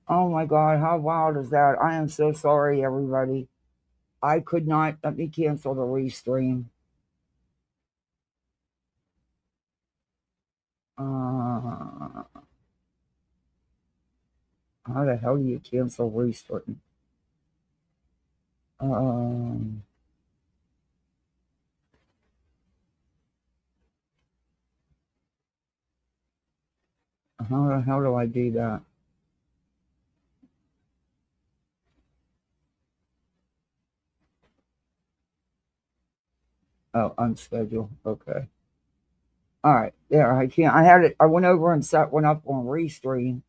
Oh my God, how wild is that? I am so sorry, everybody. I could not. Let me cancel the restream. Uh, how the hell do you cancel restream? Um, how the hell do I do that? Oh, unschedule. Okay. All right. There, I can't. I had it. I went over and set one up on restream.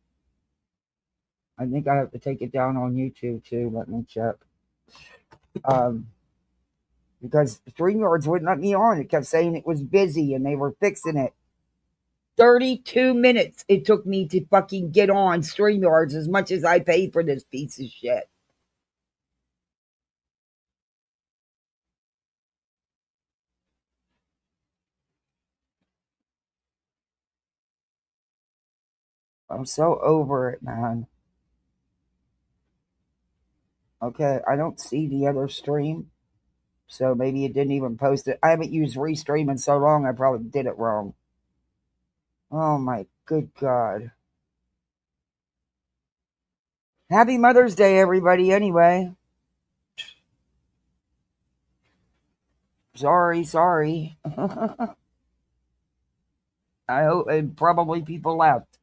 I think I have to take it down on YouTube too. Let me check. Um, because StreamYards wouldn't let me on. It kept saying it was busy and they were fixing it. 32 minutes it took me to fucking get on StreamYards as much as I paid for this piece of shit. I'm so over it, man. Okay, I don't see the other stream. So maybe it didn't even post it. I haven't used Restream in so long, I probably did it wrong. Oh my good God. Happy Mother's Day, everybody, anyway. Sorry. I hope, and probably people left.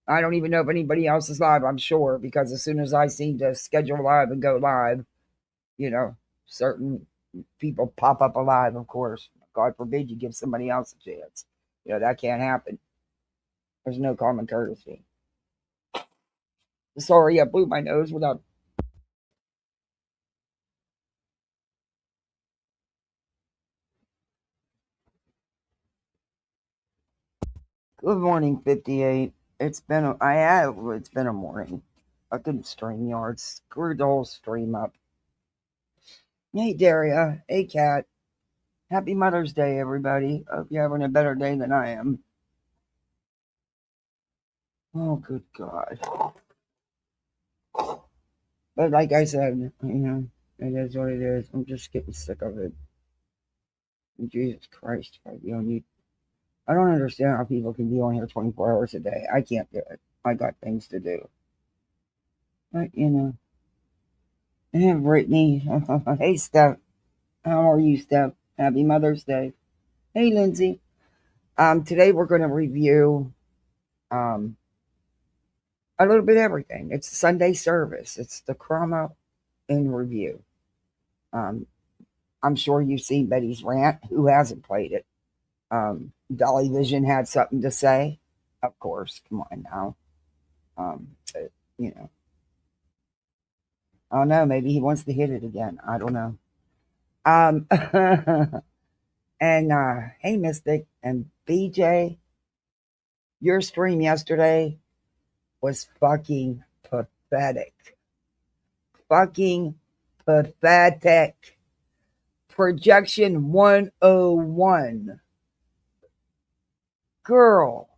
I don't even know if anybody else is live, I'm sure, because as soon as I seem to schedule live and go live, you know, certain people pop up alive, of course. God forbid you give somebody else a chance. That can't happen. There's no common courtesy. Sorry, I blew my nose without. Good morning, 58. It's been a morning. I couldn't stream yards. Screwed the whole stream up. Hey, Daria. Hey, Kat. Happy Mother's Day, everybody. Hope you're having a better day than I am. Oh, good God. But like I said, it is what it is. I'm just getting sick of it. Jesus Christ. I don't understand how people can be on here 24 hours a day. I can't do it. I got things to do. But. Hey, Brittany. Hey, Steph. How are you, Steph? Happy Mother's Day. Hey, Lindsay. Today we're going to review um, a little bit of everything. It's Sunday service. It's the Crama in review. Um, I'm sure you've seen Betty's rant. Who hasn't played it? Dollyvision had something to say. Of course. Come on now. But, you know. Oh no, maybe he wants to hit it again. I don't know. Um, and hey, Mystic and BJ, your stream yesterday was fucking pathetic. Fucking pathetic. Projection 101. Girl.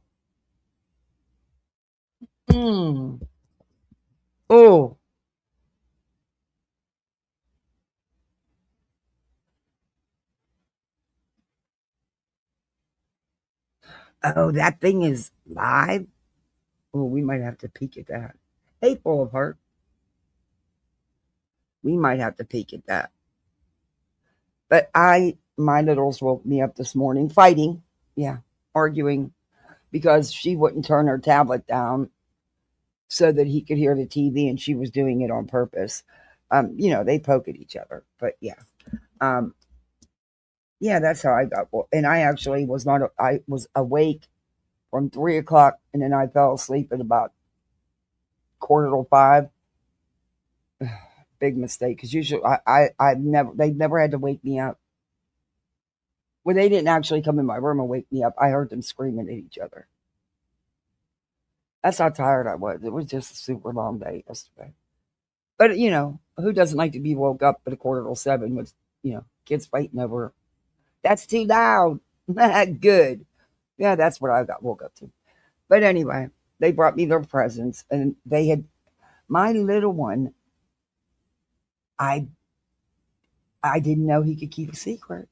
Mm. Oh. Oh, that thing is live? Oh, we might have to peek at that. Hey, full of heart. We might have to peek at that. But my littles woke me up this morning fighting. Yeah, arguing because she wouldn't turn her tablet down so that he could hear the TV, and she was doing it on purpose. They poke at each other, but yeah. Um, yeah, that's how I got. And I actually was not. I was awake from 3 o'clock, and then I fell asleep at about quarter to five. Big mistake because usually I've never they've never had to wake me up. When they didn't actually come in my room and wake me up, I heard them screaming at each other. That's how tired I was. It was just a super long day yesterday. But who doesn't like to be woke up at a quarter to seven with kids fighting over? That's too loud. Good. Yeah, that's what I got woke up to. But anyway, they brought me their presents, and they had. My little one, I I didn't know he could keep a secret.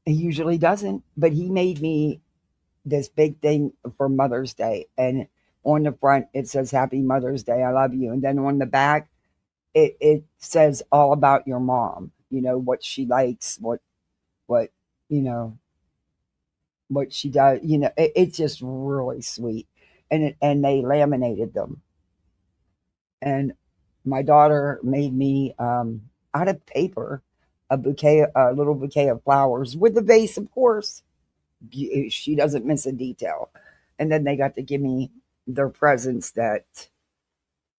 He usually doesn't, but he made me this big thing for Mother's Day. And on the front, it says Happy Mother's Day. I love you. And then on the back, it says all about your mom, what she likes, what, you know, what she does, it's just really sweet. And they laminated them. And my daughter made me, out of paper, a little bouquet of flowers with a vase, of course. She doesn't miss a detail. And then they got to give me their presents that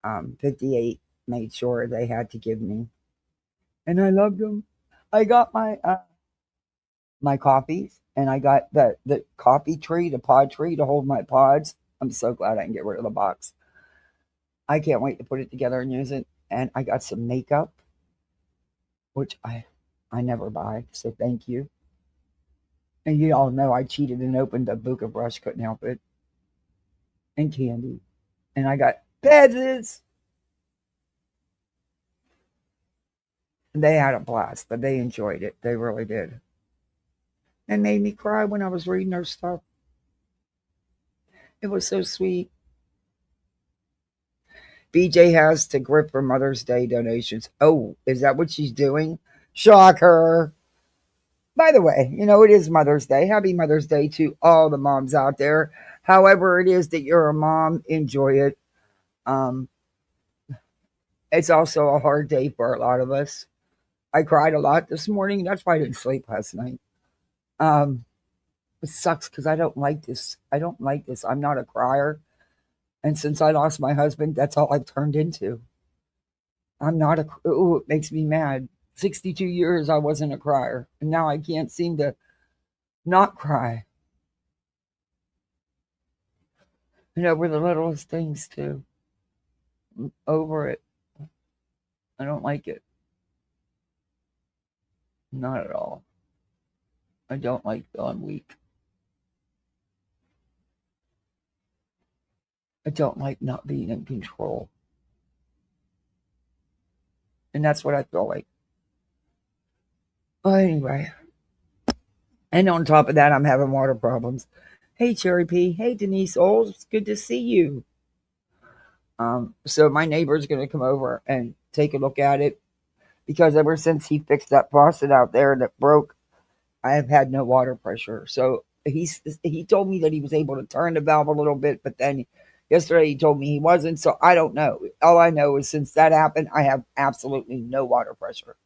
58 made sure they had to give me, and I loved them. I got my coffees, and I got the coffee tree, the pod tree to hold my pods. I'm so glad I can get rid of the box. I can't wait to put it together and use it. And I got some makeup, which I never buy, so thank you. And you all know I cheated and opened a Buka brush, couldn't help it, and candy. And I got presents. They had a blast, but they enjoyed it. They really did. And made me cry when I was reading their stuff. It was so sweet. BJ has to grip for Mother's Day donations. Oh, is that what she's doing? Shocker. By the way, it is Mother's Day. Happy Mother's Day to all the moms out there. However it is that you're a mom, enjoy it. Um, it's also a hard day for a lot of us. I cried a lot this morning. That's why I didn't sleep last night. Um, it sucks because I don't like this. I don't like this. I'm not a crier. And since I lost my husband, that's all I've turned into. I'm not ooh, it makes me mad. 62 years I wasn't a crier. And now I can't seem to not cry. And over the littlest things too. I'm over it. I don't like it. Not at all. I don't like feeling weak. I don't like not being in control. And that's what I feel like. Well, anyway. And on top of that, I'm having water problems. Hey, Cherry P. Hey, Denise Oles. It's good to see you. So my neighbor's going to come over and take a look at it because ever since he fixed that faucet out there that broke, I have had no water pressure. So he told me that he was able to turn the valve a little bit, but then yesterday he told me he wasn't. So I don't know. All I know is since that happened, I have absolutely no water pressure.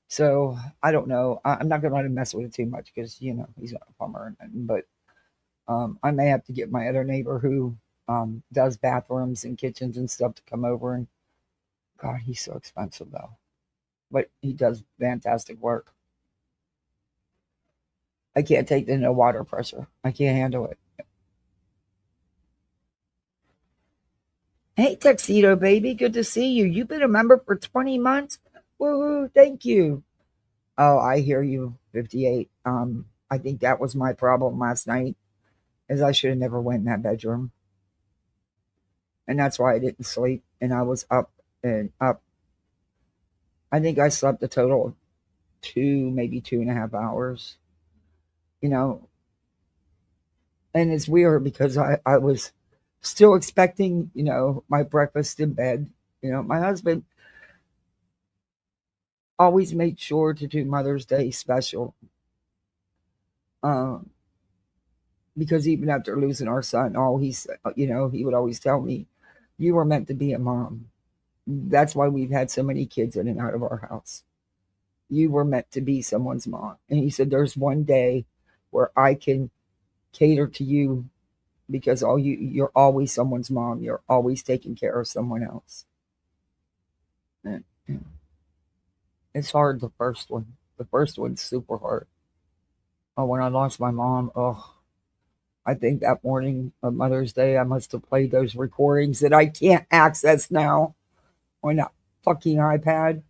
So I don't know. I'm not going to let him mess with it too much because he's not a plumber. But I may have to get my other neighbor who does bathrooms and kitchens and stuff to come over. And God, he's so expensive though, but he does fantastic work. I can't take the no water pressure. I can't handle it. Hey, Tuxedo Baby, good to see you. You've been a member for 20 months. Woohoo! Thank you. Oh, I hear you. 58. I think that was my problem last night, is I should have never went in that bedroom, and that's why I didn't sleep. And I was up and up. I think I slept a total of maybe 2.5 hours. You know, and it's weird because I was still expecting, my breakfast in bed. My husband always made sure to do Mother's Day special. Um, because even after losing our son, he would always tell me, "You were meant to be a mom. That's why we've had so many kids in and out of our house. You were meant to be someone's mom." And he said, "There's one day where I can cater to you because you're always someone's mom. You're always taking care of someone else." And, it's hard. The first one's super hard. Oh, when I lost my mom, I think that morning of Mother's Day, I must have played those recordings that I can't access now on that fucking iPad.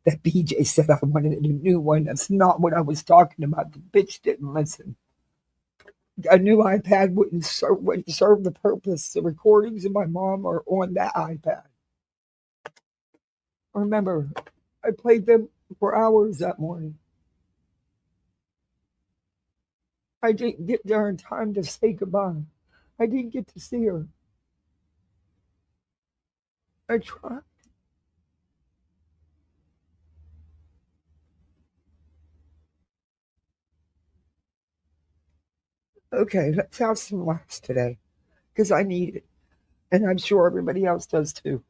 That BJ said I wanted a new one. That's not what I was talking about. The bitch didn't listen. a new iPad wouldn't serve the purpose. The recordings of my mom are on that iPad. Remember, I played them for hours that morning. I didn't get there in time to say goodbye. I didn't get to see her. I tried. Okay, let's have some laughs today because I need it. And I'm sure everybody else does too.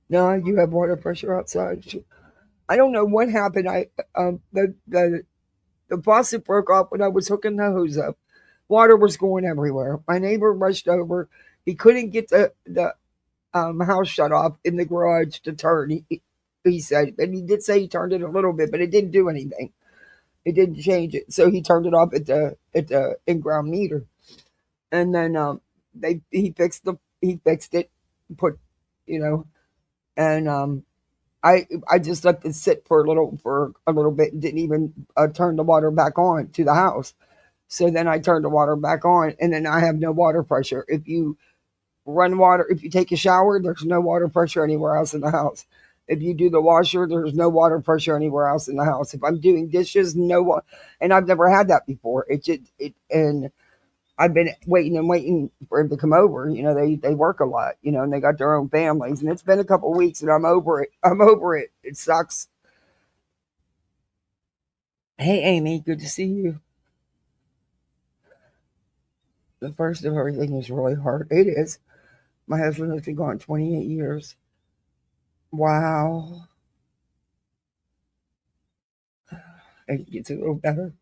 No, you have water pressure outside. I don't know what happened. The faucet broke off when I was hooking the hose up. Water was going everywhere. My neighbor rushed over. He couldn't get the house shut off in the garage to turn. He said, and he did say he turned it a little bit, but it didn't do anything. It didn't change it. So he turned it off at the in ground meter, and then they he fixed it, put you know, and I just let it sit for a little bit and didn't even turn the water back on to the house. So then I turned the water back on, and then I have no water pressure. If you run water, if you take a shower, there's no water pressure anywhere else in the house. If you do the washer, there's no water pressure anywhere else in the house. If I'm doing dishes, no water, and I've never had that before. And I've been waiting and waiting for him to come over. You know, they work a lot, you know, and they got their own families. And it's been a couple of weeks, and I'm over it. I'm over it. It sucks. Hey, Amy, good to see you. The first of everything is really hard. It is. My husband has been gone 28 years. Wow. It gets a little better.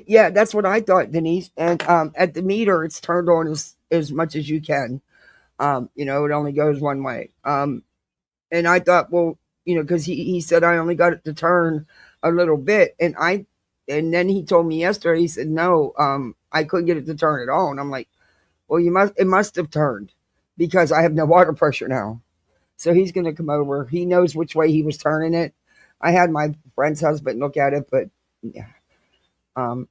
Yeah, that's what I thought, Denise. And at the meter, it's turned on as much as you can. You know, it only goes one way. And I thought, well, you know, because he said I only got it to turn a little bit, and then he told me yesterday, he said no, I couldn't get it to turn at all, and I'm like, well, it must have turned because I have no water pressure now. So he's going to come over. He knows which way he was turning it. I had my friend's husband look at it, but yeah,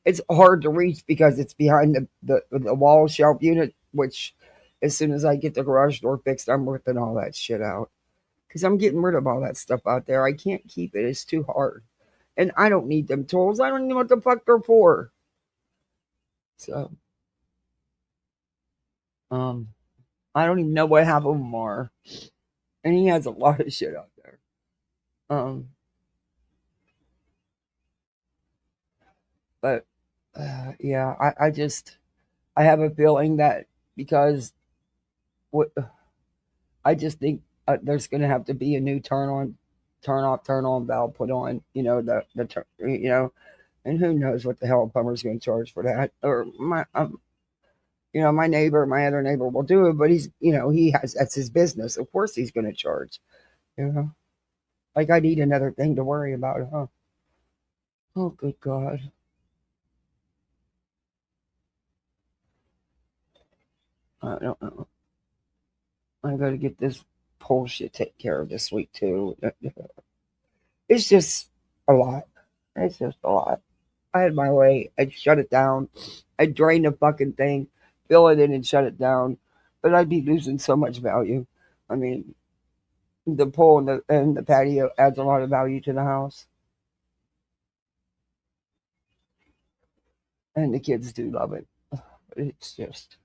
it's hard to reach because it's behind the wall shelf unit, which as soon as I get the garage door fixed, I'm ripping all that shit out because I'm getting rid of all that stuff out there. I can't keep it. It's too hard. And I don't need them tools. I don't even know what the fuck they're for. So, um, I don't even know what half of them are. And he has a lot of shit out there. Um, but yeah, I have a feeling that because what I just think there's going to have to be a new turn on, turn off, turn on valve put on. You know you know, and who knows what the hell a plumber's going to charge for that? Or you know, my other neighbor will do it, but he's, you know, that's his business. Of course, he's going to charge. You know, like I need another thing to worry about, huh? Oh, good God. I don't know. I got to get this pole shit taken care of this week too. It's just a lot. It's just a lot. I had my way. I'd shut it down. I'd drain the fucking thing, fill it in, and shut it down. But I'd be losing so much value. I mean, the pool and the patio adds a lot of value to the house, and the kids do love it. It's just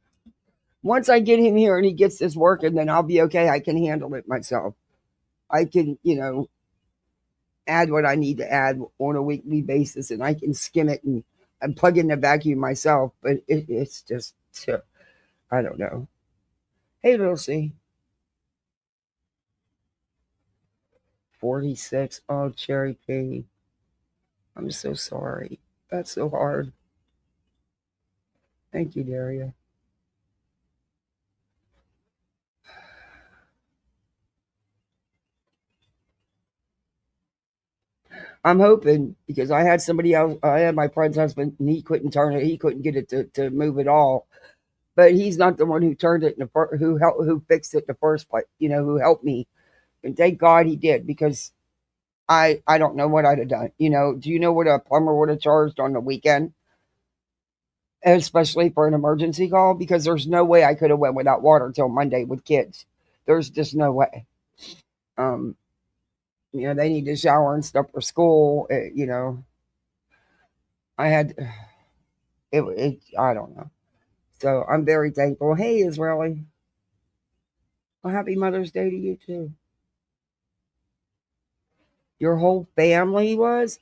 once I get him here and he gets this working, then I'll be okay. I can handle it myself. I can, you know, add what I need to add on a weekly basis, and I can skim it and plug in the vacuum myself. But it's just, I don't know. Hey, little C, 46. Oh, Cherry P. I'm so sorry. That's so hard. Thank you, Daria. I'm hoping because I had somebody else, I had my friend's husband, and he couldn't turn it, he couldn't get it to move at all. but he's not the one who turned it in who fixed it in the first place. Who helped me, and thank God he did because I don't know what I'd have done. Do you know what a plumber would have charged on the weekend, especially for an emergency call? Because there's no way I could have went without water till Monday with kids. There's just no way. Um, they need to shower and stuff for school. I had it. I don't know. So I'm very thankful. Hey, Israeli. Well, happy Mother's Day to you too. Your whole family was?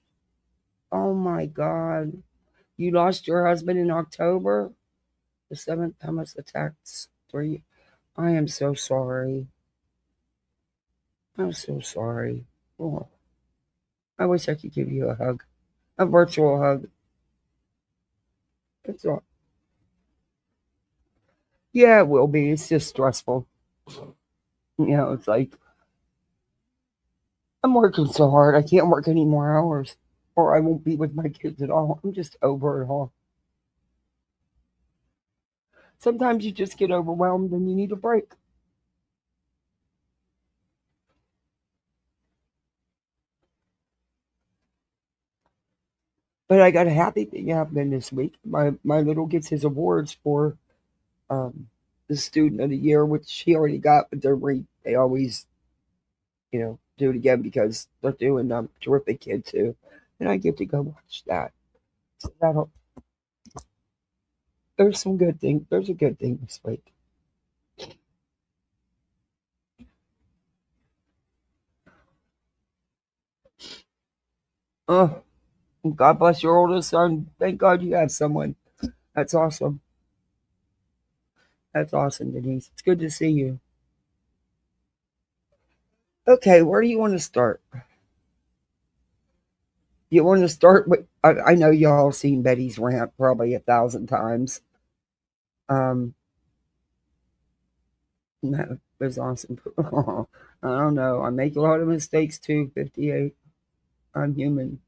Oh my God. You lost your husband in October? The seventh Hamas attacks 3. I am so sorry. I'm so sorry. Oh, I wish I could give you a hug. A virtual hug. It's all. Yeah, it will be. It's just stressful. It's like I'm working so hard. I can't work any more hours or I won't be with my kids at all. I'm just over it all. Sometimes you just get overwhelmed and you need a break. But I got a happy thing happening this week. My little gets his awards for um, the student of the year, which he already got, but they always do it again because they're doing terrific kid too, and I get to go watch that. So that'll there's some good thing. There's a good thing this week. Oh, God bless your oldest son. Thank God you have someone. That's awesome. That's awesome, Denise. It's good to see you. Okay, where do you want to start? You want to start with? I know y'all seen Betty's rant probably 1,000 times. Um, that was awesome. I don't know. I make a lot of mistakes too. 58. I'm human.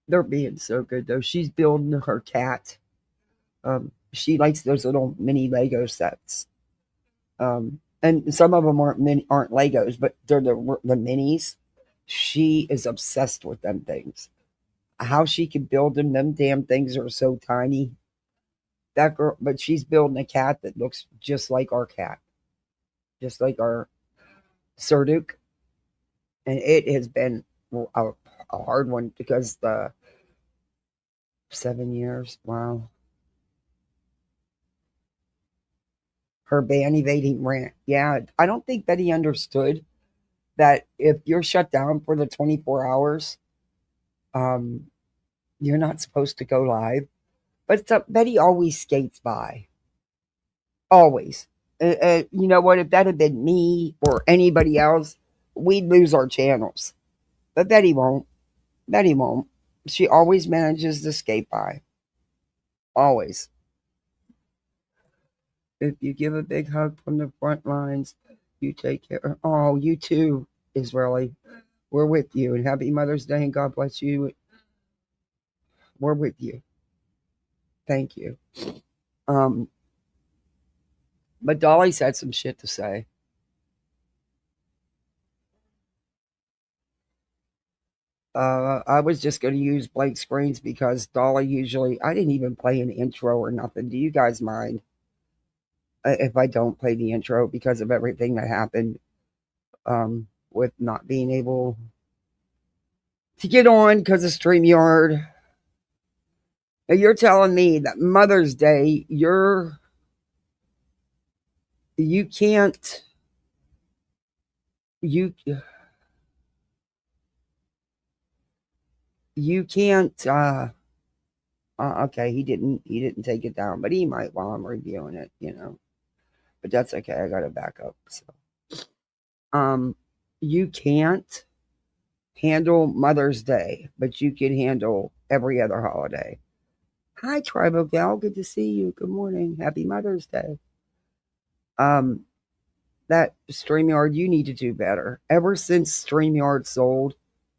They're being so good though. She's building her cat. She likes those little mini Lego sets. And some of them aren't Legos, but they're the minis. She is obsessed with them things. How she can build them damn things are so tiny. That girl, but she's building a cat that looks just like our cat, just like our Serduk, and it has been a hard one because the 7 years. Wow, her ban evading rant. Yeah, I don't think Betty understood that if you're shut down for the 24 hours, um, you're not supposed to go live. But Betty always skates by. Always. You know what? If that had been me or anybody else, we'd lose our channels. But Betty won't. Betty won't. She always manages to skate by. Always. If you give a big hug from the front lines, you take care. Oh, you too, Israeli. We're with you. And happy Mother's Day and God bless you. We're with you. Thank you. Um, but Dolly's had some shit to say. I was just going to use blank screens because Dolly usually, I didn't even play an intro or nothing. Do you guys mind if I don't play the intro because of everything that happened with not being able to get on because of StreamYard? Now you're telling me that Mother's Day, you can't, you, you can't, okay, he didn't take it down, but he might while I'm reviewing it. But that's okay. I got to back up. So, um, you can't handle Mother's Day, but you can handle every other holiday. Hi, Tribal Gal. Good to see you. Good morning. Happy Mother's Day. Um, that StreamYard, you need to do better. Ever since StreamYard sold,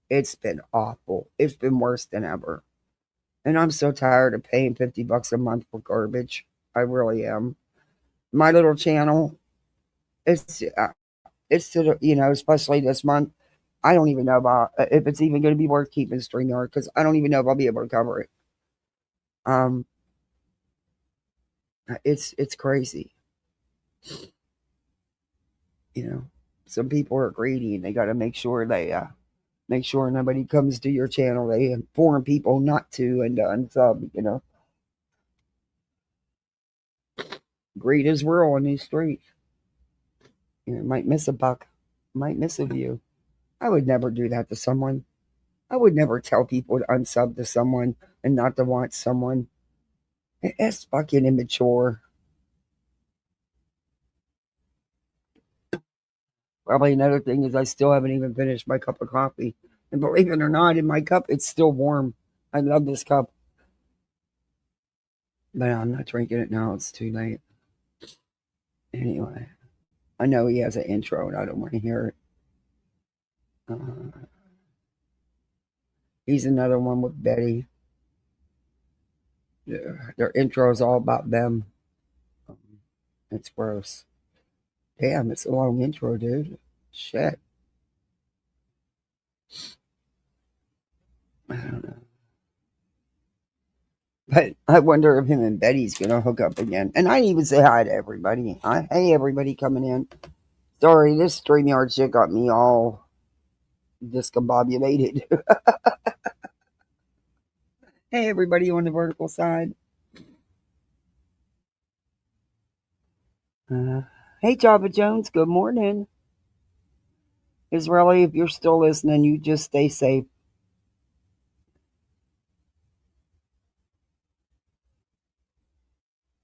it's been awful. It's been worse than ever. And I'm so tired of paying $50 a month for garbage. I really am. My little channel, it's to especially this month. I don't even know about if it's even going to be worth keeping StreamYard because I don't even know if I'll be able to cover it. Um, it's crazy. You know, some people are greedy and they got to make sure nobody comes to your channel. They inform people not to and unsub. Greed is real on these streets. Might miss a buck, might miss a view. I would never do that to someone. I would never tell people to unsub to someone and not to watch someone. It's fucking immature. Probably another thing is I still haven't even finished my cup of coffee. And believe it or not, in my cup, it's still warm. I love this cup. But I'm not drinking it now. It's too late. Anyway, I know he has an intro and I don't want to hear it. He's another one with Betty. Their intro is all about them. It's gross. Damn, it's a long intro, dude. Shit. I don't know. But I wonder if him and Betty's gonna hook up again. And I even say hi to everybody. Hey, everybody coming in. Sorry, this StreamYard shit got me all discombobulated. Hey, everybody on the vertical side. Hey, Java Jones. Good morning. Israeli, if you're still listening, you just stay safe.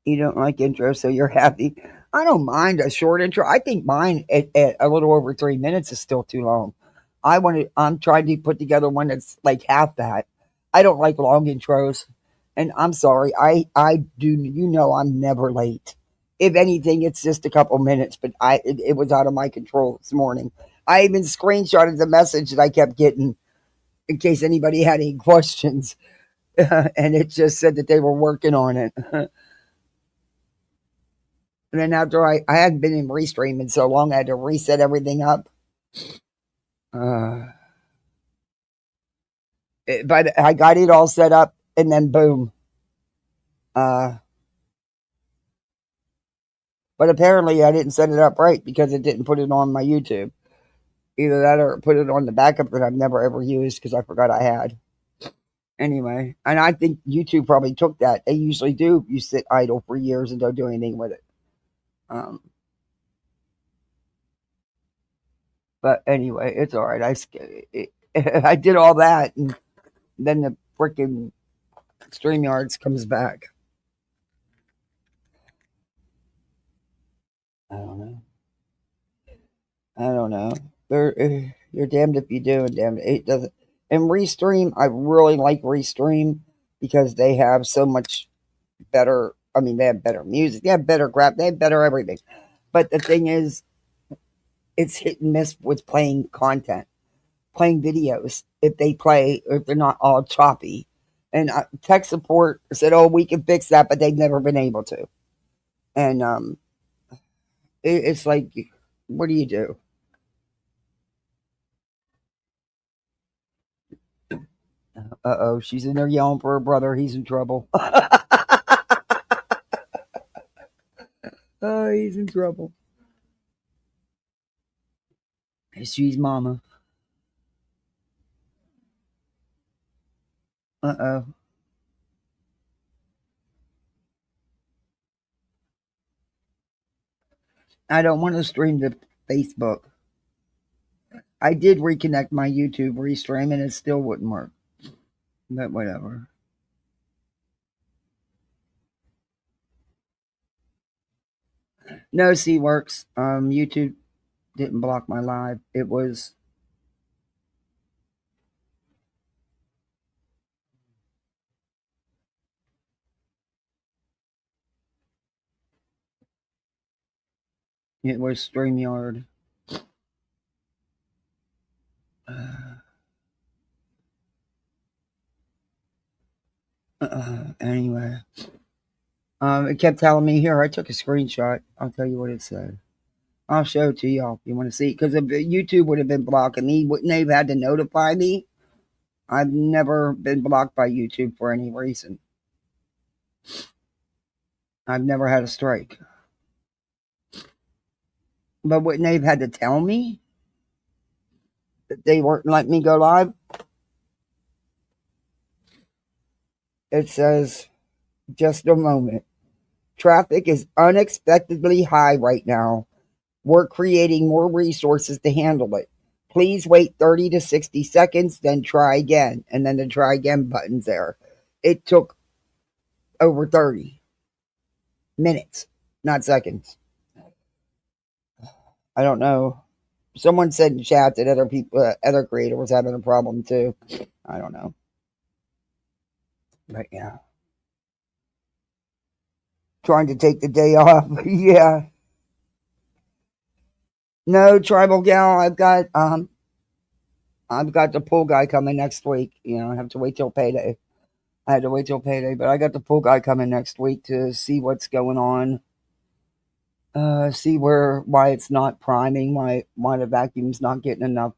You don't like intro, so you're happy. I don't mind a short intro. I think mine at a little over 3 minutes is still too long. I'm trying to put together one that's like half that. I don't like long intros. And I'm sorry. I do I'm never late. If anything, it's just a couple minutes, but it was out of my control this morning. I even screenshotted the message that I kept getting in case anybody had any questions. And it just said that they were working on it. And then after I hadn't been in Restream in so long, I had to reset everything up. Uh, but I got it all set up, and then boom. Uh, but apparently I didn't set it up right because it didn't put it on my YouTube. Either that or put it on the backup that I've never ever used because I forgot I had. Anyway, and I think YouTube probably took that. They usually do. You sit idle for years and don't do anything with it. Um, but anyway, it's all right. I did all that, and then the freaking StreamYards comes back. I don't know. I don't know. You're damned if you do and damned if it doesn't. And Restream, I really like Restream because they have so much better. I mean, they have better music, they have better graph, they have better everything. But the thing is, it's hit and miss with playing content, playing videos. If they play, or if they're not all choppy. And tech support said, "Oh, we can fix that," but they've never been able to. And it's like, what do you do? Uh-oh, she's in there yelling for her brother. He's in trouble. Oh, he's in trouble. She's mama. Uh-oh. I don't want to stream to Facebook. I did reconnect my YouTube restream and it still wouldn't work. But whatever. No, C works. YouTube didn't block my live. It was StreamYard. Anyway, it kept telling me here. I took a screenshot. I'll tell you what it said. I'll show it to y'all if you want to see. Because if YouTube would have been blocking me, wouldn't they have had to notify me? I've never been blocked by YouTube for any reason. I've never had a strike. But wouldn't they have had to tell me that they weren't letting me go live? It says, just a moment. Traffic is unexpectedly high right now. We're creating more resources to handle it. Please wait 30 to 60 seconds, then try again. And then the try again button's there. It took over 30 minutes, not seconds. I don't know. Someone said in chat that other people, other creator was having a problem too. I don't know. But yeah. Trying to take the day off. Yeah. No, Tribal Gal, I've got the pool guy coming next week. You know, I have to wait till payday. I had to wait till payday, but I got the pool guy coming next week to see what's going on. See why it's not priming, why the vacuum's not getting enough.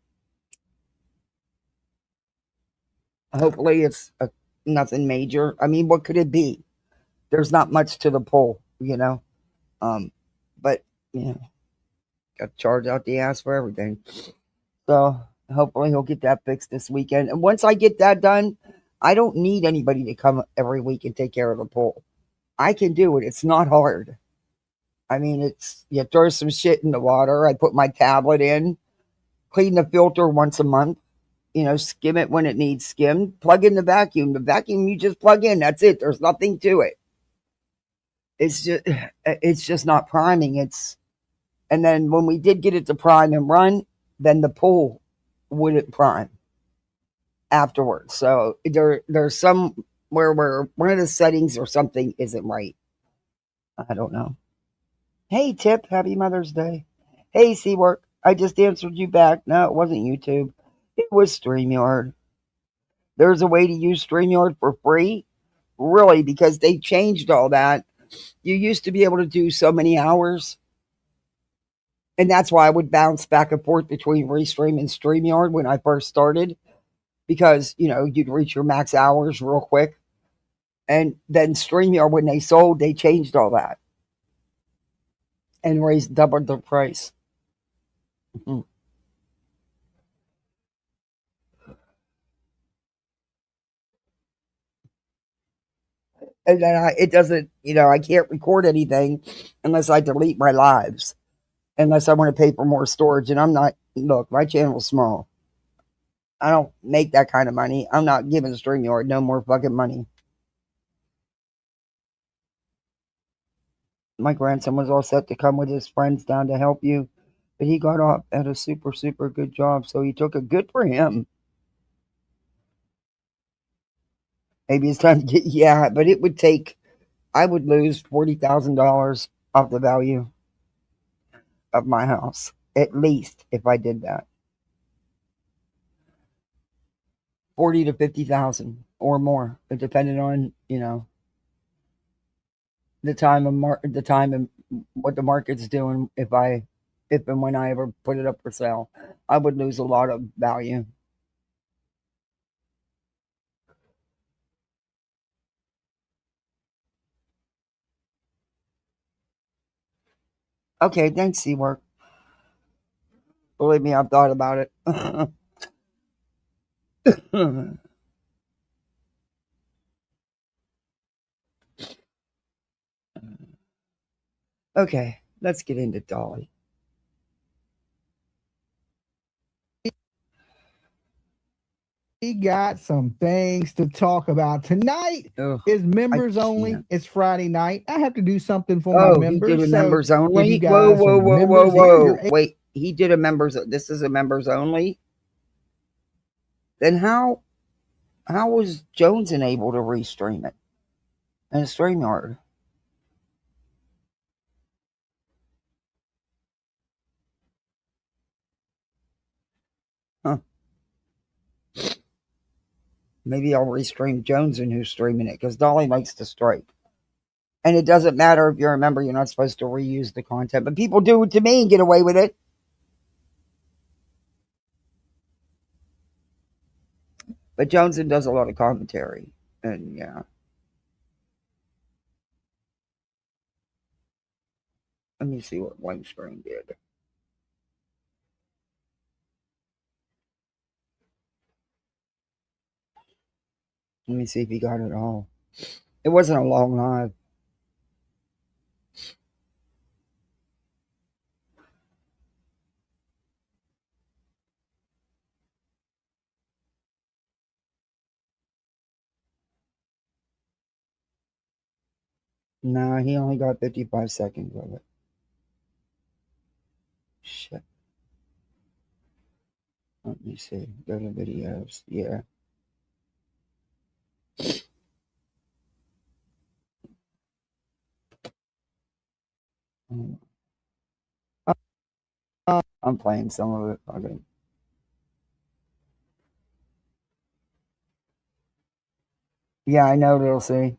Hopefully it's nothing major. I mean, what could it be? There's not much to the pool, you know. But you know, got to charge out the ass for everything. So hopefully he'll get that fixed this weekend. And once I get that done, I don't need anybody to come every week and take care of the pool. I can do it. It's not hard. I mean, it's you throw some shit in the water. I put my tablet in, clean the filter once a month, you know, skim it when it needs skimmed, plug in the vacuum. The vacuum you just plug in, that's it. There's nothing to it. It's just not priming. And then when we did get it to prime and run, then the pool wouldn't prime afterwards. So there's some where one of the settings or something isn't right. I don't know. Hey Tip, happy Mother's Day. Hey Seawork, I just answered you back. No, it wasn't YouTube. It was StreamYard. There's a way to use StreamYard for free. Really, because they changed all that. You used to be able to do so many hours. And that's why I would bounce back and forth between Restream and StreamYard when I first started. Because, you know, you'd reach your max hours real quick. And then StreamYard, when they sold, they changed all that. And doubled the price. Mm-hmm. And then it doesn't, you know, I can't record anything unless I delete my lives. Unless I want to pay for more storage. And I'm not, look, my channel's small. I don't make that kind of money. I'm not giving StreamYard no more fucking money. My grandson was all set to come with his friends down to help you, but he got off at a super, super good job. So he took a good for him. Maybe it's time to get, yeah, but it would take, I would lose $40,000 off the value of my house, at least if I did that. 40 to 50,000 or more. It depended on, you know, the time and what the market's doing. If and when I ever put it up for sale, I would lose a lot of value. Okay, thanks, Seawork. Believe me, I've thought about it. Okay, let's get into Dolly. We got some things to talk about. Tonight is members only. It's Friday night. I have to do something for my members. He did a members only? Whoa. Wait, he did a members. This is a members only? Then how was Jones able to restream it in StreamYard? Huh. Maybe I'll restream Jones and who's streaming it because Dolly likes to strike. And it doesn't matter if you're a member, you're not supposed to reuse the content. But people do it to me and get away with it. But Jones does a lot of commentary. And yeah. Let me see what one screen did. Let me see if he got it all. It wasn't a long live. No, he only got 55 seconds of it. Shit. Let me see. Go to videos. Yeah. I'm playing some of it. Okay. Yeah, I know they'll see.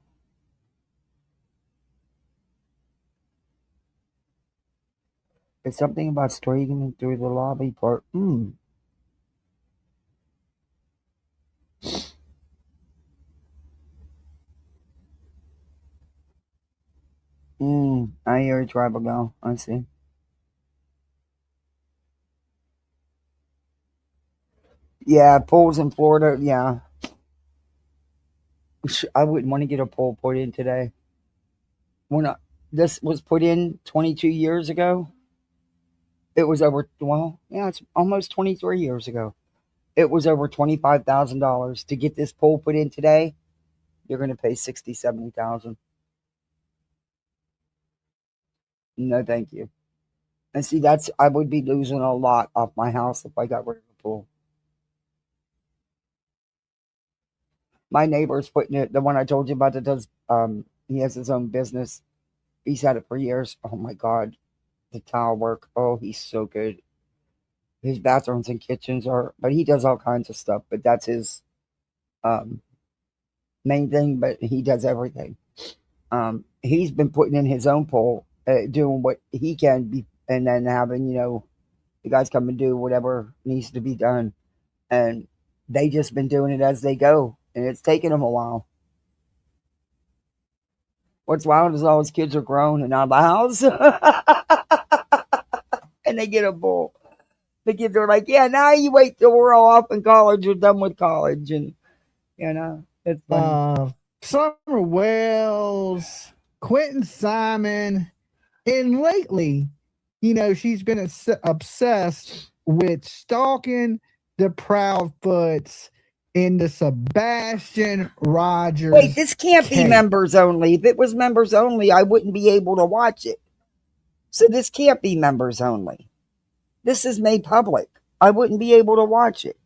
It's something about streaming through the lobby part. I hear a tribal go. I see. Yeah, pools in Florida. Yeah. I wouldn't want to get a pool put in today. When this was put in 22 years ago, it was over, it's almost 23 years ago. It was over $25,000 to get this pool put in today. You're going to pay 60, 70,000. No, thank you. And see, I would be losing a lot off my house if I got rid of the pool. My neighbor's putting it, the one I told you about that does, he has his own business. He's had it for years. Oh my God. The tile work. Oh, he's so good. His bathrooms and kitchens but he does all kinds of stuff, but that's his um, main thing, but he does everything. He's been putting in his own pool, doing what he can be, and then having, the guys come and do whatever needs to be done. And they just been doing it as they go, and it's taken them a while. What's wild is all his kids are grown and out of the house, and they get a pool. The kids are like, yeah, now you wait till we're all off in college, we're done with college, and it's funny. Summer Wells, Quentin Simon, and lately, she's been obsessed with stalking the Proudfoots in the Sebastian Rogers. Wait, this can't be members only. If it was members only, I wouldn't be able to watch it. So this can't be members only. This is made public. I wouldn't be able to watch it.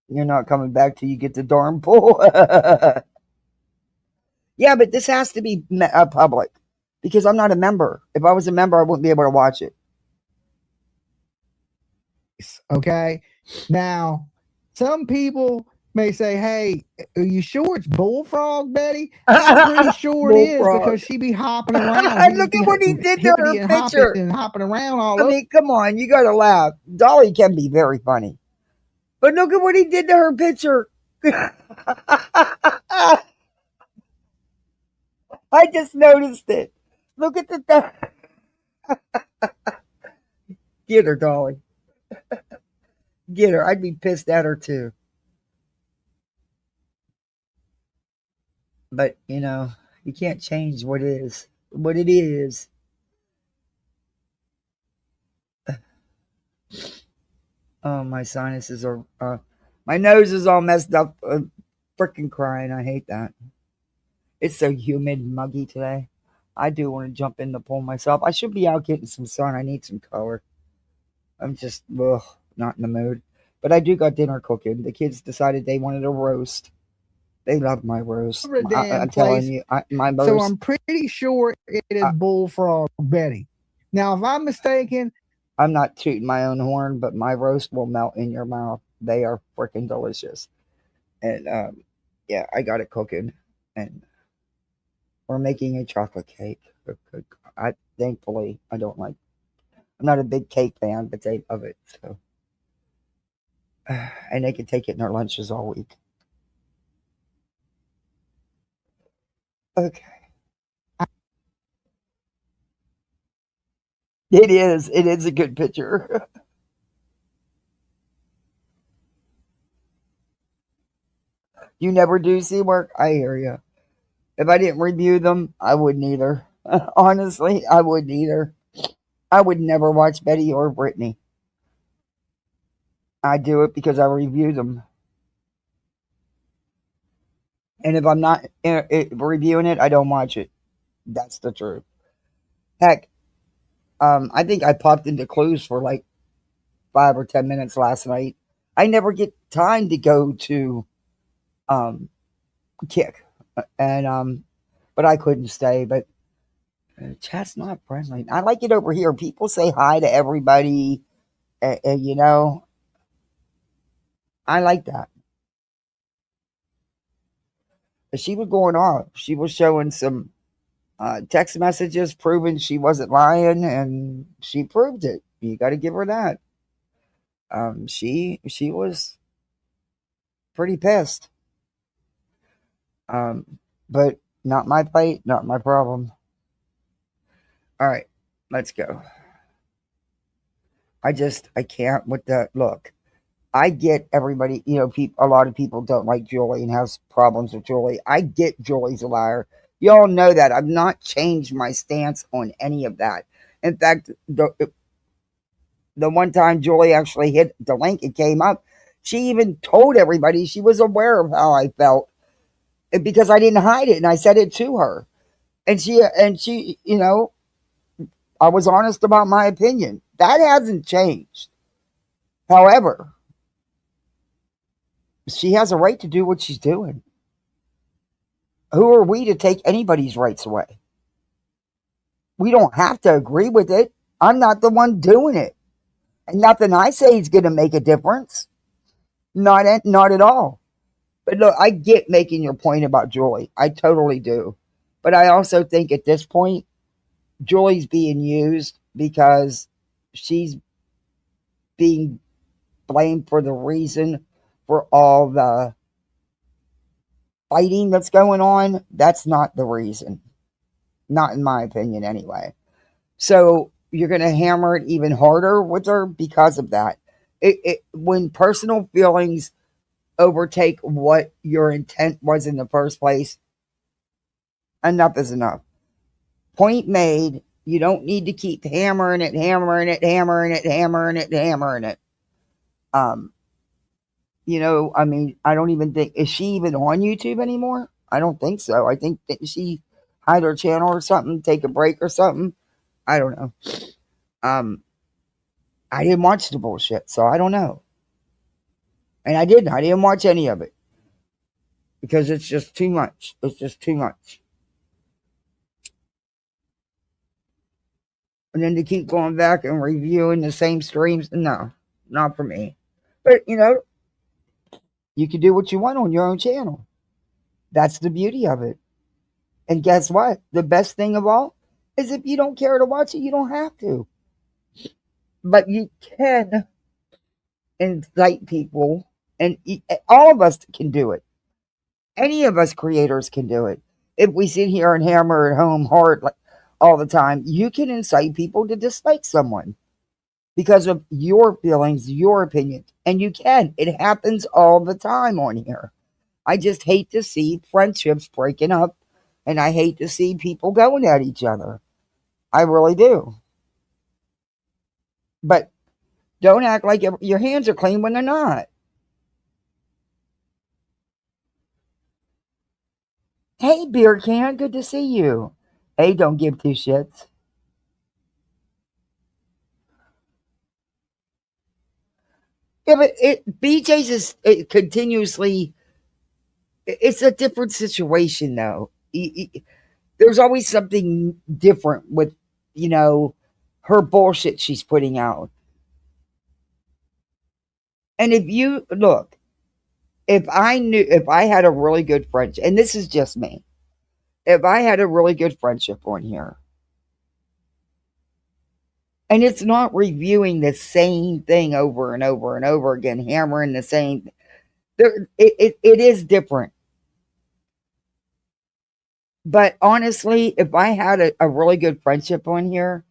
You're not coming back till you get the darn pool. Yeah, but this has to be public because I'm not a member. If I was a member, I wouldn't be able to watch it. Okay. Now, some people may say, hey, are you sure it's Bullfrog, Betty? I'm pretty sure it is because she be hopping around. Look at what he did to her picture. And hopping around all over. I mean, come on, you got to laugh. Dolly can be very funny. But look at what he did to her picture. I just noticed it. Look at the... Get her, Dolly. Get her. I'd be pissed at her, too. But, you can't change what it is. Oh, my sinuses are... my nose is all messed up. Freaking crying. I hate that. It's so humid and muggy today. I do want to jump in the pool myself. I should be out getting some sun. I need some color. I'm just not in the mood. But I do got dinner cooking. The kids decided they wanted a roast. They love my roast. I'm telling you, my roast. So I'm pretty sure it is Bullfrog Betty. Now, if I'm mistaken, I'm not tooting my own horn, but my roast will melt in your mouth. They are freaking delicious. And yeah, I got it cooking, and we're making a chocolate cake. I thankfully I don't like. I'm not a big cake fan, but they love it. So, and they can take it in their lunches all week. Okay, it is. It is a good picture. You never do see work. I hear you. If I didn't review them, I wouldn't either. Honestly, I wouldn't either. I would never watch Betty or Brittany. I do it because I review them. And if I'm not reviewing it, I don't watch it. That's the truth. Heck, I think I popped into Clues for like 5 or 10 minutes last night. I never get time to go to um, Kick, and but I couldn't stay. But chat's not friendly. I like it over here. People say hi to everybody, and you know, I like that. But she was going off. She was showing some text messages proving she wasn't lying, and she proved it. You got to give her that. She was pretty pissed. But not my fight, not my problem. All right, let's go. I can't with that. Look, I get everybody. You know, a lot of people don't like Julie and has problems with Julie. I get Julie's a liar. Y'all know that. I've not changed my stance on any of that. In fact, the one time Julie actually hit the link, it came up. She even told everybody she was aware of how I felt because I didn't hide it and I said it to her. And she, you know, I was honest about my opinion. That hasn't changed. However, she has a right to do what she's doing. Who are we to take anybody's rights away? We don't have to agree with it. I'm not the one doing it. And nothing I say is going to make a difference. Not at all. But look, I get making your point about Julie. I totally do. But I also think at this point, Julie's being used because she's being blamed for the reason for all the fighting that's going on. That's not the reason. Not in my opinion, anyway. So you're going to hammer it even harder with her because of that. When personal feelings overtake what your intent was in the first place, enough is enough. Point made. You don't need to keep hammering it, hammering it, hammering it, hammering it, hammering it. Um, you know, I mean, I don't even think, is she even on YouTube anymore? I don't think so. I think that she hide her channel or something, take a break or something. I don't know. Um, I didn't watch the bullshit, so I don't know. And I didn't. I didn't watch any of it because it's just too much. It's just too much. And then to keep going back and reviewing the same streams, no, not for me. But you know, you can do what you want on your own channel. That's the beauty of it. And guess what? The best thing of all is if you don't care to watch it, you don't have to. But you can incite people, and all of us can do it. Any of us creators can do it. If we sit here and hammer at home hard like all the time, you can incite people to dislike someone because of your feelings, your opinions. And you can. It happens all the time on here. I just hate to see friendships breaking up, and I hate to see people going at each other. I really do. But don't act like your hands are clean when they're not. Hey, beer can, good to see you. Hey, don't give two shits. Yeah, but BJ's is continuously. It's a different situation, though. There's always something different with, you know, her bullshit she's putting out. And if you look, if I had a really good friendship, and this is just me, if I had a really good friendship on here, and it's not reviewing the same thing over and over and over again, hammering the same, it is different. But honestly, if I had a really good friendship on here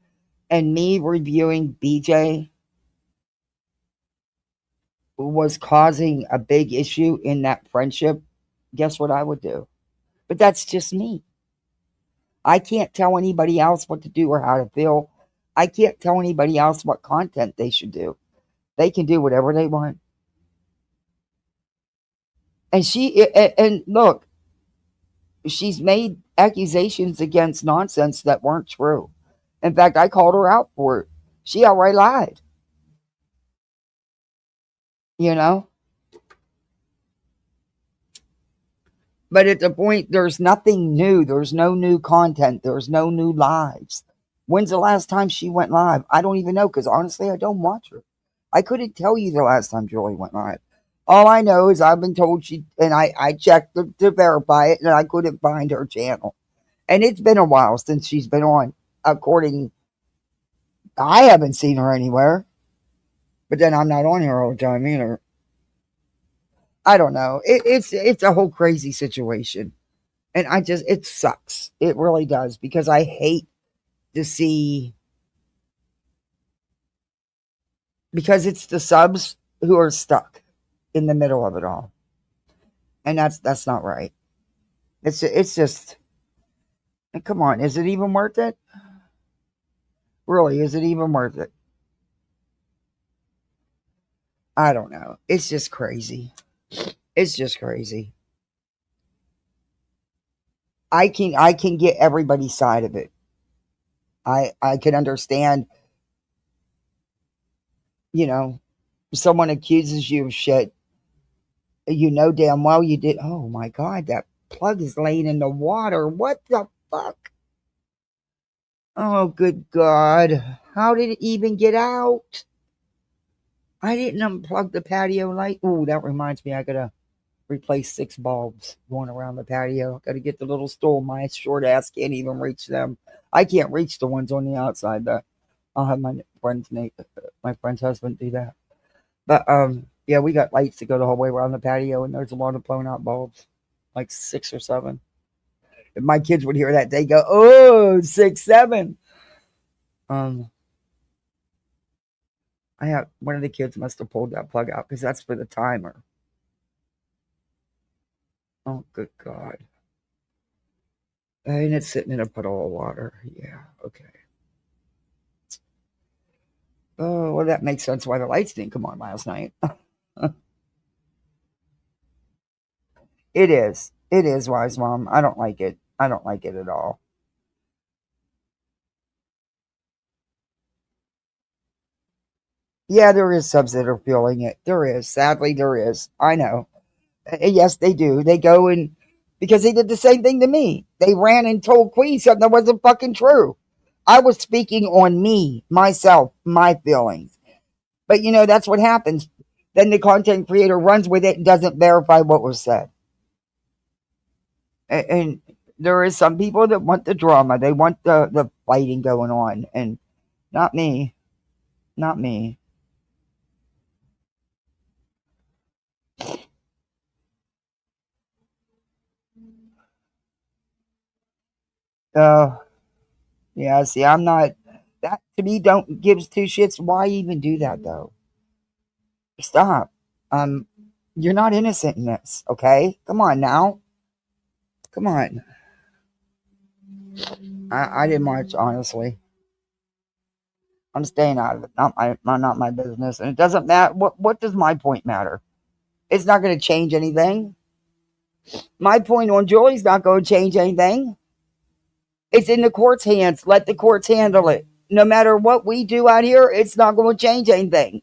and me reviewing BJ was causing a big issue in that friendship, guess what I would do? But that's just me. I can't tell anybody else what to do or how to feel. I can't tell anybody else what content they should do. They can do whatever they want. And look, she's made accusations against nonsense that weren't true. In fact, I called her out for it. She outright lied. You know? But at the point, there's nothing new. There's no new content. There's no new lives. When's the last time she went live? I don't even know, because honestly, I don't watch her. I couldn't tell you the last time Joy went live. All I know is I've been told and I checked to verify it, and I couldn't find her channel. And it's been a while since she's been on. I haven't seen her anywhere. But then I'm not on here all the time either. I don't know. It's a whole crazy situation. And it sucks. It really does, because I hate to see, because it's the subs who are stuck in the middle of it all. And that's not right. It's just, come on, is it even worth it? Really, is it even worth it? I don't know. It's just crazy. It's just crazy. I can get everybody's side of it. I can understand, someone accuses you of shit. You know damn well you did. Oh my God, that plug is laying in the water. What the fuck? Oh, good God. How did it even get out? I didn't unplug the patio light. Ooh, that reminds me, I gotta replace 6 bulbs going around the patio. Gotta get the little stool. My short ass can't even reach them. I can't reach the ones on the outside. I'll have my friend's husband do that. But yeah, we got lights to go the whole way around the patio, and there's a lot of blown out bulbs, like 6 or 7. If my kids would hear that, they go, "Oh, 6, 7." One of the kids must have pulled that plug out, because that's for the timer. Oh, good God. And it's sitting in a puddle of water. Yeah, okay. Oh, well, that makes sense why the lights didn't come on last night. It is. It is, Wise Mom. I don't like it. I don't like it at all. Yeah, there is subs that are feeling it. There is. Sadly, there is. I know. Yes, they do. They go and, because they did the same thing to me. They ran and told Queen something that wasn't fucking true. I was speaking on me, myself, my feelings. But that's what happens. Then the content creator runs with it and doesn't verify what was said. And there is some people that want the drama. They want the fighting going on. And not me. Not me. Yeah, see, I'm not, that to me don't gives 2 shits. Why even do that though? Stop. You're not innocent in this, okay? Come on now. Come on. I didn't watch, honestly. I'm staying out of it. Not my business. And it doesn't matter. What does my point matter? It's not going to change anything. My point on Julie's not going to change anything. It's in the court's hands. Let the courts handle it. No matter what we do out here, it's not going to change anything.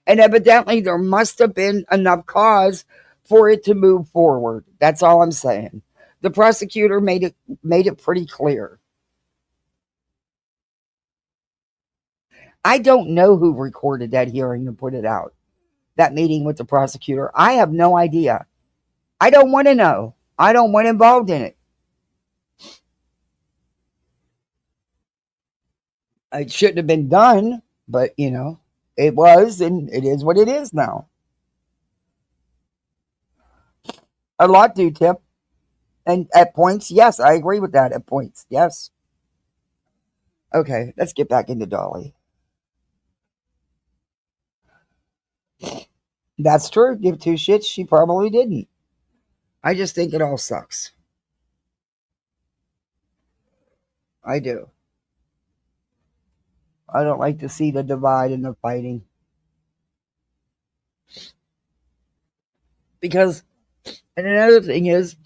And evidently, there must have been enough cause for it to move forward. That's all I'm saying. The prosecutor made it pretty clear. I don't know who recorded that hearing and put it out. That meeting with the prosecutor. I have no idea. I don't want to know. I don't want involved in it. It shouldn't have been done, but it was, and it is what it is now. A lot do, Tip. And at points, yes, I agree with that. At points, yes. Okay, let's get back into Dolly. That's true. Give two shits. She probably didn't. I just think it all sucks. I do. I don't like to see the divide and the fighting. Because, and another thing is,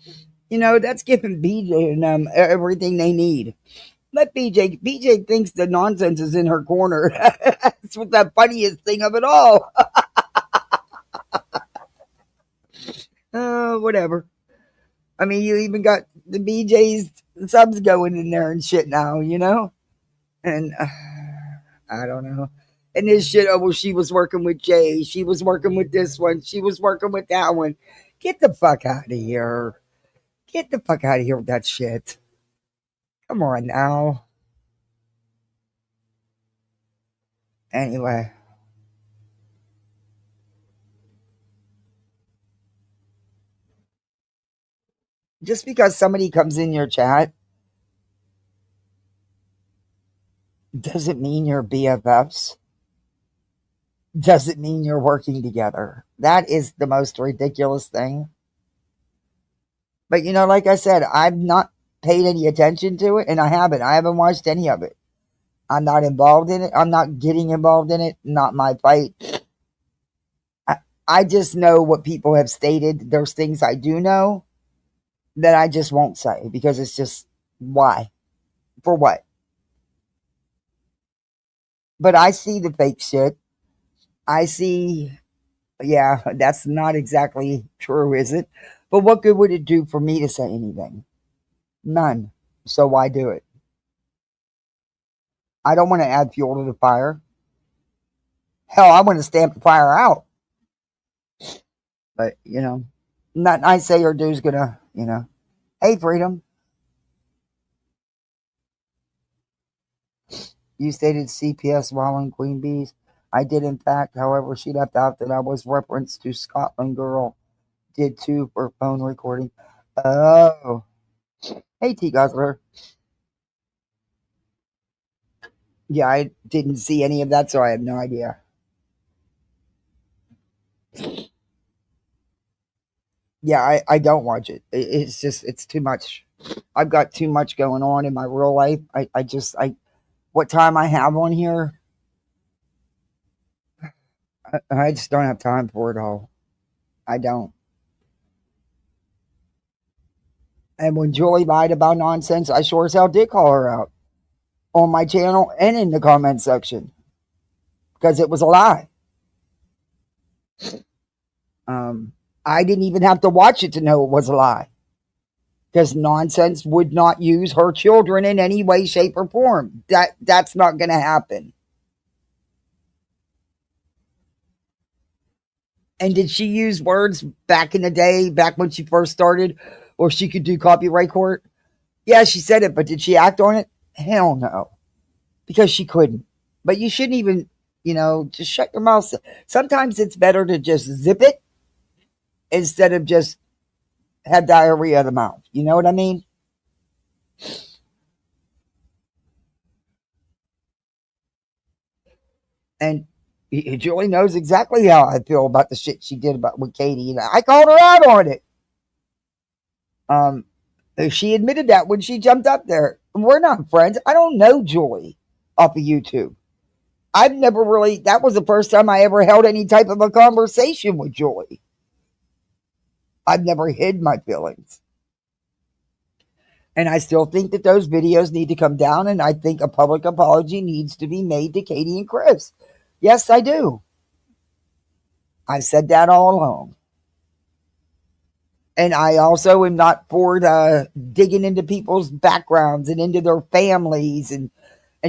that's giving BJ and them everything they need. Let BJ thinks the nonsense is in her corner. That's what the funniest thing of it all. Whatever. I mean, you even got the BJ's subs going in there and shit now, And I don't know. And this shit, oh, well, she was working with Jay. She was working with this one. She was working with that one. Get the fuck out of here. Get the fuck out of here with that shit. Come on now. Anyway. Just because somebody comes in your chat doesn't mean you're BFFs. Doesn't mean you're working together. That is the most ridiculous thing. But like I said, I've not paid any attention to it, and I haven't watched any of it. I'm not involved in it. I'm not getting involved in it. Not my fight. I just know what people have stated. There's things I do know that I just won't say because it's just, why? For what? But I see the fake shit. I see, yeah, that's not exactly true, is it? But what good would it do for me to say anything? None. So why do it? I don't want to add fuel to the fire. Hell, I want to stamp the fire out. But, nothing I say or do is going to, hey, Freedom. You stated CPS while in Queen Bee's. I did, in fact. However, she left out that I was referenced to Scotland Girl. Did too for phone recording. Oh. Hey, T. Guzzler. Yeah, I didn't see any of that, so I have no idea. Yeah, I don't watch it. It's just, it's too much. I've got too much going on in my real life. What time I have on here, I just don't have time for it all. I don't. And when Joy lied about nonsense, I sure as hell did call her out on my channel and in the comment section because it was a lie. I didn't even have to watch it to know it was a lie because nonsense would not use her children in any way, shape, or form. That's not going to happen. And did she use words back in the day, back when she first started, or she could do copyright court? Yeah, she said it, but did she act on it? Hell no, because she couldn't. But you shouldn't even, just shut your mouth. Sometimes it's better to just zip it instead of just have diarrhea of the mouth. You know what I mean? And Julie knows exactly how I feel about the shit she did with Katie. And I called her out on it. She admitted that when she jumped up there. We're not friends. I don't know Julie off of YouTube. I've never really, that was the first time I ever held any type of a conversation with Julie. I've never hid my feelings. And I still think that those videos need to come down, and I think a public apology needs to be made to Katie and Chris. Yes, I do. I've said that all along. And I also am not for digging into people's backgrounds and into their families and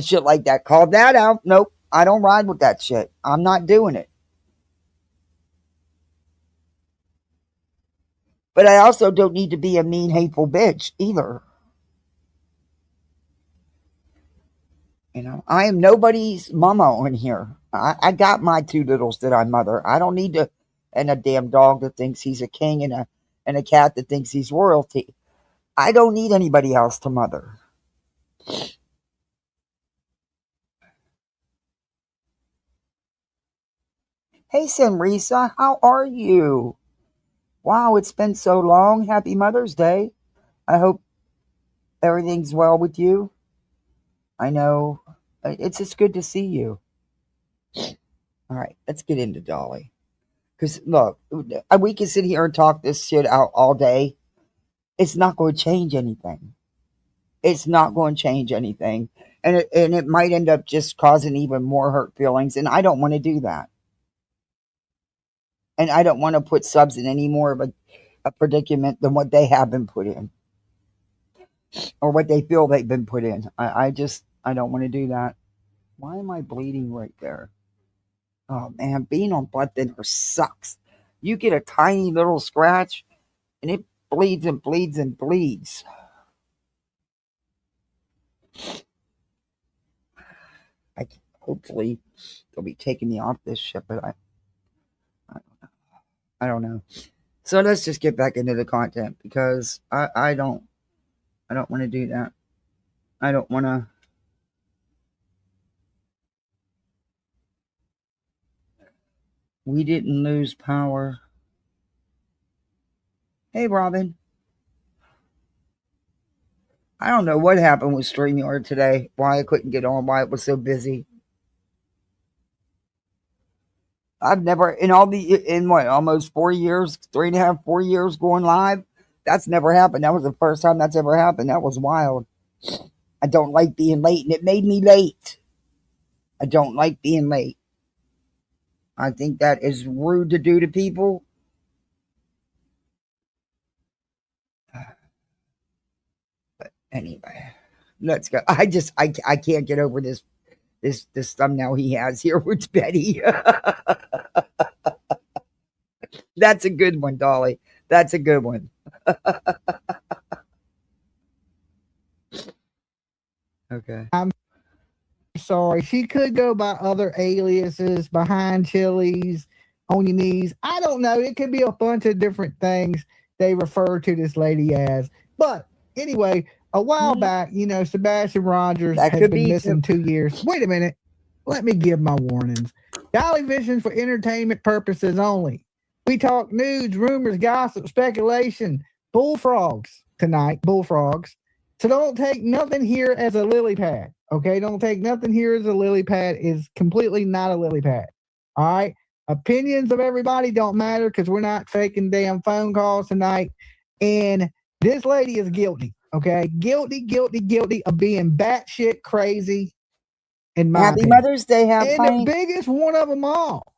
shit like that. Called that out. Nope. I don't ride with that shit. I'm not doing it. But I also don't need to be a mean, hateful bitch either. I am nobody's mama on here. I got my two littles that I mother. I don't need to, and a damn dog that thinks he's a king, and a cat that thinks he's royalty. I don't need anybody else to mother. Hey, Samrisa, how are you? Wow, it's been so long. Happy Mother's Day. I hope everything's well with you. I know it's just good to see you. All right, let's get into Dolly. Because, look, we can sit here and talk this shit out all day. It's not going to change anything. It's not going to change anything. And it might end up just causing even more hurt feelings. And I don't want to do that. And I don't want to put subs in any more of a predicament than what they have been put in. Or what they feel they've been put in. I don't want to do that. Why am I bleeding right there? Oh, man, being on blood thinner sucks. You get a tiny little scratch, and it bleeds and bleeds and bleeds. Hopefully they'll be taking me off this ship, but I don't know. So let's just get back into the content, because I don't want to do that. I don't want to. We didn't lose power. Hey, Robin. I don't know what happened with StreamYard today. Why I couldn't get on. Why it was so busy. I've never, in what, almost 4 years, 3.5, 4 years going live, that's never happened. That was the first time that's ever happened. That was wild. I don't like being late, and it made me late. I don't like being late. I think that is rude to do to people. But anyway, let's go. I can't get over this thumbnail he has here with Betty. That's a good one, Dolly. That's a good one. Okay. I'm sorry. She could go by other aliases, behind chilies, on your knees. I don't know. It could be a bunch of different things they refer to this lady as. But anyway, a while back, Sebastian Rogers has been missing 2 years. Wait a minute. Let me give my warnings. Dollyvision for entertainment purposes only. We talk news, rumors, gossip, speculation, bullfrogs tonight, bullfrogs. So don't take nothing here as a lily pad, okay? Don't take nothing here as a lily pad. Is completely not a lily pad, all right? Opinions of everybody don't matter, because we're not faking damn phone calls tonight. And this lady is guilty, okay? Guilty of being batshit crazy. In my Happy opinion. Mother's Day, and the biggest one of them all,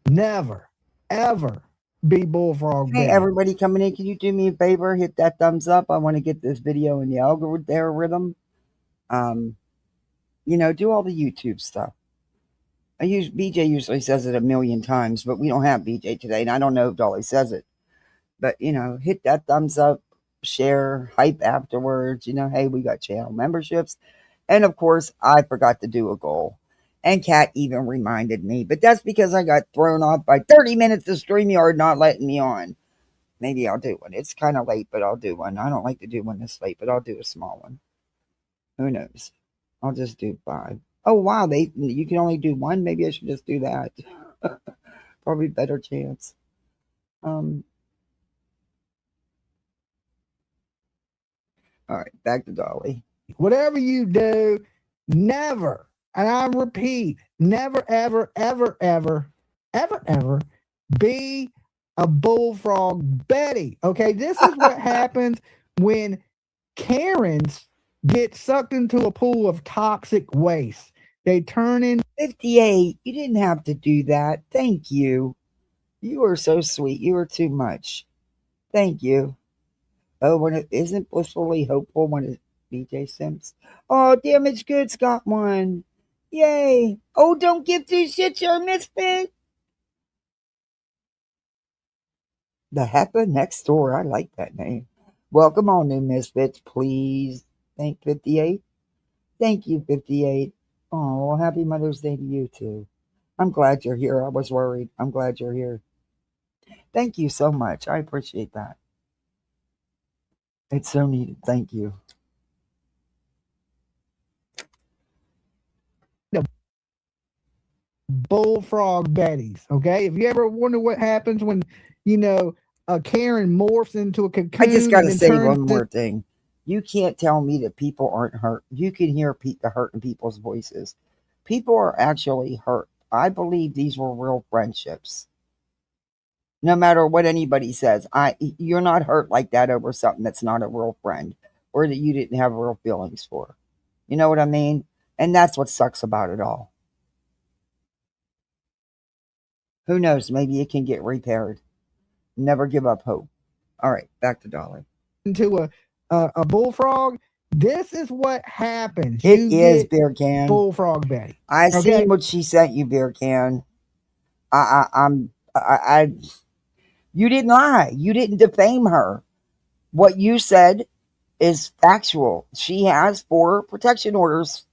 never, ever be Bullfrog Hey, Betty. everybody coming in, can you do me a favor? Hit that thumbs up. I want to get this video in the algorithm. Do all the YouTube stuff. BJ usually says it a million times, but we don't have BJ today, and I don't know if Dolly says it. But, hit that thumbs up, share, hype afterwards. Hey, we got channel memberships. And, of course, I forgot to do a goal. And Kat even reminded me. But that's because I got thrown off by 30 minutes of StreamYard not letting me on. Maybe I'll do one. It's kind of late, but I'll do one. I don't like to do one this late, but I'll do a small one. Who knows? I'll just do 5. Oh, wow. You can only do 1. Maybe I should just do that. Probably better chance. All right, back to Dolly. Whatever you do, never, and I repeat, never, ever, ever, ever, ever, ever be a Bullfrog Betty. Okay, this is what happens when Karens get sucked into a pool of toxic waste. They turn in 58. You didn't have to do that. Thank you. You are so sweet. You are too much. Thank you. Oh, when it isn't blissfully hopeful when it's BJ Sims. Oh, Damaged Goods got one. Yay. Oh, don't give two shits, you're a misfit. The Heppa next door. I like that name. Welcome on, new misfits. Please thank 58. Thank you, 58. Oh, well, happy Mother's Day to you, too. I'm glad you're here. I was worried. I'm glad you're here. Thank you so much. I appreciate that. It's so needed. Thank you. Bullfrog Betties. Okay. If you ever wonder what happens when, a Karen morphs into a I just cocoon got and to then say turns one into more thing. You can't tell me that people aren't hurt. You can hear the hurt in people's voices. People are actually hurt. I believe these were real friendships. No matter what anybody says, you're not hurt like that over something that's not a real friend or that you didn't have real feelings for. You know what I mean? And that's what sucks about it all. Who knows? Maybe it can get repaired. Never give up hope. All right, back to Dolly. a bullfrog. This is what happens. It You is get beer can. Bullfrog Betty. I Okay. seen what she sent you, beer can. I you didn't lie. You didn't defame her. What you said is factual. She has 4 protection orders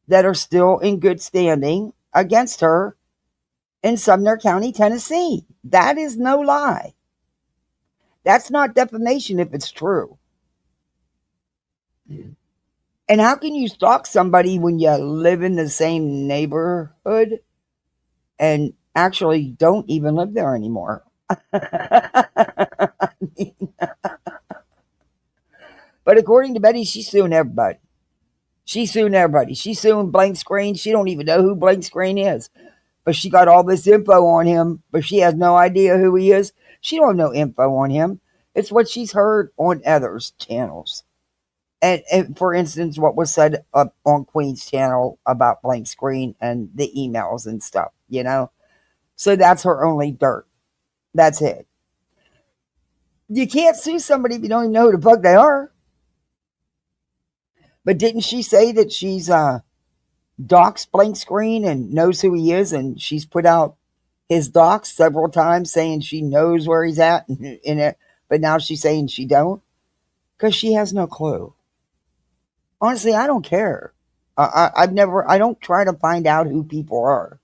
that are still in good standing against her in Sumner County, Tennessee. That is no lie. That's not defamation if it's true. And how can you stalk somebody when you live in the same neighborhood and actually don't even live there anymore? But according to Betty, she's suing everybody. She's suing everybody. She's suing Blank Screen. She don't even know who Blank Screen is. But she got all this info on him, but she has no idea who he is. She don't have no info on him. It's what she's heard on others' channels. And for instance, what was said up on Queen's channel about Blank Screen and the emails and stuff, So that's her only dirt. That's it. You can't sue somebody if you don't even know who the fuck they are. But didn't she say that she's docs Blank Screen and knows who he is, and she's put out his docs several times saying she knows where he's at in it, but now she's saying she don't because she has no clue. Honestly, I don't care. I don't try to find out who people are.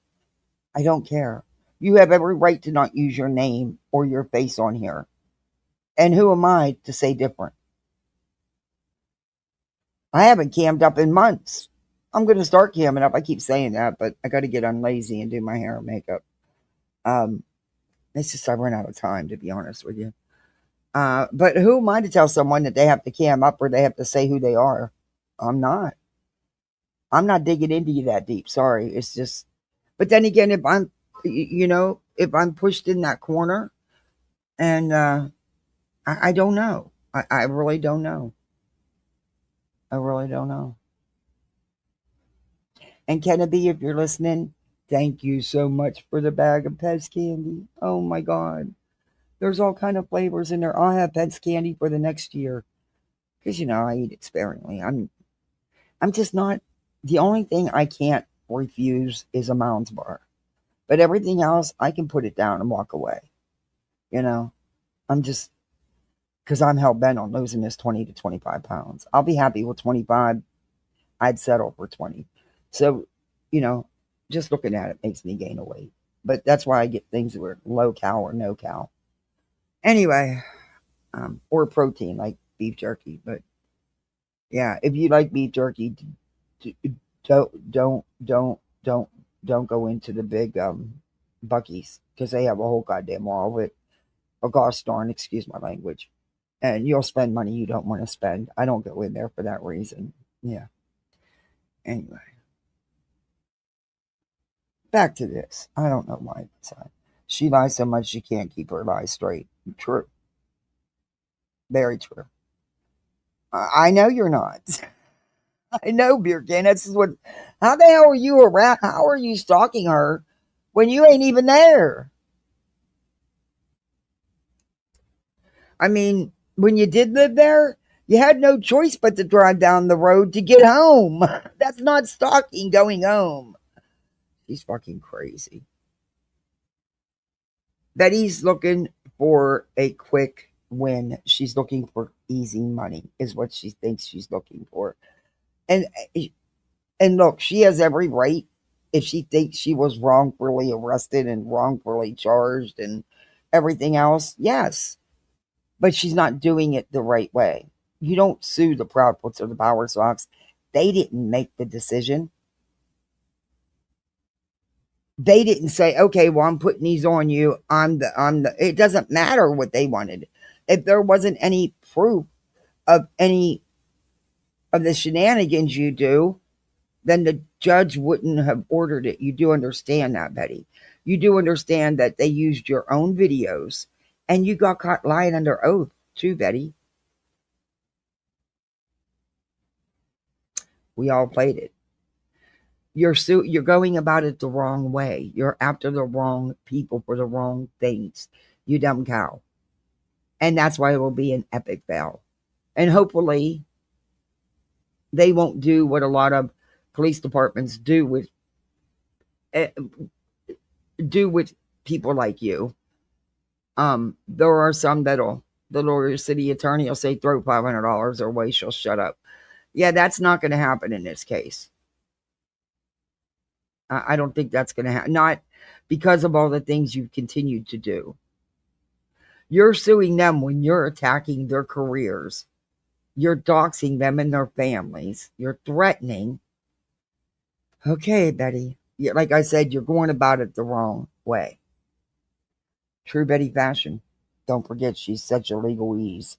I don't care. You have every right to not use your name or your face on here. And who am I to say different? I haven't cammed up in months. I'm going to start camming up. I keep saying that, but I got to get unlazy and do my hair and makeup. It's just I run out of time, to be honest with you. But who am I to tell someone that they have to cam up or they have to say who they are? I'm not. I'm not digging into you that deep. Sorry. It's just, but then again, if I'm pushed in that corner and I don't know. I really don't know. I really don't know. And Kennedy, if you're listening, thank you so much for the bag of Pez candy. Oh my God. There's all kind of flavors in there. I'll have Pez candy for the next year. Because I eat it sparingly. I'm just not, the only thing I can't refuse is a Mounds bar. But everything else, I can put it down and walk away. I'm just, because I'm hell bent on losing this 20 to 25 pounds. I'll be happy with 25. I'd settle for 20. So, just looking at it makes me gain a weight. But that's why I get things that were low cal or no cal. Anyway, or protein like beef jerky. But yeah, if you like beef jerky, don't go into the big Bucky's because they have a whole goddamn wall of it. A gosh darn, excuse my language. And you'll spend money you don't want to spend. I don't go in there for that reason. Yeah. Anyway. Back to this. I don't know why it's on. She lies so much she can't keep her lies straight. True. Very true. I know you're not. I know, Beer Can. This is what. How the hell are you around? How are you stalking her when you ain't even there? I mean, when you did live there, You had no choice but to drive down the road to get home. That's not stalking going home. She's fucking crazy. Betty's looking for a quick win. She's looking for easy money, is what she thinks she's looking for. And and look, she has every right if she thinks she was wrongfully arrested and wrongfully charged and everything else. Yes, but she's not doing it the right way. You don't sue the Proudfoots or the Power Sox. They didn't make the decision. They didn't say, okay, well, I'm putting these on you. It doesn't matter what they wanted. If there wasn't any proof of any of the shenanigans you do, then the judge wouldn't have ordered it. You do understand that, Betty. You do understand that they used your own videos and you got caught lying under oath too, Betty. We all played it. You're going about it the wrong way. You're after the wrong people for the wrong things. You dumb cow. And that's why it will be an epic fail. And hopefully they won't do what a lot of police departments do with people like you. There are some the lawyer, city attorney will say throw $500 her way, she'll shut up. Yeah, that's not going to happen in this case. I don't think that's going to happen. Not because of all the things you've continued to do. You're suing them when you're attacking their careers. You're doxing them and their families. You're threatening. Okay, Betty. Like I said, you're going about it the wrong way. True Betty fashion. Don't forget, she's such a legalese.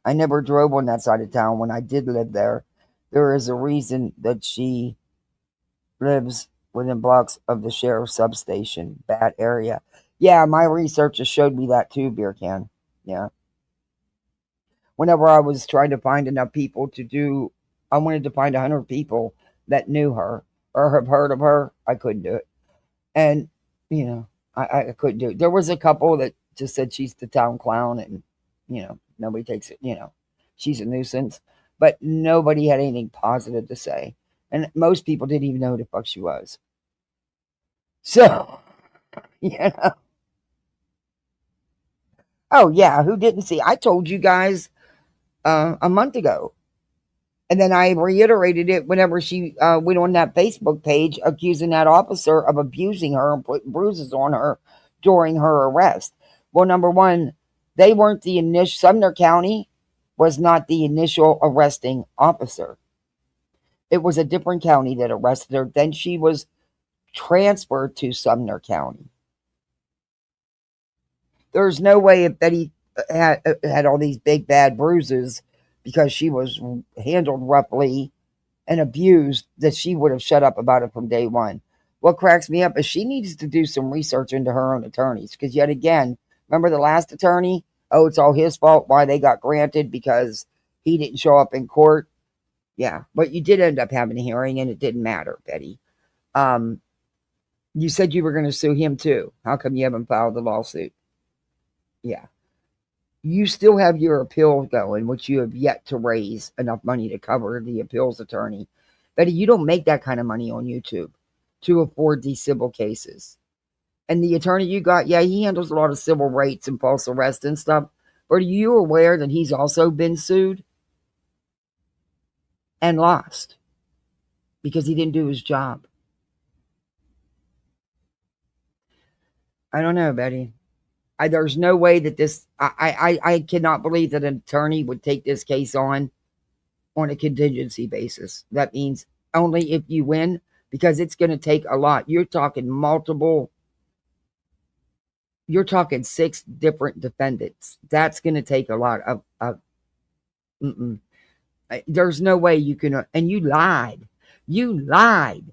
I never drove on that side of town when I did live there. There is a reason that she lives within blocks of the sheriff's substation. Bad area. Yeah, my research has showed me that too, Beer Can. Yeah. Whenever I was trying to find enough people to do, I wanted to find 100 people that knew her or have heard of her. I couldn't do it. And, I couldn't do it. There was a couple that just said she's the town clown and, nobody takes it, she's a nuisance. But nobody had anything positive to say. And most people didn't even know who the fuck she was. So, Oh, yeah, who didn't see? I told you guys a month ago. And then I reiterated it whenever she went on that Facebook page accusing that officer of abusing her and putting bruises on her during her arrest. Well, number one, they weren't the initial, Sumner County was not the initial arresting officer. It was a different county that arrested her. Then she was transferred to Sumner County. There's no way if Betty had all these big bad bruises because she was handled roughly and abused that she would have shut up about it from day one. What cracks me up is she needs to do some research into her own attorneys because yet again, remember the last attorney? Oh, it's all his fault why they got granted because he didn't show up in court. Yeah, but you did end up having a hearing and it didn't matter, Betty. You said you were going to sue him too. How come you haven't filed the lawsuit? Yeah. You still have your appeal going, which you have yet to raise enough money to cover the appeals attorney. Betty, you don't make that kind of money on YouTube to afford these civil cases. And the attorney you got, yeah, he handles a lot of civil rights and false arrest and stuff. But are you aware that he's also been sued and lost because he didn't do his job? I don't know, Betty. There's no way that I cannot believe that an attorney would take this case on a contingency basis. That means only if you win, because it's going to take a lot. You're talking 6 different defendants. That's going to take a lot of there's no way you can, and you lied. You lied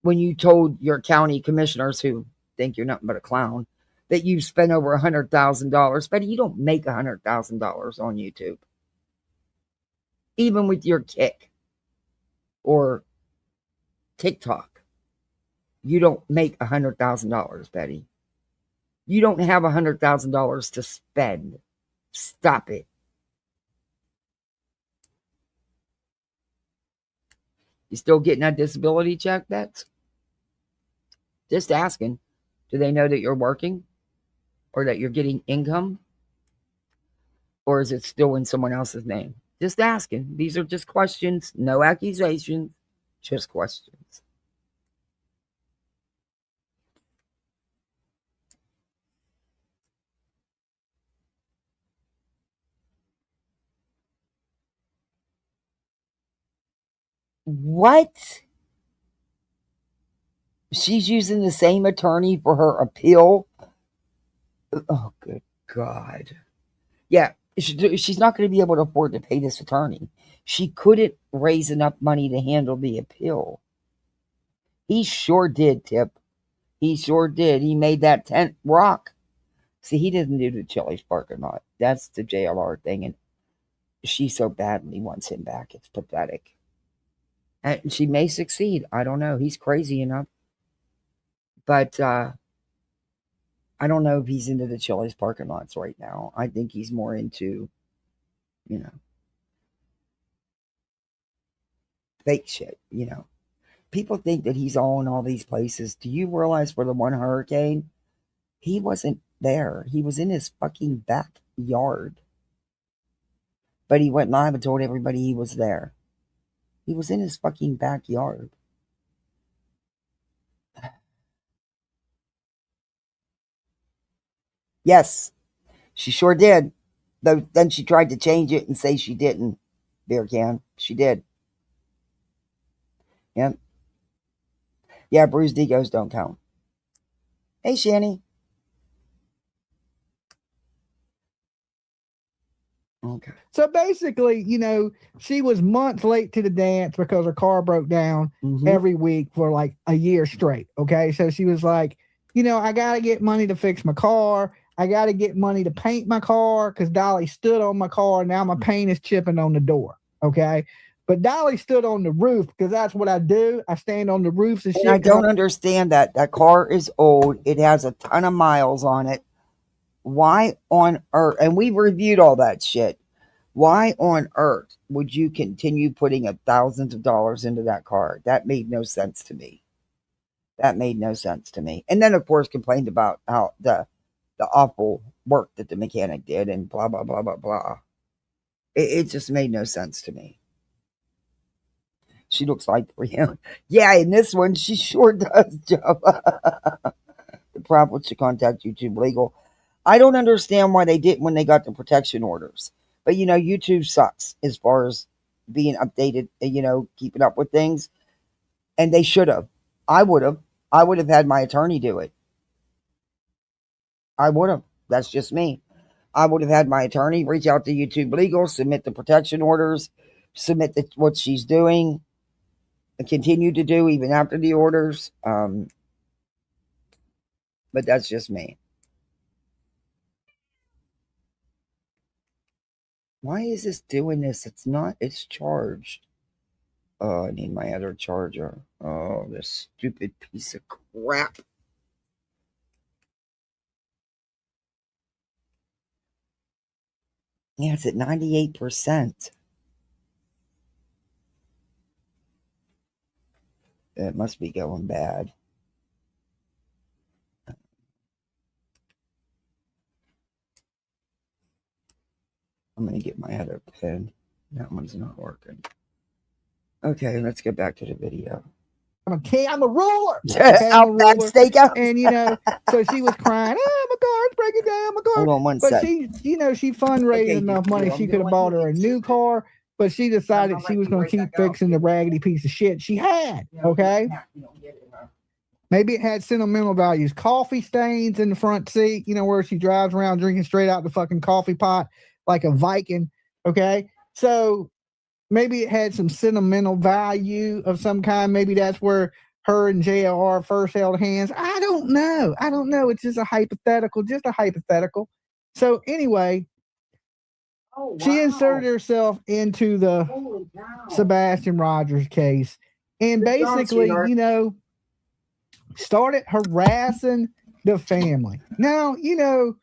when you told your county commissioners who think you're nothing but a clown that you spent over $100,000. But you don't make $100,000 on YouTube. Even with your Kick or TikTok, you don't make $100,000, Betty. You don't have $100,000 to spend. Stop it. You still getting that disability check, Bex? Just asking. Do they know that you're working or that you're getting income? Or is it still in someone else's name? Just asking. These are just questions, no accusations, just questions. What? She's using the same attorney for her appeal? Oh, good God. Yeah, she's not going to be able to afford to pay this attorney. She couldn't raise enough money to handle the appeal. He sure did, Tip. He sure did. He made that tent rock. See, he didn't do the Chili's parking lot. That's the JLR thing, and she so badly wants him back. It's pathetic. And she may succeed. I don't know. He's crazy enough. But I don't know if he's into the Chili's parking lots right now. I think he's more into, you know, fake shit, you know. People think that he's all in all these places. Do you realize for the one hurricane, he wasn't there? He was in his fucking backyard. But he went live and told everybody he was there. He was in his fucking backyard. Yes, she sure did. Though then she tried to change it and say she didn't. Beer can. She did. Yep. Yeah, bruised egos don't count. Hey, Shanny. Okay. So basically, you know, she was months late to the dance because her car broke down every week for like a year straight. Okay. So she was like, you know, I got to get money to fix my car. I got to get money to paint my car because Dolly stood on my car. Now my paint is chipping on the door. Okay. But Dolly stood on the roof because that's what I do. I stand on the roofs and shit. I don't understand that. That car is old. It has a ton of miles on it. Why on earth? And we reviewed all that shit. Why on earth would you continue putting thousands of dollars into that car? That made no sense to me. That made no sense to me. And then, of course, complained about how the awful work that the mechanic did and blah, blah, blah, blah, blah. It just made no sense to me. She looks like Brianna. Yeah, in this one, she sure does, Joe. The problem should contact YouTube Legal. I don't understand why they didn't when they got the protection orders. But, you know, YouTube sucks as far as being updated, you know, keeping up with things. And they should have. I would have. I would have had my attorney do it. I would have. That's just me. I would have had my attorney reach out to YouTube Legal, submit the protection orders, submit what she's doing, and continue to do even after the orders. But that's just me. Why is this doing this? It's not. It's charged. Oh, I need my other charger. Oh, this stupid piece of crap. Yeah, it's at 98%. It must be going bad. I'm going to get my other pen. That one's not working. Okay, let's get back to the video. I'm a king. I'm a ruler. Okay, Outback Steakhouse. And, you know, so she was crying, oh, my car's breaking down, my car. Hold on one but sec. she, you know, she fundraised enough money. She could have bought her a new car, but she decided she was going to keep fixing the raggedy piece of shit she had. Okay. Maybe it had sentimental values. Coffee stains in the front seat, you know, where she drives around drinking straight out the fucking coffee pot like a Viking. Okay. So maybe it had some sentimental value of some kind. Maybe that's where her and JLR first held hands. I don't know. It's just a hypothetical. So anyway, she inserted herself into the Sebastian Rogers case and basically, you know, started harassing the family. Now, you know,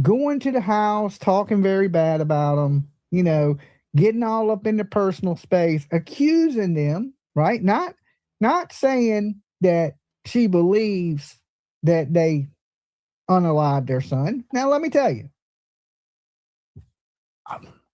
going to the house, talking very bad about them, you know, getting all up in the personal space, accusing them, right? Not saying that she believes that they unalived their son. Now, let me tell you,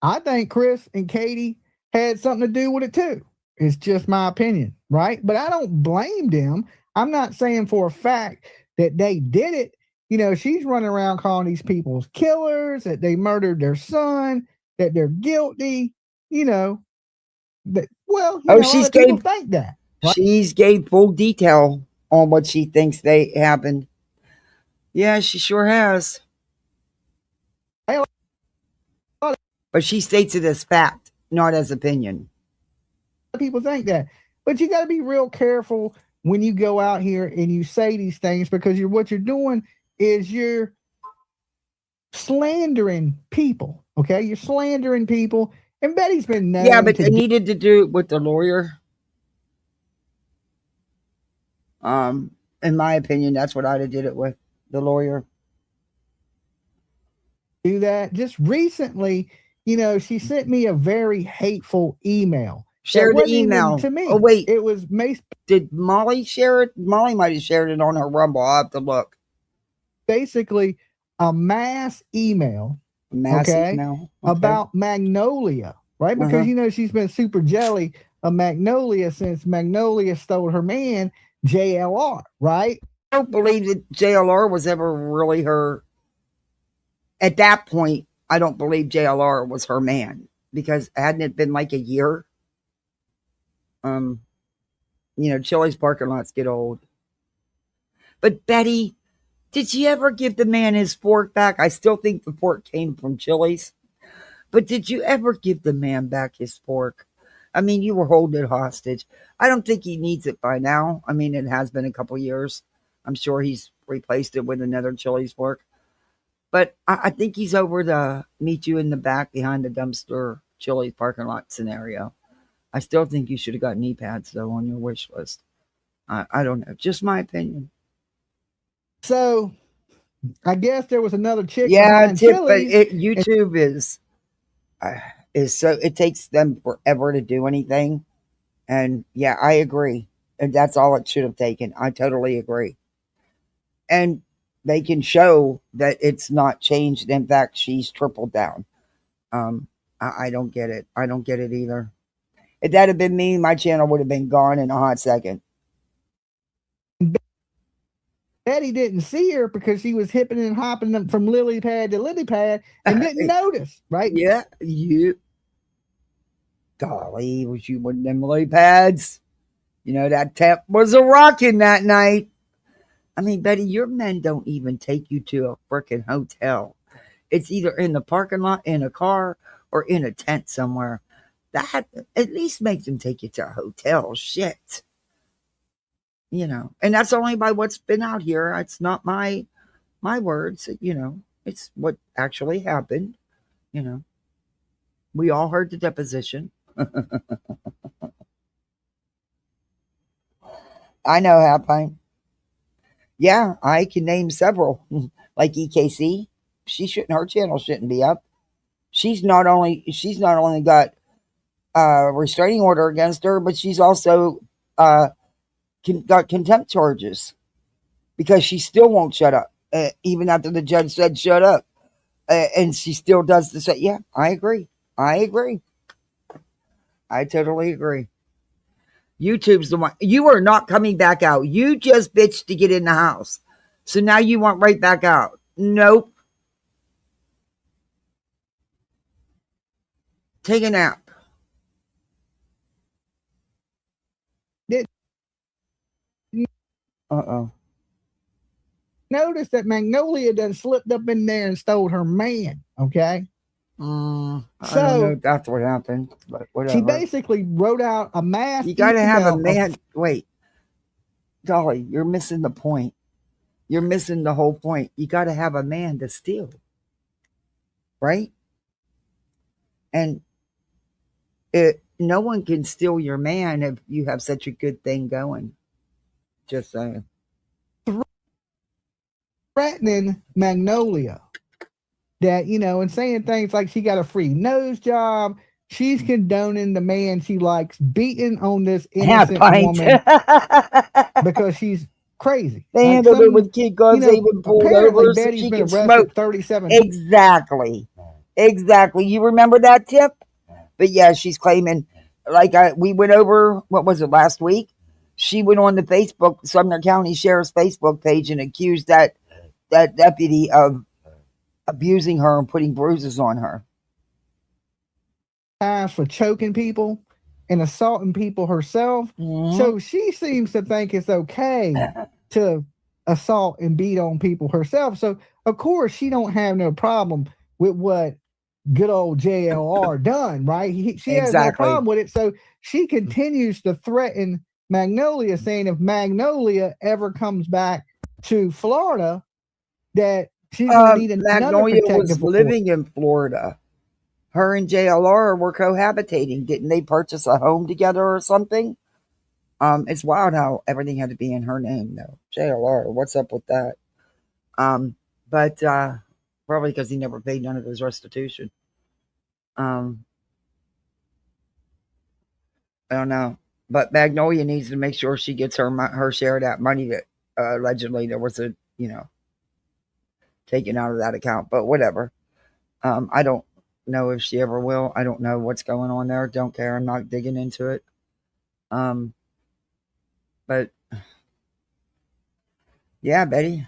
I think Chris and Katie had something to do with it too. It's just my opinion, right? But I don't blame them. I'm not saying for a fact that they did it. You know, she's running around calling these people killers, that they murdered their son, that they're guilty, you know. That, well, you Oh, know, other people think that. Right? she's gave full detail on what she thinks they happened. Yeah, she sure has. But she states it as fact, not as opinion. People think that. But you got to be real careful when you go out here and you say these things, because what you're doing is you're slandering people. Okay, you're slandering people, and Betty's been known. Yeah, but they needed to do it with the lawyer. In my opinion, that's what I'd have did it with the lawyer. Do that. Just recently, you know, she sent me a very hateful email. Share the email to me. Oh wait, it was did Molly share it? Molly might have shared it on her Rumble. I'll have to look. Basically, a mass email. Email about Magnolia, right? Because you know she's been super jelly of Magnolia since Magnolia stole her man JLR, right? I don't believe that JLR was ever really her. At that point, I don't believe JLR was her man, because hadn't it been like a year? You know, Chili's parking lots get old. But Betty, did you ever give the man his fork back? I still think the fork came from Chili's. But did you ever give the man back his fork? I mean, you were holding it hostage. I don't think he needs it by now. I mean, it has been a couple years. I'm sure he's replaced it with another Chili's fork. But I think he's over the meet you in the back behind the dumpster Chili's parking lot scenario. I still think you should have got knee pads, though, on your wish list. I don't know. Just my opinion. So, I guess there was another chick. Yeah, behind Chili's, but YouTube is so, it takes them forever to do anything. And yeah, I agree. And that's all it should have taken. I totally agree. And they can show that it's not changed. In fact, she's tripled down. I don't get it. I don't get it either. If that had been me, my channel would have been gone in a hot second. Betty didn't see her because she was hipping and hopping from lily pad to lily pad and didn't notice, right? Yeah, you. Golly, was you with them lily pads? You know, that temp was a rockin' that night. I mean, Betty, your men don't even take you to a freaking hotel. It's either in the parking lot, in a car, or in a tent somewhere. That at least makes them take you to a hotel. Shit. You know, and that's only by what's been out here. It's not my words, you know. It's what actually happened, you know. We all heard the deposition. I know, Halpine. Yeah, I can name several. Like EKC. Her channel shouldn't be up. She's not only got a restraining order against her, but she's also got contempt charges because she still won't shut up, even after the judge said shut up, and she still does the same. Yeah, I agree. I totally agree. YouTube's the one. You are not coming back out. You just bitched to get in the house, so now you want right back out. Nope. Take a nap. Uh-oh. Notice that Magnolia done slipped up in there and stole her man, okay? I don't know if that's what happened, but whatever. She basically wrote out a mass. You got to have a man. Wait, Dolly, you're missing the point. You're missing the whole point. You got to have a man to steal, right? And no one can steal your man if you have such a good thing going. Just saying. Threatening Magnolia, that, you know, and saying things like she got a free nose job, she's condoning the man she likes beating on this Half innocent pint. woman because she's crazy. They Like handled it with some, kid gloves. They even pulled apparently over so Betty's she been could smoke. arrested 37 times. Exactly. You remember that tip? But yeah, she's claiming, like we went over, what was it, last week? She went on the Facebook, Sumner County Sheriff's Facebook page and accused that deputy of abusing her and putting bruises on her. Times for choking people and assaulting people herself. Mm-hmm. So she seems to think it's okay to assault and beat on people herself. So of course she don't have no problem with what good old JLR done, right? She has no problem with it. So she continues to threaten Magnolia, saying if Magnolia ever comes back to Florida, that she's going to need another Magnolia protective was living in Florida. Her and JLR were cohabitating. Didn't they purchase a home together or something? It's wild how everything had to be in her name, though. JLR, what's up with that? But probably because he never paid none of his restitution. I don't know. But Magnolia needs to make sure she gets her share of that money that allegedly there was taken out of that account. But whatever. I don't know if she ever will. I don't know what's going on there. Don't care. I'm not digging into it. But yeah, Betty.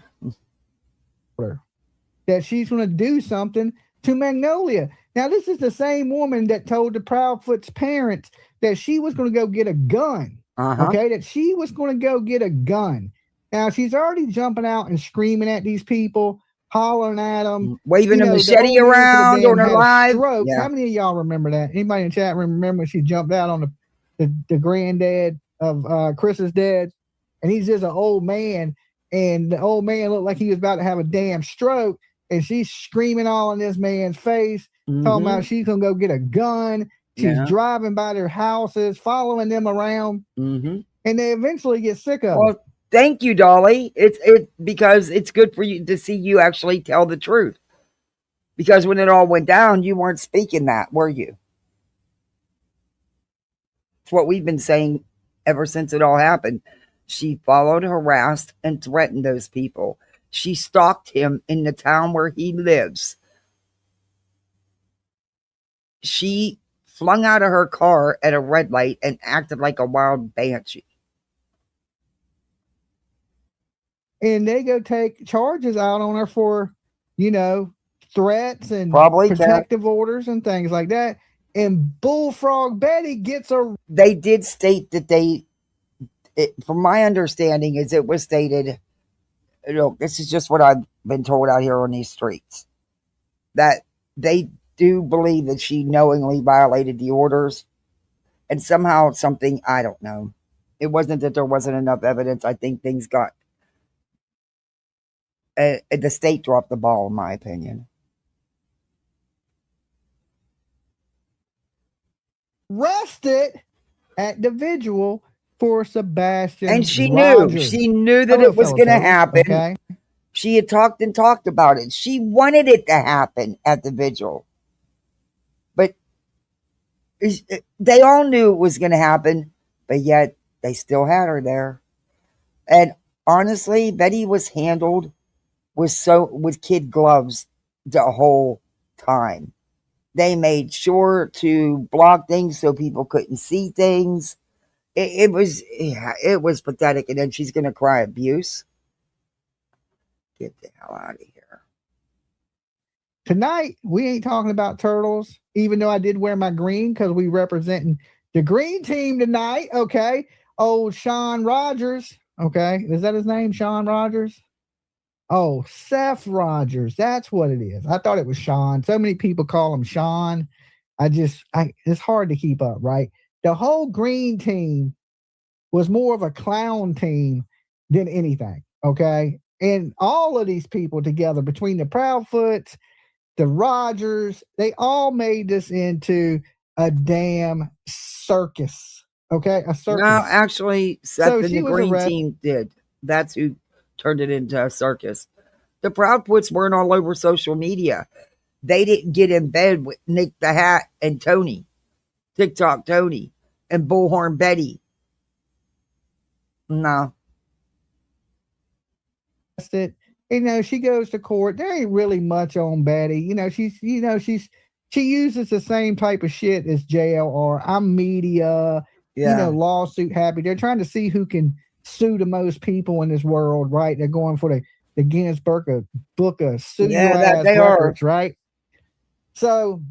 That she's going to do something to Magnolia. Now, this is the same woman that told the Proudfoot's parents that she was going to go get a gun. Okay, that she was going to go get a gun. Now, she's already jumping out and screaming at these people, hollering at them, waving a machete around on her live. Yeah. How many of y'all remember that? Anybody in chat remember when she jumped out on the granddad of Chris's dad? And he's just an old man, and the old man looked like he was about to have a damn stroke, and she's screaming all in this man's face, talking about she's gonna go get a gun. She's driving by their houses, following them around, and they eventually get sick of it. Thank you, Dolly. It's because it's good for you to see you actually tell the truth. Because when it all went down, you weren't speaking that, were you? It's what we've been saying ever since it all happened. She followed, harassed, and threatened those people. She stalked him in the town where he lives. She flung out of her car at a red light and acted like a wild banshee. And they go take charges out on her for, threats and protective orders and things like that. And Bullfrog Betty gets her. They did state that from my understanding, is it was stated, this is just what I've been told out here on these streets, that they do believe that she knowingly violated the orders, and somehow something, I don't know. It wasn't that there wasn't enough evidence. I think things got, the state dropped the ball, in my opinion. Arrested at the vigil for Sebastian. And she knew that it was going to happen. Okay? She had talked about it. She wanted it to happen at the vigil. But they all knew it was going to happen, but yet they still had her there. And honestly, Betty was handled with kid gloves the whole time. They made sure to block things so people couldn't see things. It was pathetic. And then she's going to cry abuse. Get the hell out of here. Tonight, we ain't talking about turtles, even though I did wear my green because we representing the green team tonight. Okay. Old Sean Rogers. Okay. Is that his name? Sean Rogers? Oh, Seth Rogers. That's what it is. I thought it was Sean. So many people call him Sean. It's hard to keep up, right? The whole green team was more of a clown team than anything. Okay. And all of these people together, between the Proudfoots, the Rogers, they all made this into a damn circus. Okay, a circus. No, actually, Seth and the green team did. That's who turned it into a circus. The Proudfoots weren't all over social media. They didn't get in bed with Nick the Hat and Tony. TikTok Tony and Bullhorn Betty. No. It. She goes to court. There ain't really much on Betty. She uses the same type of shit as JLR. I'm media, Yeah. lawsuit happy. They're trying to see who can sue the most people in this world, right? They're going for the Guinness Book of sue your ass records, right? So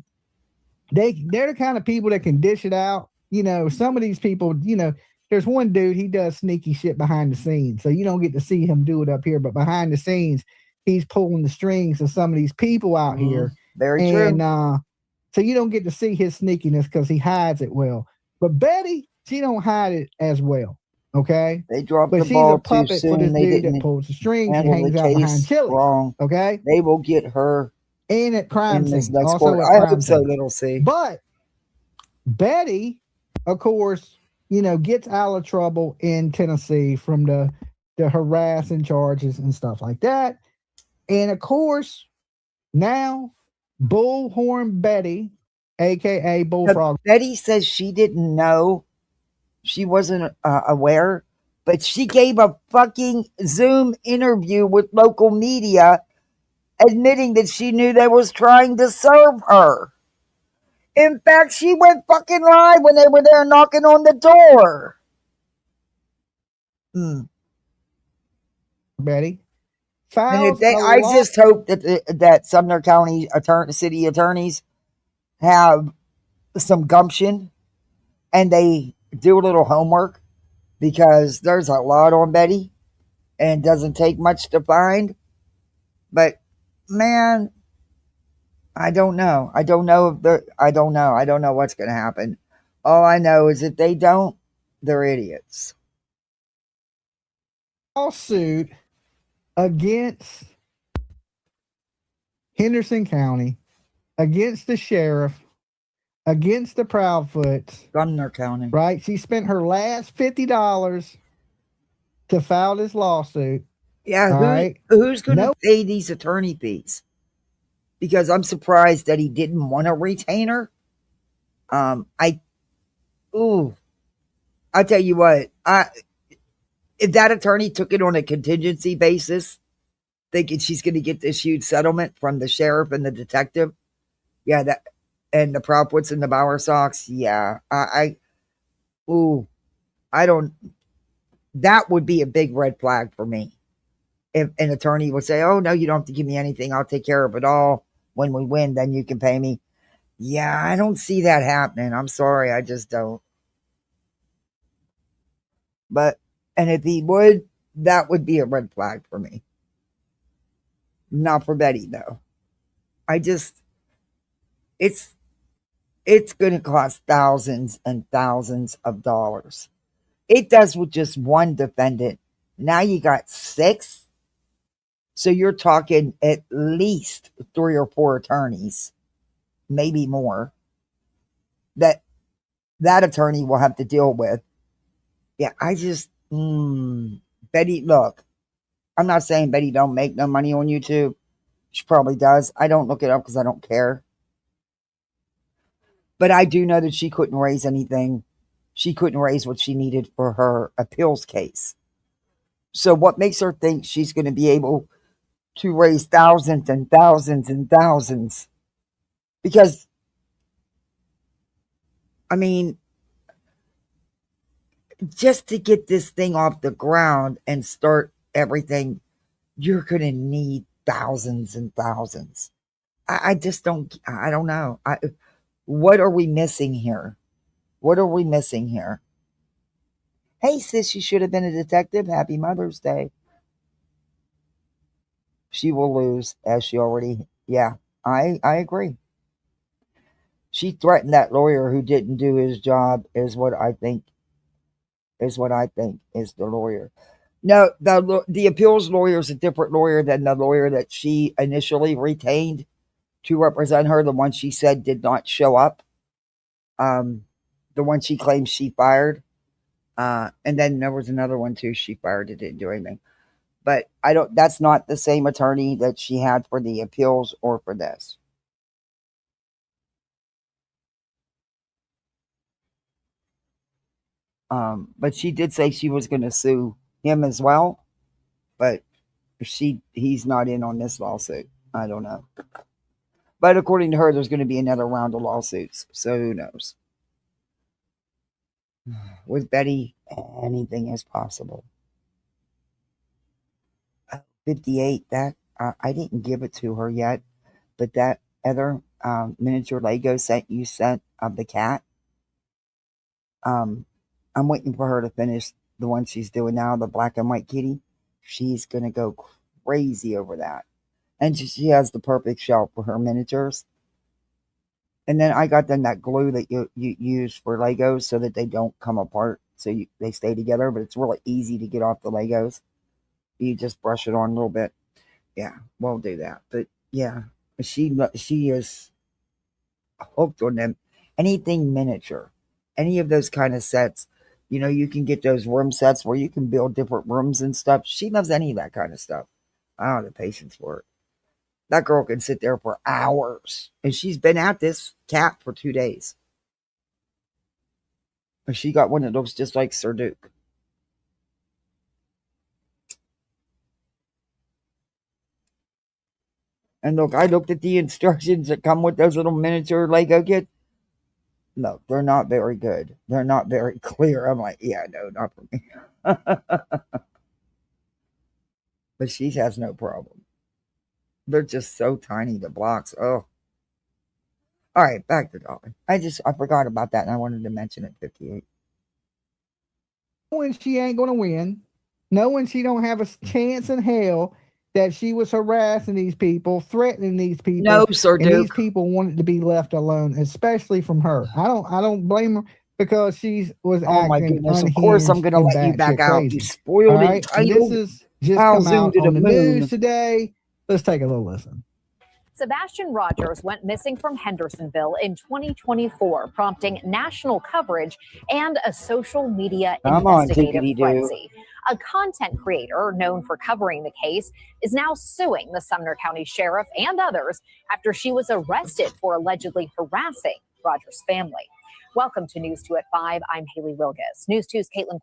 they're the kind of people that can dish it out. Some of these people, there's one dude, he does sneaky shit behind the scenes. So you don't get to see him do it up here, but behind the scenes, he's pulling the strings of some of these people out here. Very true. So you don't get to see his sneakiness because he hides it well. But Betty, she don't hide it as well. Okay? They dropped the ball too soon. She's a puppet for this dude that pulls the strings and hangs out behind Chili's. Wrong. Okay? They will get her and at crime scenes. Also at crime scenes. Little C. But Betty, of course, gets out of trouble in Tennessee from the harassing charges and stuff like that. And of course, now Bullhorn Betty, aka Bullfrog. Betty says she didn't know, she wasn't aware, but she gave a fucking Zoom interview with local media admitting that she knew they was trying to serve her. In fact, she went fucking live when they were there knocking on the door. Betty. I just hope that Sumner County city attorneys have some gumption and they do a little homework, because there's a lot on Betty and it doesn't take much to find. But man, I don't know. I don't know what's going to happen. All I know is if they don't, they're idiots. Lawsuit against Henderson County, against the sheriff, against the Proudfoots. Sumner County. Right? She spent her last $50 to file this lawsuit. Yeah, who's going to pay these attorney fees? Because I'm surprised that he didn't want a retainer. I'll tell you what, if that attorney took it on a contingency basis, thinking she's going to get this huge settlement from the sheriff and the detective, and the Proudfoots and the Bowersox, that would be a big red flag for me. If an attorney would say, oh, no, you don't have to give me anything, I'll take care of it all. When we win, then you can pay me. Yeah, I don't see that happening. I'm sorry, I just don't. And if he would, that would be a red flag for me. Not for Betty, though. It's going to cost thousands and thousands of dollars. It does with just one defendant. Now you got 6. So you're talking at least 3 or 4 attorneys, maybe more, that attorney will have to deal with. Yeah, Betty, look, I'm not saying Betty don't make no money on YouTube. She probably does. I don't look it up because I don't care. But I do know that she couldn't raise anything. She couldn't raise what she needed for her appeals case. So what makes her think she's going to be able to raise thousands and thousands and thousands? Because, I mean, just to get this thing off the ground and start everything, you're going to need thousands and thousands. I don't know. What are we missing here? What are we missing here? Hey, sis, you should have been a detective. Happy Mother's Day. She will lose, as she already... Yeah, I agree. She threatened that lawyer who didn't do his job, is what I think is the lawyer. No, the appeals lawyer is a different lawyer than the lawyer that she initially retained to represent her, the one she said did not show up. The one she claims she fired. And then there was another one too she fired that didn't do anything. But that's not the same attorney that she had for the appeals or for this. But she did say she was going to sue him as well. But he's not in on this lawsuit. I don't know. But according to her, there's going to be another round of lawsuits. So who knows? With Betty, anything is possible. 58, that I didn't give it to her yet, but that other miniature Lego set you sent of the cat, I'm waiting for her to finish the one she's doing now, the black and white kitty. She's going to go crazy over that. And she has the perfect shelf for her miniatures. And then I got them that glue that you use for Legos so that they don't come apart, so they stay together. But it's really easy to get off the Legos. You just brush it on a little bit. Yeah, we'll do that. But yeah, she is hooked on them. Anything miniature, any of those kind of sets. You can get those room sets where you can build different rooms and stuff. She loves any of that kind of stuff. I don't have the patience for it. That girl can sit there for hours. And she's been at this cat for 2 days. And she got one that looks just like Sir Duke. And look, I looked at the instructions that come with those little miniature Lego kits. No, they're not very good. They're not very clear. I'm like, yeah, no, not for me. But she has no problem. They're just so tiny, the blocks. Oh. All right, back to Dolly. I forgot about that, and I wanted to mention it. 58. Knowing she ain't going to win, knowing she don't have a chance in hell, that she was harassing these people, threatening these people. No, Sir and Duke. These people wanted to be left alone, especially from her. I don't blame her because she was acting. Oh my goodness! Of course, I'm going to let you back out. Crazy. You spoiled it. And this is just come out on the news today. Let's take a little listen. Sebastian Rogers went missing from Hendersonville in 2024, prompting national coverage and a social media investigative frenzy. A content creator known for covering the case is now suing the Sumner County Sheriff and others after she was arrested for allegedly harassing Rogers' family. Welcome to News 2 at 5. I'm Haley Wilgus. News 2's Caitlin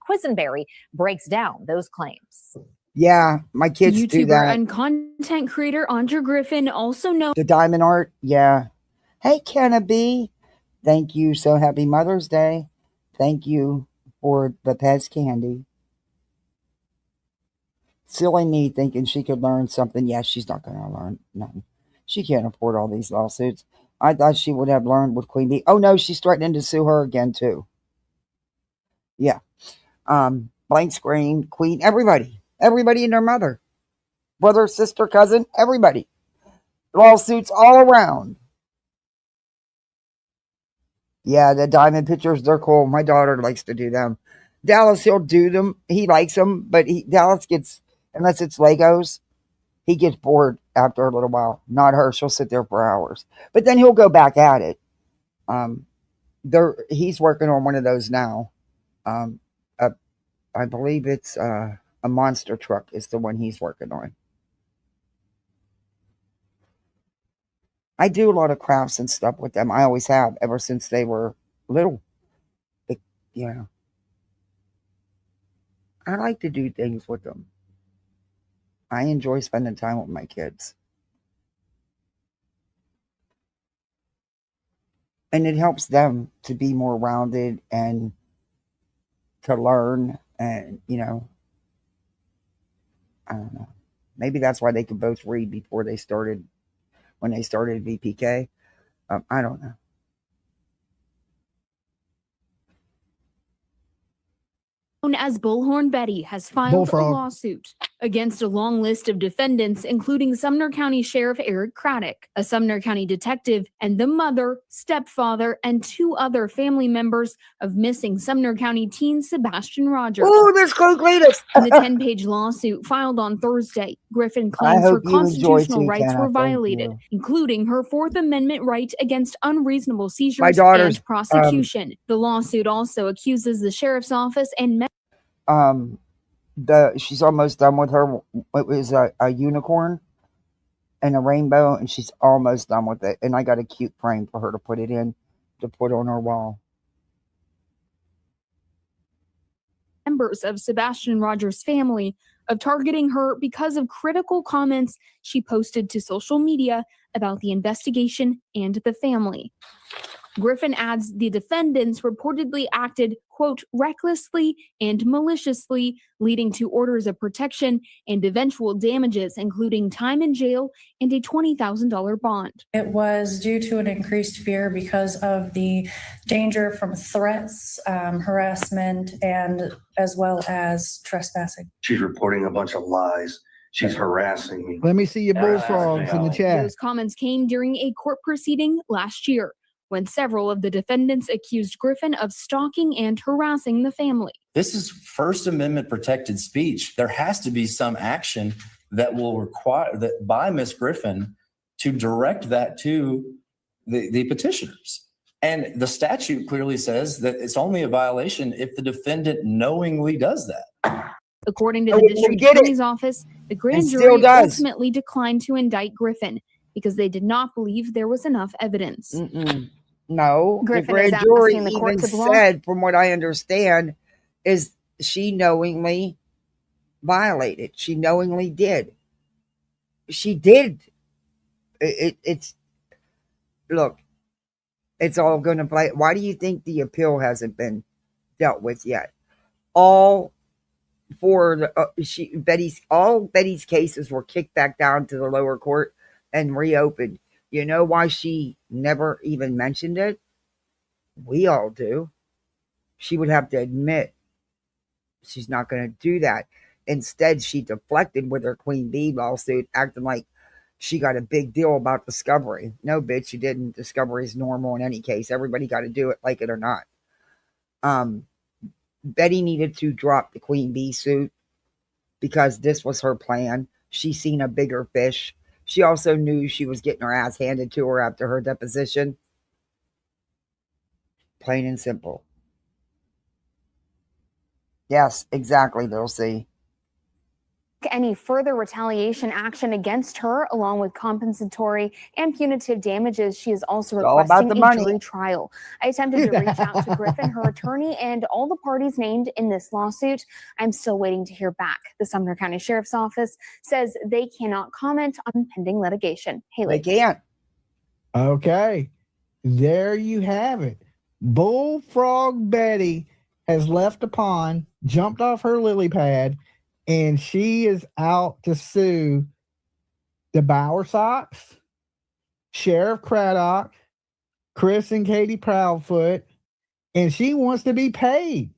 Quisenberry breaks down those claims. Yeah, my kids do that. YouTuber and content creator Andrew Griffin, also known the diamond art. Yeah. Hey, Kennedy. Thank you. So happy Mother's Day. Thank you for the Pez candy. Silly me thinking she could learn something. Yeah, she's not going to learn nothing. She can't afford all these lawsuits. I thought she would have learned with Queen Bee. Oh no, she's threatening to sue her again too. Yeah. Blank screen, Queen, everybody and their mother, brother, sister, cousin, everybody. Lawsuits all around. Yeah, the diamond pictures, they're cool. My daughter likes to do them. Dallas, he'll do them. He likes them, but Dallas gets, unless it's Legos, he gets bored after a little while. Not her. She'll sit there for hours. But then he'll go back at it. He's working on one of those now. I believe it's a monster truck is the one he's working on. I do a lot of crafts and stuff with them. I always have, ever since they were little. But, I like to do things with them. I enjoy spending time with my kids. And it helps them to be more rounded and to learn and, I don't know. Maybe that's why they could both read before they started, when they started VPK. I don't know. known as Bullhorn Betty has filed a lawsuit against a long list of defendants, including Sumner County Sheriff Eric Craddock, a Sumner County detective, and the mother, stepfather, and 2 other family members of missing Sumner County teen Sebastian Rogers. Oh, this concludes. In the 10-page lawsuit filed on Thursday, Griffin claims her constitutional rights were violated, including her Fourth Amendment right against unreasonable seizures and prosecution. The lawsuit also accuses the sheriff's office and she's almost done with her. It was a unicorn and a rainbow, and she's almost done with it. And I got a cute frame for her to put it in, to put on her wall. members of Sebastian Rogers' family of targeting her because of critical comments she posted to social media about the investigation and the family. Griffin adds the defendants reportedly acted, quote, recklessly and maliciously, leading to orders of protection and eventual damages, including time in jail and a $20,000 bond. It was due to an increased fear because of the danger from threats, harassment, and as well as trespassing. She's reporting a bunch of lies. She's harassing me. Let me see your bullfrogs in the chat. Those comments came during a court proceeding last year, when several of the defendants accused Griffin of stalking and harassing the family. This is First Amendment protected speech. There has to be some action that will require that by Ms. Griffin to direct that to the petitioners. And the statute clearly says that it's only a violation if the defendant knowingly does that. According to the district attorney's office, the grand jury ultimately declined to indict Griffin because they did not believe there was enough evidence. No, Griffin the grand is jury asking the even courts of law. said, from what I understand, is she knowingly violated. She knowingly did. She did. It's look, it's all going to play. Why do you think the appeal hasn't been dealt with yet? All for Betty's cases were kicked back down to the lower court and reopened. You know why she never even mentioned it? We all do. She would have to admit she's not going to do that. Instead, she deflected with her Queen Bee lawsuit, acting like she got a big deal about discovery. No, bitch, you didn't. Discovery is normal in any case. Everybody got to do it, like it or not. Betty needed to drop the Queen Bee suit because this was her plan. She seen a bigger fish. She also knew she was getting her ass handed to her after her deposition. Plain and simple. Yes, exactly, Little C. Any further retaliation action against her, along with compensatory and punitive damages. She is also requesting a jury trial. I attempted to reach out to Griffin, her attorney, and all the parties named in this lawsuit. I'm still waiting to hear back. The Sumner County Sheriff's Office says they cannot comment on pending litigation. Haley. They can't. Okay. There you have it. Bullfrog Betty has left the pond, jumped off her lily pad, and she is out to sue the Bowersox, Sheriff Craddock, Chris and Katie Proudfoot, and she wants to be paid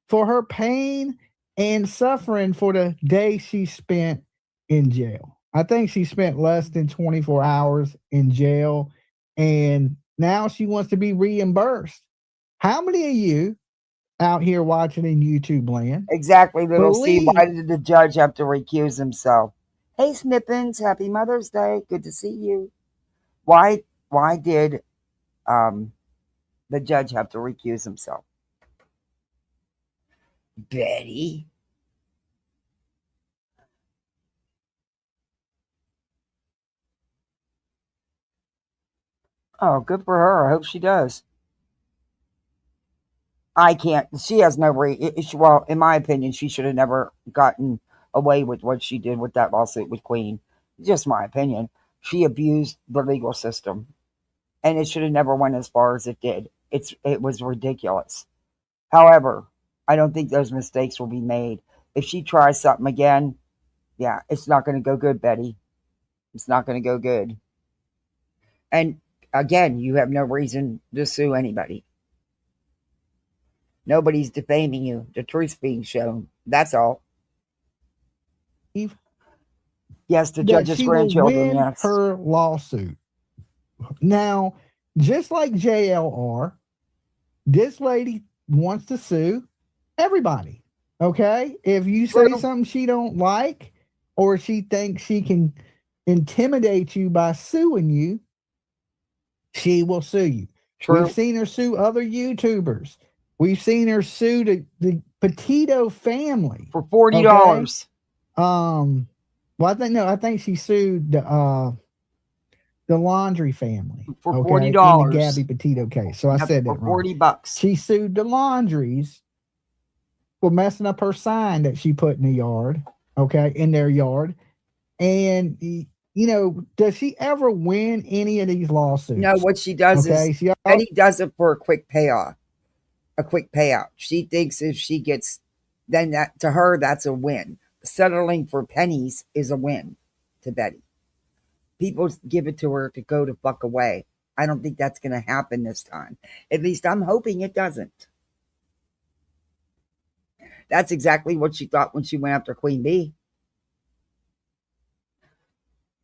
for her pain and suffering for the day she spent in jail. I think she spent less than 24 hours in jail, and now she wants to be reimbursed. How many of you out here watching in YouTube land? Exactly, Little C. Why did the judge have to recuse himself? Hey, Snippins, happy Mother's Day. Good to see you. Why did the judge have to recuse himself? Betty? Oh, good for her. I hope she does. I can't. She has no well, in my opinion, she should have never gotten away with what she did with that lawsuit with Queen. Just my opinion. She abused the legal system, and it should have never went as far as it did. It was ridiculous. However, I don't think those mistakes will be made. If she tries something again, yeah, it's not going to go good, Betty. It's not going to go good. And again, you have no reason to sue anybody. Nobody's defaming you. The truth's being shown. That's all. Yes, the judge's grandchildren. Yes, her lawsuit. Now, just like JLR, this lady wants to sue everybody. Okay, if you say something she don't like, or she thinks she can intimidate you by suing you, she will sue you. True. We've seen her sue other YouTubers. We've seen her sue the Petito family for $40. Well, I think she sued the Laundry family for $40 in the Gabby Petito case. So I said that for wrong. $40. She sued the Laundries messing up her sign that she put in the yard, okay, in their yard. And, does she ever win any of these lawsuits? No, what she does is Betty does it for a quick payoff, a quick payout. She thinks if she gets, then that to her, that's a win. Settling for pennies is a win to Betty. People give it to her to go to fuck away. I don't think that's going to happen this time. At least I'm hoping it doesn't. That's exactly what she thought when she went after Queen Bee.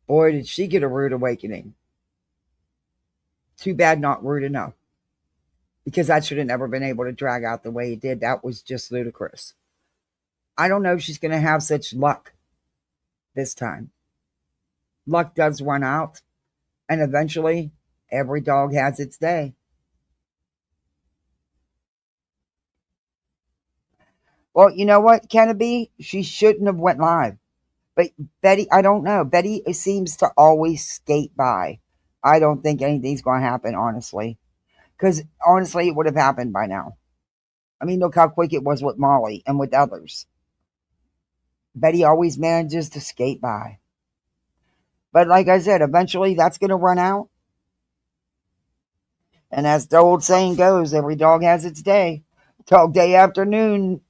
Boy, did she get a rude awakening. Too bad not rude enough. Because that should have never been able to drag out the way it did. That was just ludicrous. I don't know if she's going to have such luck this time. Luck does run out. And eventually, every dog has its day. Well, you know what, Kennedy? She shouldn't have went live. But Betty, I don't know. Betty seems to always skate by. I don't think anything's going to happen, honestly. Because, honestly, it would have happened by now. I mean, look how quick it was with Molly and with others. Betty always manages to skate by. But like I said, eventually that's going to run out. And as the old saying goes, every dog has its day. Dog day afternoon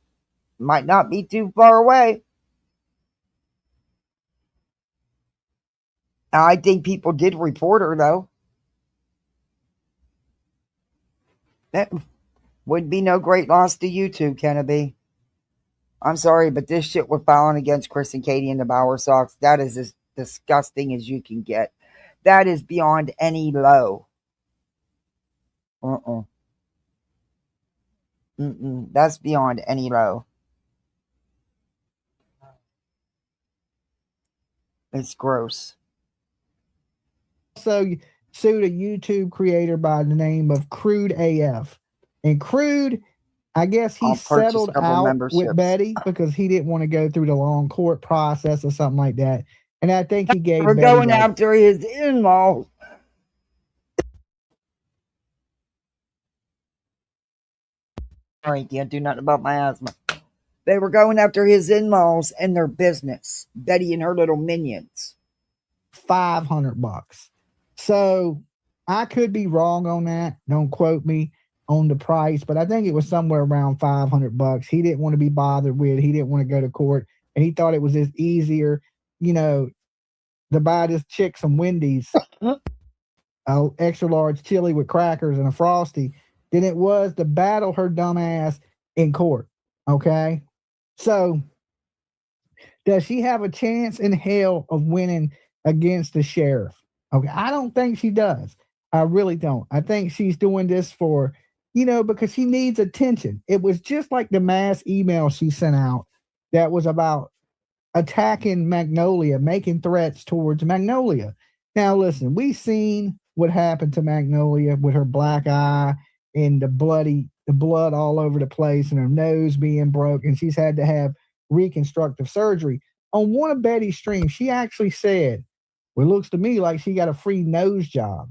might not be too far away. I think people did report her, though. That would be no great loss to you two, Kennedy. I'm sorry, but this shit we're filing against Chris and Katie and the Bower Sox, that is as disgusting as you can get. That is beyond any low. That's beyond any low. It's gross. So sued a YouTube creator by the name of Crude AF. And Crude, I guess he settled out with Betty because he didn't want to go through the long court process or something like that. And I think he gave Betty going after his in-laws. Sorry, can't do nothing about my asthma. They were going after his in-laws and their business. Betty and her little minions. $500. So I could be wrong on that. Don't quote me on the price, but I think it was somewhere around $500. He didn't want to be bothered with. He didn't want to go to court, and he thought it was just easier, to buy this chick some Wendy's, an extra large chili with crackers and a Frosty, than it was to battle her dumb ass in court. Okay, so does she have a chance in hell of winning against the sheriff? Okay, I don't think she does. I really don't. I think she's doing this for, because she needs attention. It was just like the mass email she sent out that was about attacking Magnolia, making threats towards Magnolia. Now, listen, we've seen what happened to Magnolia with her black eye and the blood all over the place and her nose being broke, and she's had to have reconstructive surgery. On one of Betty's streams, she actually said, well, it looks to me like she got a free nose job.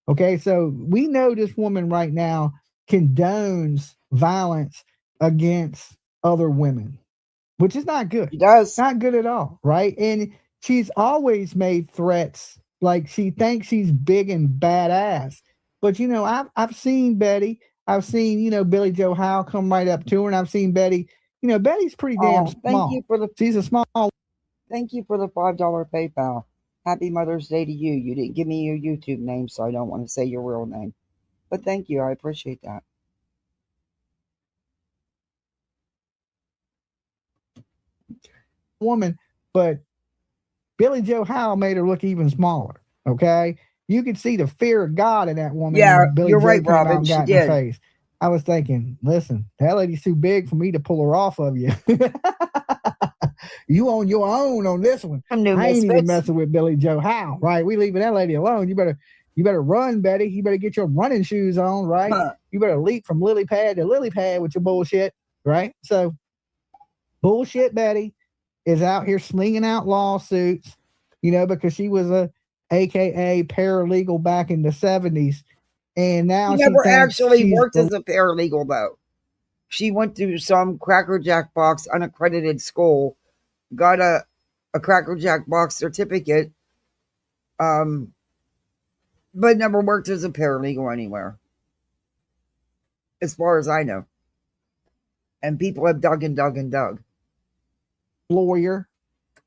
Okay, so we know this woman right now condones violence against other women, which is not good. She does. Not good at all, right? And she's always made threats like she thinks she's big and badass. But, I've seen Betty. I've seen, Billy Joe Howe come right up to her, and I've seen Betty. Betty's pretty damn small. She's a small. Thank you for the $5 PayPal. Happy Mother's Day to you. You didn't give me your YouTube name, so I don't want to say your real name. But thank you. I appreciate that. Woman, but Billy Joe Howe made her look even smaller. Okay, you could see the fear of God in that woman. Yeah, Billy you're Joe right, Robin. She did. Face. I was thinking, listen, that lady's too big for me to pull her off of you. You on your own on this one. I ain't even messing with Billy Joe Howe, right? We leaving that lady alone. You better run, Betty. You better get your running shoes on, right? You better leap from lily pad to lily pad with your bullshit, right? So, bullshit Betty is out here slinging out lawsuits, because she was a AKA paralegal back in the 70s. And now she never actually worked as a paralegal, though. She went to some Cracker Jack box unaccredited school, got a Cracker Jack box certificate, but never worked as a paralegal anywhere, as far as I know. And people have dug and dug and dug. Lawyer,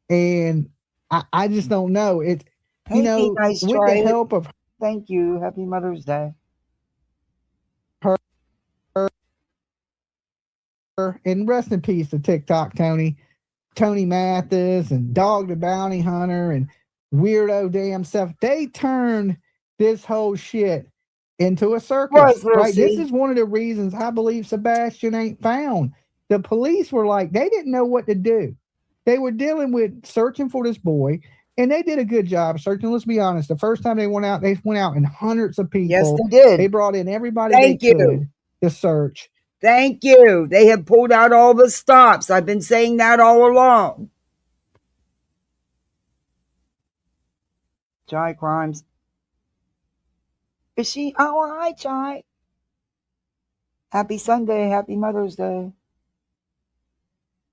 and I just don't know. It, Hey, you know, nice with try the it. help of Thank you. Happy Mother's Day. her, and rest in peace to TikTok Tony Mathis and Dog the Bounty Hunter and Weirdo Damn Stuff. They turned this whole shit into a circus, right? This is one of the reasons I believe Sebastian ain't found. The police were like, they didn't know what to do. They were dealing with searching for this boy, and they did a good job searching. Let's be honest. The first time they went out in hundreds of people. Yes, they did. They brought in everybody could to search. Thank you. They have pulled out all the stops. I've been saying that all along. Jai Crimes. Is she? Oh, hi, Jai. Happy Sunday. Happy Mother's Day.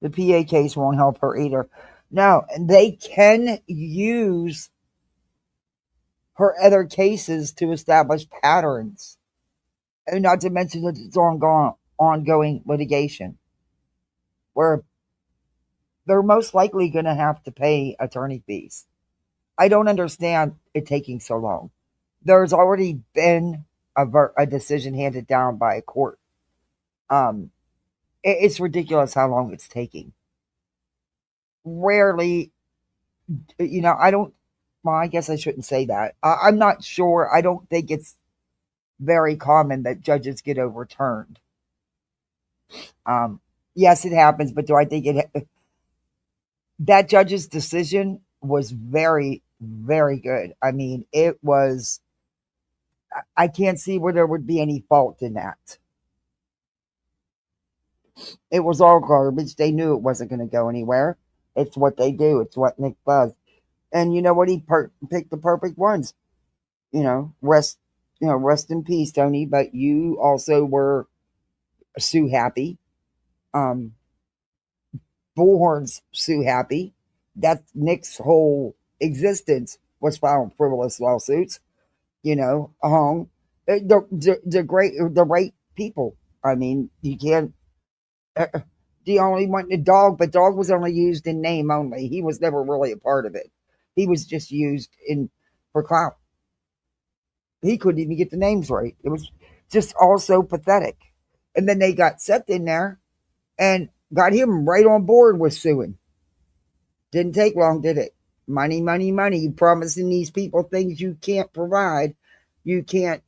The PA case won't help her either. No, they can use her other cases to establish patterns. And not to mention that it's ongoing litigation, where they're most likely going to have to pay attorney fees. I don't understand it taking so long. There's already been a decision handed down by a court. It's ridiculous how long it's taking. Rarely, I guess I shouldn't say that. I'm not sure. I don't think it's very common that judges get overturned. Yes, it happens, but do I think that judge's decision was very, very good. I mean, I can't see where there would be any fault in that. It was all garbage. They knew it wasn't going to go anywhere. It's what they do. It's what Nick does. And you know what? He picked the perfect ones. Rest in peace, Tony. But you also were sue happy. Bullhorn's sue happy. That's Nick's whole existence was filing frivolous lawsuits. The right people. I mean, you can't. The only one, the dog, but dog was only used in name only. He was never really a part of it. He was just used for clout. He couldn't even get the names right. It was just all so pathetic. And then they got Seth in there and got him right on board with suing. Didn't take long, did it? Money, money, money. You promising these people things you can't provide. You can't.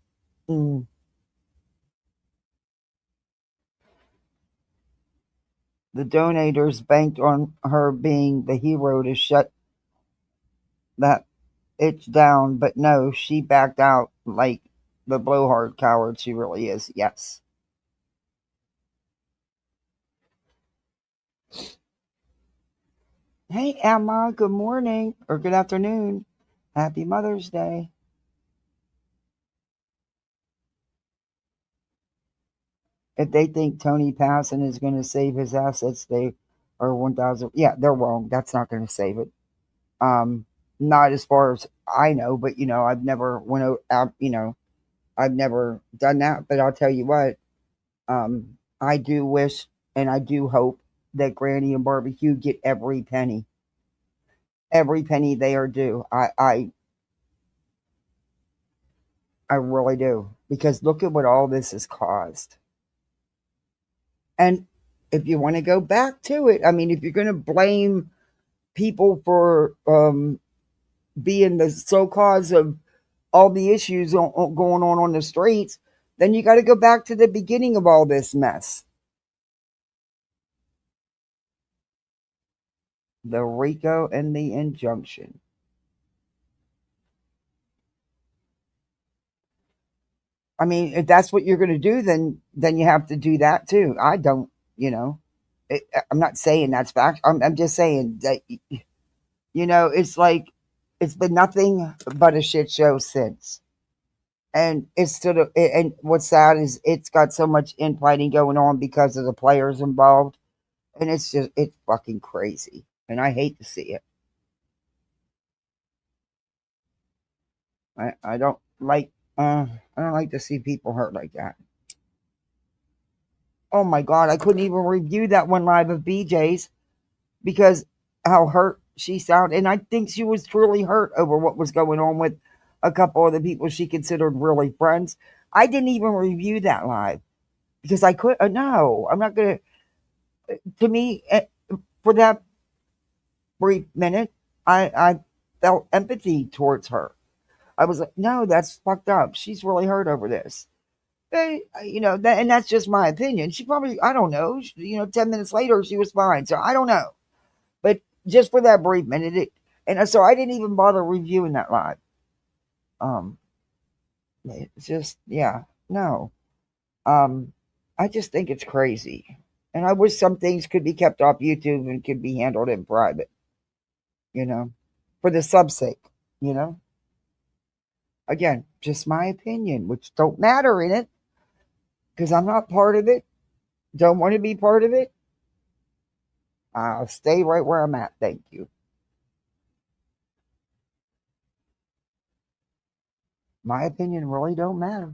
The donators banked on her being the hero to shut that itch down, but no, she backed out like the blowhard coward she really is. Yes. Hey, Emma, good morning or good afternoon. Happy Mother's Day. If they think Tony Passon is going to save his assets, they are 1,000. Yeah, they're wrong. That's not going to save it. Not as far as I know, but I've never went out. I've never done that. But I'll tell you what, I do wish and I do hope that Granny and Barbecue get every penny they are due. I really do, because look at what all this has caused. And if you want to go back to it, I mean, if you're going to blame people for being the sole cause of all the issues going on the streets, then you got to go back to the beginning of all this mess. The RICO and the injunction. I mean, if that's what you're going to do, then you have to do that too. I don't, I'm not saying that's fact. I'm just saying that, it's like, it's been nothing but a shit show since. And it's still, and what's sad is it's got so much infighting going on because of the players involved. And it's fucking crazy. And I hate to see it. I don't like to see people hurt like that. Oh my God, I couldn't even review that one live of BJ's because how hurt she sounded. And I think she was truly hurt over what was going on with a couple of the people she considered really friends. I didn't even review that live because I could. No, I'm not going to. To me, for that brief minute, I felt empathy towards her. I was like, no, that's fucked up. She's really hurt over this. And that's just my opinion. She probably, I don't know, 10 minutes later, she was fine. So I don't know. But just for that brief minute, so I didn't even bother reviewing that live. It's just, yeah, no. I just think it's crazy. And I wish some things could be kept off YouTube and could be handled in private, for the sub's sake, Again, just my opinion, which don't matter in it, because I'm not part of it. Don't want to be part of it. I'll stay right where I'm at. Thank you. My opinion really don't matter.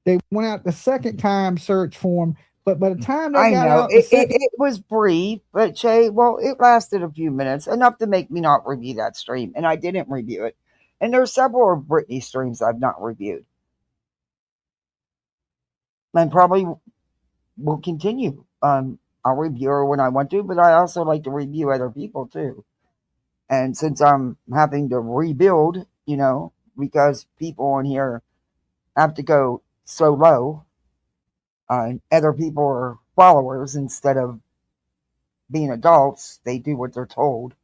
They went out the second time search for him, but by the time they got out, it was brief, but Shay, well, it lasted a few minutes, enough to make me not review that stream, and I didn't review it. And there's several of Britney streams I've not reviewed. And probably will continue. I'll review her when I want to, but I also like to review other people too. And since I'm having to rebuild, because people on here have to go so low, other people are followers instead of being adults. They do what they're told.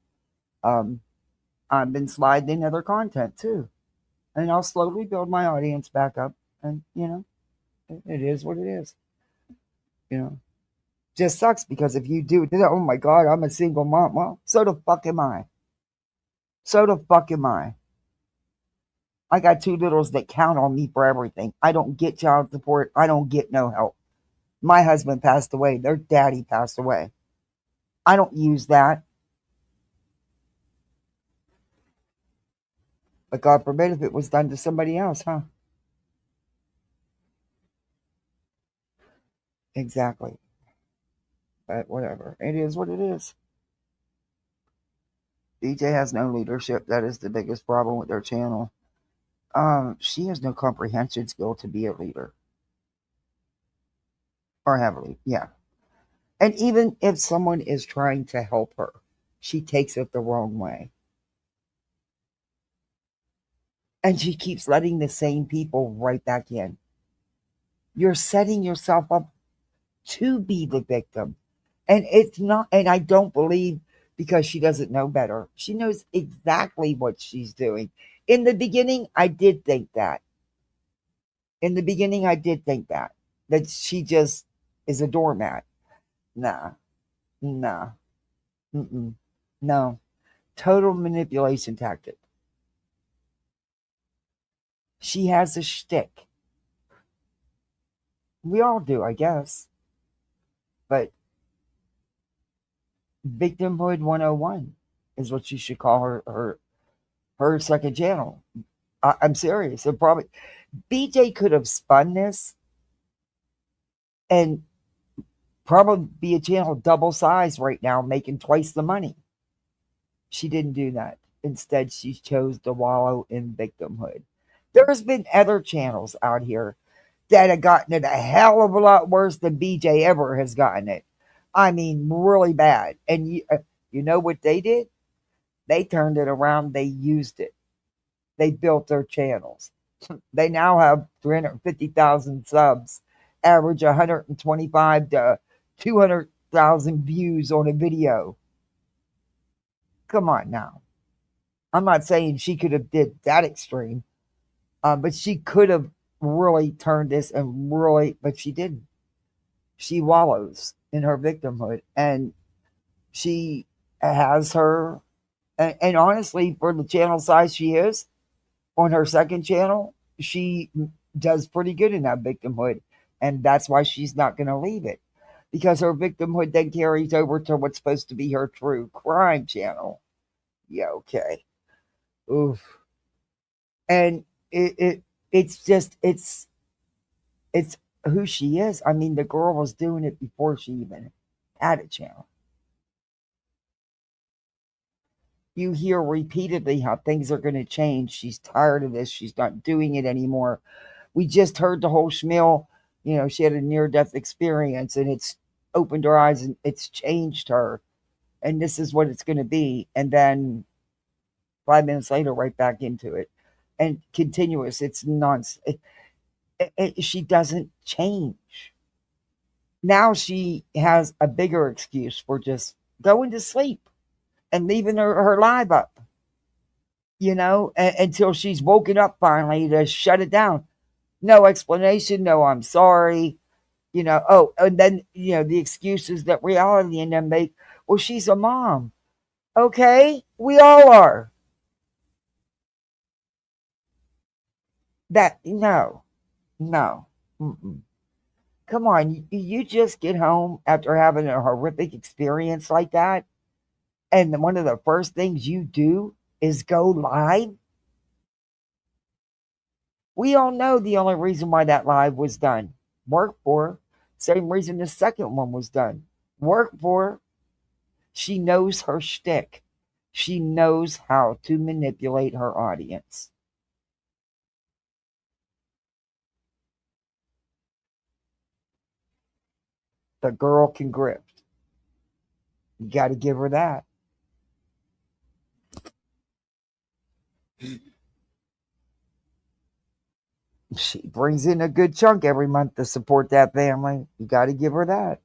I've been sliding in other content too. And I'll slowly build my audience back up. And, it is what it is. Just sucks because if you do, oh my God, I'm a single mom. Well, so the fuck am I. I got 2 littles that count on me for everything. I don't get child support. I don't get no help. My husband passed away. Their daddy passed away. I don't use that. But God forbid if it was done to somebody else, huh? Exactly. But whatever. It is what it is. BJ has no leadership. That is the biggest problem with their channel. She has no comprehension skill to be a leader. Or heavily, yeah. And even if someone is trying to help her, she takes it the wrong way. And she keeps letting the same people right back in. You're setting yourself up to be the victim. And it's not, and I don't believe because she doesn't know better. She knows exactly what she's doing. In the beginning, I did think that. That she just is a doormat. Nah. No. Total manipulation tactic. She has a shtick. We all do, I guess. But Victimhood 101 is what you should call her second channel. I'm serious. It probably BJ could have spun this and probably be a channel double size right now, making twice the money. She didn't do that. Instead, she chose to wallow in victimhood. There's been other channels out here that have gotten it a hell of a lot worse than BJ ever has gotten it. I mean, really bad. And you know what they did? They turned it around. They used it. They built their channels. They now have 350,000 subs, average 125 to 200,000 views on a video. Come on now. I'm not saying she could have did that extreme, but she could have really turned this and really, but she didn't. She wallows in her victimhood, and she has her, and honestly, for the channel size she is, on her second channel, she does pretty good in that victimhood. And that's why she's not going to leave it. Because her victimhood then carries over to what's supposed to be her true crime channel. Yeah, okay. Oof. And it's who she is. I mean, the girl was doing it before she even had a channel. You hear repeatedly how things are going to change. She's tired of this. She's not doing it anymore. We just heard the whole schmeal. She had a near-death experience, and it's opened her eyes, and it's changed her. And this is what it's going to be. And then 5 minutes later, right back into it. And continuous. It's nonsense. She doesn't change. Now she has a bigger excuse for just going to sleep and leaving her live up, until she's woken up finally to shut it down. No explanation. No, I'm sorry. And then, the excuses that reality and them make. Well, she's a mom. Okay. We all are. No. Mm-mm. Come on. You just get home after having a horrific experience like that. And one of the first things you do is go live. We all know the only reason why that live was done. Work for her. Same reason the second one was done. Work for her. She knows her shtick. She knows how to manipulate her audience. The girl can grift. You got to give her that. She brings in a good chunk every month to support that family. You got to give her that.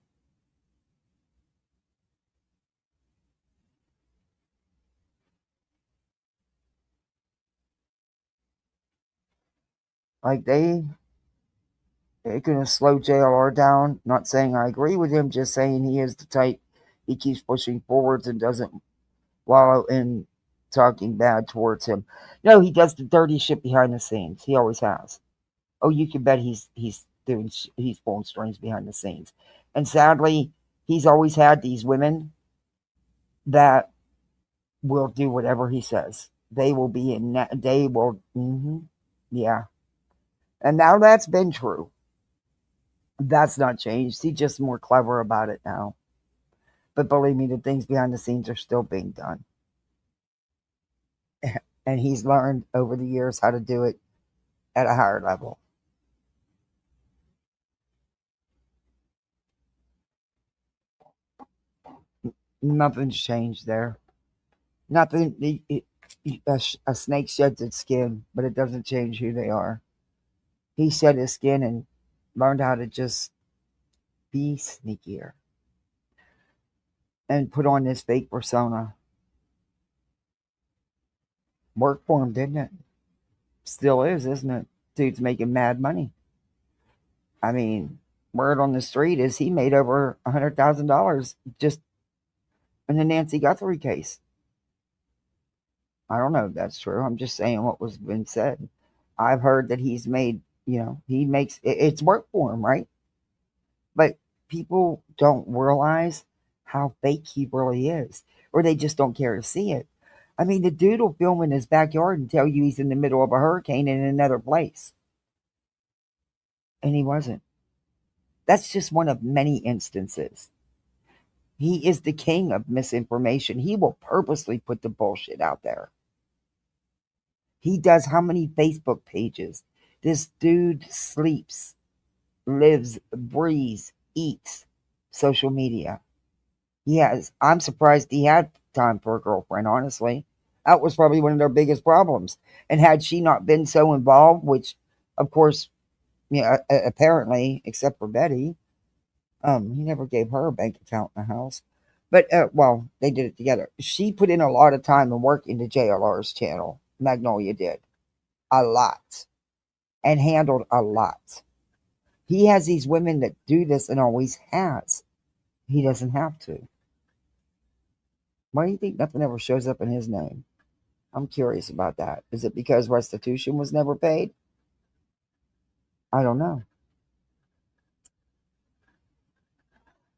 Like they're going to slow JLR down. Not saying I agree with him, just saying he is the type. He keeps pushing forwards and doesn't wallow in talking bad towards him. No, he does the dirty shit behind the scenes. He always has. Oh, you can bet he's pulling strings behind the scenes. And sadly, he's always had these women that will do whatever he says. They will be in that. They will. Yeah. And now that's been true. That's not changed. He's just more clever about it now. But believe me, the things behind the scenes are still being done. And he's learned over the years how to do it at a higher level. Nothing's changed there. Nothing. A snake sheds its skin, but it doesn't change who they are. He shed his skin and learned how to just be sneakier and put on this fake persona. Worked for him, didn't it? Still is, isn't it? Dude's making mad money. I mean, word on the street is he made over $100,000 just in the Nancy Guthrie case. I don't know if that's true. I'm just saying what was been said. I've heard that he's made, he makes it's work for him, right? But people don't realize how fake he really is, or they just don't care to see it. I mean, the dude will film in his backyard and tell you he's in the middle of a hurricane in another place. And he wasn't. That's just one of many instances. He is the king of misinformation. He will purposely put the bullshit out there. He does how many Facebook pages? This dude sleeps, lives, breathes, eats social media. Yes, I'm surprised he had time for a girlfriend, honestly. That was probably one of their biggest problems. And had she not been so involved, which, of course, apparently, except for Betty, he never gave her a bank account in the house. But, they did it together. She put in a lot of time and work into JLR's channel. Magnolia did. A lot. And handled a lot. He has these women that do this and always has. He doesn't have to. Why do you think nothing ever shows up in his name? I'm curious about that. Is it because restitution was never paid? I don't know.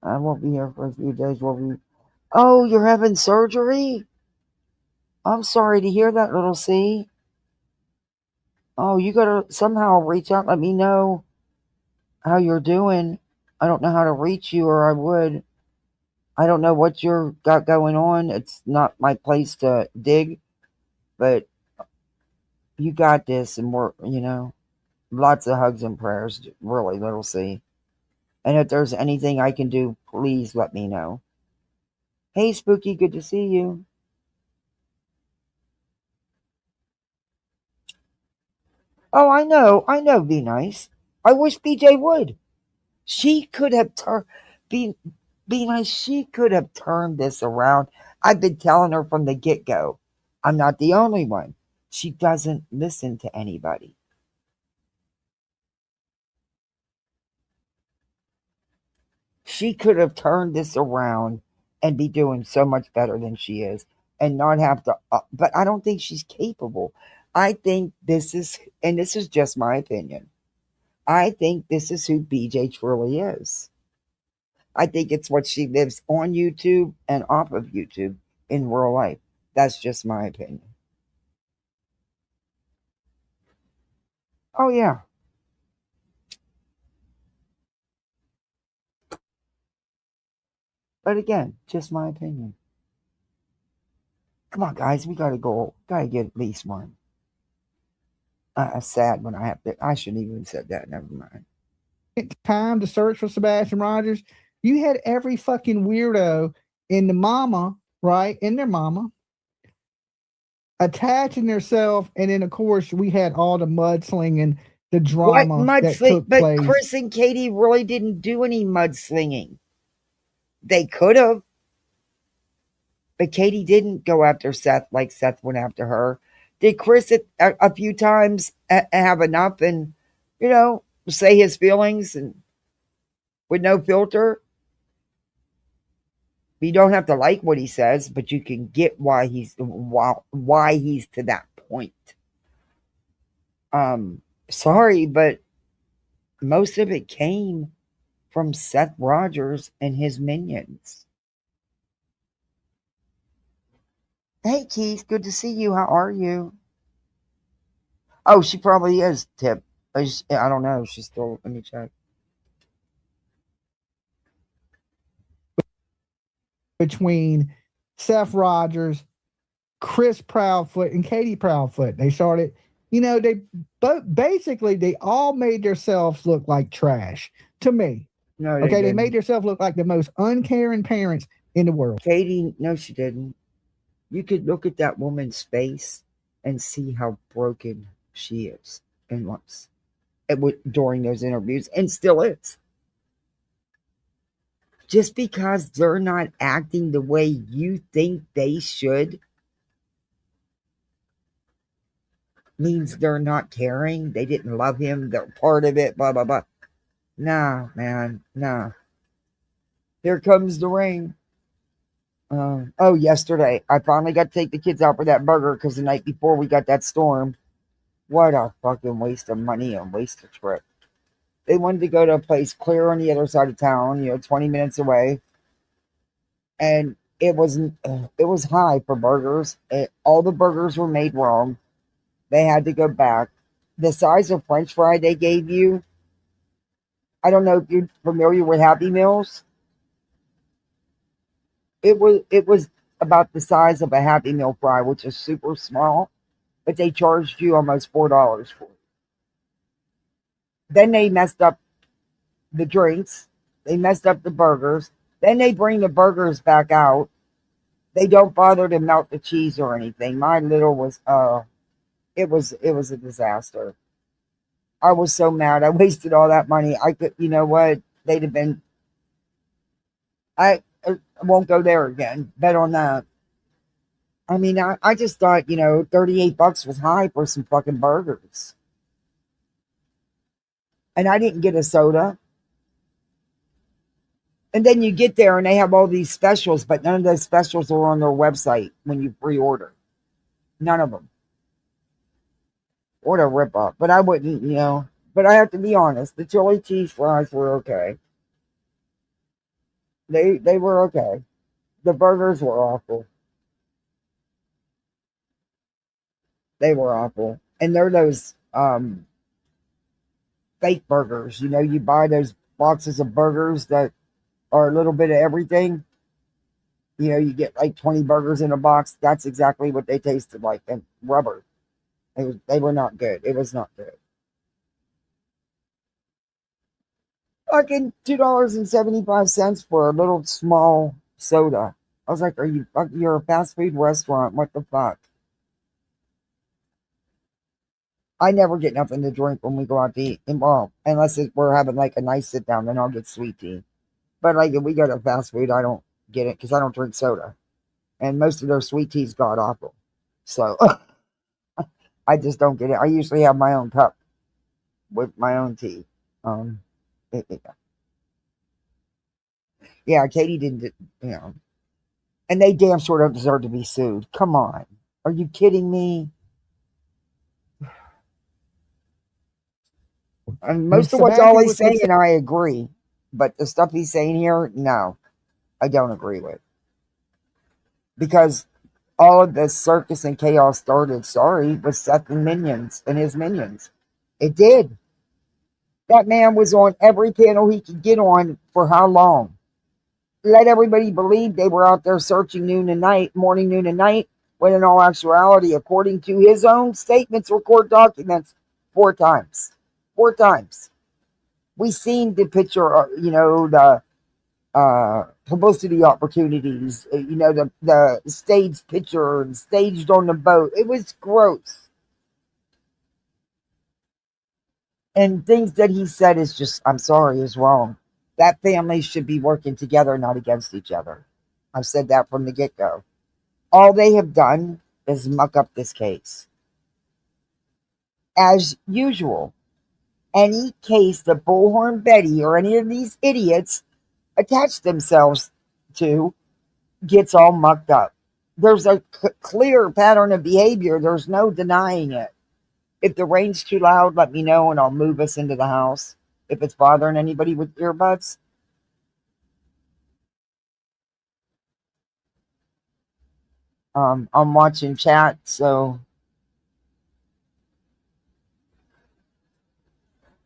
I won't be here for a few days. Oh, you're having surgery? I'm sorry to hear that, little C. Oh, you gotta somehow reach out. Let me know how you're doing. I don't know how to reach you, or I would. I don't know what you've got going on. It's not my place to dig, but you got this, and we're, lots of hugs and prayers, really, little C. And if there's anything I can do, please let me know. Hey, Spooky, good to see you. Oh, I know, be nice. I wish BJ would. She could have be nice. She could have turned this around. I've been telling her from the get-go. I'm not the only one. She doesn't listen to anybody. She could have turned this around and be doing so much better than she is and not have to, but I don't think she's capable. I think this is just my opinion. I think this is who BJ truly is. I think it's what she lives on YouTube and off of YouTube in real life. That's just my opinion. Oh, yeah. But again, just my opinion. Come on, guys. We gotta go. Gotta get at least one. Sad when I have to. I shouldn't even have said that. Never mind. Time to search for Sebastian Rogers. You had every fucking weirdo in the mama, right? In their mama, attaching themselves, and then of course we had all the mudslinging, the drama that took place. But Chris and Katie really didn't do any mudslinging. They could have, but Katie didn't go after Seth like Seth went after her. Did Chris a few times have enough and say his feelings and with no filter? You don't have to like what he says, but you can get why he's to that point. Sorry, but most of it came from Seth Rogers and his minions. Hey, Keith, good to see you. How are you? Oh, she probably is, Tip. I don't know. She's still, let me check. Between Seth Rogers, Chris Proudfoot, and Katie Proudfoot. They started, they basically they all made themselves look like trash to me. No, they made themselves look like the most uncaring parents in the world. Katie, no, she didn't. You could look at that woman's face and see how broken she is and was during those interviews, and still is. Just because they're not acting the way you think they should means they're not caring. They didn't love him. They're part of it, blah, blah, blah. Nah, man, nah. Here comes the rain. Yesterday, I finally got to take the kids out for that burger because the night before we got that storm. What a fucking waste of money and waste of trip. They wanted to go to a place clear on the other side of town, 20 minutes away. And it was high for burgers. All the burgers were made wrong. They had to go back. The size of French fry they gave you, I don't know if you're familiar with Happy Meals. It was about the size of a Happy Meal fry, which is super small, but they charged you almost $4 for it. Then they messed up the drinks. They messed up the burgers. Then they bring the burgers back out. They don't bother to melt the cheese or anything. My little was, it was a disaster. I was so mad. I wasted all that money. I could, you know what? They'd have been, I won't go there again. Bet on that. I mean, I just thought, $38 was high for some fucking burgers. And I didn't get a soda. And then you get there and they have all these specials, but none of those specials are on their website when you pre-order. None of them. What a ripoff. But I wouldn't, But I have to be honest. The chili cheese fries were okay. They were okay. The burgers were awful. They were awful. And they're those fake burgers. You buy those boxes of burgers that are a little bit of everything. You get like 20 burgers in a box. That's exactly what they tasted like. And rubber. They were not good. It was not good. Fucking $2.75 for a little small soda. I was like, you're a fast food restaurant. What the fuck? I never get nothing to drink when we go out to eat. Well, unless we're having like a nice sit down, then I'll get sweet tea. But like if we go to fast food, I don't get it because I don't drink soda. And most of their sweet tea's god awful. So I just don't get it. I usually have my own cup with my own tea. Yeah, Katie didn't, and they damn sure don't deserve to be sued. Come on. Are you kidding me? And most of what Dolly's saying, I agree. But the stuff he's saying here, no, I don't agree with. Because all of this circus and chaos started, with Seth and his minions. It did. That man was on every panel he could get on for how long? Let everybody believe they were out there searching morning, noon, and night, when in all actuality, according to his own statements or court documents, 4 times. 4 times. We seen the picture, the publicity opportunities, the stage picture and staged on the boat. It was gross. And things that he said is just, I'm sorry, is wrong. That family should be working together, not against each other. I've said that from the get-go. All they have done is muck up this case. As usual, any case that Bullhorn Betty or any of these idiots attach themselves to gets all mucked up. There's a clear pattern of behavior. There's no denying it. If the rain's too loud, let me know and I'll move us into the house. If it's bothering anybody with earbuds. I'm watching chat, so.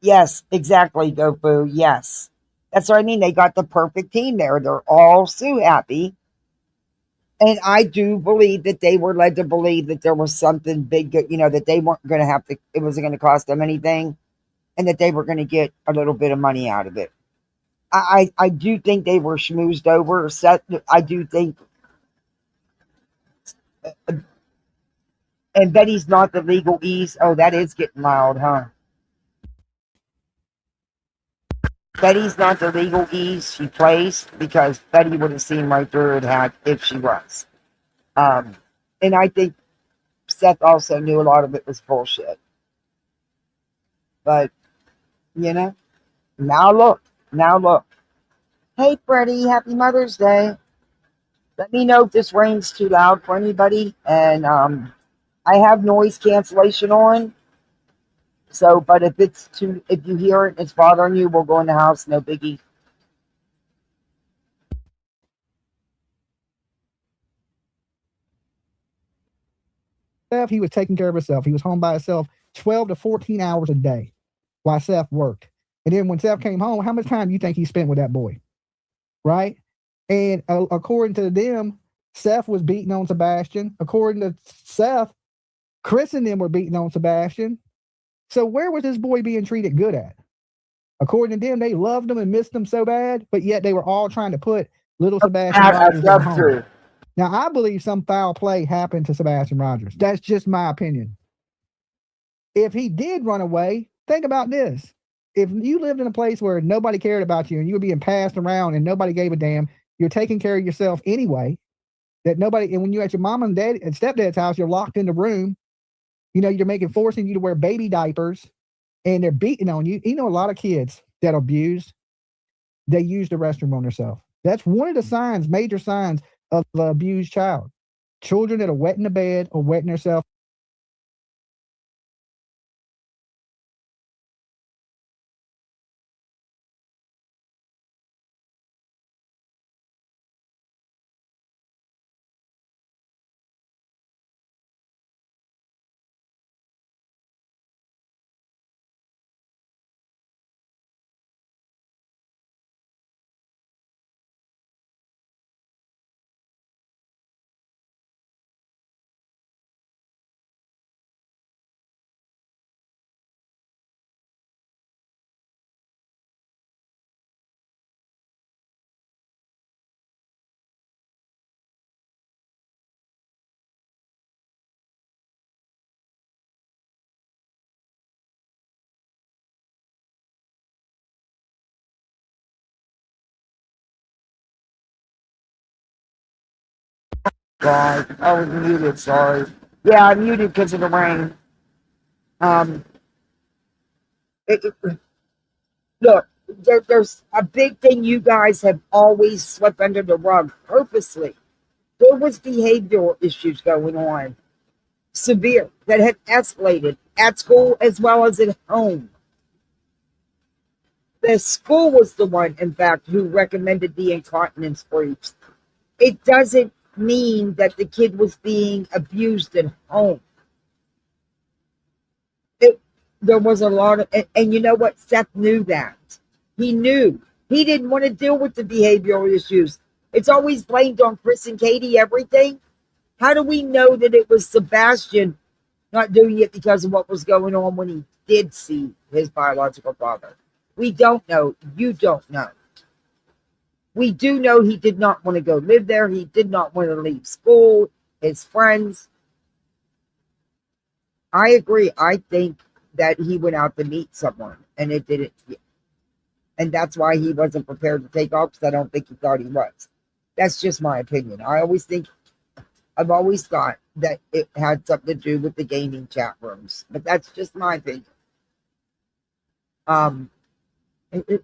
Yes, exactly, Gofu. Yes. That's what I mean. They got the perfect team there. They're all so happy. And I do believe that they were led to believe that there was something big, that they weren't going to have to, it wasn't going to cost them anything, and that they were going to get a little bit of money out of it. I do think they were schmoozed over. I do think, and Betty's not the legal ease. Oh, that is getting loud, huh? Betty's not the legal ease she plays, because Betty would have seen right through it if she was. And I think Seth also knew a lot of it was bullshit. But, now look. Hey, Freddie, happy Mother's Day. Let me know if this rain's too loud for anybody. And I have noise cancellation on. So, but if you hear it, it's bothering you, we'll go in the house, no biggie. He was taking care of himself. He was home by himself 12 to 14 hours a day while Seth worked. And then when Seth came home, how much time do you think he spent with that boy? Right? And according to them, Seth was beating on Sebastian. According to Seth, Chris and them were beating on Sebastian. So where was this boy being treated good at? According to them, they loved him and missed him so bad, but yet they were all trying to put little Sebastian Rogers in home. Now, I believe some foul play happened to Sebastian Rogers. That's just my opinion. If he did run away, think about this. If you lived in a place where nobody cared about you and you were being passed around and nobody gave a damn, you're taking care of yourself anyway, and when you're at your mom and dad and stepdad's house, you're locked in the room, you're forcing you to wear baby diapers and they're beating on you. A lot of kids that abuse, they use the restroom on themselves. That's one of the major signs of an abused child. Children that are wetting the bed or wetting themselves. God, I was muted, sorry. Yeah, I muted because of the rain. Um, look, there's a big thing you guys have always swept under the rug purposely. There was behavioral issues going on, severe, that had escalated at school as well as at home. The school was the one, in fact, who recommended the incontinence briefs. It doesn't mean that the kid was being abused at home. There was a lot of, and you know what? Seth knew that. He knew. He didn't want to deal with the behavioral issues. It's always blamed on Chris and Katie, everything. How do we know that it was Sebastian not doing it because of what was going on when he did see his biological father? We don't know. You don't know. We do know he did not want to go live there. He did not want to leave school, his friends. I agree. I think that he went out to meet someone and it didn't. And that's why he wasn't prepared to take off, because I don't think he thought he was. That's just my opinion. I've always thought that it had something to do with the gaming chat rooms, but that's just my opinion.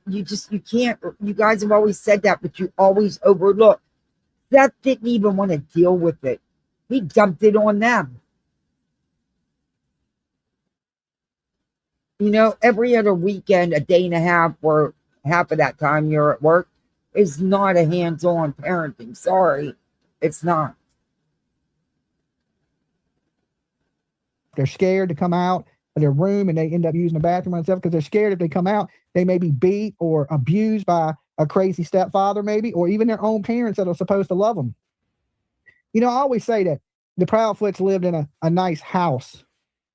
You can't, you guys have always said that, but you always overlook. Seth didn't even want to deal with it. He dumped it on them. You know, every other weekend, a day and a half, or half of that time you're at work, is not a hands-on parenting. Sorry, it's not. They're scared to come out of their room and they end up using the bathroom and stuff because they're scared if they come out, they may be beat or abused by a crazy stepfather, maybe, or even their own parents that are supposed to love them. You know, I always say that the Proudfoots lived in a nice house,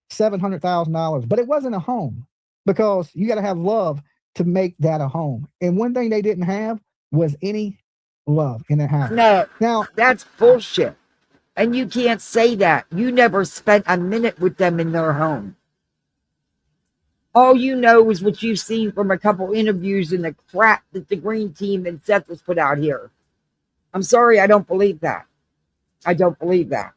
$700,000, but it wasn't a home, because you got to have love to make that a home. And one thing they didn't have was any love in their house. No, now that's bullshit. And you can't say that. You never spent a minute with them in their home. All you know is what you've seen from a couple interviews and the crap that the Green Team and Seth has put out here. I'm sorry, I don't believe that. I don't believe that.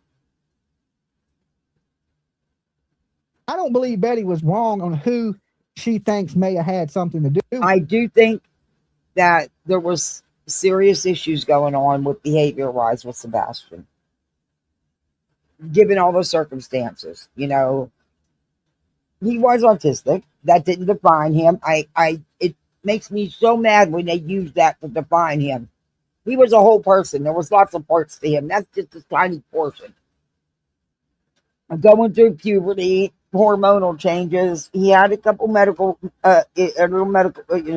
I don't believe Betty was wrong on who she thinks may have had something to do. I do think that there was serious issues going on with behavior-wise with Sebastian. Given all the circumstances, you know, he was autistic. That didn't define him. It makes me so mad when they use that to define him. He was a whole person. There was lots of parts to him. That's just a tiny portion. Going through puberty, hormonal changes. He had a couple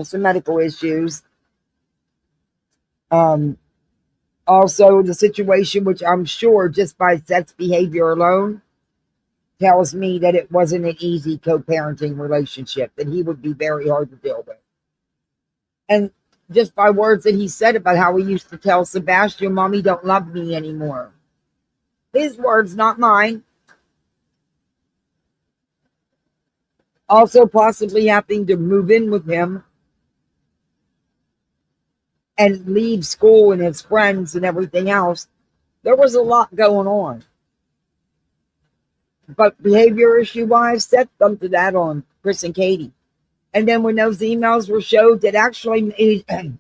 some medical issues. Also, the situation, which I'm sure just by Seth's behavior alone tells me that it wasn't an easy co-parenting relationship, that he would be very hard to deal with. And just by words that he said about how he used to tell Sebastian, "Mommy don't love me anymore." His words, not mine. Also possibly having to move in with him and leave school and his friends and everything else. There was a lot going on. But behavior issue-wise, Seth dumped that on Chris and Katie. And then when those emails were showed, that actually, in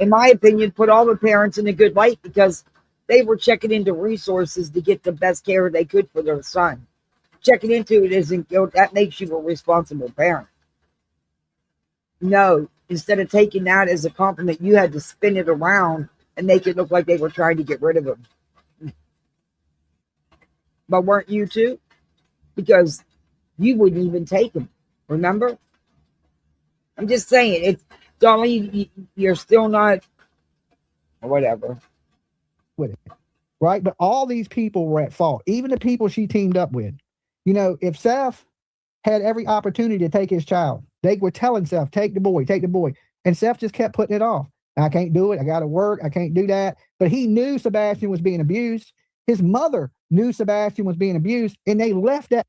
my opinion, put all the parents in a good light, because They were checking into resources to get the best care they could for their son. Checking into it isn't guilt. That makes you a responsible parent. No, instead of taking that as a compliment, you had to spin it around and make it look like they were trying to get rid of him. But weren't you too? Because you wouldn't even take him. Remember? I'm just saying, it's Dolly, you're still not, whatever. With it, right? But all these people were at fault, even the people she teamed up with. You know, if Seth had every opportunity to take his child, they were telling Seth, take the boy, take the boy. And Seth just kept putting it off. I can't do it. I got to work. I can't do that. But he knew Sebastian was being abused. His mother knew Sebastian was being abused, and they left that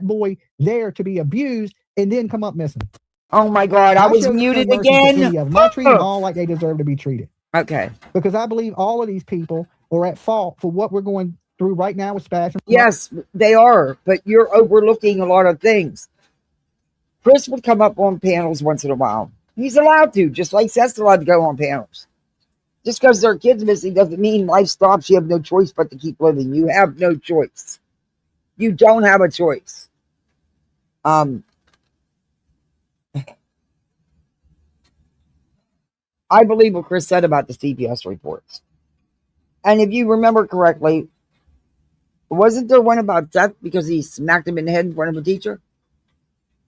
boy there to be abused and then come up missing. Oh my God, I was muted again. Not treat them all like they deserve to be treated. Okay. Because I believe all of these people are at fault for what we're going through right now with Sebastian. Yes, they are, but you're overlooking a lot of things. Chris would come up on panels once in a while. He's allowed to, just like Seth's allowed to go on panels. Just because their kid's missing doesn't mean life stops. You have no choice but to keep living. You have no choice. You don't have a choice. I believe what Chris said about the CPS reports. And if you remember correctly, wasn't there one about Seth because he smacked him in the head in front of a teacher?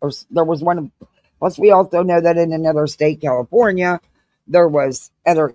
Or there was one. Plus, we also know that in another state, California, there was other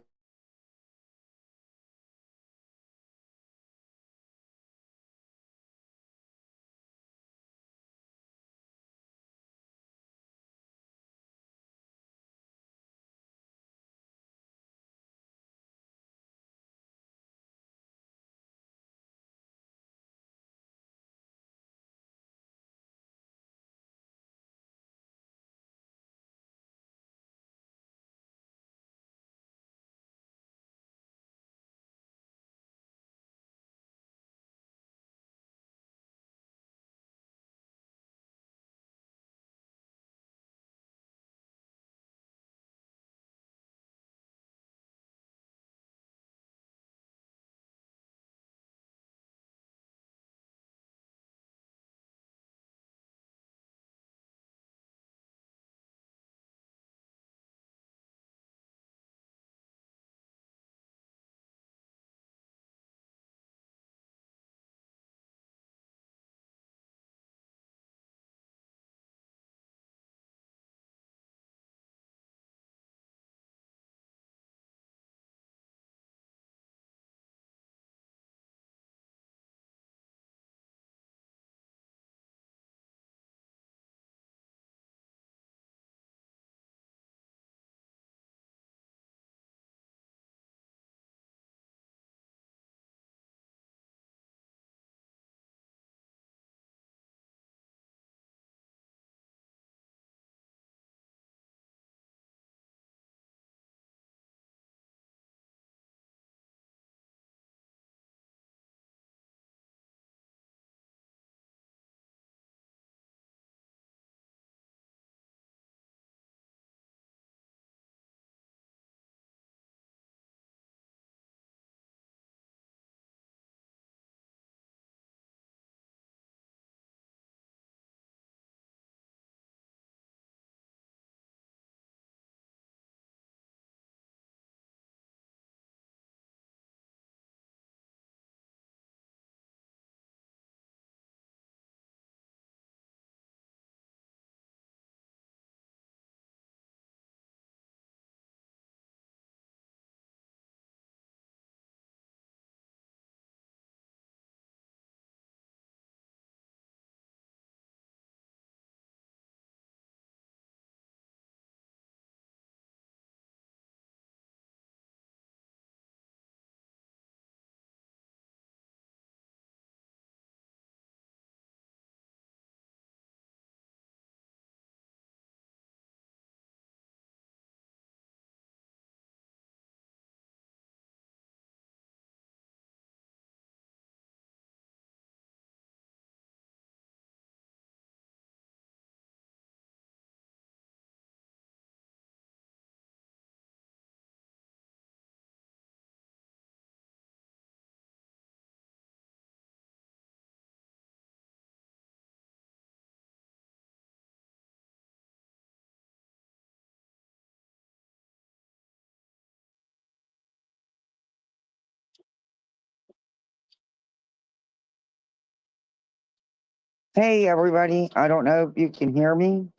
Hey, everybody. I don't know if you can hear me.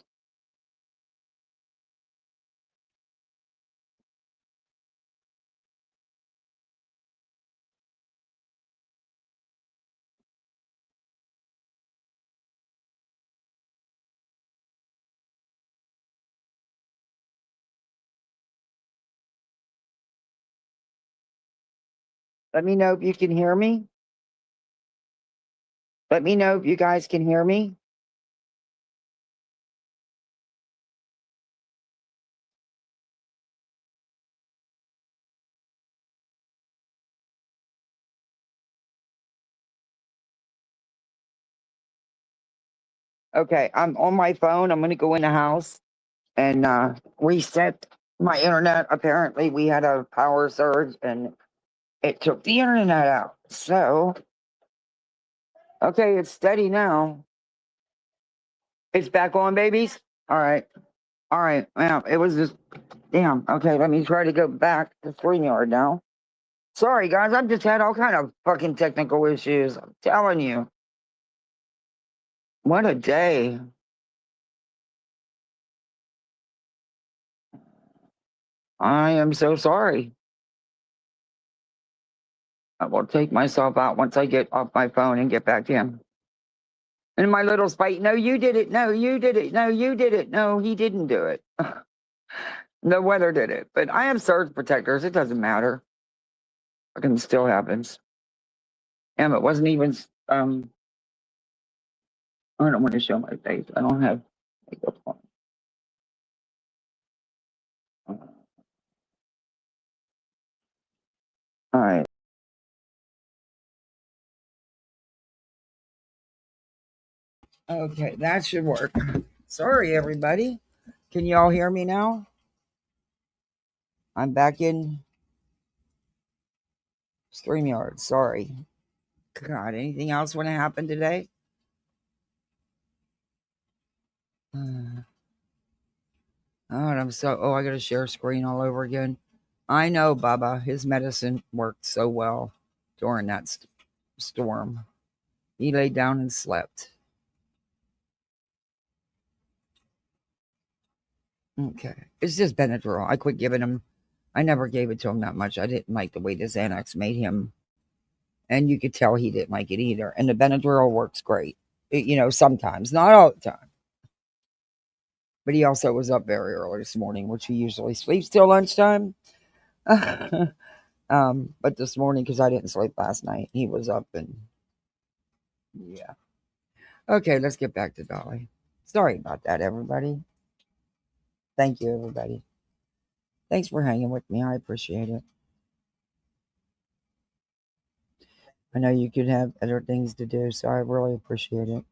Let me know if you can hear me. Let me know if you guys can hear me. Okay, I'm on my phone. I'm going to go in the house and reset my internet. Apparently, we had a power surge and it took the internet out. So, okay, it's steady now. It's back on, babies. All right. All right. Yeah, it was just, damn. Okay, let me try to go back to StreamYard now. Sorry, guys. I've just had all kind of fucking technical issues. I'm telling you. What a day. I am so sorry. I will take myself out once I get off my phone and get back in. And my little spite, no, you did it. No, you did it. No, you did it. No, he didn't do it. The weather did it. But I have surge protectors. It doesn't matter. It still happens. And it wasn't even, I don't want to show my face. I don't have makeup on. All right. Okay, that should work. Sorry, everybody. Can you all hear me now? I'm back in StreamYard. Sorry. God, anything else want to happen today? Oh, I'm so, I got to share screen all over again. I know, Baba. His medicine worked so well during that storm. He laid down and slept. Okay. It's just Benadryl. I quit giving him. I never gave it to him that much. I didn't like the way the Xanax made him. And you could tell he didn't like it either. And the Benadryl works great. Sometimes. Not all the time. But he also was up very early this morning, which he usually sleeps till lunchtime. But this morning, because I didn't sleep last night, he was up and yeah. Okay, let's get back to Dolly. Sorry about that, everybody. Thank you, everybody. Thanks for hanging with me. I appreciate it. I know you could have other things to do, so I really appreciate it.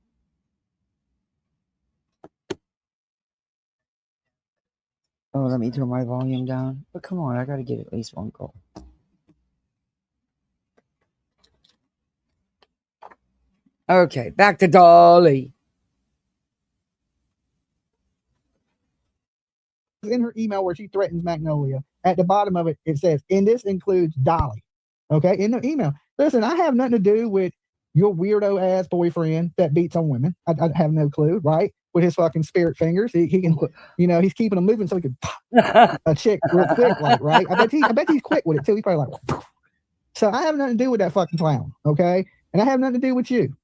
Oh, let me turn my volume down. But come on, I got to get at least one call. Okay, back to Dolly. In her email where she threatens Magnolia, at the bottom of it, it says, and this includes Dolly. Okay, in the email. Listen, I have nothing to do with your weirdo ass boyfriend that beats on women. I have no clue, right? With his fucking spirit fingers, he can, he's keeping them moving so he can pop a chick real quick, like, right? I bet he's quick with it too. He's probably like, so I have nothing to do with that fucking clown, okay? And I have nothing to do with you.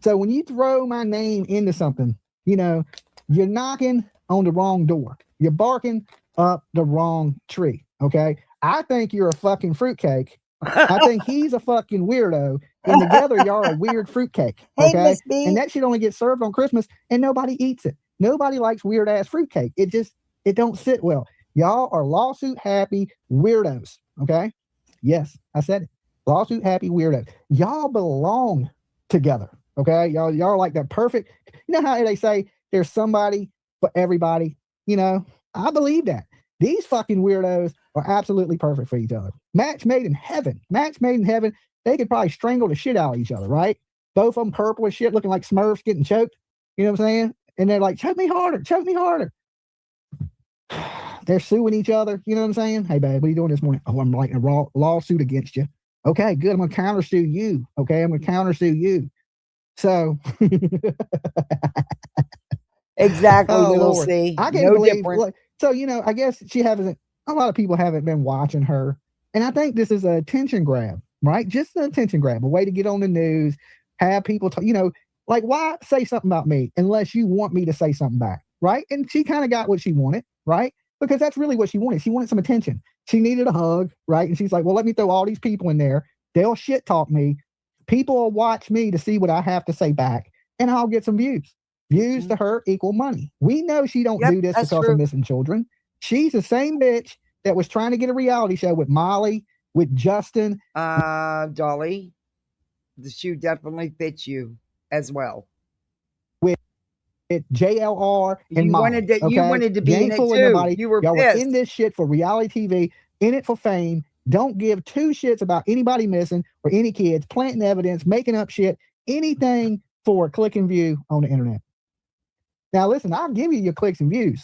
So when you throw my name into something, you're knocking on the wrong door. You're barking up the wrong tree, okay? I think you're a fucking fruitcake. I think he's a fucking weirdo. And together, y'all are a weird fruitcake, okay? Hey, and that shit only gets served on Christmas, and nobody eats it. Nobody likes weird-ass fruitcake. It don't sit well. Y'all are lawsuit-happy weirdos, okay? Yes, I said it. Lawsuit-happy weirdos. Y'all belong together, okay? Y'all are like the perfect, how they say there's somebody for everybody, I believe that. These fucking weirdos are absolutely perfect for each other. Match made in heaven. Match made in heaven. They could probably strangle the shit out of each other, right? Both of them purple as shit, looking like Smurfs getting choked. You know what I'm saying? And they're like, choke me harder, choke me harder. They're suing each other. You know what I'm saying? Hey, babe, what are you doing this morning? Oh, I'm writing a lawsuit against you. Okay, good. I'm going to countersue you. Okay, I'm going to countersue you. So exactly, little Lord. C. I can't No believe. different. Look, so I guess she hasn't. A lot of people haven't been watching her, and I think this is a attention grab, right? Just an attention grab, a way to get on the news, have people talk. Like why say something about me unless you want me to say something back, right? And she kind of got what she wanted, right? Because that's really what she wanted. She wanted some attention. She needed a hug, right? And she's like, well, let me throw all these people in there. They'll shit talk me. People will watch me to see what I have to say back, and I'll get some views. Views to her equal money. We know she don't do this because of missing children. She's the same bitch that was trying to get a reality show with Molly, with Justin. Dolly, the shoe definitely fits you as well. With JLR and you Molly. You wanted to be in it too. Nobody. You were Y'all pissed. were in this shit for reality TV, in it for fame. Don't give two shits about anybody missing or any kids, planting evidence, making up shit, anything for click and view on the internet. Now, listen, I'll give you your clicks and views,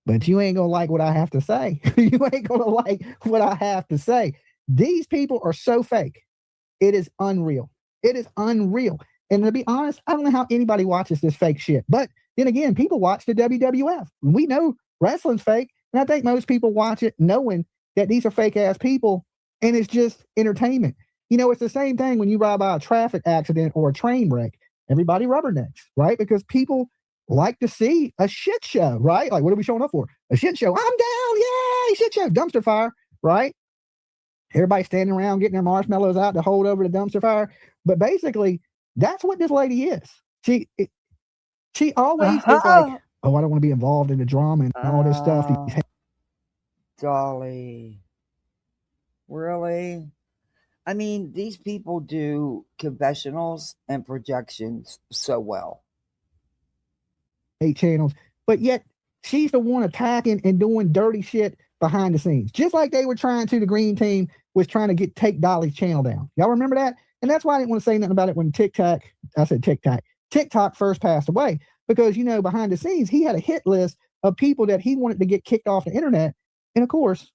but you ain't going to like what I have to say. You ain't going to like what I have to say. These people are so fake. It is unreal. It is unreal. And to be honest, I don't know how anybody watches this fake shit. But then again, people watch the WWF. We know wrestling's fake. And I think most people watch it knowing that these are fake ass people. And it's just entertainment. It's the same thing when you ride by a traffic accident or a train wreck. Everybody rubbernecks, right? Because people like to see a shit show, right? Like, what are we showing up for? A shit show. I'm down. Yay, shit show. Dumpster fire, right? Everybody standing around getting their marshmallows out to hold over the dumpster fire. But basically, that's what this lady is. She always is like, oh, I don't want to be involved in the drama and all this stuff. Dolly. Really? I mean, these people do confessionals and projections so well. 8 channels, but yet she's the one attacking and doing dirty shit behind the scenes, just like they were trying to. The green team was trying to take Dolly's channel down. Y'all remember that? And that's why I didn't want to say nothing about it when TikTok first passed away, because behind the scenes he had a hit list of people that he wanted to get kicked off the internet, and of course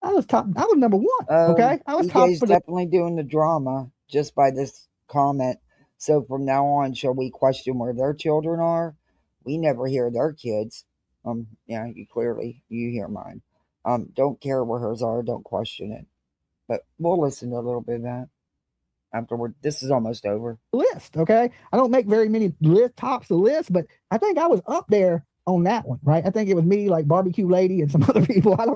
I was number one. Okay, I was top. He's definitely doing the drama just by this comment. So from now on, shall we question where their children are? We never hear their kids. Yeah, you hear mine. Don't care where hers are. Don't question it. But we'll listen to a little bit of that afterward. This is almost over. List, okay? I don't make very many tops of lists, but I think I was up there on that one, right? I think it was me, like Barbecue Lady, and some other people. I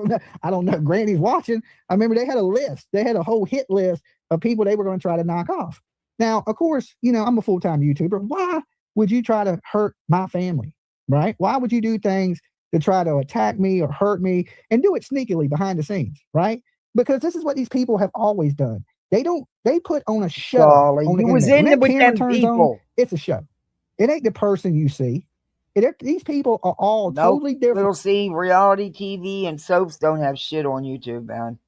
don't know. Granny's watching. I remember they had a list. They had a whole hit list of people they were going to try to knock off. Now, of course, I'm a full-time YouTuber. Why would you try to hurt my family, right? Why would you do things to try to attack me or hurt me and do it sneakily behind the scenes, right? Because this is what these people have always done. They put on a show. Dolly, on the you was internet. in When it that with camera them turns people. on, it's a show. It ain't the person you see. These people are all totally different. Little C, reality TV and soaps don't have shit on YouTube, man.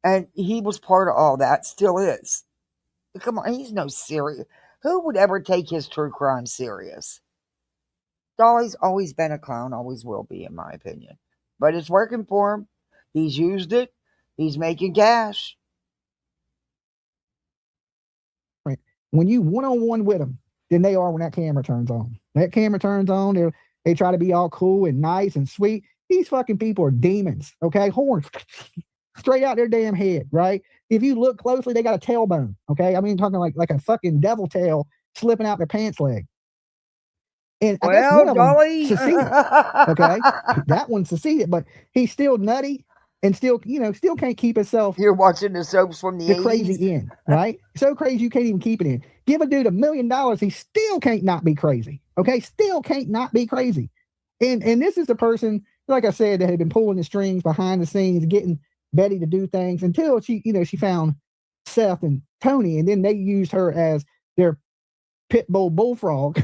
And he was part of all that, still is. Come on, he's no serious. Who would ever take his true crime serious? Dolly's always been a clown, always will be, in my opinion. But it's working for him. He's used it. He's making cash. Right. When you one-on-one with them, than they are when that camera turns on. That camera turns on, they try to be all cool and nice and sweet. These fucking people are demons, okay? Horns straight out their damn head, right? If you look closely, they got a tailbone, okay? I mean, talking like a fucking devil tail slipping out their pants leg. And I guess one of Dolly. them seceded, okay? That one seceded, but he's still nutty and still can't keep himself. You're watching the soaps from the 80s. Crazy end, right? So crazy you can't even keep it in. Give a dude $1 million, he still can't not be crazy. Okay, still can't not be crazy. And this is the person, like I said, that had been pulling the strings behind the scenes, getting Betty to do things until she found Seth and Tony, and then they used her as their pit bull bullfrog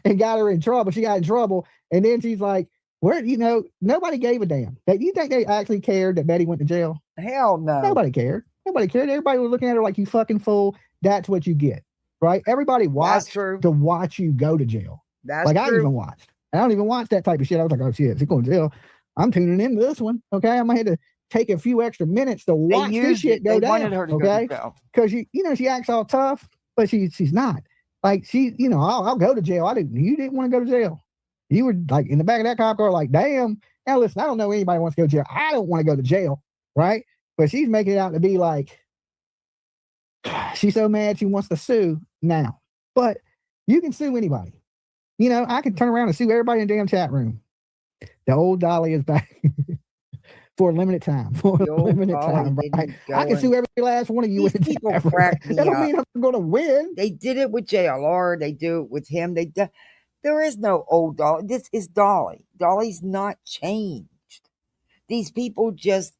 and got her in trouble. She got in trouble, and then she's like, where, nobody gave a damn. Do you think they actually cared that Betty went to jail? Hell no. Nobody cared. Nobody cared. Everybody was looking at her like, you fucking fool. That's what you get, right? Everybody watched to watch you go to jail. That's like true. I even watched. I don't even watch that type of shit. I was like, oh shit, if he's going to jail, I'm tuning into this one. Okay, I'm gonna have to take a few extra minutes to watch this shit go down. Wanted her to go to jail. Because she acts all tough, but she's not. Like I'll go to jail. You didn't want to go to jail. You were like in the back of that cop car, like, damn. Now listen, I don't know anybody wants to go to jail. I don't want to go to jail, right? But she's making it out to be like she's so mad she wants to sue now. But you can sue anybody. I can turn around and sue everybody in the damn chat room. The old Dolly is back for a limited time. Right? I can sue every last one of you. These people crack me That don't up. mean I'm going to win. They did it with JLR. They do it with him. There is no old Dolly. This is Dolly. Dolly's not changed. These people just,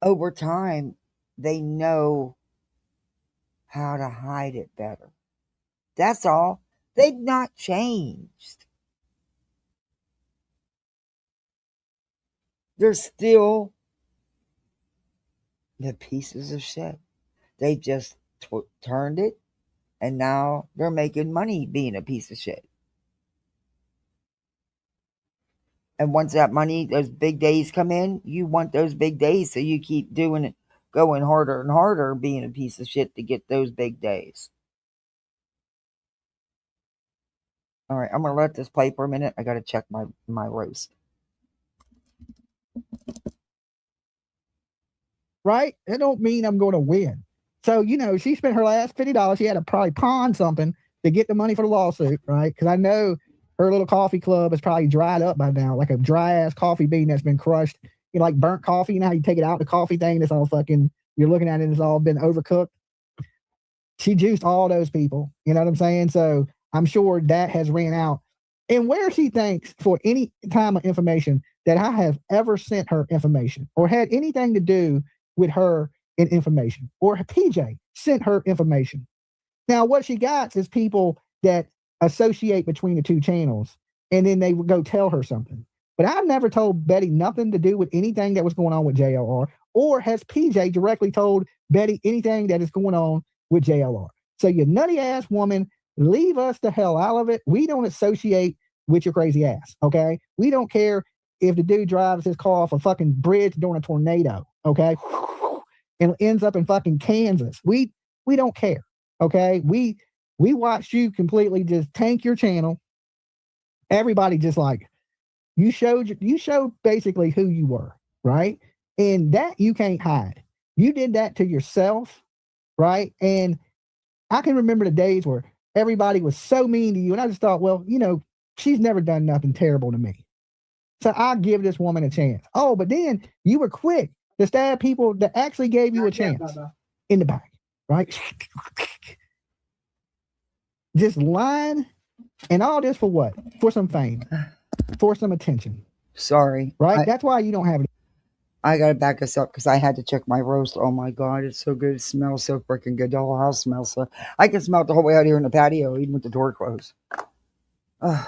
over time, they know how to hide it better. That's all. They've not changed. They're still the pieces of shit. They just turned it, and now they're making money being a piece of shit. And once that money, those big days come in, you want those big days, so you keep doing it, going harder and harder, being a piece of shit to get those big days. All right, I'm going to let this play for a minute. I got to check my roast. Right? That don't mean I'm going to win. So, she spent her last $50. She had to probably pawn something to get the money for the lawsuit, right? Because I know her little coffee club is probably dried up by now, like a dry-ass coffee bean that's been crushed. Like burnt coffee. You know how you take it out, the coffee thing that's all fucking, you're looking at it, it's all been overcooked. She juiced all those people. You know what I'm saying? So I'm sure that has ran out. And where she thinks for any time of information that I have ever sent her information or had anything to do with her in information, or PJ sent her information. Now, what she got is people that associate between the two channels, and then they would go tell her something. But I've never told Betty nothing to do with anything that was going on with JLR, or has PJ directly told Betty anything that is going on with JLR. So you nutty ass woman, leave us the hell out of it. We don't associate with your crazy ass, okay? We don't care if the dude drives his car off a fucking bridge during a tornado, okay? And ends up in fucking Kansas. We don't care, okay? We watched you completely just tank your channel. Everybody just like, you showed basically who you were, right? And that you can't hide. You did that to yourself, right? And I can remember the days where everybody was so mean to you, and I just thought, well, she's never done nothing terrible to me, so I'll give this woman a chance. Oh, but then you were quick to stab people that actually gave you a chance in the back, right? Just lying, and all this for what? For some fame, for some attention. Sorry. Right? That's why you don't have it. I got to back us up because I had to check my roast. Oh my God, it's so good. It smells so freaking good. The whole house smells so. I can smell it the whole way out here in the patio, even with the door closed. And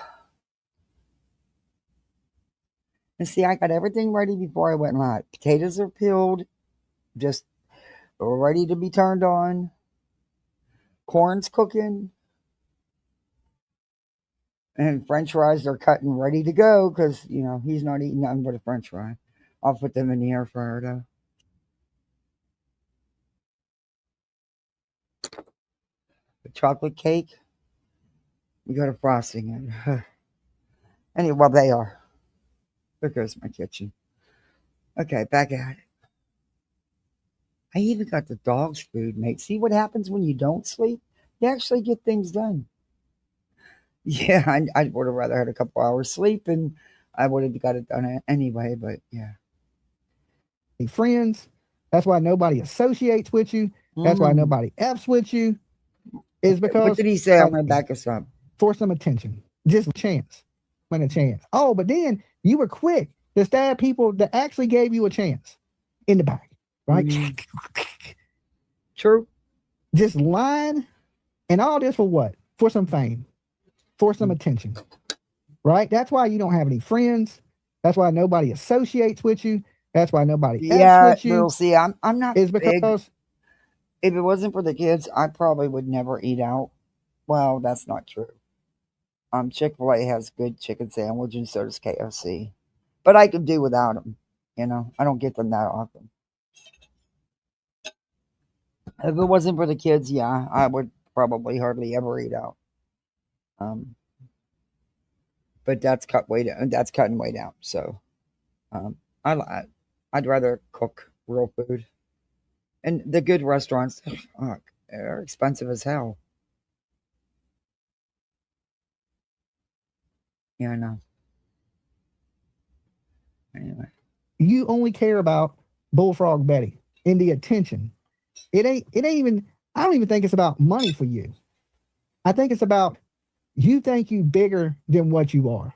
see, I got everything ready before I went live. Potatoes are peeled, just ready to be turned on. Corn's cooking. And French fries are cut and ready to go because, he's not eating nothing but a French fry. I'll put them in the air fryer, though. The chocolate cake, we got a frosting in. Anyway, well, they are. There goes my kitchen. Okay, back at it. I even got the dog's food, mate. See what happens when you don't sleep? You actually get things done. Yeah, I would have rather had a couple hours sleep, and I would have got it done anyway, but yeah. Friends, that's why nobody associates with you. That's why nobody F's with you. Is because what did he say? I'm going to back us up. For some attention. Just a chance. When a chance. Oh, but then you were quick to stab people that actually gave you a chance in the back, right? True. Just lying, and all this for what? For some fame, for some attention, right? That's why you don't have any friends. That's why nobody associates with you. That's why nobody F's with you. We'll see. I'm not. Is because big. If it wasn't for the kids, I probably would never eat out. Well, that's not true. Chick-fil-A has good chicken sandwich, and so does KFC. But I could do without them. You know, I don't get them that often. If it wasn't for the kids, yeah, I would probably hardly ever eat out. But that's cut way down. That's cutting way down. So, I'd rather cook real food. And the good restaurants, fuck, they're expensive as hell. Yeah, I know. Anyway. You only care about Bullfrog Betty and the attention. It ain't even, I don't even think it's about money for you. I think it's about, you think you bigger than what you are.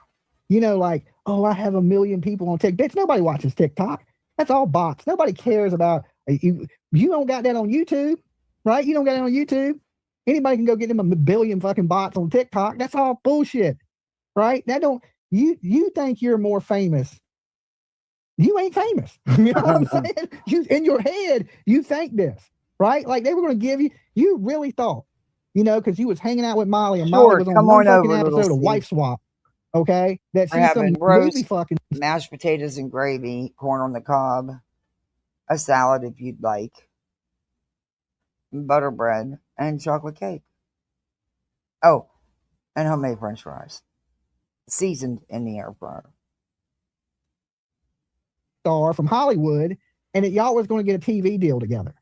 You know, like, oh, I have 1 million people on TikTok. Bitch, nobody watches TikTok. That's all bots. Nobody cares about you. You don't got that on YouTube, right? You don't got it on YouTube. Anybody can go get them 1 billion fucking bots on TikTok. That's all bullshit, right? That don't, you think you're more famous. You ain't famous. You know what I'm saying? You, in your head, you think this, right? Like they were going to give you, you really thought, you know, because you was hanging out with Molly and Molly was on one fucking episode of Wife Swap. Okay, that she's some roast, movie fucking mashed potatoes and gravy, corn on the cob, a salad if you'd like, butter bread, and chocolate cake. Oh, and homemade French fries, seasoned in the air fryer. Star from Hollywood, and that y'all was going to get a TV deal together.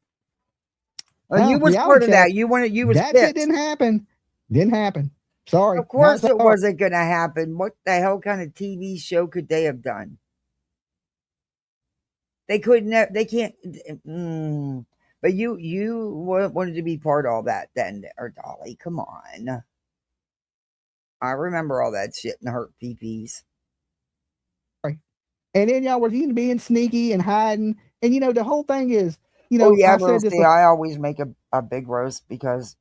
Well, you was part of that. You wanted. You was. That shit didn't happen. Didn't happen. Sorry. Of course it wasn't going to happen. What the hell kind of TV show could they have done? They couldn't. They can't. But you wanted to be part of all that then, or Dolly? Come on. I remember all that shit and hurt peepees. And then y'all were being sneaky and hiding. And, you know, the whole thing is, you know, I said this. I always make a big roast because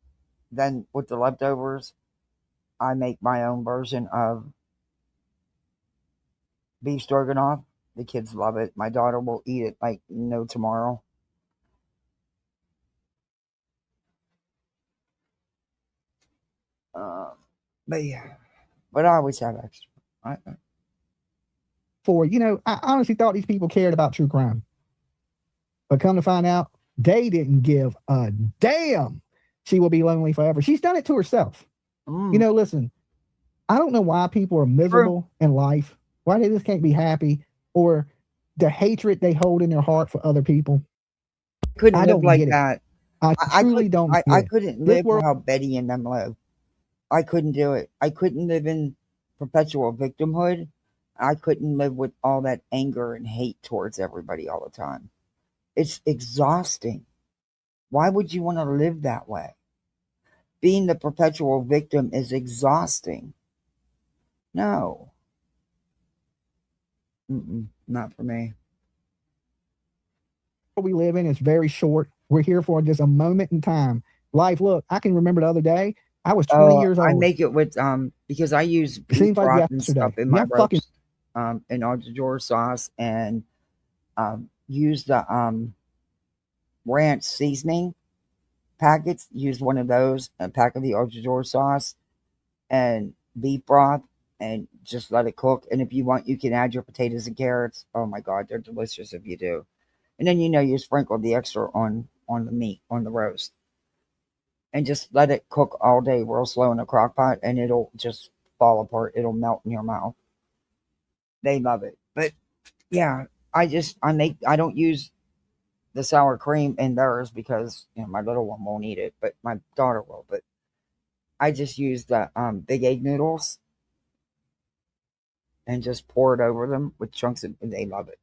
then with the leftovers, I make my own version of beef stroganoff. The kids love it. My daughter will eat it like no tomorrow. But yeah, but I always have extra. You know, I honestly thought these people cared about true crime, but come to find out, they didn't give a damn. She will be lonely forever. She's done it to herself. You know, listen, I don't know why people are miserable in life, why they just can't be happy, or the hatred they hold in their heart for other people. Couldn't live like that. I truly don't. I couldn't live how Betty and them live. I couldn't do it. I couldn't live in perpetual victimhood. I couldn't live with all that anger and hate towards everybody all the time. It's exhausting. Why would you want to live that way? Being the perpetual victim is exhausting. No. Not for me. What we live in is very short. We're here for just a moment in time. Life, look, I can remember the other day, I was 20 years old. I make it with, because I use beef broth and stuff in my roast. And au jour sauce, and use the ranch seasoning packets. Use one of those, a pack of the au jour sauce and beef broth, and just let it cook. And if you want, you can add your potatoes and carrots. Oh my god, they're delicious if you do. And then you sprinkle the extra on the meat, on the roast, and just let it cook all day real slow in a crock pot, and it'll just fall apart. It'll melt in your mouth. They love it. But yeah, I don't use the sour cream in theirs because my little one won't eat it, but my daughter will. But I just use the big egg noodles and just pour it over them with chunks of, and they love it.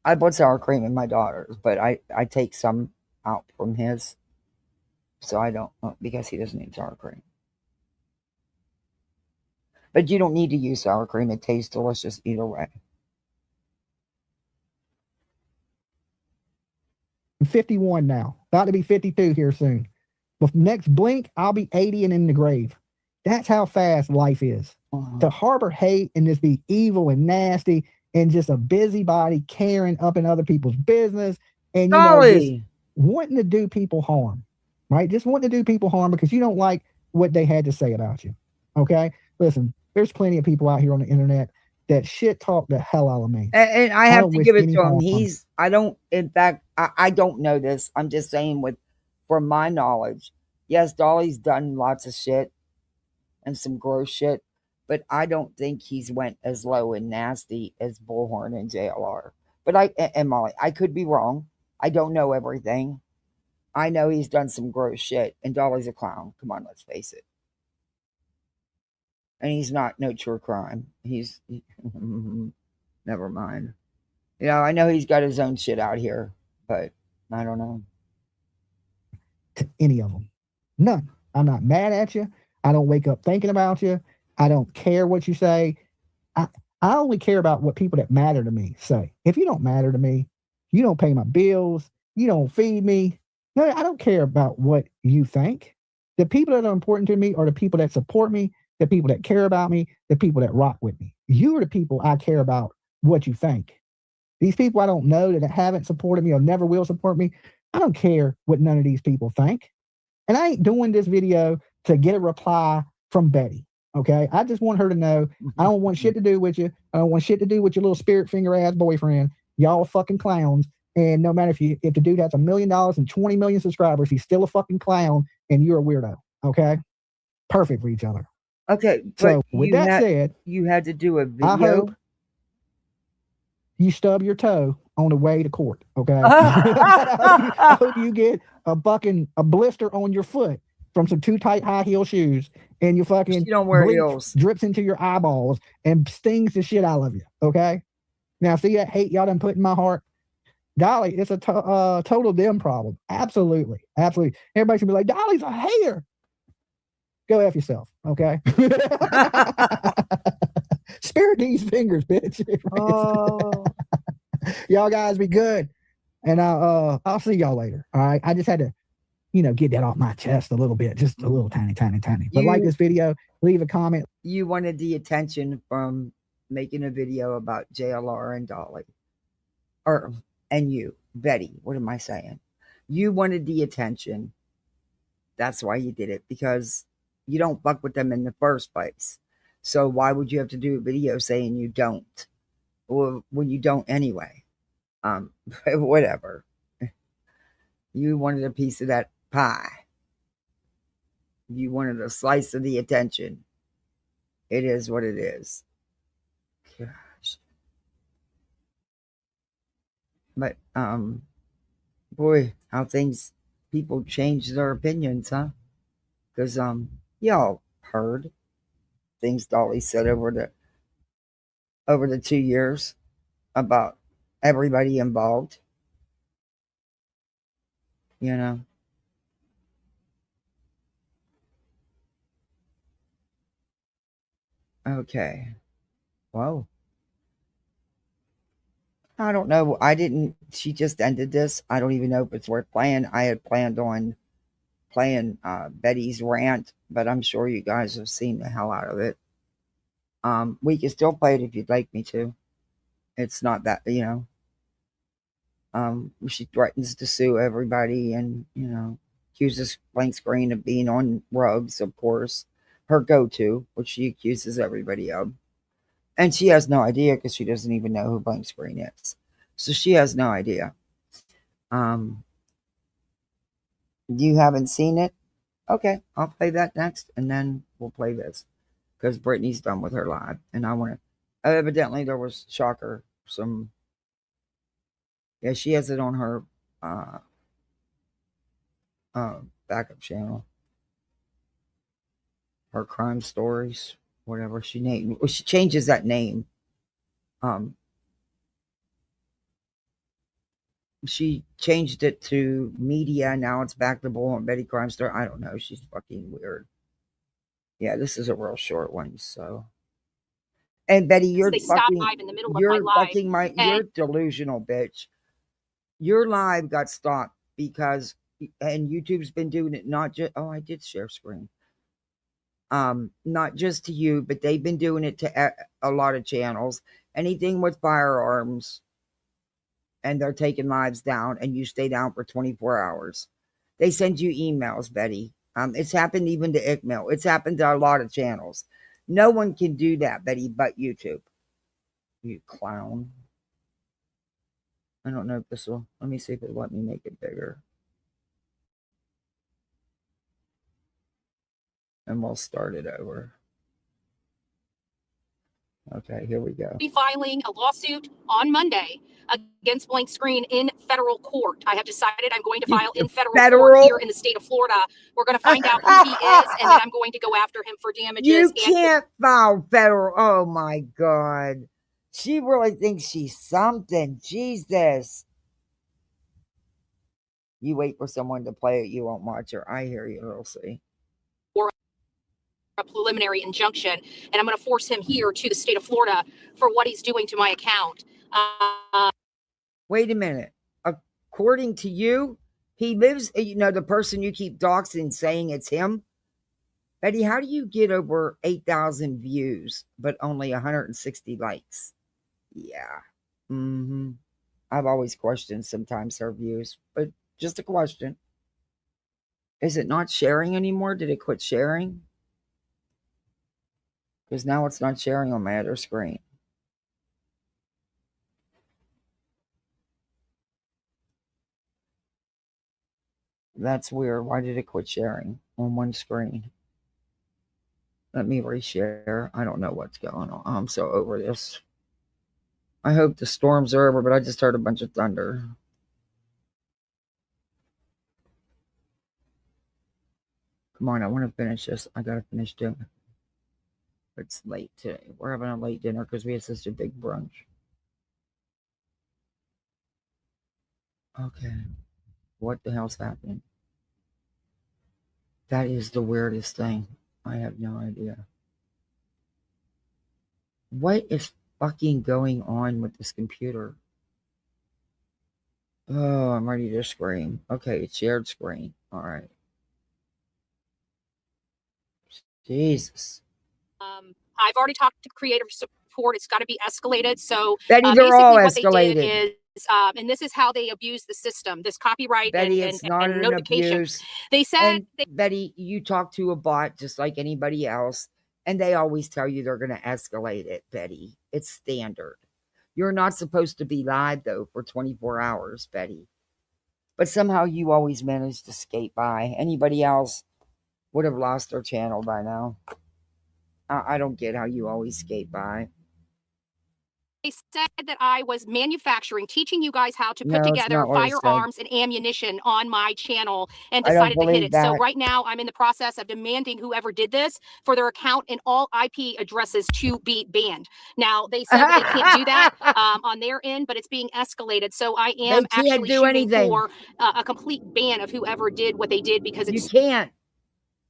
I put sour cream in my daughter's, but I take some out from his, so I don't, because he doesn't eat sour cream. But you don't need to use sour cream. It tastes delicious either way. I'm 51 now. About to be 52 here soon. But next blink, I'll be 80 and in the grave. That's how fast life is. To harbor hate and just be evil and nasty and just a busybody carrying up in other people's business and just wanting to do people harm, right? Just wanting to do people harm because you don't like what they had to say about you. Okay? Listen, there's plenty of people out here on the internet that shit talk the hell out of me. And I have to give it to him. In fact, I don't know this. I'm just saying from my knowledge, yes, Dolly's done lots of shit and some gross shit, but I don't think he's went as low and nasty as Bullhorn and JLR. But and Molly, I could be wrong. I don't know everything. I know he's done some gross shit, and Dolly's a clown. Come on, let's face it. And he's not no true crime. Never mind. I know he's got his own shit out here, but I don't know. To any of them. None. I'm not mad at you. I don't wake up thinking about you. I don't care what you say. I only care about what people that matter to me say. If you don't matter to me, you don't pay my bills, you don't feed me. No, I don't care about what you think. The people that are important to me are the people that support me, the people that care about me, the people that rock with me. You are the people I care about what you think. These people I don't know that haven't supported me or never will support me, I don't care what none of these people think. And I ain't doing this video to get a reply from Betty. Okay. I just want her to know I don't want shit to do with you. I don't want shit to do with your little spirit finger ass boyfriend. Y'all fucking clowns. And no matter if the dude has $1 million and 20 million subscribers, he's still a fucking clown and you're a weirdo. Okay. Perfect for each other. Okay. So with that said, you had to do a video. I hope you stub your toe on the way to court. Okay. I hope you get a blister on your foot from some too tight high heel shoes, and you don't wear heels. Drips into your eyeballs and stings the shit out of you. Okay. Now see that hate y'all done put in my heart. Dolly, it's a total them problem. Absolutely. Everybody's gonna be like, Dolly's a hater. Go F yourself. Okay. Spare these fingers, bitch. Oh. Y'all guys be good. And I'll see y'all later. All right. I just had to, get that off my chest a little bit, just a little tiny. But like this video, leave a comment. You wanted the attention from making a video about JLR and Dolly. And you, Betty, what am I saying? You wanted the attention. That's why you did it, because you don't fuck with them in the first place. So why would you have to do a video saying you don't? Or when you don't anyway? Whatever. You wanted a piece of that pie. You wanted a slice of the attention. It is what it is. Gosh. But boy, how people change their opinions, huh? Because y'all heard things Dolly said over the 2 years about everybody involved. Okay. Whoa. I don't know. She just ended this. I don't even know if it's worth playing. I had planned on playing Betty's rant, but I'm sure you guys have seen the hell out of it. We can still play it if you'd like me to. It's not that, she threatens to sue everybody and, accuses Blank Screen of being on rugs, of course. Her go-to, which she accuses everybody of. And she has no idea because she doesn't even know who Blank Screen is. So she has no idea. You haven't seen it? Okay, I'll play that next, and then we'll play this. Because Brittany's done with her live. And I want to... Evidently, there was, shocker, some... Yeah, she has it on her backup channel. Her crime stories, whatever she named. She changes that name. She changed it to media. Now it's back to Bull and Betty Crime Story. I don't know. She's fucking weird. Yeah, this is a real short one. So, and Betty, you're delusional, bitch. Your live got stopped because, and YouTube's been doing it not just. Oh, I did share screen. Not just to you, but they've been doing it to a lot of channels. Anything with firearms, and they're taking lives down, and you stay down for 24 hours. They send you emails, Betty. It's happened even to ICMIL. It's happened to a lot of channels. No one can do that, Betty, but YouTube. You clown. I don't know if this will. Let me see if it'll let me make it bigger. And we'll start it over. Okay, here we go. Be filing a lawsuit on Monday against Blank Screen in federal court. I have decided I'm going to file in federal court here in the state of Florida. We're going to find out who he is, and then I'm going to go after him for damages. You can't file federal. Oh my God. She really thinks she's something. Jesus. You wait for someone to play it, you won't watch her. I hear you, we'll see. Or a preliminary injunction, and I'm going to force him here to the state of Florida for what he's doing to my account. Wait a minute. According to you, he lives, the person you keep doxing saying it's him. Betty, how do you get over 8,000 views, but only 160 likes? Yeah. I've always questioned sometimes her views, but just a question. Is it not sharing anymore? Did it quit sharing? Because now it's not sharing on my other screen. That's weird. Why did it quit sharing on one screen? Let me reshare. I don't know what's going on. I'm so over this. I hope the storms are over, but I just heard a bunch of thunder. Come on, I want to finish this. I got to finish dinner. It's late today. We're having a late dinner because we had such a big brunch. Okay. What the hell's happening? That is the weirdest thing. I have no idea. What is fucking going on with this computer? Oh, I'm ready to scream. Okay, it's shared screen. All right. Jesus. I've already talked to creative support. It's got to be escalated. So Betty, they're all basically what escalated. they did is, and this is how they abuse the system, this copyright Betty, and it's not an notification. abuse. They said, Betty, you talk to a bot just like anybody else, and they always tell you they're going to escalate it, Betty. It's standard. You're not supposed to be live, though, for 24 hours, Betty. But somehow you always manage to skate by. Anybody else would have lost their channel by now. I don't get how you always skate by. they said that I was manufacturing, teaching you guys how to put together firearms and ammunition on my channel, and decided to hit it. So right now I'm in the process of demanding whoever did this for their account and all IP addresses to be banned. Now, they said that they can't do that on their end, but it's being escalated. So I am actually shooting for a complete ban of whoever did what they did, because it's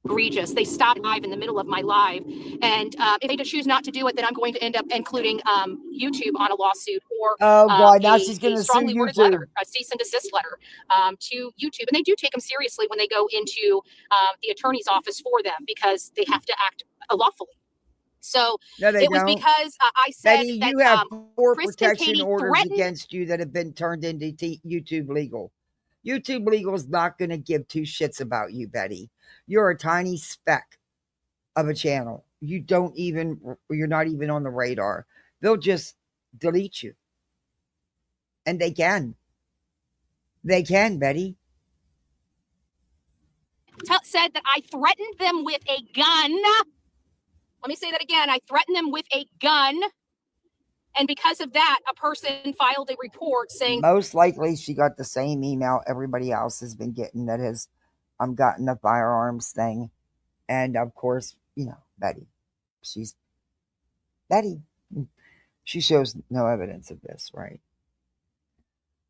egregious. They stopped live in the middle of my live, and if they choose not to do it, then I'm going to end up including YouTube on a lawsuit, or now she's going to strongly sue worded YouTube. letter, a cease and desist letter to YouTube. And they do take them seriously when they go into the attorney's office for them, because they have to act lawfully. So it was because I said Betty, that you have 4 Chris protection orders against you that have been turned into YouTube legal. YouTube legal is not going to give 2 shits about you, Betty. You're a tiny speck of a channel. You're not even on the radar. They'll just delete you. And they can. They can, Betty. Said that I threatened them with a gun. Let me say that again. I threatened them with a gun. And because of that, a person filed a report saying... Most likely she got the same email everybody else has been getting that has gotten the firearms thing. And of course, Betty. She shows no evidence of this, right?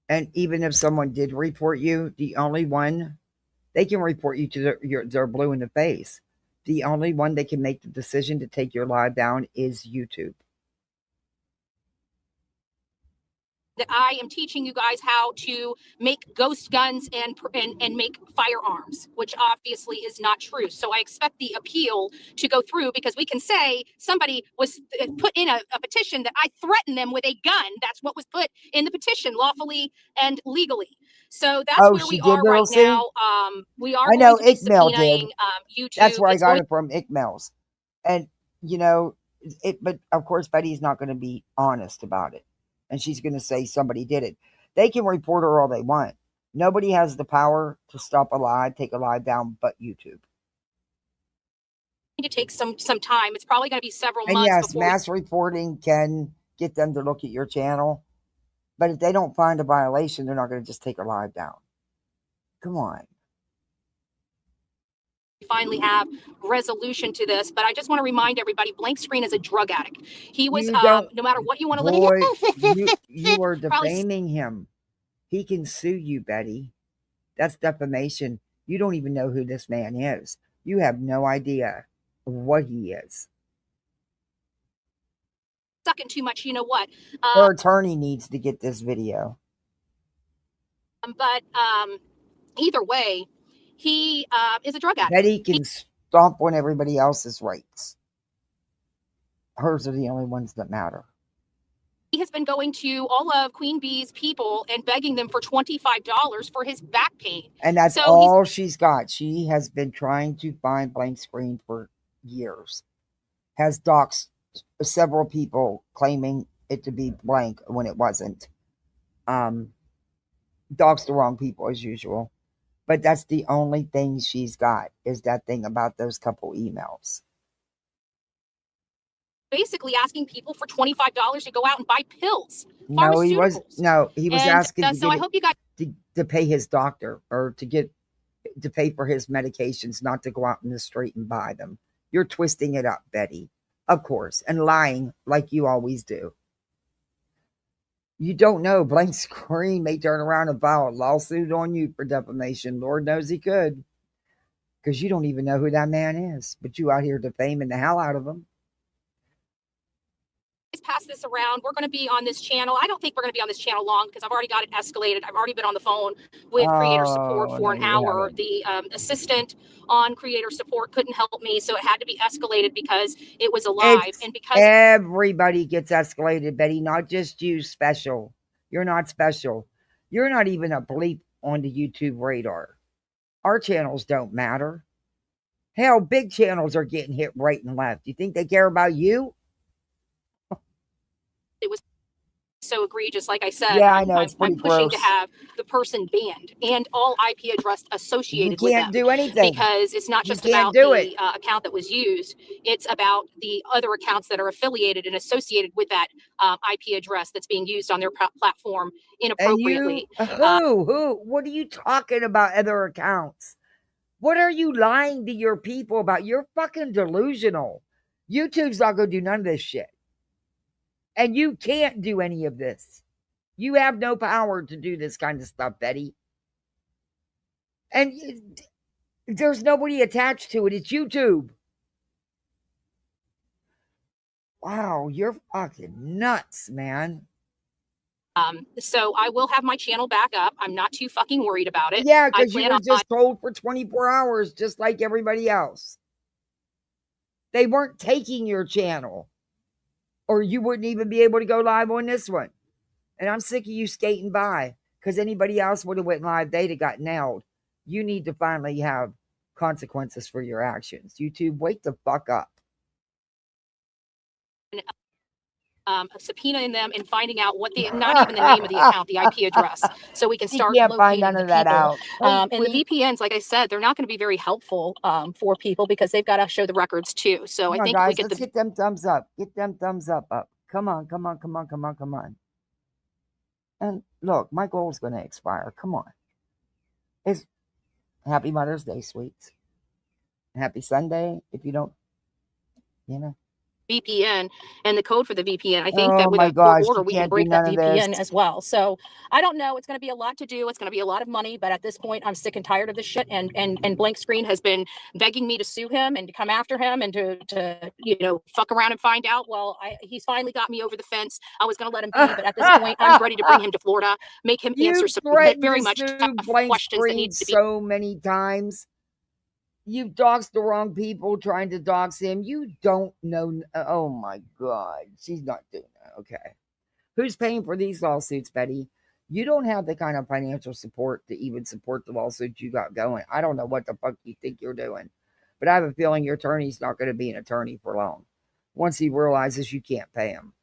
And even if someone did report you, the only one they can report you to they're blue in the face. The only one they can make the decision to take your live down is YouTube. That I am teaching you guys how to make ghost guns and make firearms, which obviously is not true. So I expect the appeal to go through, because we can say somebody was put in a petition that I threatened them with a gun. That's what was put in the petition, lawfully and legally. So that's where we are right now. We are going to be subpoenaing YouTube. That's where I got it from, ICMELs. And But of course, Betty's not going to be honest about it. And she's going to say somebody did it. They can report her all they want. Nobody has the power to stop a lie, take a lie down, but YouTube. To take some time. It's probably going to be several and months. Yes, mass reporting can get them to look at your channel. But if they don't find a violation, they're not going to just take a live down. Come on. We finally have resolution to this, but I just want to remind everybody, Blank Screen is a drug addict. He was, no matter what you want to look at, you are defaming him. He can sue you, Betty. That's defamation. You don't even know who this man is. You have no idea what he is. Sucking too much, you know what? Her attorney needs to get this video. But either way, he is a drug addict. Betty can stomp on everybody else's rights. Hers are the only ones that matter. He has been going to all of Queen Bee's people and begging them for $25 for his back pain. And that's all she's got. She has been trying to find Blank Screen for years. Has doxed several people claiming it to be Blank when it wasn't. Doxed the wrong people as usual. But that's the only thing she's got is that thing about those couple emails. Basically asking people for $25 to go out and buy pills. No, he was asking so I hope you guys to pay his doctor or to pay for his medications, not to go out in the street and buy them. You're twisting it up, Betty. Of course, and lying like you always do. You don't know. Blank Screen may turn around and file a lawsuit on you for defamation. Lord knows he could. Because you don't even know who that man is. But you out here defaming the hell out of him. Pass this around. We're going to be on this channel. I don't think we're going to be on this channel long because I've already got it escalated. I've already been on the phone with creator support for an hour. The assistant on creator support couldn't help me, so it had to be escalated because it was alive. And because everybody gets escalated, Betty, not just you special. You're not special. You're not even a bleep on the YouTube radar. Our channels don't matter. Hell, big channels are getting hit right and left. You think they care about you? it was so egregious. Like I said, yeah, I know, I'm pushing to have the person banned and all IP address associated with them. You can't do anything because it's not just about the account that was used. It's about the other accounts that are affiliated and associated with that IP address that's being used on their platform inappropriately. Who? What are you talking about? Other accounts? What are you lying to your people about? You're fucking delusional. YouTube's not going to do none of this shit. And you can't do any of this. You have no power to do this kind of stuff, Betty. And there's nobody attached to it. It's YouTube. Wow, you're fucking nuts, man. So I will have my channel back up. I'm not too fucking worried about it. Yeah, because you were just told for 24 hours, just like everybody else. They weren't taking your channel. Or you wouldn't even be able to go live on this one. And I'm sick of you skating by. Because anybody else would have went live, they'd have got nailed. You need to finally have consequences for your actions. YouTube, wake the fuck up. Subpoenaing them and finding out what not even the name of the account, the IP address, so we can start locating the people. And the VPNs, like I said, they're not going to be very helpful for people because they've got to show the records too. So I think guys, let's get them thumbs up. Get them thumbs up. Come on. And look, my goal is going to expire. Come on. It's Happy Mother's Day, sweets. Happy Sunday. If you don't, VPN and the code for the VPN. I think that with a court order, we can break that VPN as well. So I don't know. It's going to be a lot to do. It's going to be a lot of money. But at this point, I'm sick and tired of this shit. And Blank Screen has been begging me to sue him and to come after him and to fuck around and find out. Well, he's finally got me over the fence. I was going to let him be, but at this point, I'm ready to bring him to Florida, make him answer some very much tough questions that needs to be so many times. You've doxed the wrong people trying to dox him. You don't know. Oh, my God. She's not doing that. Okay. Who's paying for these lawsuits, Betty? You don't have the kind of financial support to even support the lawsuits you got going. I don't know what the fuck you think you're doing. But I have a feeling your attorney's not going to be an attorney for long. once he realizes you can't pay him.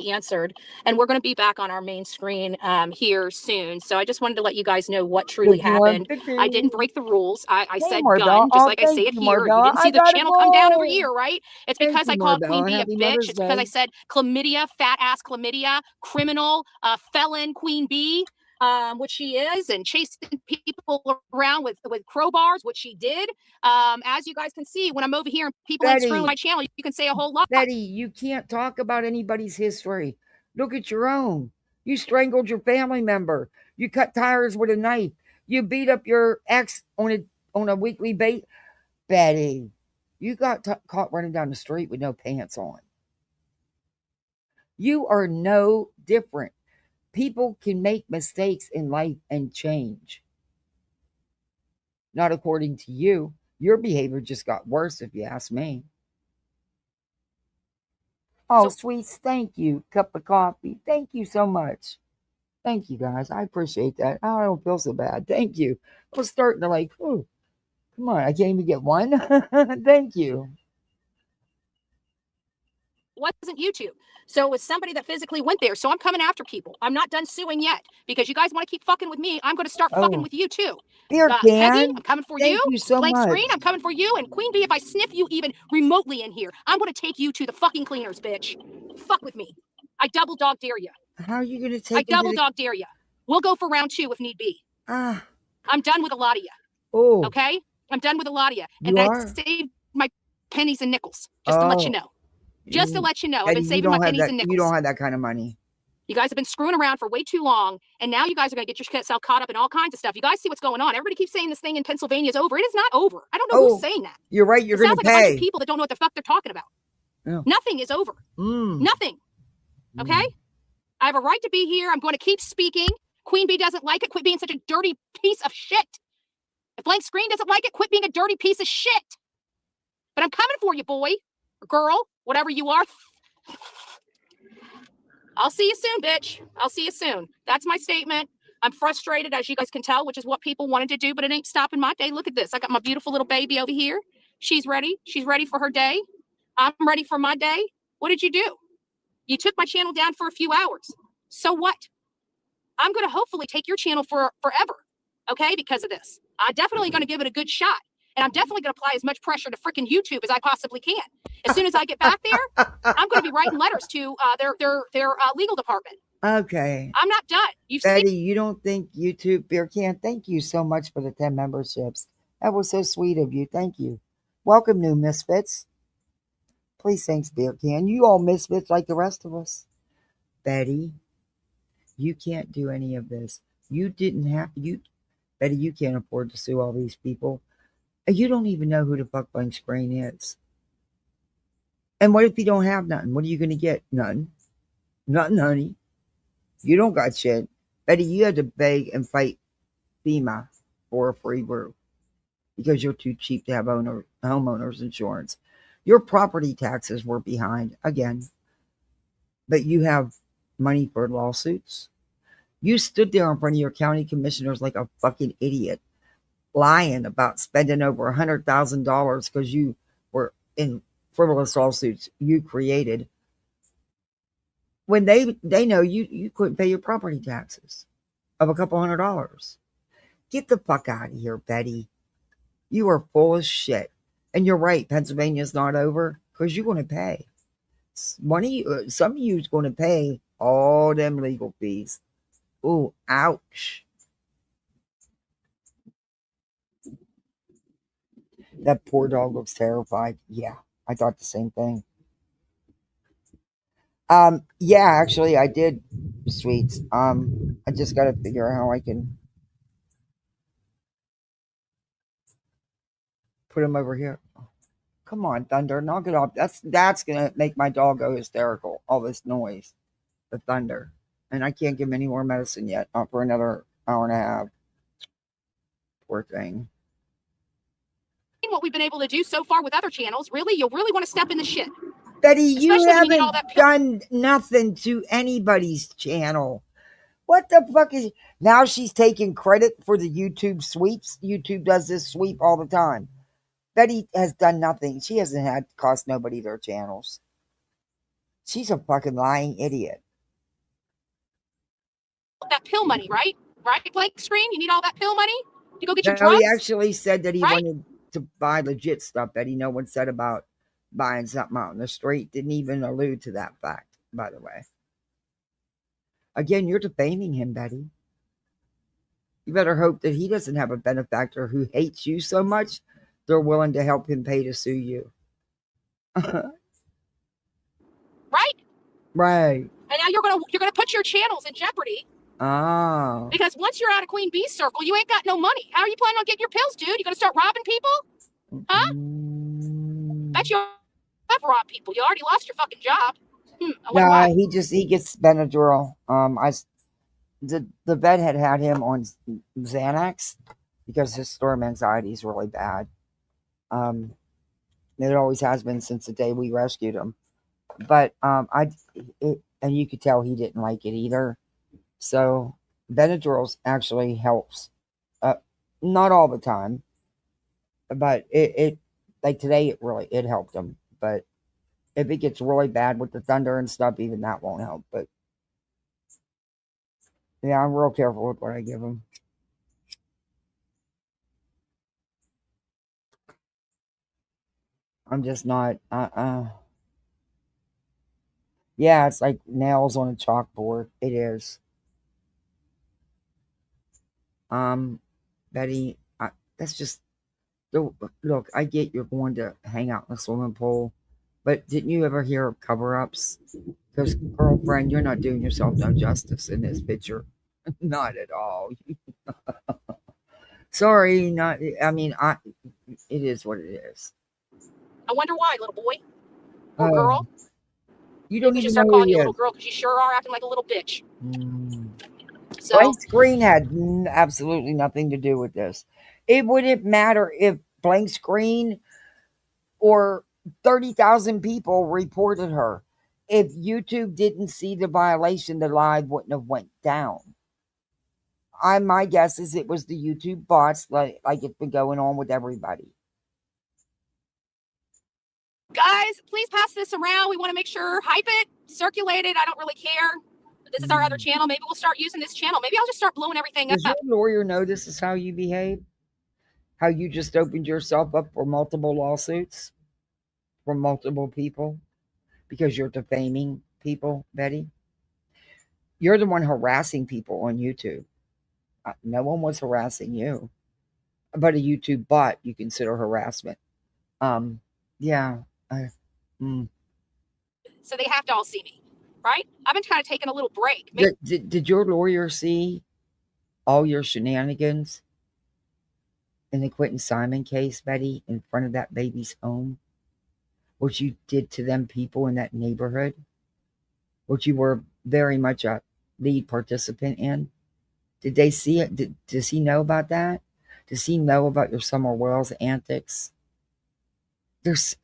Answered, and we're going to be back on our main screen here soon. So I just wanted to let you guys know what truly happened. I didn't break the rules. I said gun, just like I say it here. You didn't see the channel come down over here, right? It's because I called Queen Bee a bitch. It's because I said chlamydia, fat ass chlamydia, criminal, felon Queen Bee, which she is, and chasing people around with crowbars, which she did. As you guys can see, when I'm over here and people ain't screwing my channel, you can say a whole lot. Betty, you can't talk about anybody's history. Look at your own. You strangled your family member. You cut tires with a knife. You beat up your ex on a weekly basis. Betty, you got caught running down the street with no pants on. You are no different. People can make mistakes in life and change. Not according to you. Your behavior just got worse, if you ask me. Oh, sweets, thank you. Cup of coffee. Thank you so much. Thank you, guys. I appreciate that. I don't feel so bad. Thank you. I was starting to like, oh, come on. I can't even get one. Thank you. Wasn't YouTube. So it was somebody that physically went there. So I'm coming after people. I'm not done suing yet because you guys want to keep fucking with me. I'm going to start fucking with you too. Peggy, I'm coming for you. Thank you so Blank much. Screen, I'm coming for you. And Queen Bee, if I sniff you even remotely in here, I'm going to take you to the fucking cleaners, bitch. Fuck with me. I double dog dare you. How are you going to take I double dog dare you. We'll go for round 2 if need be. I'm done with a lot of you. Oh. Okay? I'm done with a lot of you. And I saved my pennies and nickels, just to let you know. Just to let you know, I've been saving my pennies and nickels. You don't have that kind of money. You guys have been screwing around for way too long, and now you guys are going to get yourself caught up in all kinds of stuff. You guys see what's going on. Everybody keeps saying this thing in Pennsylvania is over. It is not over. I don't know who's saying that. You're right. You're going to pay. Sounds like a bunch of people that don't know what the fuck they're talking about. Yeah. Nothing is over. Nothing. Okay? I have a right to be here. I'm going to keep speaking. Queen Bee doesn't like it. Quit being such a dirty piece of shit. If Blank Screen doesn't like it, quit being a dirty piece of shit. But I'm coming for you, boy or girl, whatever you are. I'll see you soon, bitch. I'll see you soon. That's my statement. I'm frustrated, as you guys can tell, which is what people wanted to do, but it ain't stopping my day. Look at this. I got my beautiful little baby over here. She's ready. She's ready for her day. I'm ready for my day. What did you do? You took my channel down for a few hours. So what? I'm going to hopefully take your channel for forever, okay, because of this. I'm definitely going to give it a good shot. And I'm definitely going to apply as much pressure to freaking YouTube as I possibly can. As soon as I get back there, I'm going to be writing letters to their legal department. Okay. I'm not done. Betty, you don't think YouTube Beer Can? Thank you so much for the 10 memberships. That was so sweet of you. Thank you. Welcome, new misfits. Please, thanks, Beer Can. You all misfits like the rest of us. Betty, you can't do any of this. Betty, you can't afford to sue all these people. You don't even know who the fuck Blank Screen is. And what if you don't have nothing? What are you going to get? Nothing. Nothing, honey. You don't got shit. Betty, you had to beg and fight FEMA for a free roof because you're too cheap to have homeowners insurance. Your property taxes were behind again, but you have money for lawsuits. You stood there in front of your county commissioners like a fucking idiot, lying about spending over $100,000 because you were in frivolous lawsuits you created. When they know you couldn't pay your property taxes of a couple $100. Get the fuck out of here, Betty. You are full of shit. And you're right, Pennsylvania's not over because you're going to pay. Some of you is going to pay all them legal fees. Ooh, ouch. That poor dog looks terrified. Yeah, I thought the same thing. Yeah, actually, I did, sweets. I just got to figure out how I can put him over here. Come on, Thunder, knock it off. That's gonna make my dog go hysterical. All this noise, the thunder, and I can't give him any more medicine yet. Not for another hour and a half. Poor thing. What we've been able to do so far with other channels, really, you'll really want to step in the shit. Betty, you haven't done nothing to anybody's channel. What the fuck is... Now she's taking credit for the YouTube sweeps. YouTube does this sweep all the time. Betty has done nothing. She hasn't had cost nobody their channels. She's a fucking lying idiot. That pill money, right? Right, blank screen? You need all that pill money to go get your No, drugs? he actually said that he right? wanted to buy legit stuff. Betty, no one said about buying something out in the street. Didn't even allude to that fact, by the way. Again, you're defaming him, Betty. You better hope that he doesn't have a benefactor who hates you so much they're willing to help him pay to sue you. Right? Right. And now you're gonna put your channels in jeopardy. Oh. Because once you're out of Queen Bee's circle, you ain't got no money. How are you planning on getting your pills, dude? You gonna start robbing people? Huh? Bet you have robbed people. You already lost your fucking job. Nah, he gets Benadryl. The vet had him on Xanax because his storm anxiety is really bad. It always has been since the day we rescued him. But and you could tell he didn't like it either. So Benadryl actually helps. Not all the time, but it like today it helped him. But if it gets really bad with the thunder and stuff, even that won't help. But yeah, I'm real careful with what I give him. I'm just not. Yeah, it's like nails on a chalkboard. It is. Betty, that's just. Look, I get you're going to hang out in a swimming pool, but didn't you ever hear of cover-ups? Because, girlfriend, you're not doing yourself no justice in this picture. Not at all. Sorry, not. I mean, it is what it is. I wonder why, little boy or girl. You don't even start know calling who you a he little is. girl because you sure are acting like a little bitch. So Blank Screen had absolutely nothing to do with this. It wouldn't matter if Blank Screen or 30,000 people reported her. If YouTube didn't see the violation, the live wouldn't have went down. My guess is it was the YouTube bots, like it's been going on with everybody. Guys, please pass this around. We want to make sure, hype it, circulate it. I don't really care. This is our other channel. Maybe we'll start using this channel. Maybe I'll just start blowing everything up. Does your lawyer know this is how you behave? How you just opened yourself up for multiple lawsuits from multiple people because you're defaming people, Betty? You're the one harassing people on YouTube. No one was harassing you. But a YouTube bot you consider harassment. Yeah. So they have to all see me, right? I've been kind of taking a little break. Did your lawyer see all your shenanigans in the Quentin Simon case, Betty, in front of that baby's home? What you did to them people in that neighborhood? What you were very much a lead participant in? Did they see it? Does he know about that? Does he know about your Summer Wells antics? There's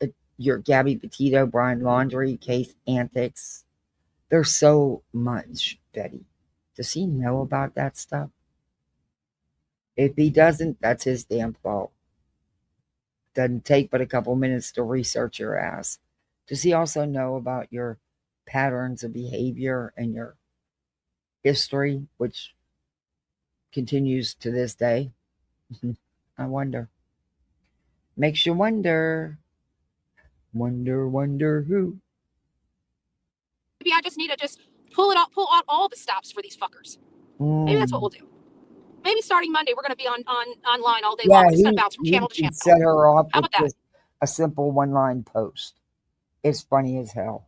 your Gabby Petito, Brian Laundrie case antics. There's so much, Betty. Does he know about that stuff? If he doesn't, that's his damn fault. Doesn't take but a couple minutes to research your ass. Does he also know about your patterns of behavior and your history, which continues to this day? I wonder. Makes you wonder. Wonder who. Maybe I just need to just pull out all the stops for these fuckers. Maybe that's what we'll do. Maybe starting Monday, we're going to be online all day long. We're just going to bounce from channel to channel. Set her off How with about that? A simple one-line post. It's funny as hell.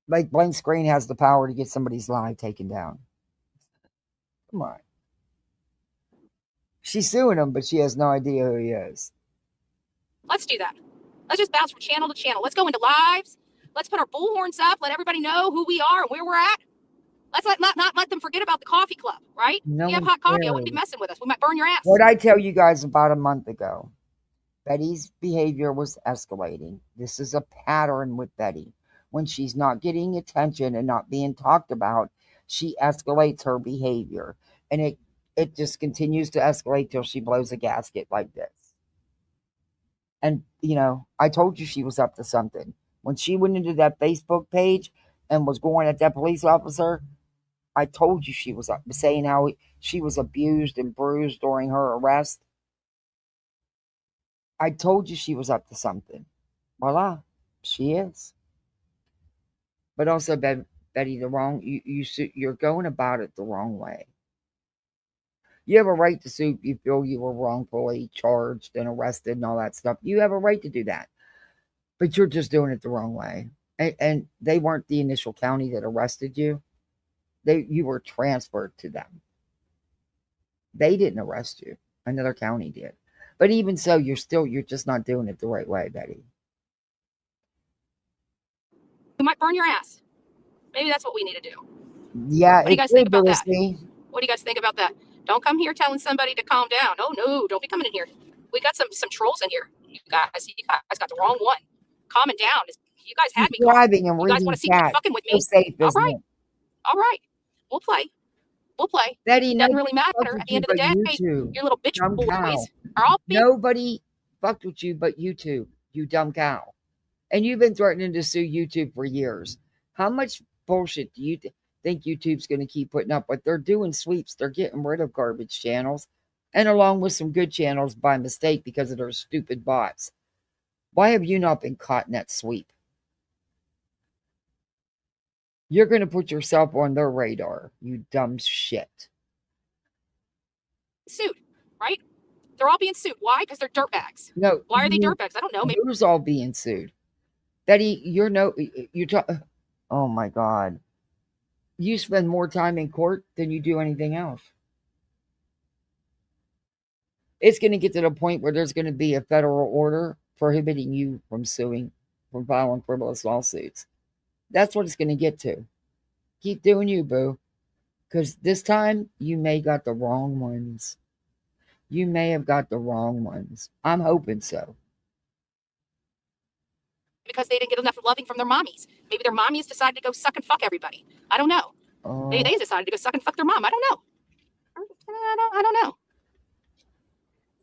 Like Blank Screen has the power to get somebody's live taken down. Come on. She's suing him, but she has no idea who he is. Let's do that. Let's just bounce from channel to channel. Let's go into lives. Let's put our bullhorns up. Let everybody know who we are and where we're at. Let's not let them forget about the coffee club, right? You have hot coffee. I wouldn't be messing with us. We might burn your ass. What I tell you guys about a month ago, Betty's behavior was escalating. This is a pattern with Betty. When she's not getting attention and not being talked about, she escalates her behavior. And it just continues to escalate till she blows a gasket like this. And, you know, I told you she was up to something. When she went into that Facebook page and was going at that police officer, I told you she was up, saying how she was abused and bruised during her arrest. I told you she was up to something. Voila, she is. But also, Betty, you're going about it the wrong way. You have a right to sue if you feel you were wrongfully charged and arrested and all that stuff. You have a right to do that. But you're just doing it the wrong way. And they weren't the initial county that arrested you. You were transferred to them. They didn't arrest you. Another county did. But even so, you're just not doing it the right way, Betty. You might burn your ass. Maybe that's what we need to do. Yeah. What do you guys think about that? What do you guys think about that? Don't come here telling somebody to calm down. Oh no, don't be coming in here. We got some trolls in here. You guys got the wrong one. Calming down. You guys had me driving and you guys want to see me fucking with me? All right. All right. We'll play. We'll play. Betty, doesn't really matter. At the end of the day, your little bitch boys are all nobody fucked with you but YouTube, you dumb cow. And you've been threatening to sue YouTube for years. How much bullshit do you think YouTube's going to keep putting up with? They're doing sweeps. They're getting rid of garbage channels and along with some good channels by mistake because of their stupid bots. Why have you not been caught in that sweep? You're going to put yourself on their radar, you dumb shit. Sued, right? They're all being sued. Why? Because they're dirtbags. No. Why are they dirtbags? I don't know. Maybe who's all being sued? Betty, oh my God. You spend more time in court than you do anything else. It's going to get to the point where there's going to be a federal order prohibiting you from filing frivolous lawsuits. That's what it's going to get to. Keep doing you, boo. Because this time, you may got the wrong ones. You may have got the wrong ones. I'm hoping so. Because they didn't get enough loving from their mommies. Maybe their mommies decided to go suck and fuck everybody. I don't know. Maybe they decided to go suck and fuck their mom. I don't know. I don't know.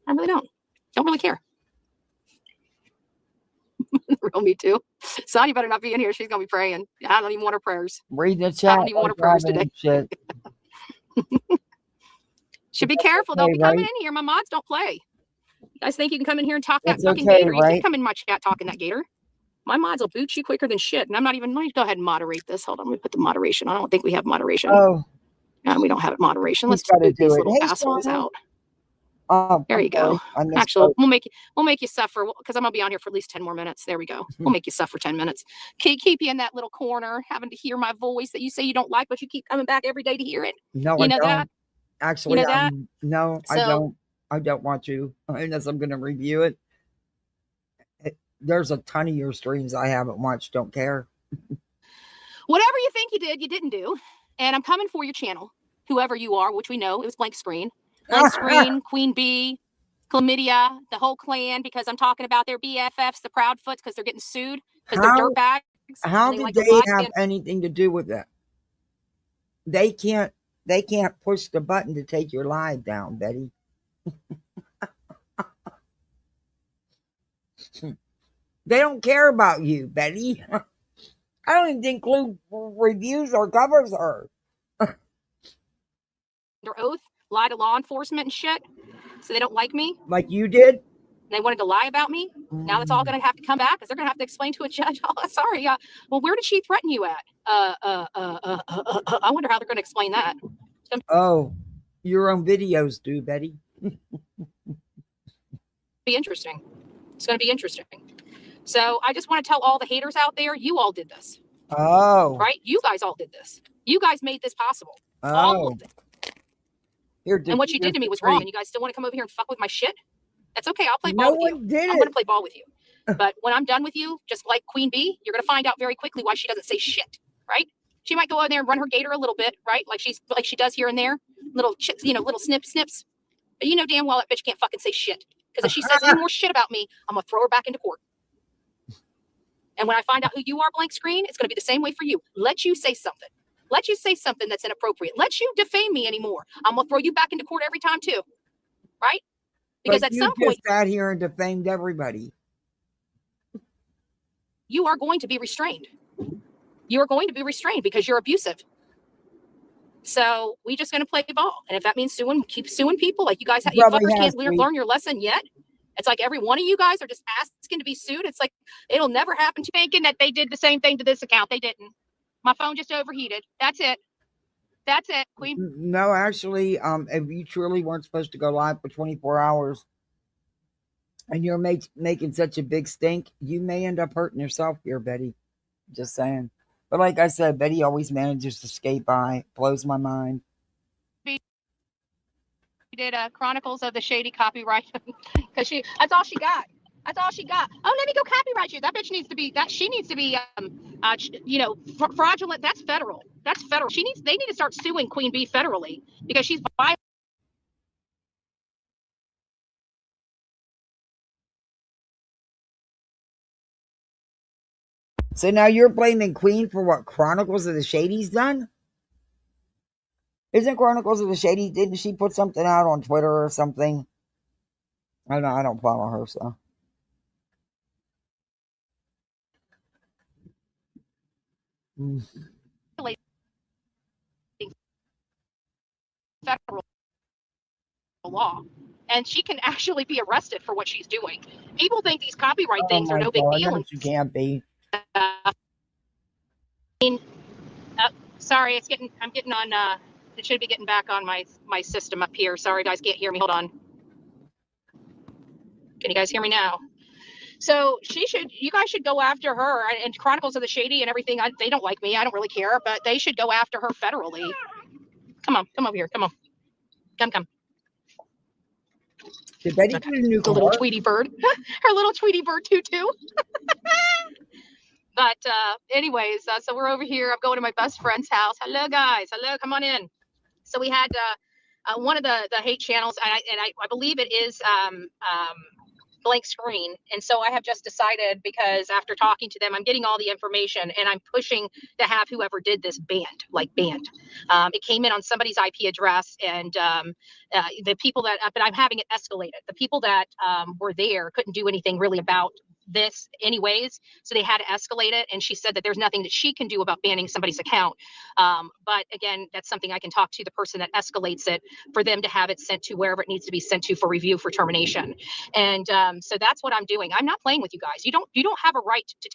I really don't. Don't really care. Real me too. Sonya better not be in here. She's gonna be praying. I don't even want her prayers. Read the chat. I don't even want her prayers today. Shit. Should be careful. They'll be coming in here. My mods don't play. You guys think you can come in here and talk that fucking gator? You can come in my chat talking that gator. My mods will boot you quicker than shit. And I'm not even. Let me go ahead and moderate this. Hold on. Let me put the moderation. I don't think we have moderation. Oh. No, we don't have it moderation. Let's boot these little assholes out. There you go. Actually, we'll make you suffer because I'm gonna be on here for at least 10 more minutes. There we go. We'll make you suffer 10 minutes. Keep you in that little corner, having to hear my voice that you say you don't like, but you keep coming back every day to hear it. No, you know that. Actually, you know that? No, so, I don't want to unless I'm gonna review it. There's a ton of your streams I haven't watched. Don't care. Whatever you think you did, you didn't do, and I'm coming for your channel, whoever you are, which we know it was blank screen. Blank screen, Queen Bee, Chlamydia, the whole clan, because I'm talking about their BFFs, the Proudfoots, because they're getting sued because they're dirtbags. How did they have anything to do with that? They can't push the button to take your live down, Betty. They don't care about you, Betty. I don't even include reviews or covers her. Their oath. Lie to law enforcement and shit, so they don't like me. Like you did? They wanted to lie about me. Now that's all going to have to come back because they're going to have to explain to a judge. Oh, sorry. Well, where did she threaten you at? I wonder how they're going to explain that. Oh, your own videos do, Betty. Be interesting. It's going to be interesting. So I just want to tell all the haters out there, you all did this. Oh. Right? You guys all did this. You guys made this possible. Oh. All of it. And what you did to me was wrong, and you guys still want to come over here and fuck with my shit? That's okay. I'll play ball with you. I'm going to play ball with you. But when I'm done with you, just like Queen Bee, you're going to find out very quickly why she doesn't say shit, right? She might go in there and run her gator a little bit, right? Like she does here and there, little snips. But you know damn well that bitch can't fucking say shit. Because if she says any more shit about me, I'm going to throw her back into court. And when I find out who you are, blank screen, it's going to be the same way for you. Let you say something. Let you say something that's inappropriate. Let you defame me anymore. I'm going to throw you back into court every time too. Right? Because but at some point. You just sat here and defamed everybody. you are going to be restrained. You are going to be restrained because you're abusive. So we just going to play ball. And if that means suing, keep suing people. Like you guys, you fuckers can't learn your lesson yet. It's like every one of you guys are just asking to be sued. It's like, it'll never happen to thinking that they did the same thing to this account. They didn't. My phone just overheated. That's it. That's it, Queen. No, actually, if you truly weren't supposed to go live for 24 hours and you're making such a big stink, you may end up hurting yourself here, Betty. Just saying. But like I said, Betty always manages to skate by. Blows my mind. She did Chronicles of the Shady Copyright because that's all she got. That's all she got. Oh, let me go copyright you. That bitch needs to be she needs to be fraudulent. That's federal. That's federal. They need to start suing Queen Bee federally because she's violating. So now you're blaming Queen for what Chronicles of the Shady's done? Isn't Chronicles of the Shady, didn't she put something out on Twitter or something? I don't know, I don't follow her, so. Federal law. And she can actually be arrested for what she's doing. People think these copyright things are no big deal. No, she can't be. Sorry, I'm getting on it should be getting back on my system up here. Sorry guys, can't hear me. Hold on. Can you guys hear me now? So you guys should go after her and Chronicles of the Shady and everything. They don't like me. I don't really care, but they should go after her federally. Come over here. Come on. Come. Did Betty get a new car? The little Tweety bird. Her little Tweety bird tutu. But anyways, so we're over here. I'm going to my best friend's house. Hello, guys. Hello, come on in. So we had one of the hate channels, and I believe it is Blank Screen. And so I have just decided, because after talking to them, I'm getting all the information, and I'm pushing to have whoever did this banned. It came in on somebody's IP address, and the people that, but I'm having it escalated. The people that were there couldn't do anything really about this anyways, so they had to escalate it. And she said that there's nothing that she can do about banning somebody's account. But again, that's something I can talk to the person that escalates it for them to have it sent to wherever it needs to be sent to for review for termination. And so that's what I'm doing. I'm not playing with you guys. You don't have a right to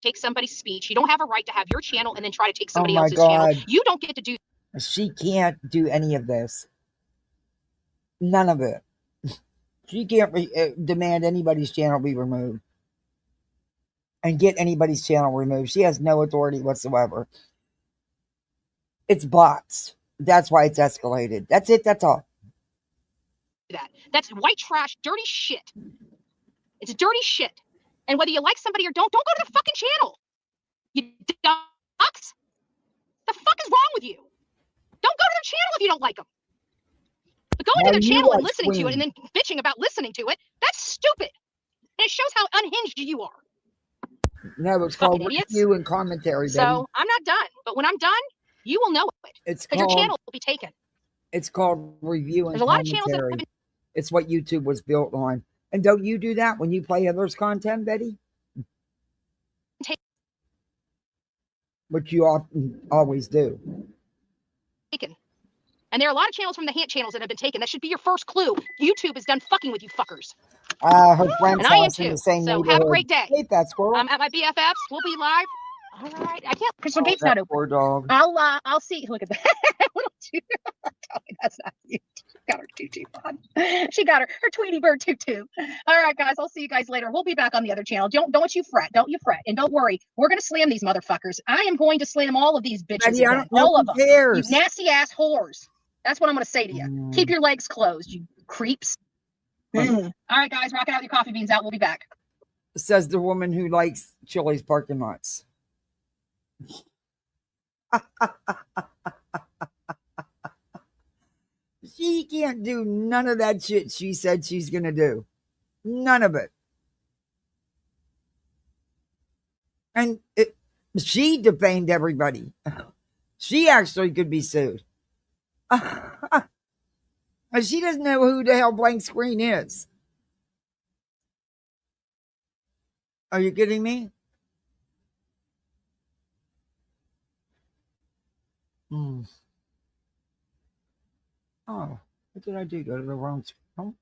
take somebody's speech. You don't have a right to have your channel and then try to take somebody else's channel. You don't get to do. She can't do any of this. None of it. She can't demand anybody's channel be removed and get anybody's channel removed. She has no authority whatsoever. It's bots. That's why it's escalated. That's it. That's all. That's white trash, dirty shit. It's dirty shit. And whether you like somebody or don't go to the fucking channel. You ducks. The fuck is wrong with you? Don't go to their channel if you don't like them. But going to their channel and listening to it and then bitching about listening to it, that's stupid. And it shows how unhinged you are. No, it's called review and commentary, So baby. I'm not done. But when I'm done, you will know it. It's because your channel will be taken. It's called review and commentary. There's a lot of channels that have been. It's what YouTube was built on. And don't you do that when you play others' content, Betty? Which you always do. Taken. And there are a lot of channels from the Hant channels that have been taken. That should be your first clue. YouTube is done fucking with you fuckers. Her friends and I am in too. the same so neighborhood. Have a great day. Hey, that squirrel. I'm at my BFFs. We'll be live. All right. I can't. Crystal Gate's not open. Poor dog. I'll see. Look at that. Tell me that's not you. Got her tutu on. She got her Tweety bird tutu. All right, guys. I'll see you guys later. We'll be back on the other channel. Don't you fret. Don't you fret. And don't worry. We're gonna slam these motherfuckers. I am going to slam all of these bitches again. All of them. You nasty ass whores. That's what I'm gonna say to you. Keep your legs closed, you creeps. All right, guys. Rock it out with your coffee beans out. We'll be back. Says the woman who likes Chili's parking lots. She can't do none of that shit she said she's going to do. None of it. And She defamed everybody. She actually could be sued. She doesn't know who the hell Blank Screen is. Are you kidding me? Oh, what did I do? Go to the wrong screen?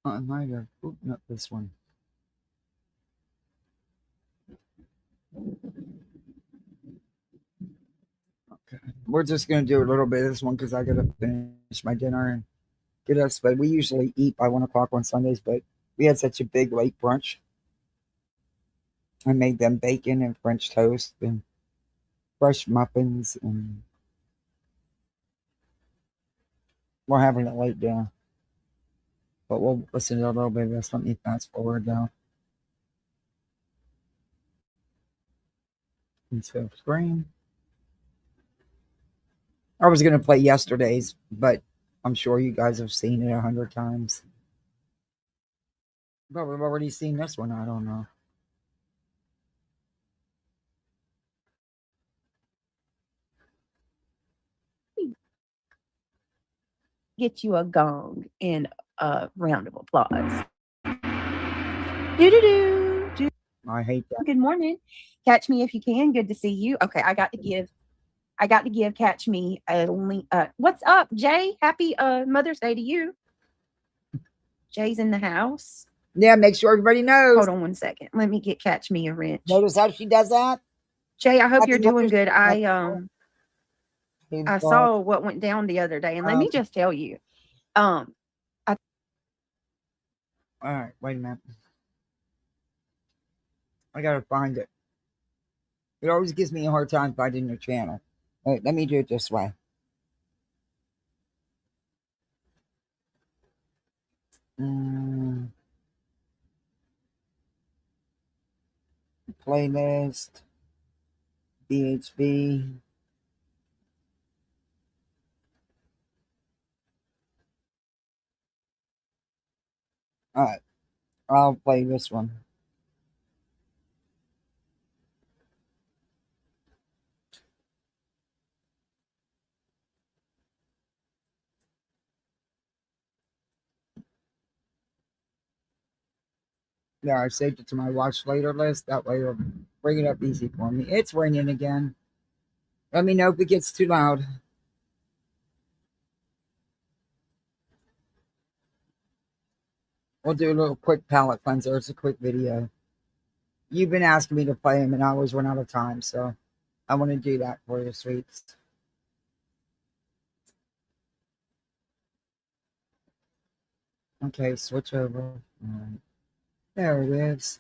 I might have opened up this one. Okay. We're just going to do a little bit of this one because I got to finish my dinner and get us. But we usually eat by 1 o'clock on Sundays, but we had such a big late brunch. I made them bacon and French toast and fresh muffins, and we're having a late dinner. But we'll listen to a little bit of this. Let me fast forward now. Into screen. I was going to play yesterday's, but I'm sure you guys have seen it 100 times. But we've already seen this one. I don't know. Get you a gong and a round of applause. Do-do-do. I hate that. Good morning. Catch me if you can. Good to see you. Okay, I got to give Catch Me a link. What's up, Jay? Happy Mother's Day to you. Jay's in the house. Yeah, make sure everybody knows. Hold on 1 second. Let me get Catch Me a wrench. Notice how she does that? Jay, I hope Happy you're doing Mother's good. Day. I saw what went down the other day, and let me just tell you. All right, wait a minute. I gotta find it. It always gives me a hard time finding your channel. Wait, let me do it this way. Playlist. BHB. All right, I'll play this one. Yeah, I saved it to my watch later list. That way it'll bring it up easy for me. It's ringing again. Let me know if it gets too loud. We'll do a little quick palette cleanser. It's a quick video. You've been asking me to play them, and I always run out of time, so I want to do that for you, sweets. Okay, switch over. All right. There it is.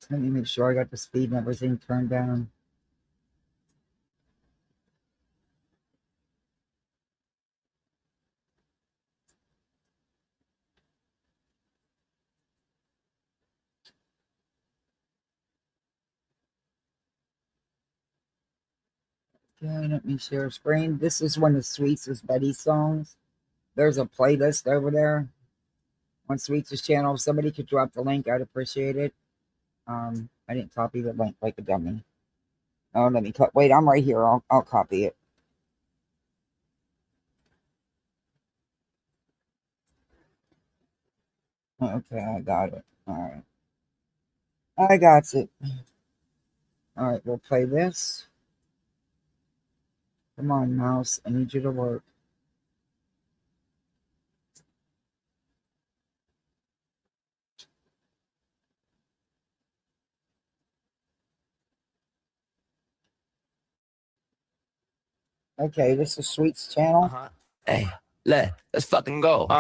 Let me make sure I got the speed and everything turned down. Okay, let me share screen. This is one of Sweets' Betty songs. There's a playlist over there on Sweets' channel. If somebody could drop the link, I'd appreciate it. I didn't copy the link like a dummy. Oh, let me cut. Wait, I'm right here. I'll copy it. Okay, I got it. All right. I got it. All right, we'll play this. Come on, mouse. I need you to work. Okay, this is Sweet's channel. Hey, Let's fucking go. She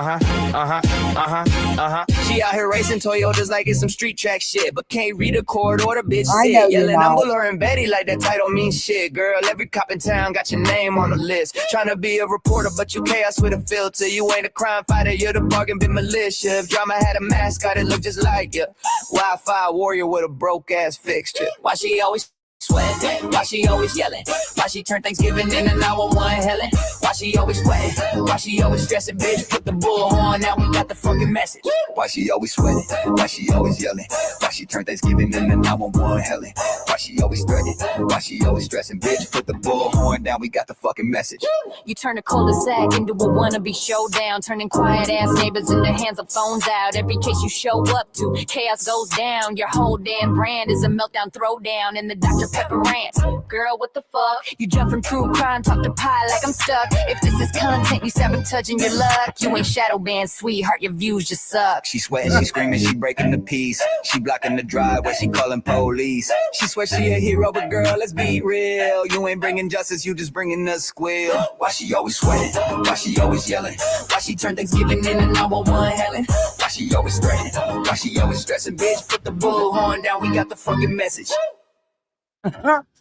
out here racing Toyotas like it's some street track shit, but can't read a court order, bitch. I know you're Yelling, not. I'm Buller and Betty like that title means shit, girl. Every cop in town got your name on the list. Trying to be a reporter, but you chaos with a filter. You ain't a crime fighter, you're the bargain bin militia. If drama had a mascot, it looked just like you. Wi-Fi warrior with a broke ass fixture. Why she always sweating? Why she always yelling? Why she turn Thanksgiving into 911 Helen? Why she always sweating? Why she always stressing? Bitch, put the bullhorn, now we got the fucking message. Why she always sweating? Why she always yelling? Why she turn Thanksgiving into 911 Helen? Why she always threatening? Why she always stressing? Bitch, put the bullhorn down, we got the fucking message. You turn a cul-de-sac into a wannabe showdown, turning quiet ass neighbors into hands of phones out. Every case you show up to, chaos goes down. Your whole damn brand is a meltdown throwdown in the Dr. Pepper Rants. Girl, what the fuck? You jump from true crime, talk to pie like I'm stuck. If this is content, you sabotaging your luck. You ain't shadow banned, sweetheart, your views just suck. She sweating, she screaming, she breaking the peace. She blocking the driveway, she calling police. She swears she a hero, but girl, let's be real. You ain't bringing justice, you just bringing the squeal. Why she always sweating? Why she always yelling? Why she turn Thanksgiving into 911 Helen? Why she always threatening? Why she always stressing? Bitch, put the bullhorn down, we got the fucking message.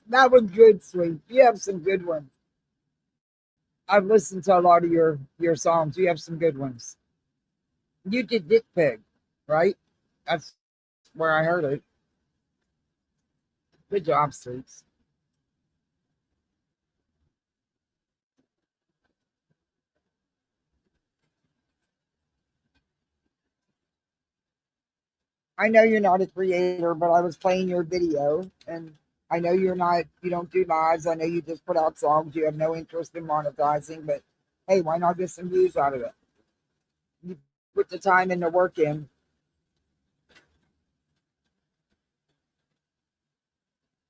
That was good, sweet. You have some good ones. I've listened to a lot of your songs. You have some good ones. You did Dick Pig, right? That's where I heard it. Good job, Sweets. I know you're not a creator, but I was playing your video, and I know you don't do lives. I know you just put out songs. You have no interest in monetizing, but hey, why not get some views out of it? You put the time and the work in.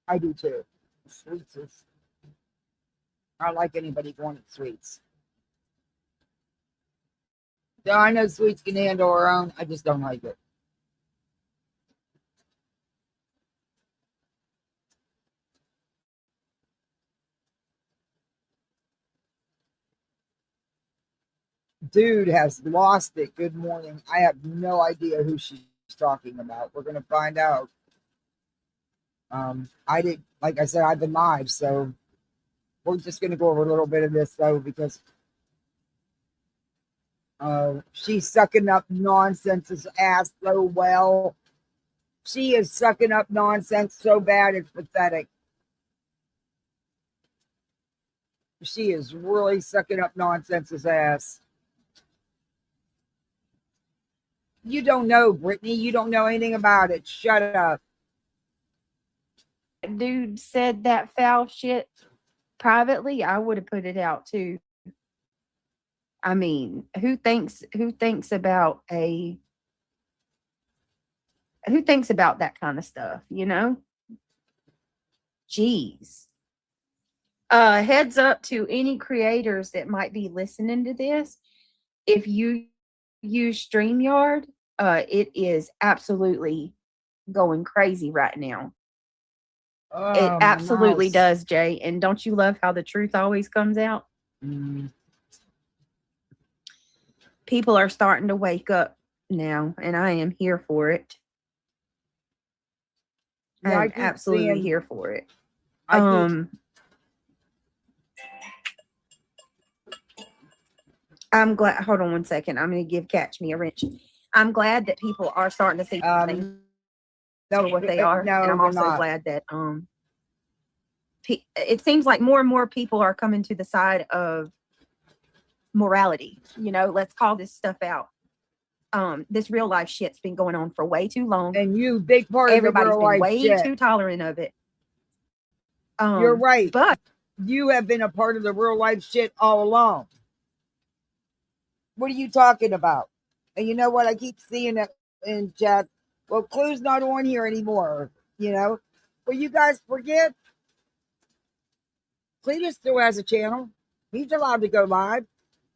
I do too. Sweets is, I don't like anybody going at Sweets. Yeah, I know Sweets can handle her own. I just don't like it. Dude has lost it. Good morning. I have no idea who she's talking about. We're going to find out. Like I said, I've been live, so we're just going to go over a little bit of this, though, because she's sucking up nonsense's ass so well. She is sucking up nonsense so bad, it's pathetic. She is really sucking up nonsense's ass. You don't know, Brittany. You don't know anything about it. Shut up. Dude said that foul shit privately, I would have put it out too. I mean, who thinks about that kind of stuff, you know? Jeez. Heads up to any creators that might be listening to this. If you use StreamYard, it is absolutely going crazy right now. It absolutely does, Jay. And don't you love how the truth always comes out? People are starting to wake up now, and I am here for it. Yeah, I'm absolutely here for it. I'm glad. Hold on one second. I'm going to give Catch Me a wrench. I'm glad that people are starting to see things for what they are. No, and I'm also glad that it seems like more and more people are coming to the side of morality. You know, let's call this stuff out. This real life shit's been going on for way too long. And you, big part of everybody's the real been life way shit. too tolerant of it. You're right. But you have been a part of the real life shit all along. What are you talking about? And you know what? I keep seeing it in chat. Well, Clue's not on here anymore, you know? Well, you guys forget. Cletus still has a channel. He's allowed to go live.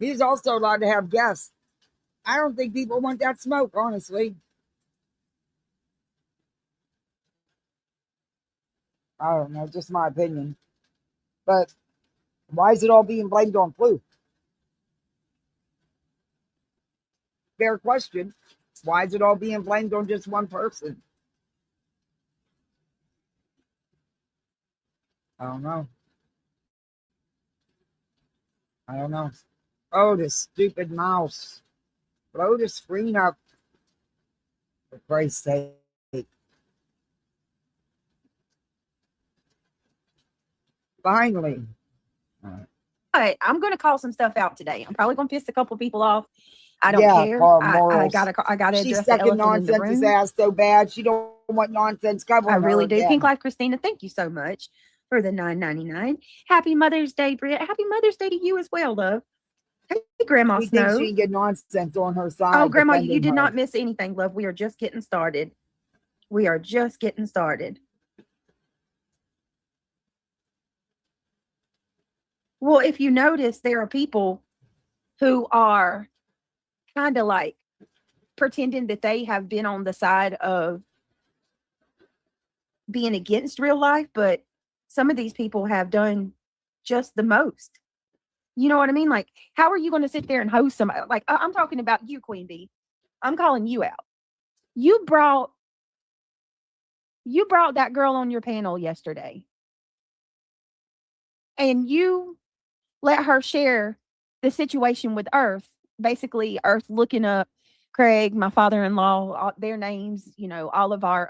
He's also allowed to have guests. I don't think people want that smoke, honestly. I don't know, just my opinion. But why is it all being blamed on Clue? fair question. Why is it all being blamed on just one person? I don't know. Oh, this stupid mouse. Blow the screen up. For Christ's sake. Finally. But I'm going to call some stuff out today. I'm probably going to piss a couple people off. I don't care. I gotta She's address the sucking elephant in the nonsense's room. ass so bad. She don't want nonsense covering I really her do. again. Pink Life Christina, thank you so much for the $9.99. Happy Mother's Day, Britt. Happy Mother's Day to you as well, love. Hey, Grandma She Snow. thinks she can get nonsense on her side. Oh, Grandma, you defending did her. not miss anything, love. We are just getting started. We are just getting started. Well, if you notice, there are people who are kind of like pretending that they have been on the side of being against real life, but some of these people have done just the most. You know what I mean? Like, how are you going to sit there and host somebody? Like, I'm talking about you, Queen Bee. I'm calling you out. You brought that girl on your panel yesterday, and you let her share the situation with Earth. Basically, Earth looking up Craig, my father-in-law, their names, you know, all of our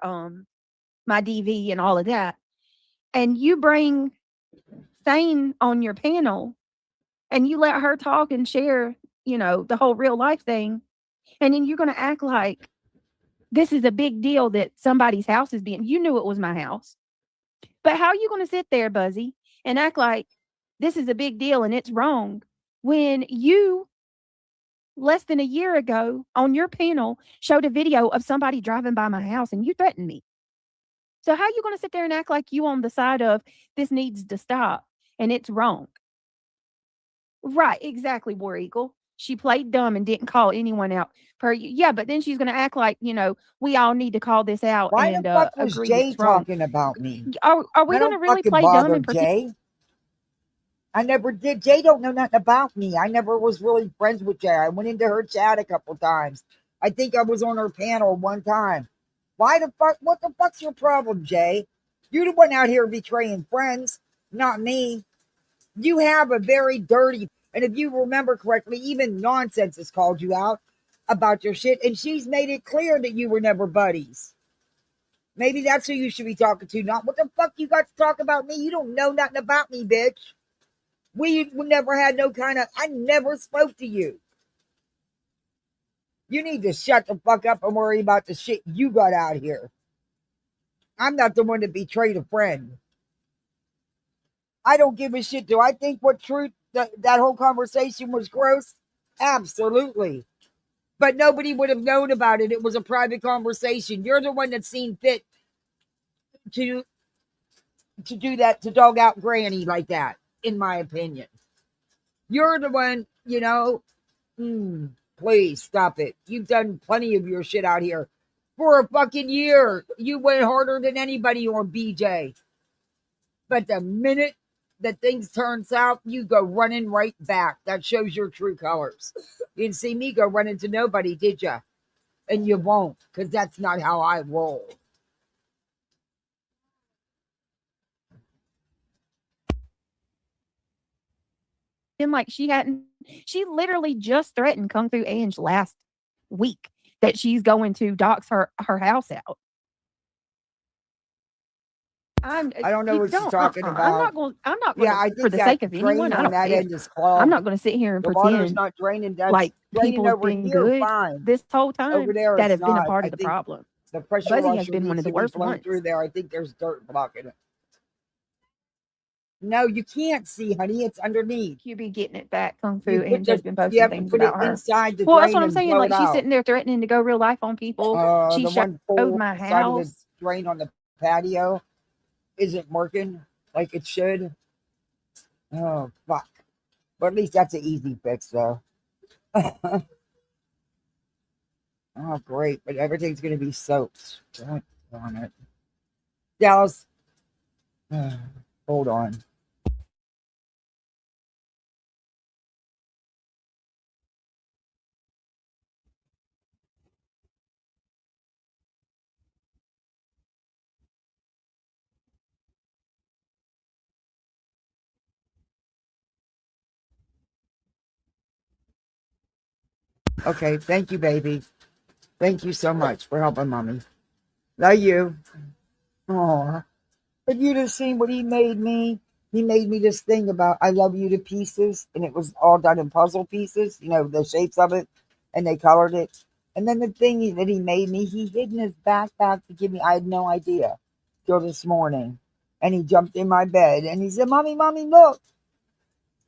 my DV and all of that. And you bring Thane on your panel and you let her talk and share, you know, the whole real life thing. And then you're going to act like this is a big deal that somebody's house is being, you knew it was my house. But how are you going to sit there, Buzzy, and act like this is a big deal and it's wrong when you less than a year ago on your panel showed a video of somebody driving by my house and you threatened me? So how are you going to sit there and act like you on the side of this needs to stop and it's wrong? Right, exactly, War Eagle. She played dumb and didn't call anyone out. Yeah, but then she's going to act like, you know, we all need to call this out. Why and the fuck was agree Jay it's wrong. talking about me? Are we going to really play dumb and pretend? Jay? I never did. Jay don't know nothing about me. I never was really friends with Jay. I went into her chat a couple times. I think I was on her panel one time. Why the fuck? What the fuck's your problem, Jay? You're the one out here betraying friends, not me. You have a very dirty, and if you remember correctly, even Nonsense has called you out about your shit, and she's made it clear that you were never buddies. Maybe that's who you should be talking to, not what the fuck you got to talk about me. You don't know nothing about me, bitch. We never had no kind of, I never spoke to you. You need to shut the fuck up and worry about the shit you got out here. I'm not the one that betrayed a friend. I don't give a shit. Do I think what truth that whole conversation was gross? Absolutely. But nobody would have known about it. It was a private conversation. You're the one that's seen fit to do that, to dog out Granny like that, in my opinion. You're the one, you know, please stop it. You've done plenty of your shit out here for a fucking year. You went harder than anybody on BJ. But the minute that things turn south, you go running right back. That shows your true colors. You didn't see me go running to nobody, did you? And you won't, because that's not how I roll. Like she literally just threatened Kung Fu Ange last week that she's going to dox her house out. I don't know what she's talking about. I'm not going to, for the sake of anyone, I don't care. I'm not going to sit here and pretend water's not draining. That's like draining people have over been here, good fine. this whole time Over there, that have it's been a not. part I of the think problem. The pressure Buzzy has washer been one needs of the to be worst blown ones. through there. I think there's dirt blocking it. No, you can't see, honey. It's underneath. You be getting it back, Kung Fu, You and has been posting you have to things put about it her. inside the Well, drain that's what I'm and saying. blow Like it she's out. sitting there threatening to go real life on people. The She one showed my side of the house. drain on the patio isn't working like it should. Oh fuck! But at least that's an easy fix, though. Oh great! But everything's gonna be soaked. God darn it, Dallas. Hold on. Okay, thank you, baby. Thank you so much for helping mommy. Love you. Aw. Have you just seen what he made me? He made me this thing about I love you to pieces, and it was all done in puzzle pieces, you know, the shapes of it, and they colored it. And then the thing that he made me, he hid in his backpack to give me, I had no idea till this morning. And he jumped in my bed and he said, Mommy, Mommy, look.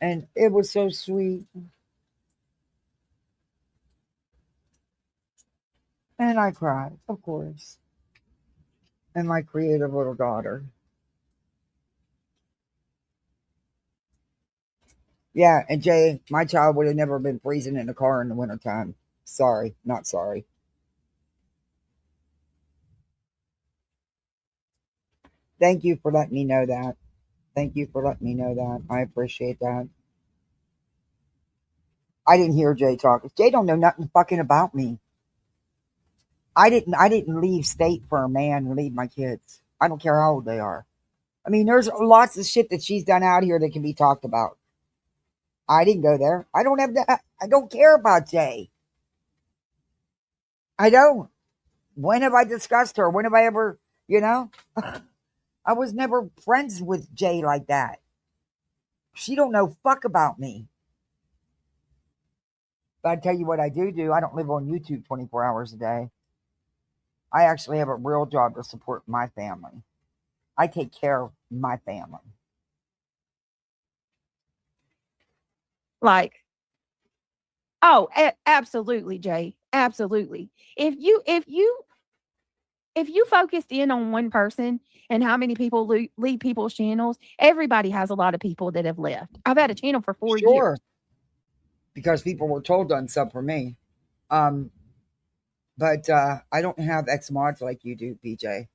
And it was so sweet. And I cried, of course. And my creative little daughter. Yeah, and Jay, my child would have never been freezing in the car in the wintertime. Sorry, not sorry. Thank you for letting me know that. Thank you for letting me know that. I appreciate that. I didn't hear Jay talk. Jay don't know nothing fucking about me. I didn't leave state for a man and leave my kids. I don't care how old they are. I mean, there's lots of shit that she's done out here that can be talked about. I didn't go there. I don't have that. I don't care about Jay. I don't. When have I discussed her? When have I ever, you know? I was never friends with Jay like that. She don't know fuck about me. But I tell you what I do. I don't live on YouTube 24 hours a day. I actually have a real job to support my family. I take care of my family. Like, absolutely, Jay. Absolutely. If you focused in on one person and how many people leave people's channels, everybody has a lot of people that have left. I've had a channel for 4 years. Because people were told to unsub for me. But I don't have ex mods like you do, BJ.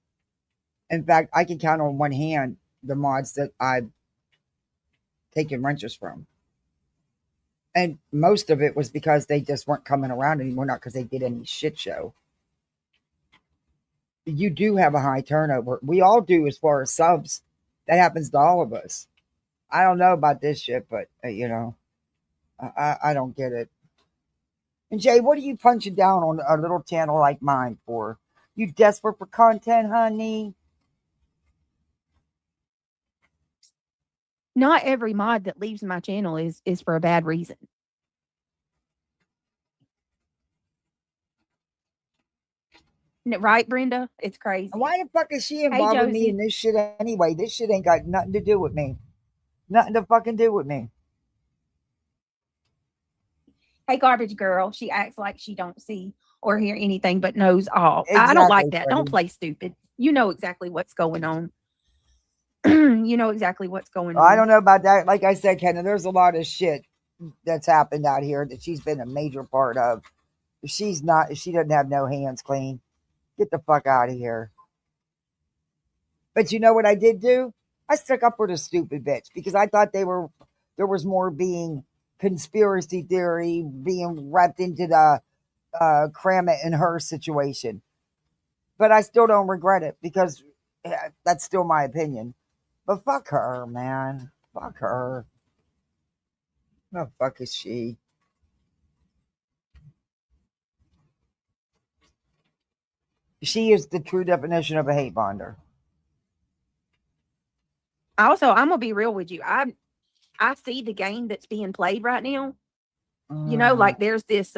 In fact, I can count on one hand the mods that I've taken wrenches from. And most of it was because they just weren't coming around anymore, not because they did any shit show. You do have a high turnover. We all do as far as subs. That happens to all of us. I don't know about this shit, but, you know, I don't get it. And Jay, what are you punching down on a little channel like mine for? You desperate for content, honey? Not every mod that leaves my channel is for a bad reason. Right, Brenda? It's crazy. Why the fuck is she involving me in this shit anyway? This shit ain't got nothing to do with me. Nothing to fucking do with me. Hey, garbage girl. She acts like she don't see or hear anything but knows all. Exactly, I don't like that. Freddie. Don't play stupid. You know exactly what's going on. You know exactly what's going on. I don't know about that. Like I said, Kenna, there's a lot of shit that's happened out here that she's been a major part of. She doesn't have no hands clean. Get the fuck out of here. But you know what I did do? I stuck up for the stupid bitch because I thought there was more being conspiracy theory being wrapped into the Crama and her situation. But I still don't regret it because that's still my opinion. But fuck her, man. Fuck her. What the fuck is she? She is the true definition of a hate bonder. Also, I'm gonna be real with you. I see the game that's being played right now. You know, like there's this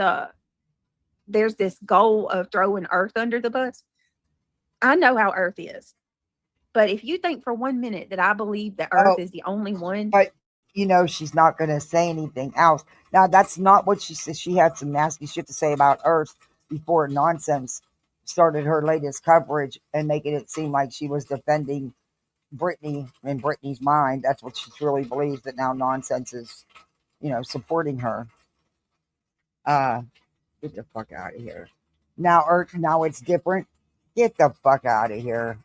goal of throwing Earth under the bus. I know how Earth is. But if you think for 1 minute that I believe that Earth is the only one. But, you know, she's not going to say anything else. Now, that's not what she said. She had some nasty shit to say about Earth before Nonsense started her latest coverage and making it seem like she was defending Britney in Britney's mind. That's what she truly believes, that now Nonsense is, you know, supporting her. Get the fuck out of here. Now, Earth, now it's different. Get the fuck out of here.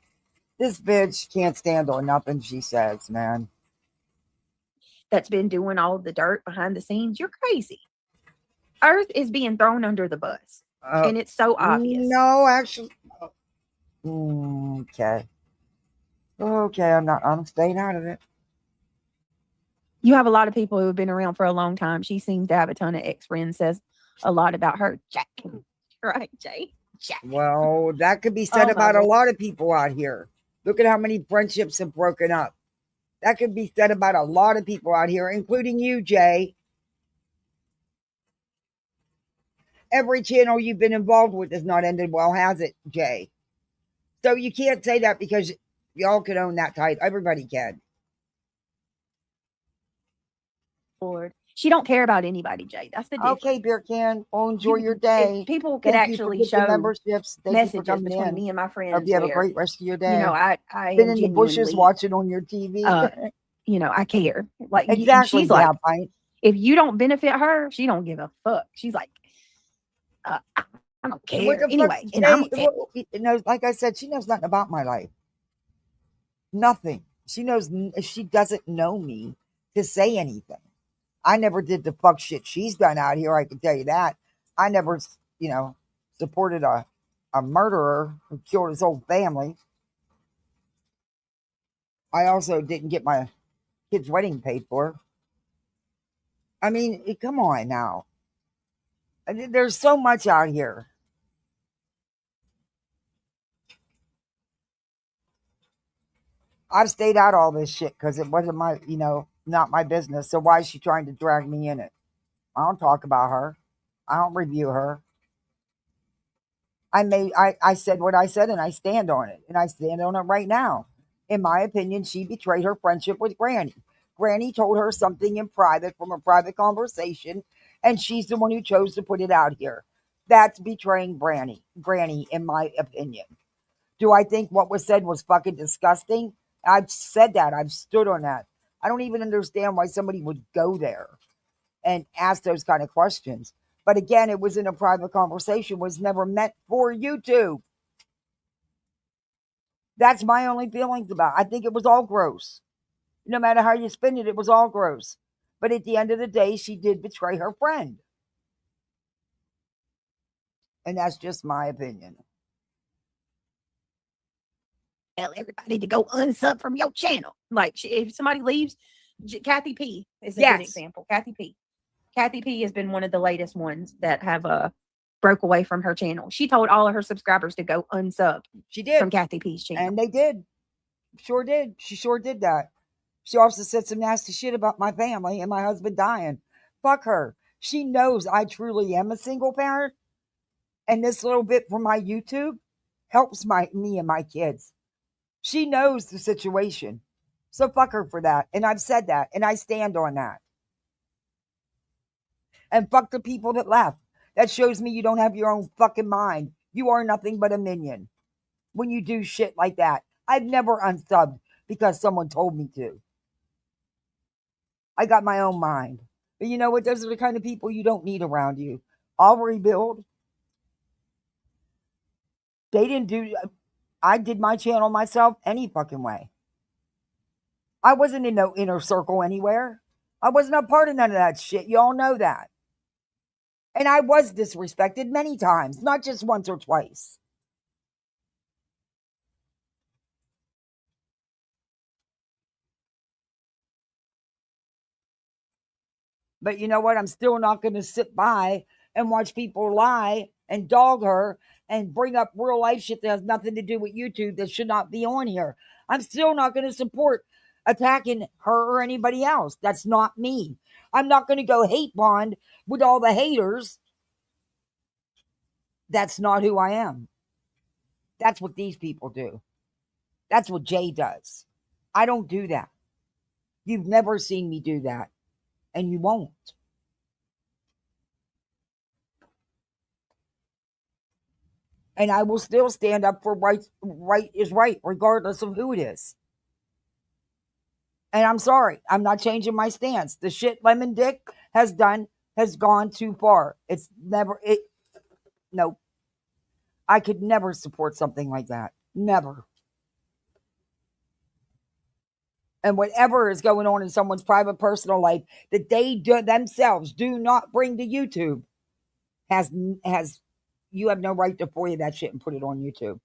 This bitch can't stand on nothing she says, man. That's been doing all the dirt behind the scenes. You're crazy. Earth is being thrown under the bus. And it's so obvious. No, actually. Okay. Okay, I'm staying out of it. You have a lot of people who have been around for a long time. She seems to have a ton of ex-friends. Says a lot about her. Jack. Right, Jay? Jack. Well, that could be said about a lot of people out here. Look at how many friendships have broken up. That could be said about a lot of people out here, including you, Jay. Every channel you've been involved with has not ended well, has it, Jay? So you can't say that because y'all can own that title. Everybody can. Lord. She don't care about anybody, Jay. That's the difference. Okay, beer can. Well, enjoy your day. If people could actually show memberships. messages between me and my friends. Hope you have a great rest of your day. You know, I been in the bushes watching on your TV. You know, I care. Like exactly. She's like, if you don't benefit her, she don't give a fuck. She's like, I don't care anyway. And I'm like I said, she knows nothing about my life. Nothing. She knows. She doesn't know me to say anything. I never did the fuck shit she's done out here. I can tell you that. I never, supported a murderer who killed his whole family. I also didn't get my kid's wedding paid for. I mean, come on now. There's so much out here. I've stayed out all this shit because it wasn't my, not my business. So why is she trying to drag me in it? I don't talk about her. I don't review her. I said what I said and I stand on it. And I stand on it right now. In my opinion, she betrayed her friendship with Granny. Granny told her something in private from a private conversation, and she's the one who chose to put it out here. That's betraying Granny, in my opinion. Do I think what was said was fucking disgusting? I've said that. I've stood on that. I don't even understand why somebody would go there and ask those kind of questions. But again, it was in a private conversation, was never meant for YouTube. That's my only feelings about it. I think it was all gross. No matter how you spin it, it was all gross. But at the end of the day, she did betray her friend. And that's just my opinion. Tell everybody to go unsub from your channel. Like, if somebody leaves, Kathy P is a good example. Kathy P has been one of the latest ones that have broke away from her channel. She told all of her subscribers to go unsub. She did. From Kathy P's channel. And they did. Sure did. She sure did that. She also said some nasty shit about my family and my husband dying. Fuck her. She knows I truly am a single parent. And this little bit from my YouTube helps me and my kids. She knows the situation. So fuck her for that. And I've said that. And I stand on that. And fuck the people that left. That shows me you don't have your own fucking mind. You are nothing but a minion. When you do shit like that. I've never unsubbed because someone told me to. I got my own mind. But you know what? Those are the kind of people you don't need around you. I'll rebuild. They didn't do... I did my channel myself any fucking way. I wasn't in no inner circle anywhere. I wasn't a part of none of that shit. You all know that. And I was disrespected many times, not just once or twice. But you know what? I'm still not going to sit by and watch people lie and dog her and bring up real life shit that has nothing to do with YouTube that should not be on here. I'm still not going to support attacking her or anybody else. That's not me. I'm not going to go hate bond with all the haters. That's not who I am. That's what these people do. That's what Jay does. I don't do that. You've never seen me do that. And you won't. And I will still stand up for right is right, regardless of who it is. And I'm sorry, I'm not changing my stance. The shit Lemon Dick has done has gone too far. No. I could never support something like that. Never. And whatever is going on in someone's private personal life that they themselves do not bring to YouTube you have no right to FOIA that shit and put it on YouTube.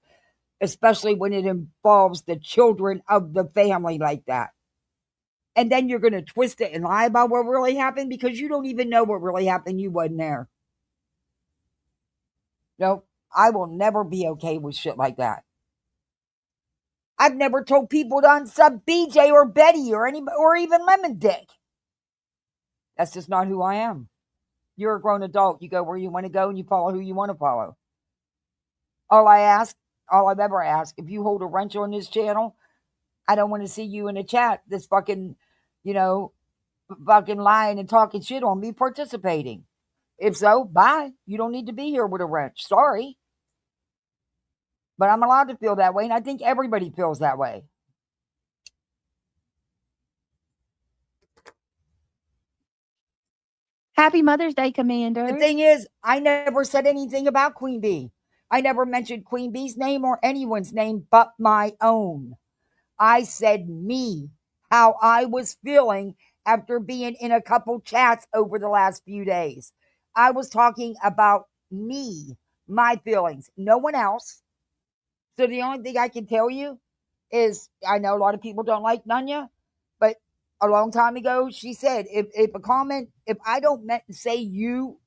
Especially when it involves the children of the family like that. And then you're going to twist it and lie about what really happened because you don't even know what really happened. You wasn't there. No, I will never be okay with shit like that. I've never told people to unsub BJ or Betty or even Lemon Dick. That's just not who I am. You're a grown adult. You go where you want to go and you follow who you want to follow. All I've ever asked, if you hold a wrench on this channel, I don't want to see you in a chat that's fucking lying and talking shit on me participating. If so, bye. You don't need to be here with a wrench. Sorry. But I'm allowed to feel that way, and I think everybody feels that way. Happy Mother's Day, Commander. The thing is, I never said anything about Queen Bee. I never mentioned Queen Bee's name or anyone's name but my own. I said me, how I was feeling after being in a couple chats over the last few days. I was talking about me, my feelings, no one else. So the only thing I can tell you is, I know a lot of people don't like Nunya, but a long time ago, she said, if I don't say you,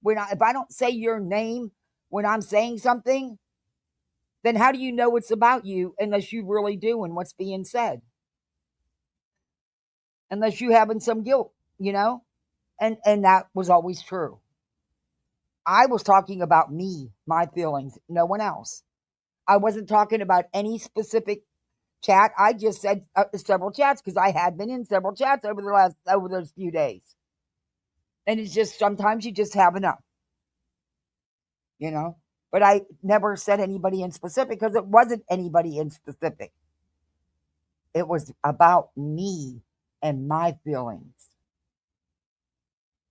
if I don't say your name when I'm saying something, then how do you know it's about you unless you really do and what's being said? Unless you having some guilt, And that was always true. I was talking about me, my feelings, no one else. I wasn't talking about any specific chat. I just said several chats because I had been in several chats over those few days. And it's just, sometimes you just have enough, But I never said anybody in specific because it wasn't anybody in specific. It was about me and my feelings,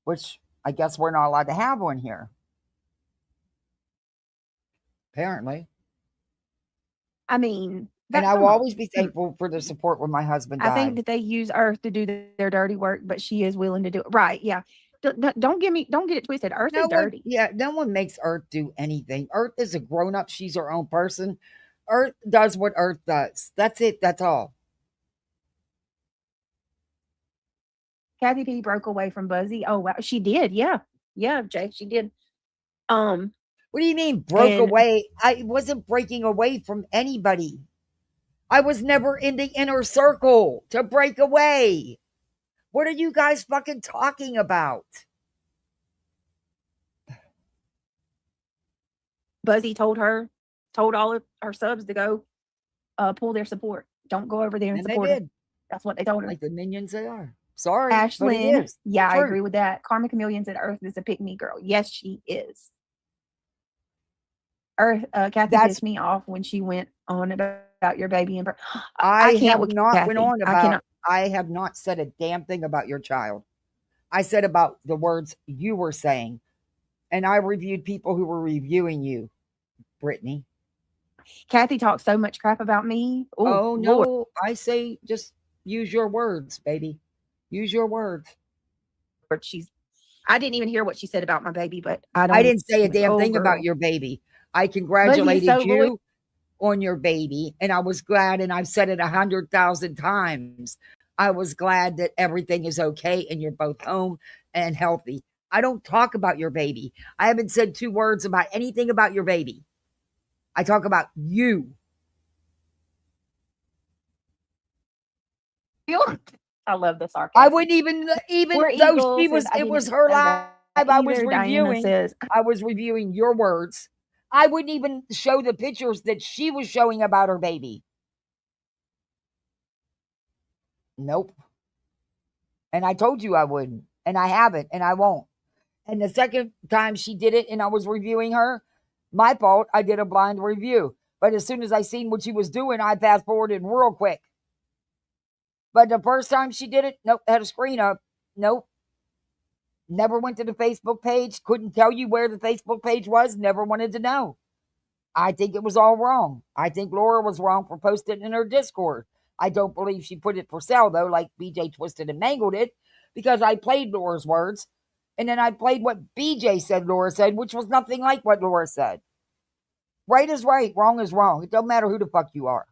which I guess we're not allowed to have one here. Apparently. I mean, and I will always be thankful for the support when my husband died. I think that they use Earth to do their dirty work, but she is willing to do it. Right. Yeah. Don't get it twisted. Earth is dirty. No one makes Earth do anything. Earth is a grown-up. She's her own person. Earth does what Earth does. That's it. That's all. Kathy P broke away from Buzzy. Oh, wow. She did. Yeah. Yeah, Jay, she did. What do you mean broke away? I wasn't breaking away from anybody. I was never in the inner circle to break away. What are you guys fucking talking about? Buzzy told all of our subs to go pull their support. Don't go over there and support her. That's what they told her. Like the minions they are. Sorry. Ashlyn. Yeah, I agree with that. Karma Chameleon said Earth is a pick-me girl. Yes, she is. Earth, Kathy pissed me off when she went on about your baby. And I have not said a damn thing about your child. I said about the words you were saying. And I reviewed people who were reviewing you, Brittany. Kathy talks so much crap about me. Ooh, oh, no. Lord. I say just use your words, baby. Use your words. I didn't even hear what she said about my baby, but I didn't say a damn thing about your baby. I congratulated you on your baby, and I was glad, and I've said it 100,000 times. I was glad that everything is okay and you're both home and healthy. I don't talk about your baby. I haven't said 2 words about anything about your baby. I talk about you. I love the sarcasm. I wouldn't even though it was her live. I was reviewing your words. I wouldn't even show the pictures that she was showing about her baby. Nope. And I told you I wouldn't, and I haven't, and I won't. And the second time she did it and I was reviewing her, my fault, I did a blind review. But as soon as I seen what she was doing, I fast forwarded real quick. But the first time she did it, nope, had a screen up. Nope. Never went to the Facebook page. Couldn't tell you where the Facebook page was. Never wanted to know. I think it was all wrong. I think Laura was wrong for posting it in her Discord. I don't believe she put it for sale, though, like BJ twisted and mangled it, because I played Laura's words. And then I played what BJ said Laura said, which was nothing like what Laura said. Right is right. Wrong is wrong. It don't matter who the fuck you are.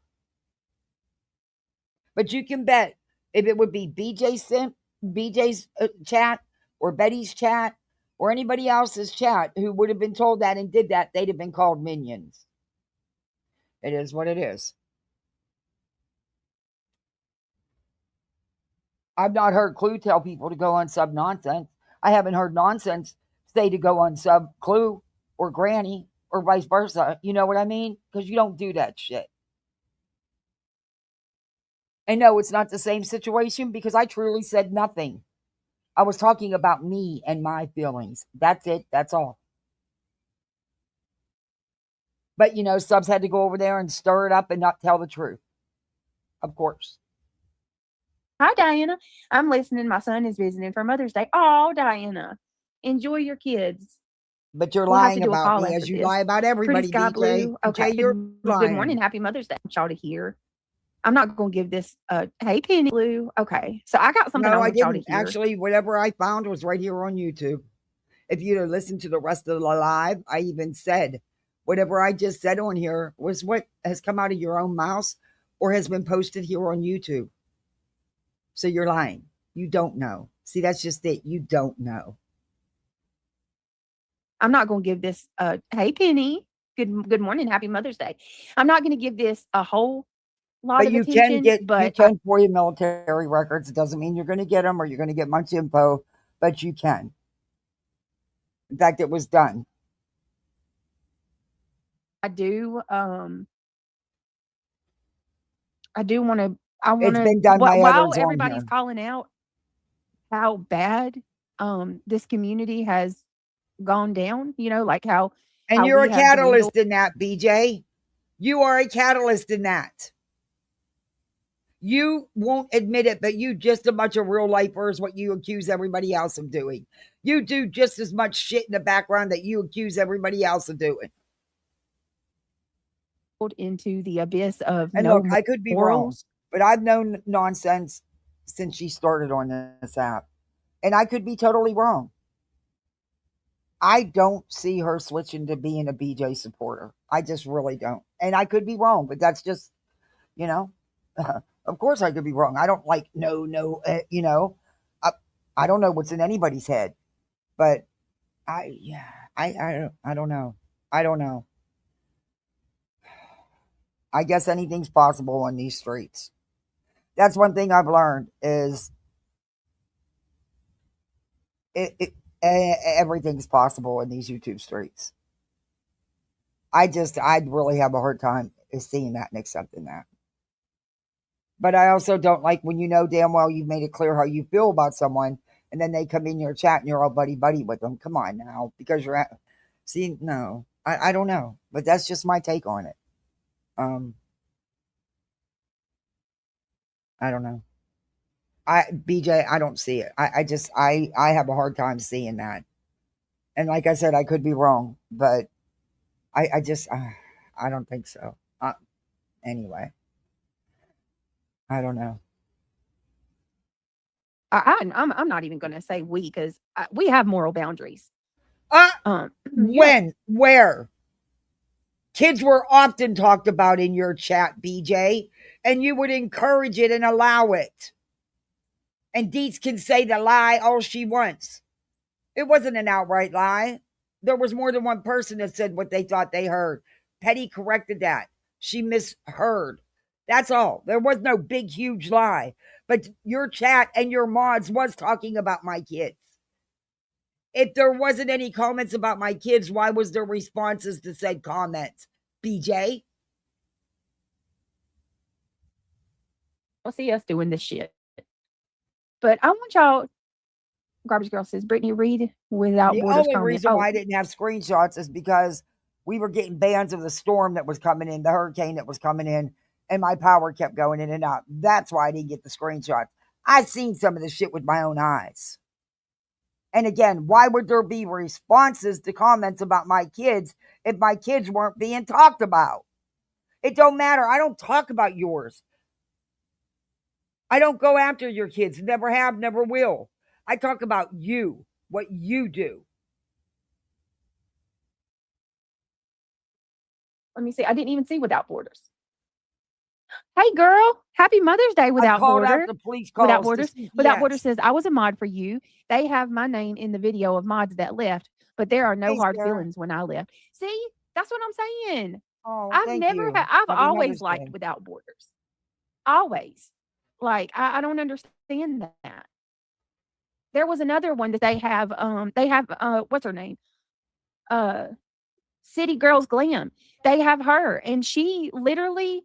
But you can bet If it would be BJ's chat or Betty's chat or anybody else's chat who would have been told that and did that, they'd have been called minions. It is what it is. I've not heard Clue tell people to go on sub nonsense. I haven't heard nonsense say to go on sub Clue or Granny or vice versa. You know what I mean? Because you don't do that shit. And no, it's not the same situation because I truly said nothing. I was talking about me and my feelings. That's it. That's all. But, you know, subs had to go over there and stir it up and not tell the truth. Of course. Hi, Diana. I'm listening. My son is visiting for Mother's Day. Oh, Diana, enjoy your kids. But you're lying about me as you lie about everybody, Sky BJ. Blue. Okay. BJ, you're lying. Good morning. Happy Mother's Day. I want y'all to hear. I'm not going to give this hey, Penny Blue. Okay. So I got something I want y'all to hear. Actually, whatever I found was right here on YouTube. If you'd have listened to the rest of the live, I even said whatever I just said on here was what has come out of your own mouth or has been posted here on YouTube. So you're lying. You don't know. See, that's just it. You don't know. I'm not going to give this hey, Penny. Good morning. Happy Mother's Day. I'm not going to give this a whole lot of attention. You can for your military records. It doesn't mean you're going to get them or you're going to get much info, but you can. In fact, it was done. I do want to. It's been done by while others everybody's calling out how bad this community has gone down, you know, like how. And you're a catalyst in that, BJ. You are a catalyst in that. You won't admit it, but you just a bunch of real lifers, what you accuse everybody else of doing. You do just as much shit in the background that you accuse everybody else of doing. Into the abyss of and look, I could be wrong, but I've known nonsense since she started on this app, and I could be totally wrong. I don't see her switching to being a BJ supporter. I just really don't, and I could be wrong, but that's just, you know, of course I could be wrong. I don't like you know, I don't know what's in anybody's head, but I don't know. I don't know. I guess anything's possible on these streets. That's one thing I've learned is everything's possible in these YouTube streets. I'd really have a hard time seeing that and accepting that. But I also don't like when you know damn well you've made it clear how you feel about someone and then they come in your chat and you're all buddy-buddy with them. Come on now, because you're at... See, no, I don't know. But that's just my take on it. I don't know. BJ, I don't see it. I have a hard time seeing that. And like I said, I could be wrong, but I don't think so. Anyway, I don't know. I'm not even going to say we, because we have moral boundaries. When? Where? Kids were often talked about in your chat, BJ, and you would encourage it and allow it. And Deets can say the lie all she wants. It wasn't an outright lie. There was more than one person that said what they thought they heard. Petty corrected that. She misheard. That's all. There was no big, huge lie. But your chat and your mods was talking about my kids. If there wasn't any comments about my kids, why was there responses to said comments? BJ? I'll see us doing this shit. But I want y'all... Garbage Girl says, Brittany, read without the borders. The only reason why I didn't have screenshots is because we were getting bands of the storm that was coming in, the hurricane that was coming in, and my power kept going in and out. That's why I didn't get the screenshots. I've seen some of this shit with my own eyes. And again, why would there be responses to comments about my kids if my kids weren't being talked about? It don't matter. I don't talk about yours. I don't go after your kids. Never have, never will. I talk about you, what you do. Let me see. I didn't even see without borders. Hey girl, happy Mother's Day without called border. out the police Without calls. borders. Without Borders says I was a mod for you. They have my name in the video of mods that left, but there are no Thanks, hard Sarah. feelings when I left. See, that's what I'm saying. Oh, I've thank never you. had. I've Happy always Mother's liked Day. Without Borders. Always. Like I don't understand that. There was another one that they have. What's her name? City Girls Glam. They have her, and she literally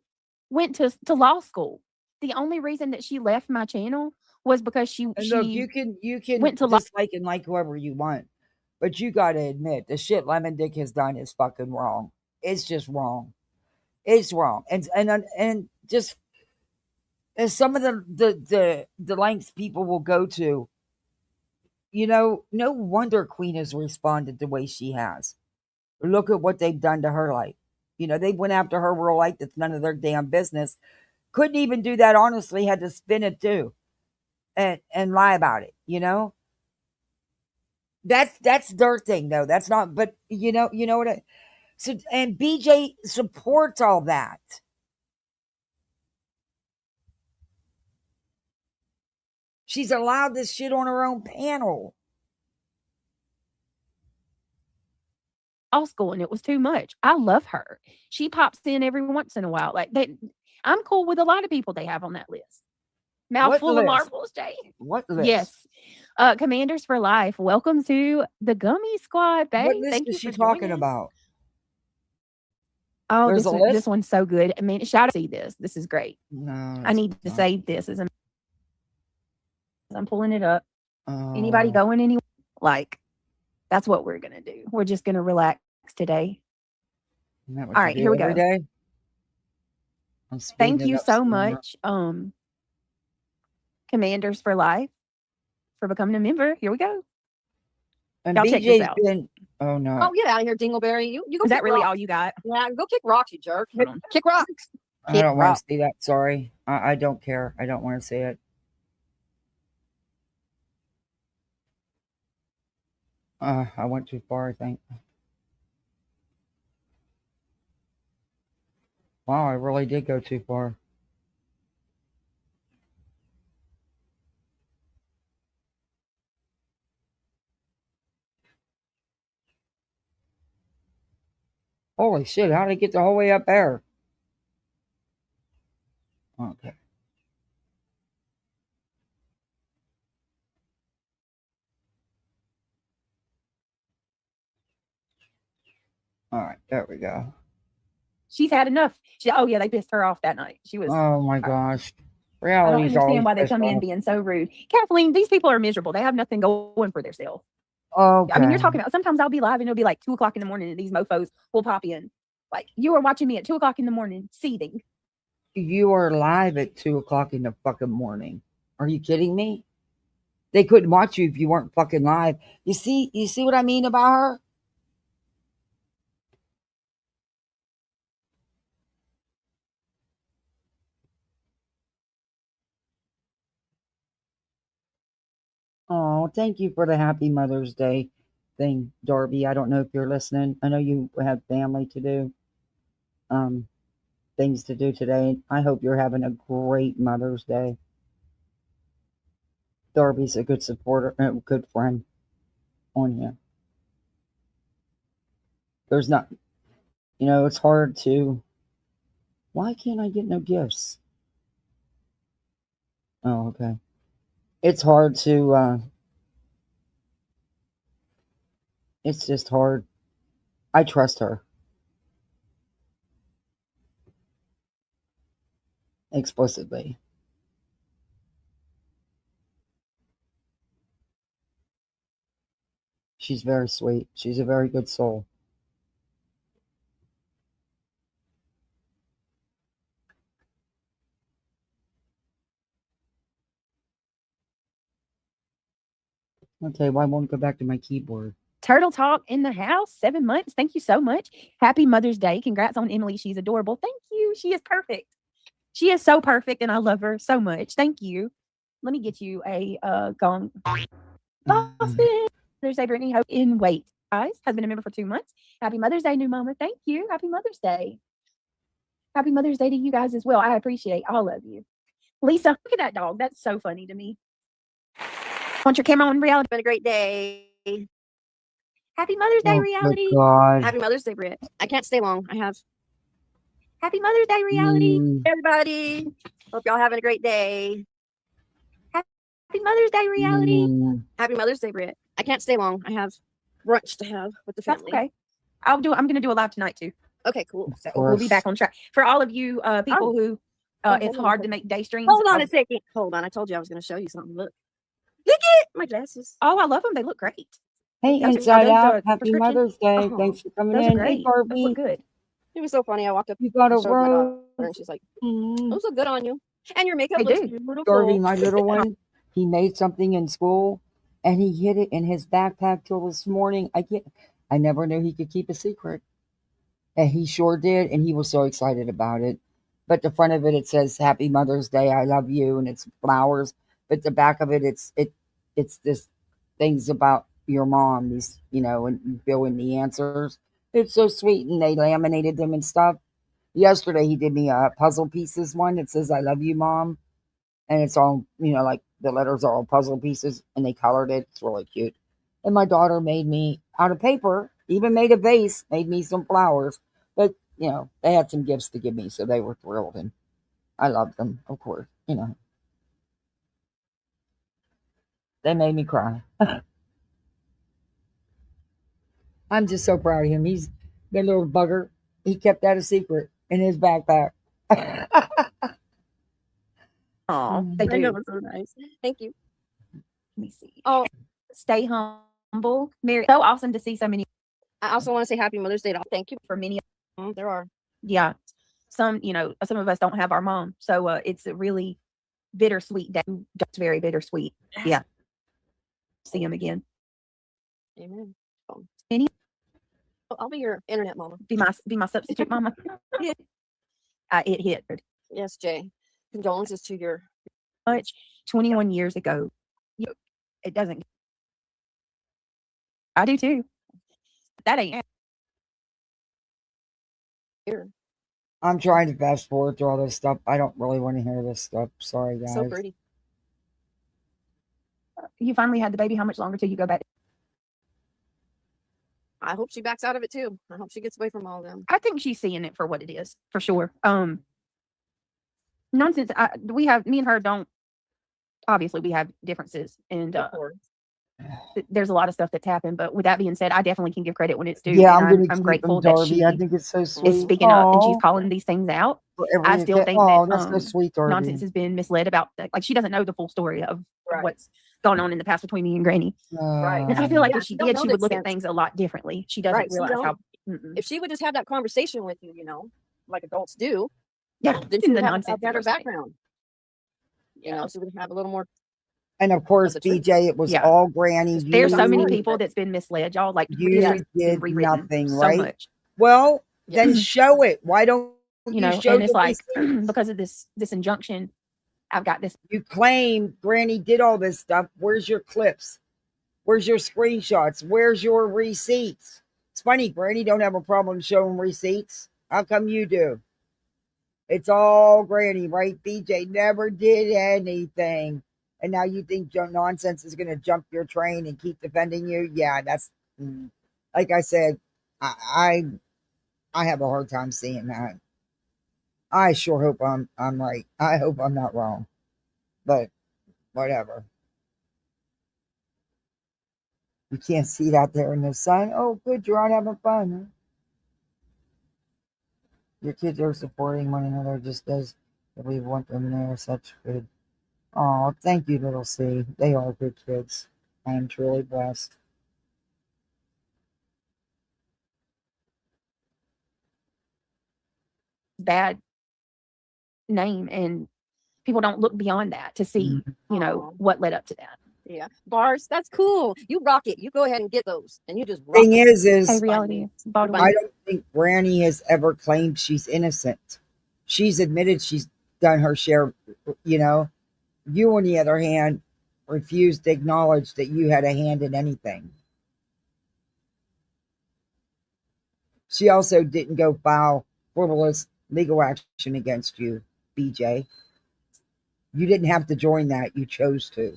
went to law school. The only reason that she left my channel was because she look, you can went to dislike and like whoever you want, but you got to admit the shit Lemon Dick has done is fucking wrong. It's just wrong. It's wrong, and just as some of the lengths people will go to. No wonder Queen has responded the way she has. Look at what they've done to her life. They went after her real life. That's none of their damn business. Couldn't even do that honestly, had to spin it too. And lie about it, That's their thing though. That's not, but you know what so and BJ supports all that. She's allowed this shit on her own panel. Law school, and it was too much. I love her. She pops in every once in a while. Like that, I'm cool with a lot of people they have on that list. Mouthful of marbles, Jay. What list? Yes. Commanders for Life. Welcome to the Gummy Squad, babe. What list Thank is you she for talking joining. about? Oh, this one's so good. I mean, shout out to see this. This is great. No, I need to save this as I'm pulling it up. Anybody going anywhere? Like, that's what we're gonna do. We're just gonna relax today. All right, here we go. Thank you so much, Commanders for Life, for becoming a member. Here we go. And y'all check this BJ's out. Oh no! Oh, get out of here, Dingleberry. You go. Is that really all you got? Yeah, go kick rocks, you jerk. Kick rocks. I don't want to see that. Sorry, I don't care. I don't want to see it. I went too far, I think. Wow, I really did go too far. Holy shit, how did I get the whole way up there? Okay. All right, there we go. She's had enough. Oh yeah, they pissed her off that night. She was. Oh my gosh. I don't Reality's understand why they always come in pissed being so rude. Kathleen, these people are miserable. They have nothing going for themselves. off. Okay. I mean, you're talking about, sometimes I'll be live and it'll be like 2:00 in the morning and these mofos will pop in. Like, you are watching me at 2:00 in the morning, seething. You are live at 2:00 in the fucking morning. Are you kidding me? They couldn't watch you if you weren't fucking live. You see what I mean about her? Oh, thank you for the happy Mother's Day thing, Darby. I don't know if you're listening. I know you have family to do, things to do today. I hope you're having a great Mother's Day. Darby's a good supporter, a good friend on you. There's not, it's hard to. Why can't I get no gifts? Oh, okay. It's hard to. It's just hard. I trust her. Explicitly. She's very sweet. She's a very good soul. Okay, well, I won't go back to my keyboard. Turtle Talk in the house, 7 months. Thank you so much. Happy Mother's Day. Congrats on Emily. She's adorable. Thank you. She is perfect. She is so perfect, and I love her so much. Thank you. Let me get you a gong. Boston. Mother's Day, Brittany. Hope in wait. Guys, has been a member for 2 months. Happy Mother's Day, new mama. Thank you. Happy Mother's Day. Happy Mother's Day to you guys as well. I appreciate all of you. Lisa, look at that dog. That's so funny to me. Want your camera on, reality? Been a great day. Happy Mother's Day, Oh, reality. good God. Happy Mother's Day, Britt. I can't stay long. I have Happy Mother's Day, reality. everybody. Hope y'all having a great day. Happy Mother's Day, reality. Happy Mother's Day, Britt. I can't stay long. I have brunch to have with the That's family. okay. I'm gonna do a live tonight too. Okay, cool. So we'll be back on track. For all of you people who it's hard to make day streams. Hold on a second. Hold on. I told you I was going to show you something. Look at my glasses. Oh, I love them. They look great. Hey, Those Inside those, Out. Happy prescription? Mother's Day. Oh, Thanks for coming Those are in. great. Hey, Those Barbie. look good. It was so funny. I walked up You got a and showed my daughter, rose. and she's like, those look good on you. And your makeup They looks do. beautiful. Darby, my little one, he made something in school and he hid it in his backpack till this morning. I never knew he could keep a secret. And he sure did, and he was so excited about it. But the front of it, it says Happy Mother's Day, I love you, and it's flowers. But the back of it, it's this things about your mom, these, and fill in the answers. It's so sweet, and they laminated them and stuff. Yesterday he did me a puzzle pieces one that says I love you, Mom. And it's all, like the letters are all puzzle pieces, and they colored it. It's really cute. And my daughter made me out of paper, even made a vase, made me some flowers. But, they had some gifts to give me, so they were thrilled. And I loved them, of course, They made me cry. I'm just so proud of him. He's the little bugger. He kept that a secret in his backpack. Oh, they I know, do. it's so nice. Thank you. Let me see. Oh, Stay humble. Mary, so awesome to see so many. I also want to say Happy Mother's Day to all. Thank you for many. There are. Yeah. Some of us don't have our mom. So it's a really bittersweet day. It's very bittersweet. Yeah. See him again. Amen. Any? I'll be your internet mama. Be my substitute mama. Yeah. It hit Yes, Jay. Condolences to your much 21 years ago. It doesn't. I do too. That ain't here. I'm trying to fast forward through all this stuff. I don't really want to hear this stuff. Sorry, guys. So pretty. You finally had the baby. How much longer till you go back? I hope she backs out of it too. I hope she gets away from all of them. I think she's seeing it for what it is, for sure. Nonsense. Me and her don't. Obviously, we have differences, and there's a lot of stuff that's happened. But with that being said, I definitely can give credit when it's due. Yeah, and I'm grateful that she I think it's so sweet. is speaking up and she's calling these things out. I still think that that's so sweet, Darby. Nonsense has been misled about that. Like, she doesn't know the full story of what's going on in the past between me and Granny. Right. And I feel like Yeah, if she don't did, know she that would look at sense. things a lot differently. She doesn't Right, she realize don't. how. If she would just have that conversation with you, like adults do, Yeah, then she in would the have a nonsense better of her saying. background. She would have a little more. And of course, That's the truth. BJ, it was all Granny. There's so many You- people that's been misled, y'all. Like, You history's been did rewritten nothing, so right? much. Well, then show it. Why don't show and it's the like receipts? because of this injunction, I've got this. You claim Granny did all this stuff. Where's your clips? Where's your screenshots? Where's your receipts? It's funny, Granny don't have a problem showing receipts. How come you do? It's all Granny, right? BJ never did anything. And now you think nonsense is going to jump your train and keep defending you? Yeah, that's like I said, I have a hard time seeing that. I sure hope I'm right. I hope I'm not wrong. But whatever. You can't see it out there in the sun. Oh, good, you're out having fun. Huh? Your kids are supporting one another just as we want them. They're such good. Oh, thank you, little C. They are good kids. I am truly blessed. Bad name, and people don't look beyond that to see, what led up to that. Yeah, bars. That's cool. You rock it. You go ahead and get those, and you just rock Thing it. is, reality. I don't think Granny has ever claimed she's innocent. She's admitted she's done her share. You, on the other hand, refused to acknowledge that you had a hand in anything. She also didn't go file frivolous legal action against you, BJ. You didn't have to join that. You chose to.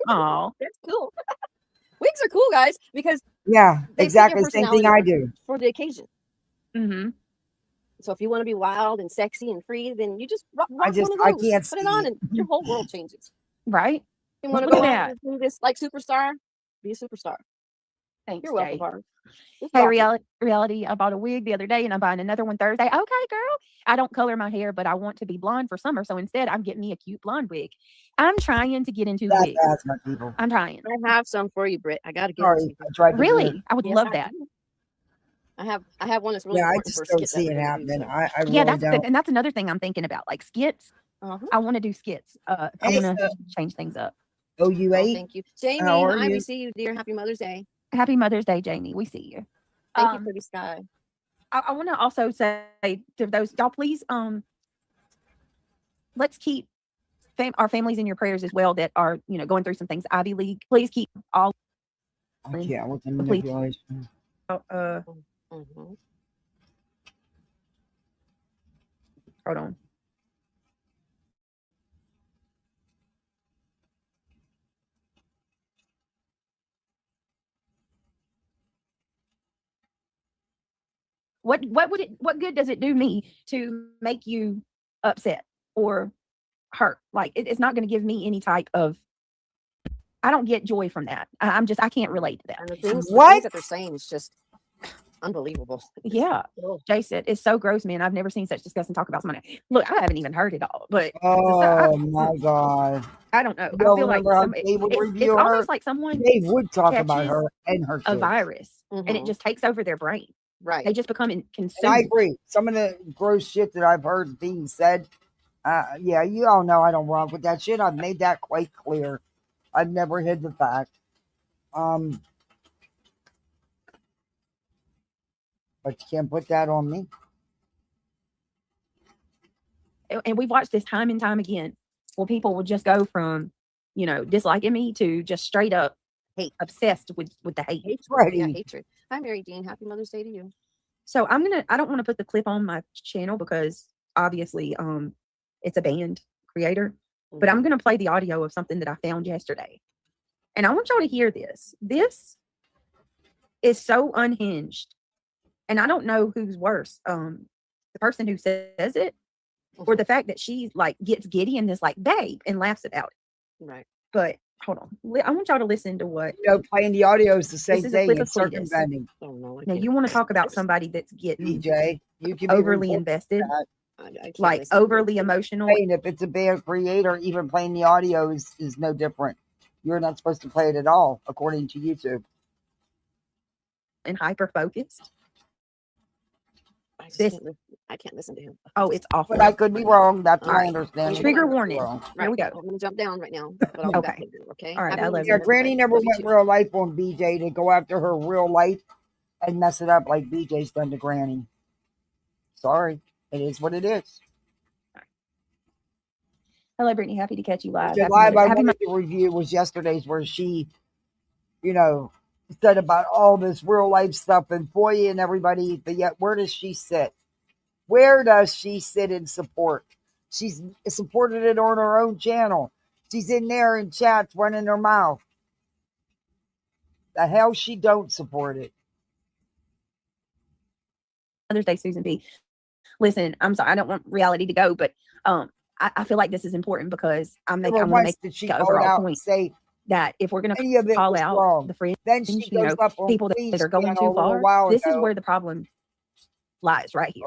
Oh, that's cool. Wigs are cool, guys, because yeah, exactly. Same thing I do for the occasion. Mm-hmm. So if you want to be wild and sexy and free, then you just rock one of those. I can't put it on, and your whole world changes. Right? You want to go out and do this like superstar? Be a superstar. Thanks, You're welcome, Jay. Barb. Hey, reality, I bought a wig the other day and I'm buying another one Thursday. Okay, girl. I don't color my hair, but I want to be blonde for summer. So instead, I'm getting me a cute blonde wig. I'm trying to get into wigs. I'm trying. I have some for you, Britt. I got to give it to you. Really? I would love that. I have one that's really I important just for don't skits see that it we're gonna happening. do, so. I really don't. And that's another thing I'm thinking about, like skits. I want to do skits. I want to change things up. OU8. Thank you, Jamie. How are Hi, you? we see you, dear. Happy Mother's Day. Happy Mother's Day, Jamie. We see you. Thank you, Pretty Sky. I want to also say to those y'all, please, let's keep our families in your prayers as well that are, going through some things. Ivy League, please keep all. Yeah, with the manipulation. Hold on. What good does it do me to make you upset or hurt? Like it's not going to give me any type of. I don't get joy from that. I can't relate to that. And the things that they're saying is just unbelievable. Yeah. Jason, it's so gross, man. I've never seen such disgusting talk about somebody. Look, I haven't even heard it all, but my God. I don't know. You I feel like it's almost like someone they would talk about her and her kids. A virus, and it just takes over their brain. Right. They just become consumed. And I agree. Some of the gross shit that I've heard being said, yeah, you all know I don't rock with that shit. I've made that quite clear. I've never hid the fact. But you can't put that on me. And we've watched this time and time again, where people will just go from, disliking me to just straight up hate, obsessed with the hate. Yeah, hatred. Hi, Mary Dean. Happy Mother's Day to you. So I don't want to put the clip on my channel because obviously it's a banned creator, but I'm going to play the audio of something that I found yesterday. And I want y'all to hear this. This is so unhinged. And I don't know who's worse, the person who says it or the fact that she like gets giddy and is like, babe, and laughs about it. Right. But hold on. I want y'all to listen to what. Playing the audio is the same thing. It's circumventing. Now, you want to talk about somebody that's getting DJ, you can overly invested, like overly emotional. And if it's a bad creator, even playing the audio is no different. You're not supposed to play it at all, according to YouTube. And hyper focused. I can't listen to him. Oh, it's awful. But I could be wrong. That's what I understand. Trigger warning. Right. Here we go. I'm going to jump down right now. But I'll okay. Okay. All right. I love you. Granny never went real life on BJ to go after her real life and mess it up like BJ's done to Granny. Sorry. It is what it is. Hello, Brittany. Happy to catch you live. I wanted to review was yesterday's where she, said about all this real life stuff and Foye and everybody, but yet where does she sit? Where does she sit in support? She's supported it on her own channel. She's in there in chats running her mouth. The hell she don't support it. Mother's Day, Susan B. Listen, I'm sorry, I don't want reality to go, but I feel like this is important because I want to make the overall point say that if we're going to call out the friends, then people that are going too far, this is where the problem lies right here.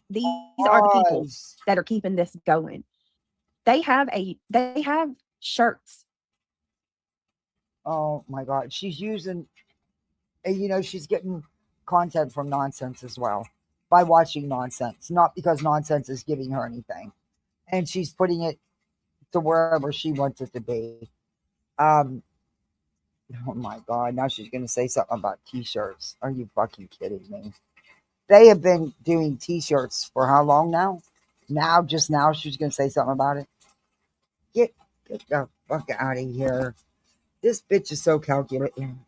These are the people that are keeping this going. They have shirts. Oh my God. She's using, she's getting content from nonsense as well by watching nonsense, not because nonsense is giving her anything. And she's putting it to wherever she wants it to be. Oh my God. Now she's going to say something about t-shirts. Are you fucking kidding me? They have been doing t-shirts for how long now? Just now she's going to say something about it. Get the fuck out of here. This bitch is so calculating.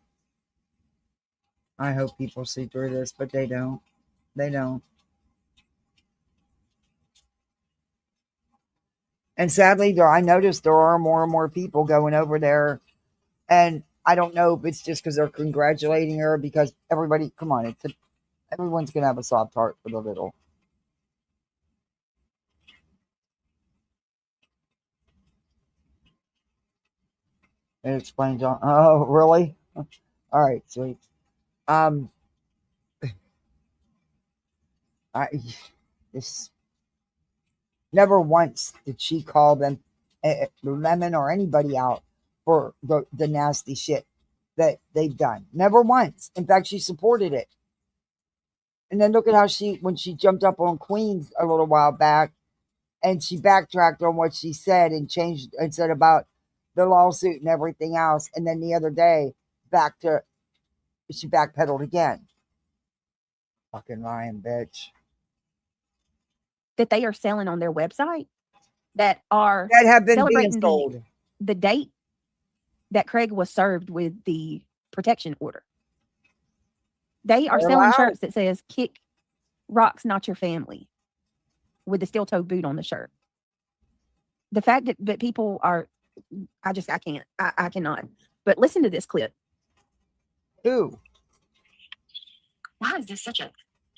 I hope people see through this, but they don't. They don't. And sadly, I noticed there are more and more people going over there. And I don't know if it's just because they're congratulating her, because everybody, come on, everyone's going to have a soft heart for the little. It explains on. Oh, really? All right, sweet. This never once did she call them Lemon or anybody out for the nasty shit that they've done. Never once. In fact, she supported it. And then look at how when she jumped up on Queens a little while back, and she backtracked on what she said and changed and said about the lawsuit and everything else. And then the other day, she backpedaled again. Fucking lying bitch. That they are selling on their website that have been celebrating being sold. The date that Craig was served with the protection order. They are selling shirts that says "Kick Rocks Not Your Family" with the steel-toe boot on the shirt. The fact that people are, I can't. I cannot. But listen to this clip. Who? Why is this such a...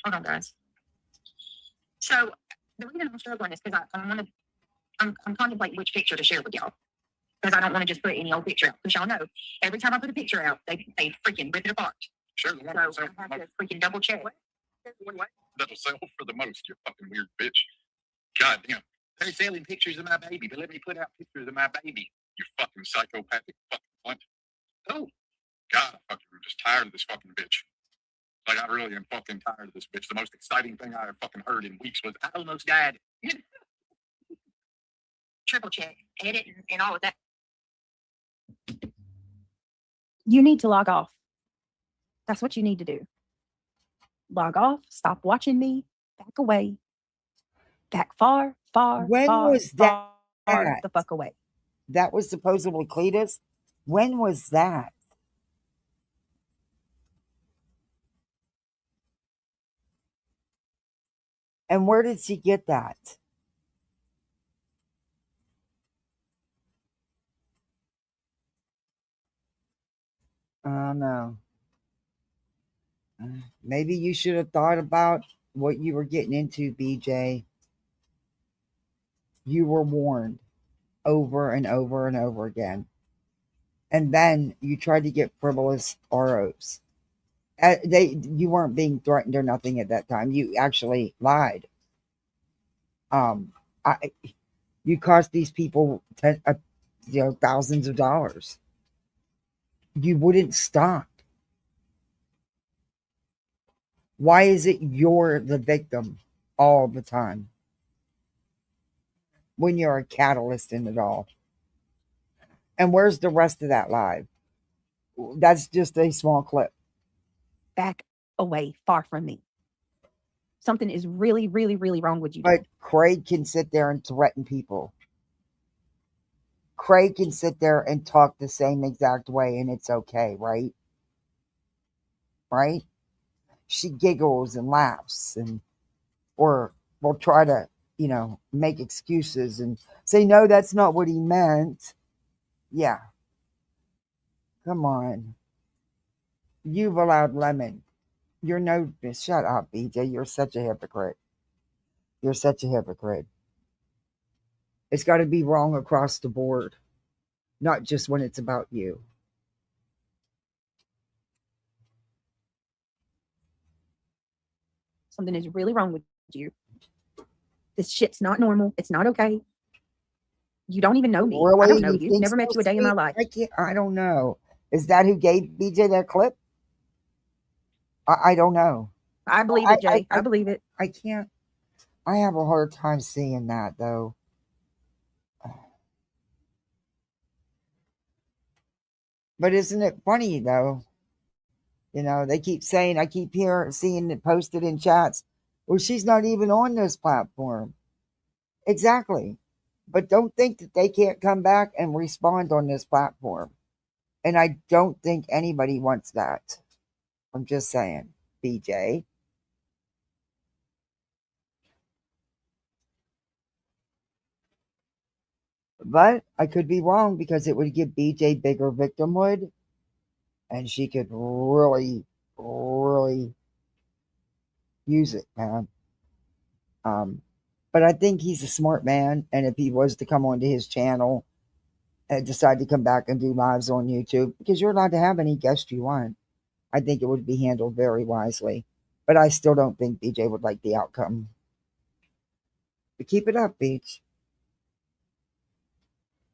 Hold on, guys. So the reason I'm struggling is because I'm contemplating which picture to share with y'all. Because I don't want to just put any old picture out. Because y'all know, every time I put a picture out, they freaking rip it apart. Sure. So I have to freaking double check. That'll sell for the most, you fucking weird bitch. God damn. They're selling pictures of my baby, but let me put out pictures of my baby. You fucking psychopathic fucking cunt. Oh, God, I'm just tired of this fucking bitch. Like, I really am fucking tired of this bitch. The most exciting thing I have fucking heard in weeks was, I almost died. Triple check, edit, and all of that. You need to log off. That's what you need to do. Log off, stop watching me, back away, back far the fuck away. That was supposedly Cletus? When was that? And where did she get that? No. Maybe you should have thought about what you were getting into, BJ. You were warned over and over and over again. And then you tried to get frivolous ROs. You weren't being threatened or nothing at that time. You actually lied. You cost these people thousands of dollars. You wouldn't stop. Why is it you're the victim all the time when you're a catalyst in it all? And where's the rest of that live? That's just a small clip. Back away, far from me. Something is really, really, really wrong with you. But Craig can sit there and threaten people. Craig can sit there and talk the same exact way, and it's okay, right? Right? She giggles and laughs or will try to, make excuses and say, no, that's not what he meant. Yeah. Come on. You've allowed Lemon. Shut up, BJ. You're such a hypocrite. You're such a hypocrite. It's got to be wrong across the board, not just when it's about you. Something is really wrong with you. This shit's not normal. It's not okay. You don't even know me. Really? I don't know you. Never met you a day in my life. I don't know. Is that who gave BJ that clip? I don't know. I believe it, Jay. I believe it. I can't. I have a hard time seeing that, though. But isn't it funny, though? They keep saying, I keep seeing it posted in chats. Well, she's not even on this platform. Exactly. But don't think that they can't come back and respond on this platform. And I don't think anybody wants that. I'm just saying, BJ. But I could be wrong because it would give BJ bigger victimhood and she could really, really use it, man. But I think he's a smart man, and if he was to come onto his channel and decide to come back and do lives on YouTube, because you're allowed to have any guest you want, I think it would be handled very wisely. But I still don't think BJ would like the outcome. But keep it up, Beach.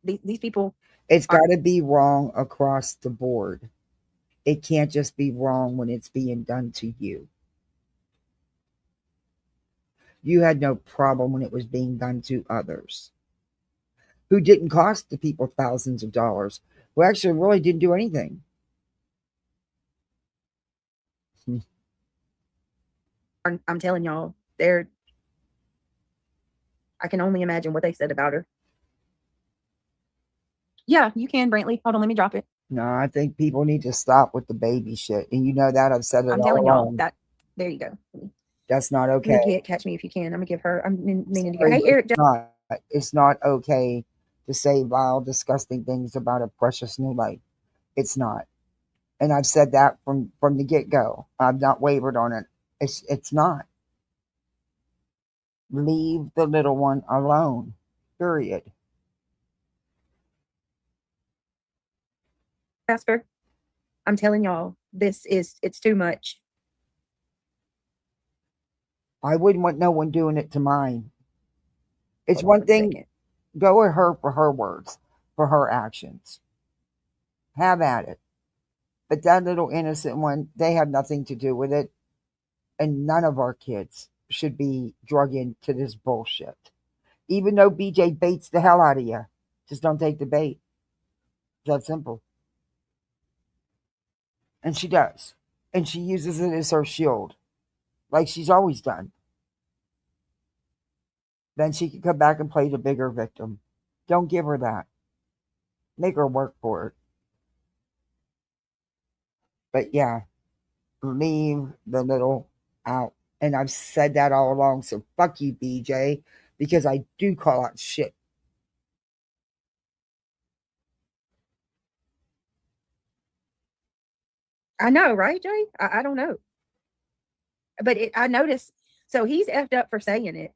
These people. It's got to be wrong across the board. It can't just be wrong when it's being done to you. You had no problem when it was being done to others who didn't cost the people thousands of dollars, who actually really didn't do anything. I'm telling y'all, I can only imagine what they said about her. Yeah, you can, Brantley. Hold on, let me drop it. No, I think people need to stop with the baby shit. And you know that. I've said it I'm all telling y'all along. that. There you go. That's not okay. Catch me if you can. I'm gonna give her. I'm meaning to give. Hey, Eric. It's not okay to say vile, disgusting things about a precious new life. It's not. And I've said that from the get-go. I've not wavered on it. It's not. Leave the little one alone. Period. Casper, I'm telling y'all, it's too much. I wouldn't want no one doing it to mine. It's one thing, go at her for her words, for her actions. Have at it. But that little innocent one, they have nothing to do with it. And none of our kids should be drug into this bullshit. Even though BJ baits the hell out of you, just don't take the bait. It's that simple. And she does. And she uses it as her shield, like she's always done. Then she can come back and play the bigger victim. Don't give her that. Make her work for it. But yeah, leave the little out. And I've said that all along, so fuck you, BJ, because I do call out shit. I know, right, Jay? I don't know. But I noticed, so he's effed up for saying it,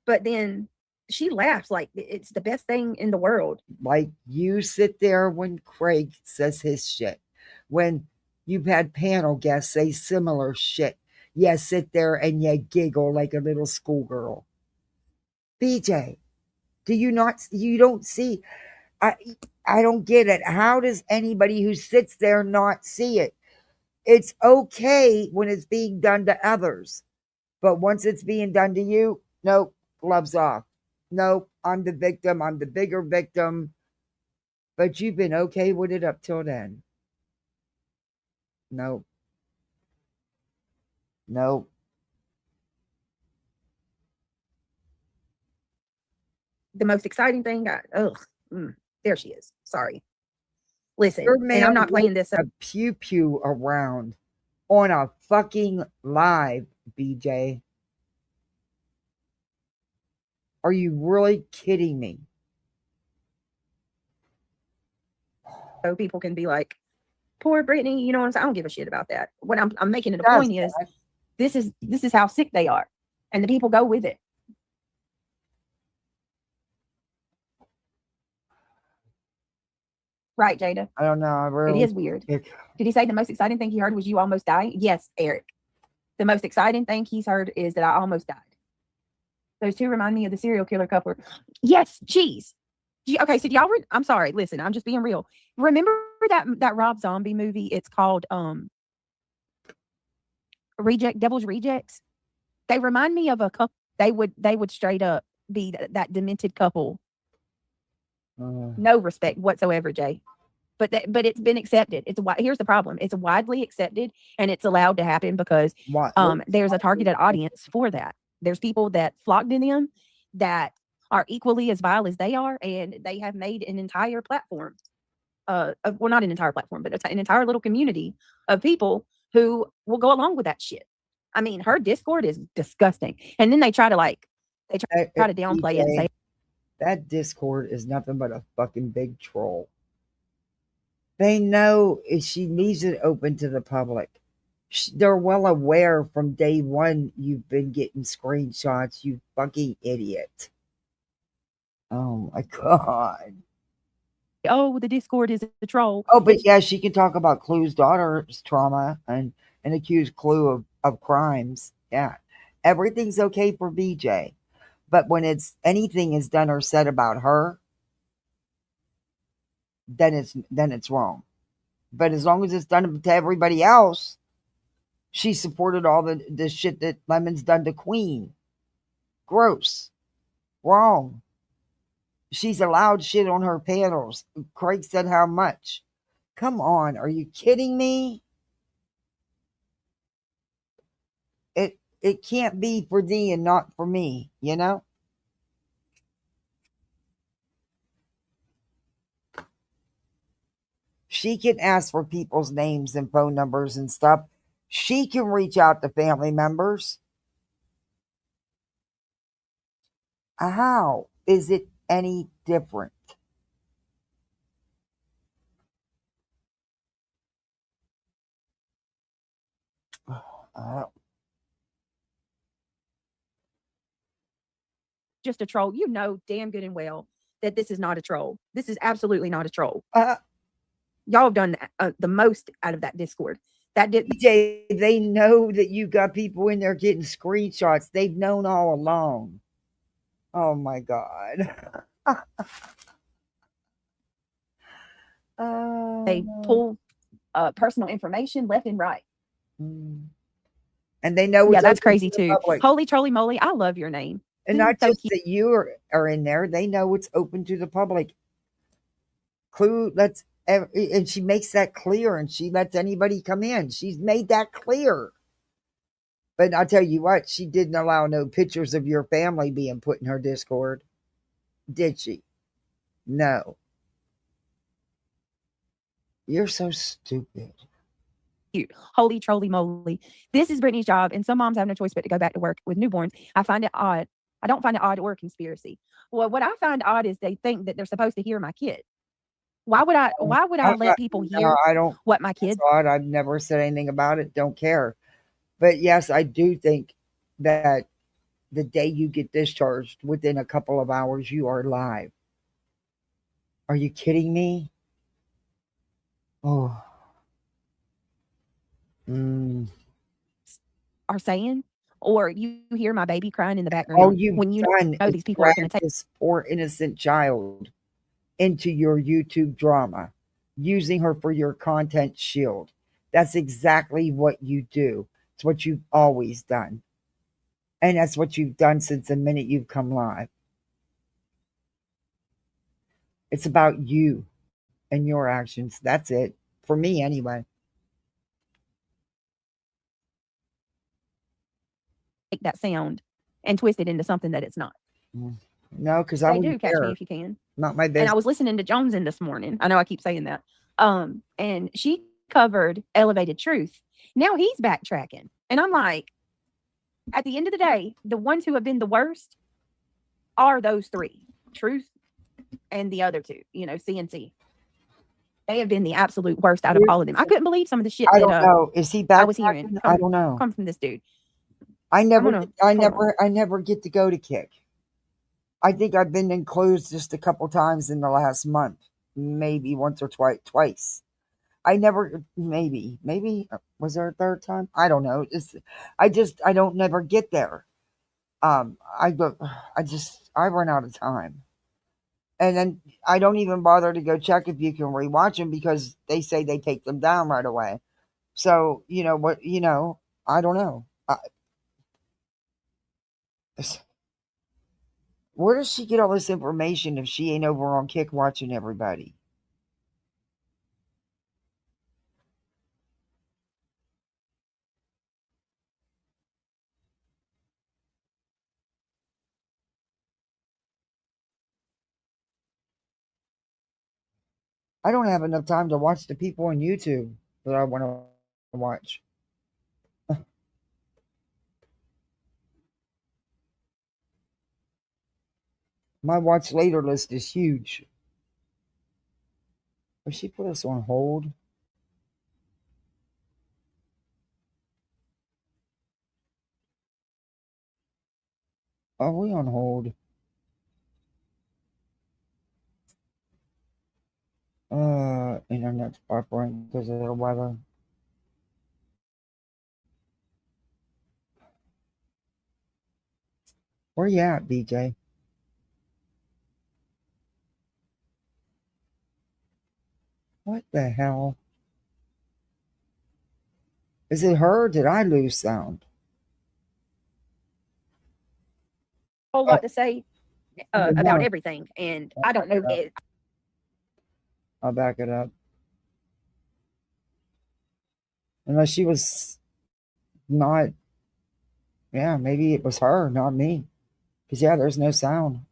but then she laughs like it's the best thing in the world. Like you sit there when Craig says his shit. When you've had panel guests say similar shit, you sit there and you giggle like a little schoolgirl. BJ, you don't see, I don't get it. How does anybody who sits there not see it? It's okay when it's being done to others, but once it's being done to you, nope, gloves off. Nope, I'm the victim. I'm the bigger victim. But you've been okay with it up till then. Nope. Nope. The most exciting thing, there she is. Sorry. Listen, and I'm not playing this. A pew around on a fucking live, BJ. Are you really kidding me? So people can be like, poor Brittany, you know what I'm saying? I don't give a shit about that. What I'm making it a point is, this is how sick they are, and the people go with it. Right, Jada? I don't know. It is weird. Did he say the most exciting thing he heard was you almost dying? Yes, Eric. The most exciting thing he's heard is that I almost died. Those two remind me of the serial killer couple. Yes, jeez. Okay, so y'all I'm sorry. Listen, I'm just being real. Remember that Rob Zombie movie? It's called Devil's Rejects. They remind me of a couple. They would straight up be that demented couple. No respect whatsoever, Jay. But it's been accepted. Here's the problem. It's widely accepted and it's allowed to happen because there's a targeted audience for that. There's people that flocked in them that are equally as vile as they are, and they have made an entire platform. Well, not an entire platform, but an entire little community of people who will go along with that shit. I mean, her Discord is disgusting. And then they try to downplay it and say That Discord is nothing but a fucking big troll. They know if she leaves it open to the public, they're well aware from day one you've been getting screenshots, you fucking idiot. Oh my God. Oh, the Discord is a troll. Oh, but yeah, she can talk about Clue's daughter's trauma and accuse Clue of crimes. Yeah. Everything's okay for BJ. But when anything is done or said about her, then it's wrong. But as long as it's done to everybody else, she supported all the shit that Lemon's done to Queen. Gross. Wrong. She's allowed shit on her panels. Craig said how much. Come on, are you kidding me? It can't be for thee and not for me, you know? She can ask for people's names and phone numbers and stuff. She can reach out to family members. How is it any different? Just a troll. You know damn good and well that this is not a troll. This is absolutely not a troll. Y'all have done the most out of that Discord. BJ, they know that you got people in there getting screenshots. They've known all along. Oh my God. They pull personal information left and right. And they know yeah, that's crazy too. Holy trolley moly, I love your name. And not just that you are in there, they know it's open to the public. Clue lets, and she makes that clear, and she lets anybody come in. She's made that clear. But I'll tell you what, she didn't allow no pictures of your family being put in her Discord. Did she? No. You're so stupid. Holy trolley moly. This is Brittany's job, and some moms have no choice but to go back to work with newborns. I find it odd. I don't find it odd or conspiracy. Well, what I find odd is they think that they're supposed to hear my kid. Why would I let people hear what my kids? I've never said anything about it. Don't care. But yes, I do think that the day you get discharged, within a couple of hours, you are live. Are you kidding me? Oh. Are saying, or you hear my baby crying in the background. All you've when you done know is these people are going to take this poor innocent child into your YouTube drama, using her for your content shield. That's exactly what you do. It's what you've always done. And that's what you've done since the minute you've come live. It's about you and your actions. That's it. For me, anyway. Take that sound and twist it into something that it's not. No, because I do catch me if you can. Not my business. And I was listening to Jones in this morning. I know I keep saying that. And she covered Elevated Truth. Now he's backtracking. And I'm like, at the end of the day, the ones who have been the worst are those three. Truth and the other two, CNC. They have been the absolute worst out of all of them. I couldn't believe some of the shit I don't know. Is he back? I was hearing. I don't know. Come from this dude. I never get to go to Kick. I think I've been enclosed just a couple times in the last month, maybe once or twice. I never, maybe was there a third time? I don't know. I don't never get there. I run out of time. And then I don't even bother to go check if you can rewatch them because they say they take them down right away. So, I don't know. Where does she get all this information if she ain't over on Kick watching everybody? I don't have enough time to watch the people on YouTube that I want to watch. My watch later list is huge. Will she put us on hold? Are we on hold? Internet's buffering because of the weather. Where you at, BJ? What the hell? Is it her or did I lose sound? Whole lot to say about everything, and I don't know. I'll back it up. Unless she was not, yeah, maybe it was her, not me. Because, yeah, there's no sound.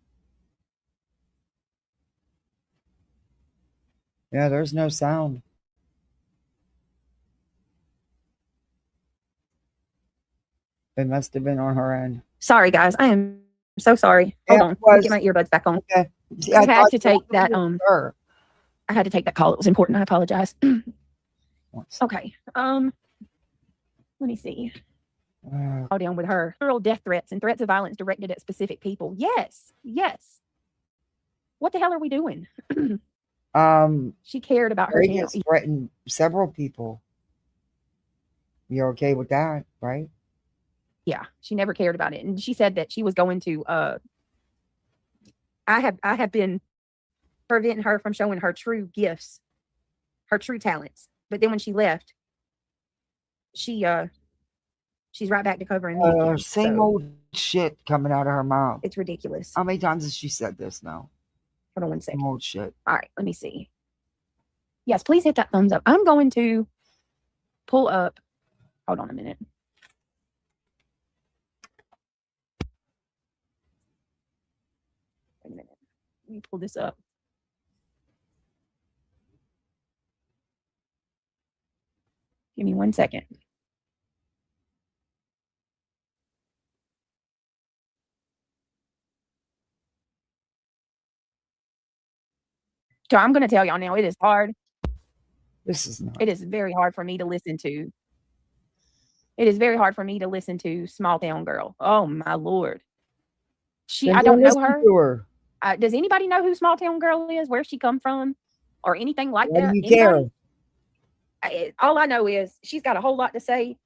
Yeah, there's no sound. It must have been on her end. Sorry, guys. I am so sorry. Hold on. Let me get my earbuds back on. Okay. See, I had to take that. I had to take that call. It was important. I apologize. Okay. Let me see. All down with her. Literal death threats and threats of violence directed at specific people. Yes. Yes. What the hell are we doing? She cared about her channel. Threatened several people. You're okay with that, right? Yeah, she never cared about it. And she said that she was going to I have been preventing her from showing her true gifts, her true talents. But then when she left, she's right back to covering me again. Same old shit coming out of her mouth. It's ridiculous. How many times has she said this now? Hold on one second. Same old shit. All right, let me see. Yes, please hit that thumbs up. I'm going to pull up. Hold on a minute. Wait a minute. Let me pull this up. Give me 1 second. So I'm going to tell y'all now, it is hard. This is not. It is very hard for me to listen to. It is very hard for me to listen to Small Town Girl. Oh my Lord. I don't know her. Does anybody know who Small Town Girl is? Where she come from? Or anything like that? Why do you care? All I know is she's got a whole lot to say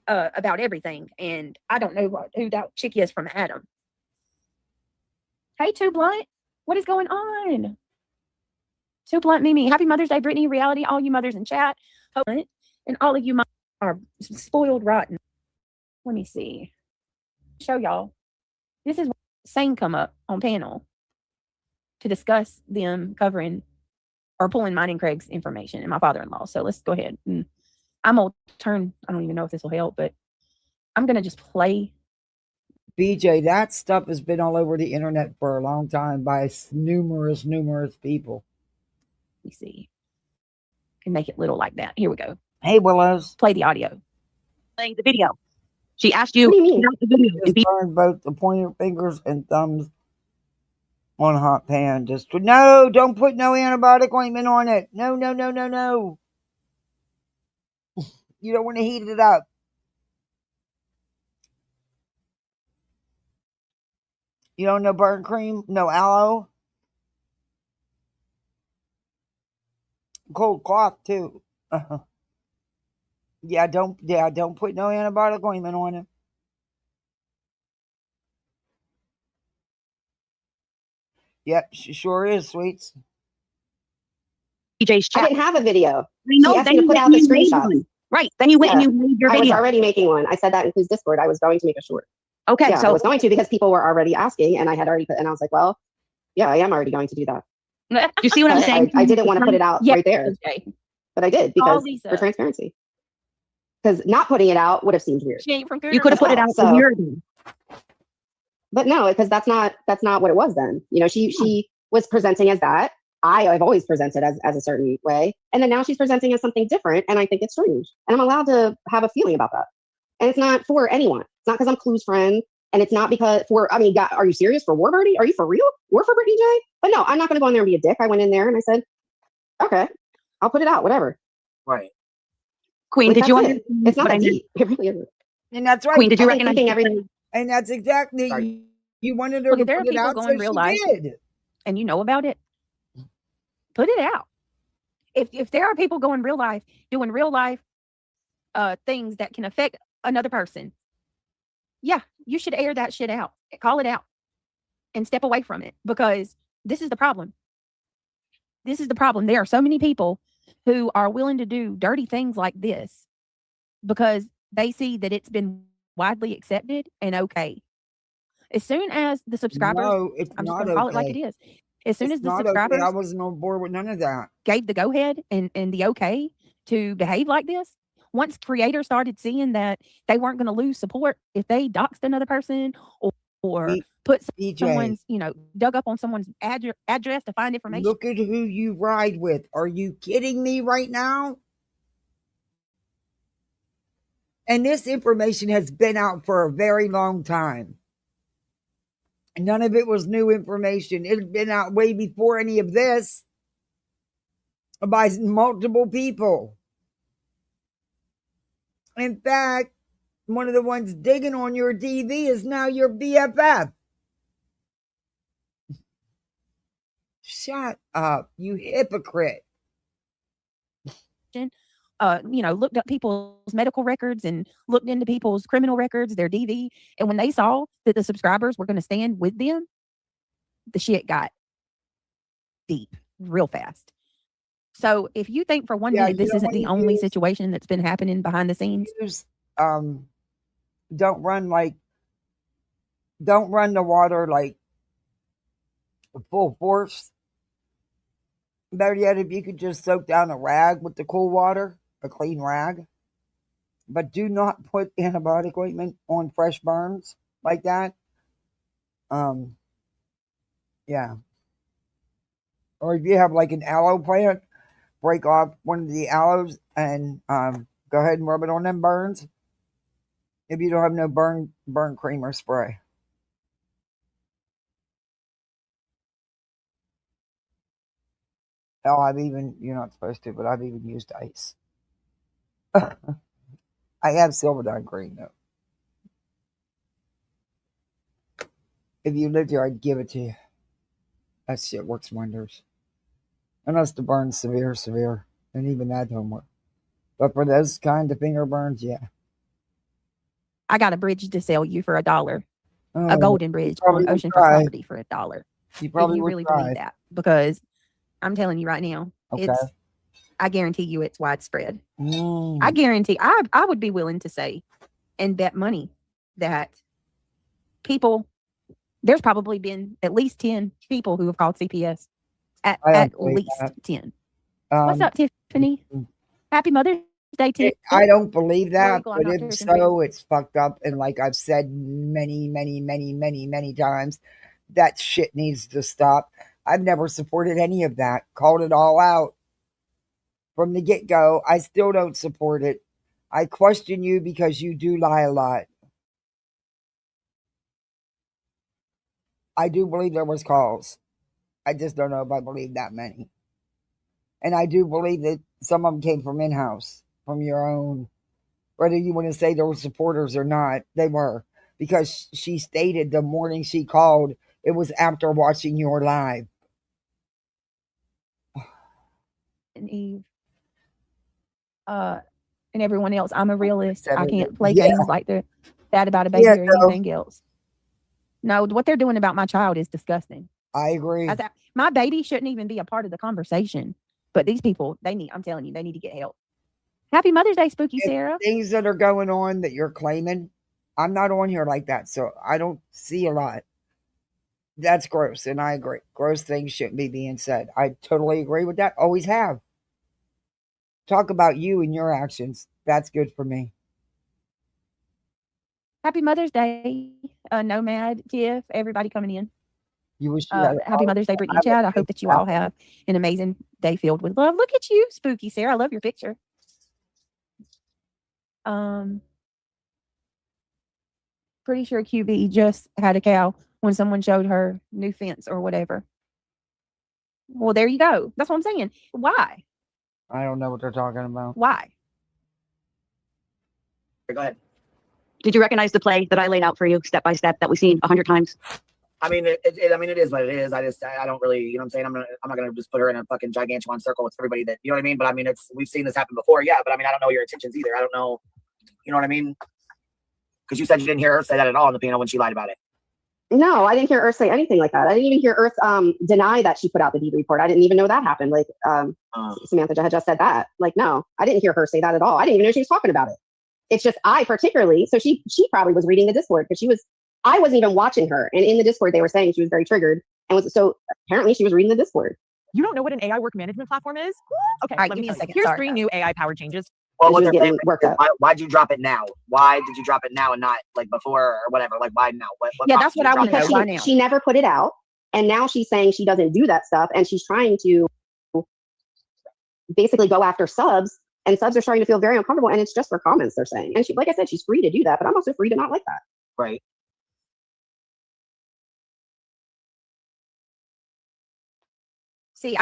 about everything. And I don't know who that chick is from Adam. Hey, Too Blunt. What is going on? Too Blunt Mimi. Happy Mother's Day, Brittany. Reality, all you mothers in chat. And all of you are spoiled rotten. Let me see. Show y'all. This is Sane come up on panel to discuss them covering or pulling mine and Craig's information and my father-in-law. So let's go ahead. I'm going to turn. I don't even know if this will help, but I'm going to just play. BJ, that stuff has been all over the internet for a long time by numerous people. Let me see. Can make it little like that. Here we go. Hey, Willows. Play the audio. Playing the video. She asked you. What do you mean? The video. Burn both the pointer fingers and thumbs on a hot pan. Just no, don't put no antibiotic ointment on it. No. You don't want to heat it up. You don't know burn cream? No aloe? Cold cloth too. Yeah, don't put no antibiotic ointment on it. Yep, she sure is, sweets. BJ's chat. I didn't have a video. No, she asked then me to you put went out the and you made screenshots. one. Right. Then you went and you made your I was video. already making one. I said that includes Discord. I was going to make a short. Okay, Yeah, so I was going to because people were already asking, and I had already put. And I was like, well, yeah, I am already going to do that. do you see what I'm saying? I didn't want to put it out right there, but I did because for transparency. Because not putting it out would have seemed weird. You could have put it out a year ago. But no, because that's not what it was then. You know, she was presenting as that. I've always presented as a certain way. And then now she's presenting as something different. And I think it's strange. And I'm allowed to have a feeling about that. And it's not for anyone. It's not because I'm Clue's friend And it's not because are you serious for War Birdie? Are you for real? War for Brittany J? But no, I'm not going to go in there and be a dick. I went in there and I said, okay, I'll put it out, whatever. Right. Queen, did you understand? It's not that deep. It really isn't. And that's right. Queen, did you recognize everything? And that's exactly, you wanted her to put it out, so she did. And you know about it, put it out. If there are people going real life, doing real life things that can affect another person, yeah, you should air that shit out. Call it out and step away from it, because this is the problem. This is the problem. There are so many people who are willing to do dirty things like this because they see that it's been widely accepted and okay. As soon as the subscribers, I'm just going to call it like it is. As soon as the subscribers, I wasn't on board with none of that, gave the go ahead and the okay to behave like this. Once creators started seeing that they weren't going to lose support if they doxed another person or put someone's, dug up on someone's address to find information. Look at who you ride with. Are you kidding me right now? And this information has been out for a very long time. None of it was new information. It had been out way before any of this by multiple people. In fact, one of the ones digging on your DV is now your BFF. Shut up, you hypocrite. Looked up people's medical records and looked into people's criminal records, their DV. And when they saw that the subscribers were going to stand with them, the shit got deep real fast. So if you think for one minute this isn't the only situation that's been happening behind the scenes, don't run the water like full force. Better yet, if you could just soak down a rag with the cool water, a clean rag, but do not put antibiotic ointment on fresh burns like that. Yeah. Or if you have like an aloe plant, break off one of the aloes and go ahead and rub it on them burns. If you don't have no burn cream or spray. Hell, you're not supposed to, but I've even used ice. I have Silverdine cream though. If you lived here, I'd give it to you. That shit works wonders. Unless the burn's severe. And even that don't work. But for those kind of finger burns, yeah. I got a bridge to sell you for $1. A golden bridge on oceanfront property for $1. You probably really believe that? Because I'm telling you right now, I guarantee you it's widespread. I guarantee, I would be willing to say and bet money that there's probably been at least 10 people who have called CPS. At least 10. What's up, Tiffany? Happy Mother's Day, Tiffany. I don't believe that, but if so, it's fucked up. And like I've said many times, that shit needs to stop. I've never supported any of that. Called it all out from the get-go. I still don't support it. I question you because you do lie a lot. I do believe there was calls. I just don't know if I believe that many. And I do believe that some of them came from in-house, from your own. Whether you want to say they were supporters or not, they were. Because she stated the morning she called, it was after watching your live. And Eve. And everyone else, I'm a realist. I can't play games like that about a baby or anything else. No, what they're doing about my child is disgusting. I agree. My baby shouldn't even be a part of the conversation. But these people, I'm telling you, they need to get help. Happy Mother's Day, Spooky Sarah. Things that are going on that you're claiming, I'm not on here like that, so I don't see a lot. That's gross, and I agree. Gross things shouldn't be being said. I totally agree with that. Always have. Talk about you and your actions. That's good for me. Happy Mother's Day, Nomad, Tiff, everybody coming in. You wish happy Mother's Day, Brittany and Chad. I hope that you all have an amazing day filled with love. Look at you, Spooky Sarah. I love your picture. pretty sure QB just had a cow when someone showed her new fence or whatever. Well, there you go. That's what I'm saying. Why? I don't know what they're talking about. Why? Go ahead. Did you recognize the play that I laid out for you step by step that we've seen 100 times? I mean, it is what it is. I don't really, you know what I'm saying? I'm not gonna just put her in a fucking gigantuan circle with everybody that, you know what I mean? But I mean, we've seen this happen before. Yeah. But I mean, I don't know your intentions either. I don't know, you know what I mean? Because you said you didn't hear her say that at all in the panel when she lied about it. No, I didn't hear Earth say anything like that. I didn't even hear Earth deny that she put out the deed report. I didn't even know that happened. Like Samantha had just said that. Like, no, I didn't hear her say that at all. I didn't even know she was talking about it. It's just I particularly. So she probably was reading the Discord because I wasn't even watching her. And in the Discord, they were saying she was very triggered. So apparently she was reading the Discord. You don't know what an AI work management platform is? Okay, right, let me give me a tell you. second. Here's Sorry. 3 new AI powered changes. Well, what's getting worked up. Why'd you drop it now? Why did you drop it now and not like before or whatever? Like why now? What yeah, that's what I want to know. Why now? She never put it out, and now she's saying she doesn't do that stuff, and she's trying to basically go after subs, and subs are starting to feel very uncomfortable, and it's just for comments they're saying. And she, like I said, she's free to do that, but I'm also free to not like that. Right. See,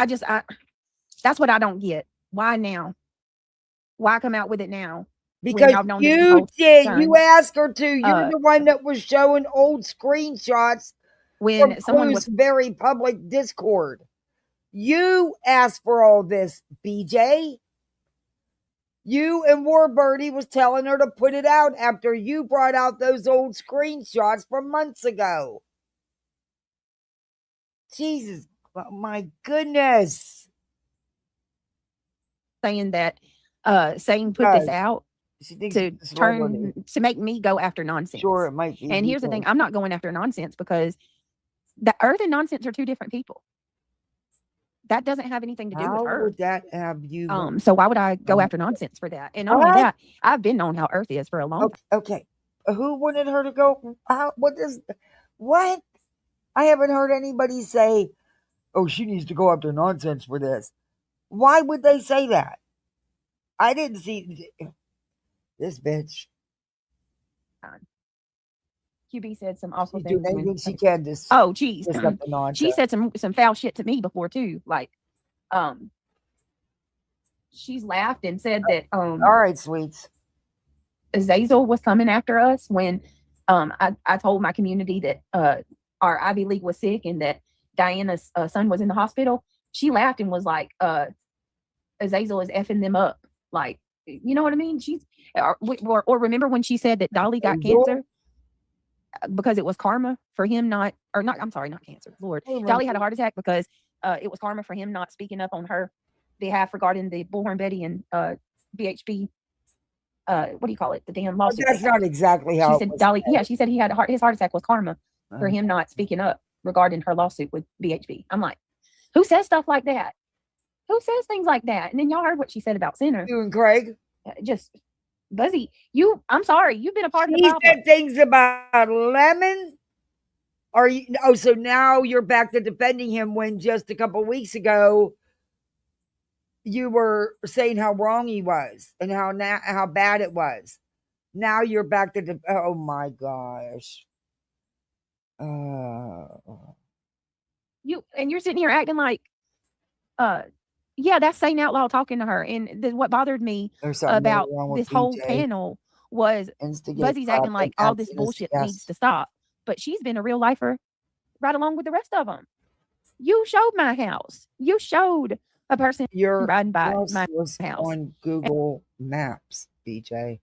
that's what I don't get. Why now? Why come out with it now? Because you did. You asked her to. You're the one that was showing old screenshots when someone was very public Discord. You asked for all this, BJ. You and Warbirdie was telling her to put it out after you brought out those old screenshots from months ago. Jesus, oh my goodness. Saying that saying put this out to make me go after nonsense. Sure, it might be. And here's the thing, I'm not going after nonsense because the Earth and nonsense are 2 different people. That doesn't have anything to do with her. How would that have you? So why would I go after nonsense for that? And not only that, I've been on how Earth is for a long time. Okay. Who wanted her to go? What? I haven't heard anybody say, oh, she needs to go after nonsense for this. Why would they say that? I didn't see this bitch. QB said some awful things. She can just. Oh, geez. She said some foul shit to me before too. Like, she's laughed and said that. All right, sweets. Azazel was coming after us when I told my community that our Ivy League was sick and that Diana's son was in the hospital. She laughed and was like, Azazel is effing them up. Like, you know what I mean? Or remember when she said that Dolly got cancer because it was karma for him not cancer. Lord, Dolly had a heart attack because it was karma for him not speaking up on her behalf regarding the Bullhorn Betty and BHB. What do you call it? The damn lawsuit. That's not exactly how. She said Dolly. Yeah, she said his heart attack was karma for him not speaking up regarding her lawsuit with BHB. I'm like, who says stuff like that? Who says things like that? And then y'all heard what she said about Center. You and Craig. Just Buzzy. I'm sorry. You've been a part of the problem. He said things about Lemon. Are you? Oh, so now you're back to defending him when just a couple weeks ago you were saying how wrong he was and how bad it was. Now you're back to oh my gosh. You're sitting here acting like, yeah, that's Satan Outlaw talking to her. And what bothered me about this whole panel was Buzzy's acting like all this bullshit needs to stop. But she's been a real lifer right along with the rest of them. You showed my house. You showed a person riding by my house on Google Maps, BJ.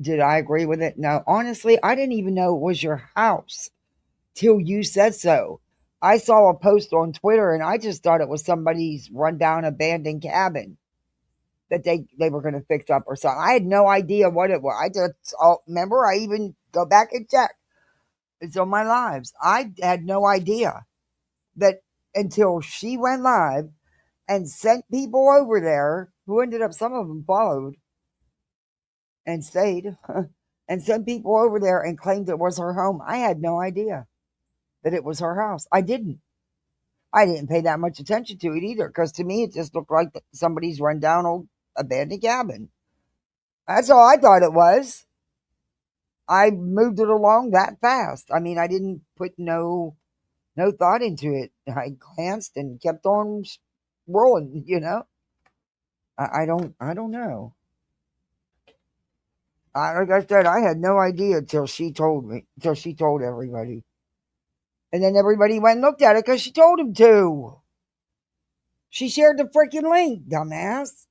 Did I agree with it? No, honestly, I didn't even know it was your house till you said so. I saw a post on Twitter and I just thought it was somebody's rundown abandoned cabin that they were going to fix up or something. I had no idea what it was. I just remember I even go back and check. It's on my lives. I had no idea that until she went live and sent people over there who ended up, some of them followed and stayed and sent people over there and claimed it was her home. I had no idea that it was her house. I didn't pay that much attention to it either, because to me it just looked like somebody's rundown old abandoned cabin. That's all I thought it was. I moved it along that fast. I mean, I didn't put no thought into it. I glanced and kept on rolling, you know. I don't know. Like I said, I had no idea till she told everybody. And then everybody went and looked at it because she told them to. She shared the freaking link, dumbass.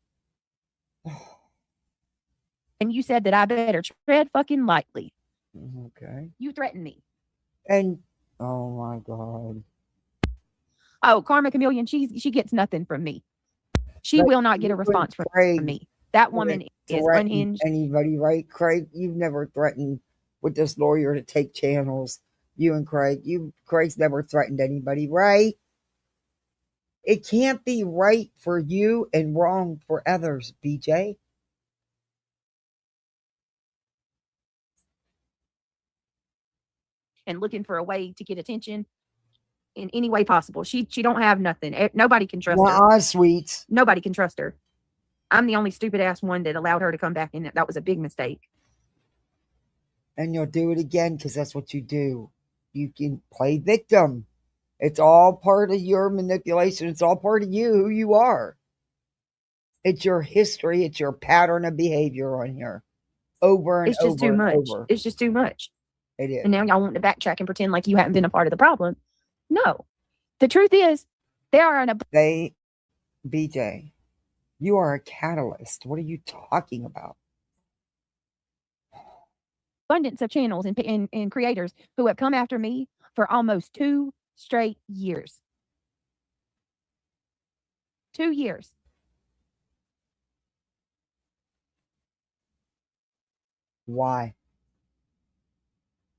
And you said that I better tread fucking lightly. Okay. You threatened me. And, oh my God. Oh, Karma Chameleon, she gets nothing from me. She will not get a response from me. That woman is unhinged. Anybody, right? Craig, you've never threatened with this lawyer to take channels. You and Craig's never threatened anybody, right? It can't be right for you and wrong for others, BJ. And looking for a way to get attention in any way possible. She don't have nothing. Nobody can trust her. Sweets. Nobody can trust her. I'm the only stupid ass one that allowed her to come back in. That was a big mistake. And you'll do it again because that's what you do. You can play victim. It's all part of your manipulation. It's all part of you, who you are. It's your history. It's your pattern of behavior on here. Over and over. It's just too much. It's just too much. It is. And now y'all want to backtrack and pretend like you haven't been a part of the problem. No. The truth is, there are BJ, you are a catalyst. What are you talking about? Abundance of channels and creators who have come after me for almost 2 straight years. 2 years. Why?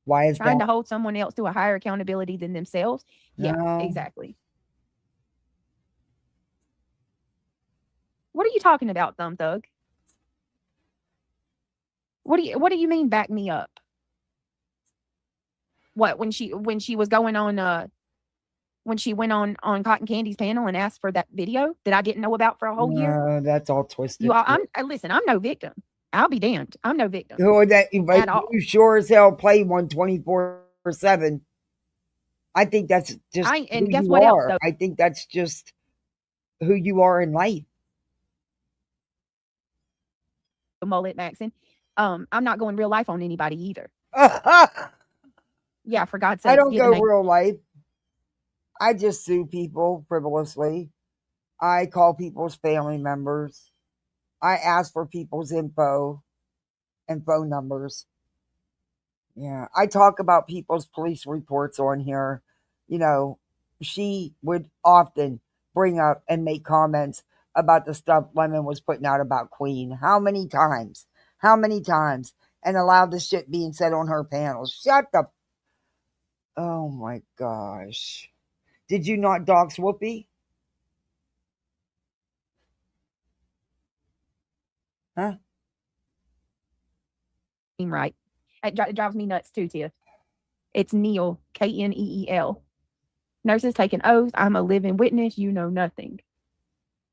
Why is trying that? to hold someone else to a higher accountability than themselves? Yeah, No. exactly. What are you talking about, Thumb Thug? What do you mean back me up? What, when she was going on when she went on Cotton Candy's panel and asked for that video that I didn't know about for a whole year? That's all twisted. Listen, I'm no victim. I'll be damned. I'm no victim. You sure as hell play 124/7. I think that's just and who guess you what else, are. though? I think that's just who you are in life. Mullet Maxon. I'm not going real life on anybody either. Yeah, for God's sake. I don't go real life. I just sue people frivolously. I call people's family members. I ask for people's info and phone numbers. Yeah, I talk about people's police reports on here. You know, she would often bring up and make comments about the stuff Lemon was putting out about Queen. How many times? And allowed the shit being said on her panels. Shut the... Oh my gosh. Did you not dox Whoopi? Huh? Right. It drives me nuts too, Tia. It's Neil, Kneel. Nurses take an oath. I'm a living witness. You know nothing.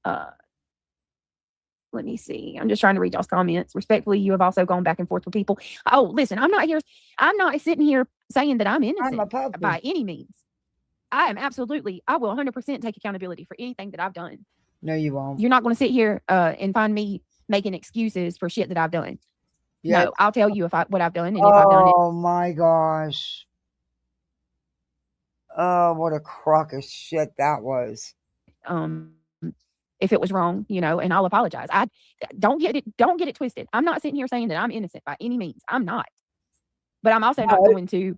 Let me see. I'm just trying to read y'all's comments. Respectfully, you have also gone back and forth with people. Oh, listen, I'm not sitting here saying that I'm innocent by any means. I will 100% take accountability for anything that I've done. No, you won't. You're not going to sit here and find me making excuses for shit that I've done. Yes. No, I'll tell you what I've done and if I've done it. Oh my gosh. Oh, what a crock of shit that was. If it was wrong, and I'll apologize. I don't get it twisted. I'm not sitting here saying that I'm innocent by any means. I'm not. But I'm also not going to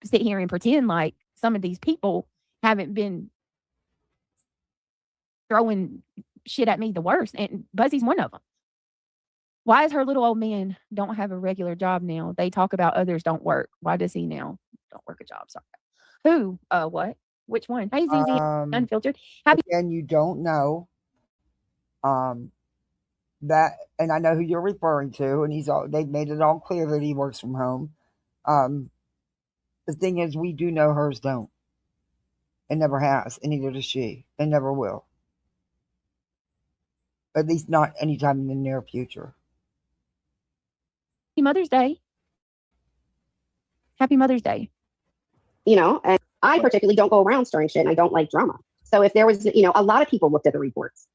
sit here and pretend like some of these people haven't been throwing shit at me the worst. And Buzzy's one of them. Why is her little old man don't have a regular job now? They talk about others don't work. Why does he now don't work a job? Sorry. Who? What? Which one? Hey, Zuzi, Unfiltered. And you don't know that, and I know who you're referring to, and they've made it all clear that he works from home. The thing is, we do know hers don't. It never has, and neither does she, and never will. At least not anytime in the near future. Mother's Day. Happy Mother's Day. You know, and I particularly don't go around stirring shit, and I don't like drama. So if there was, you know, a lot of people looked at the reports.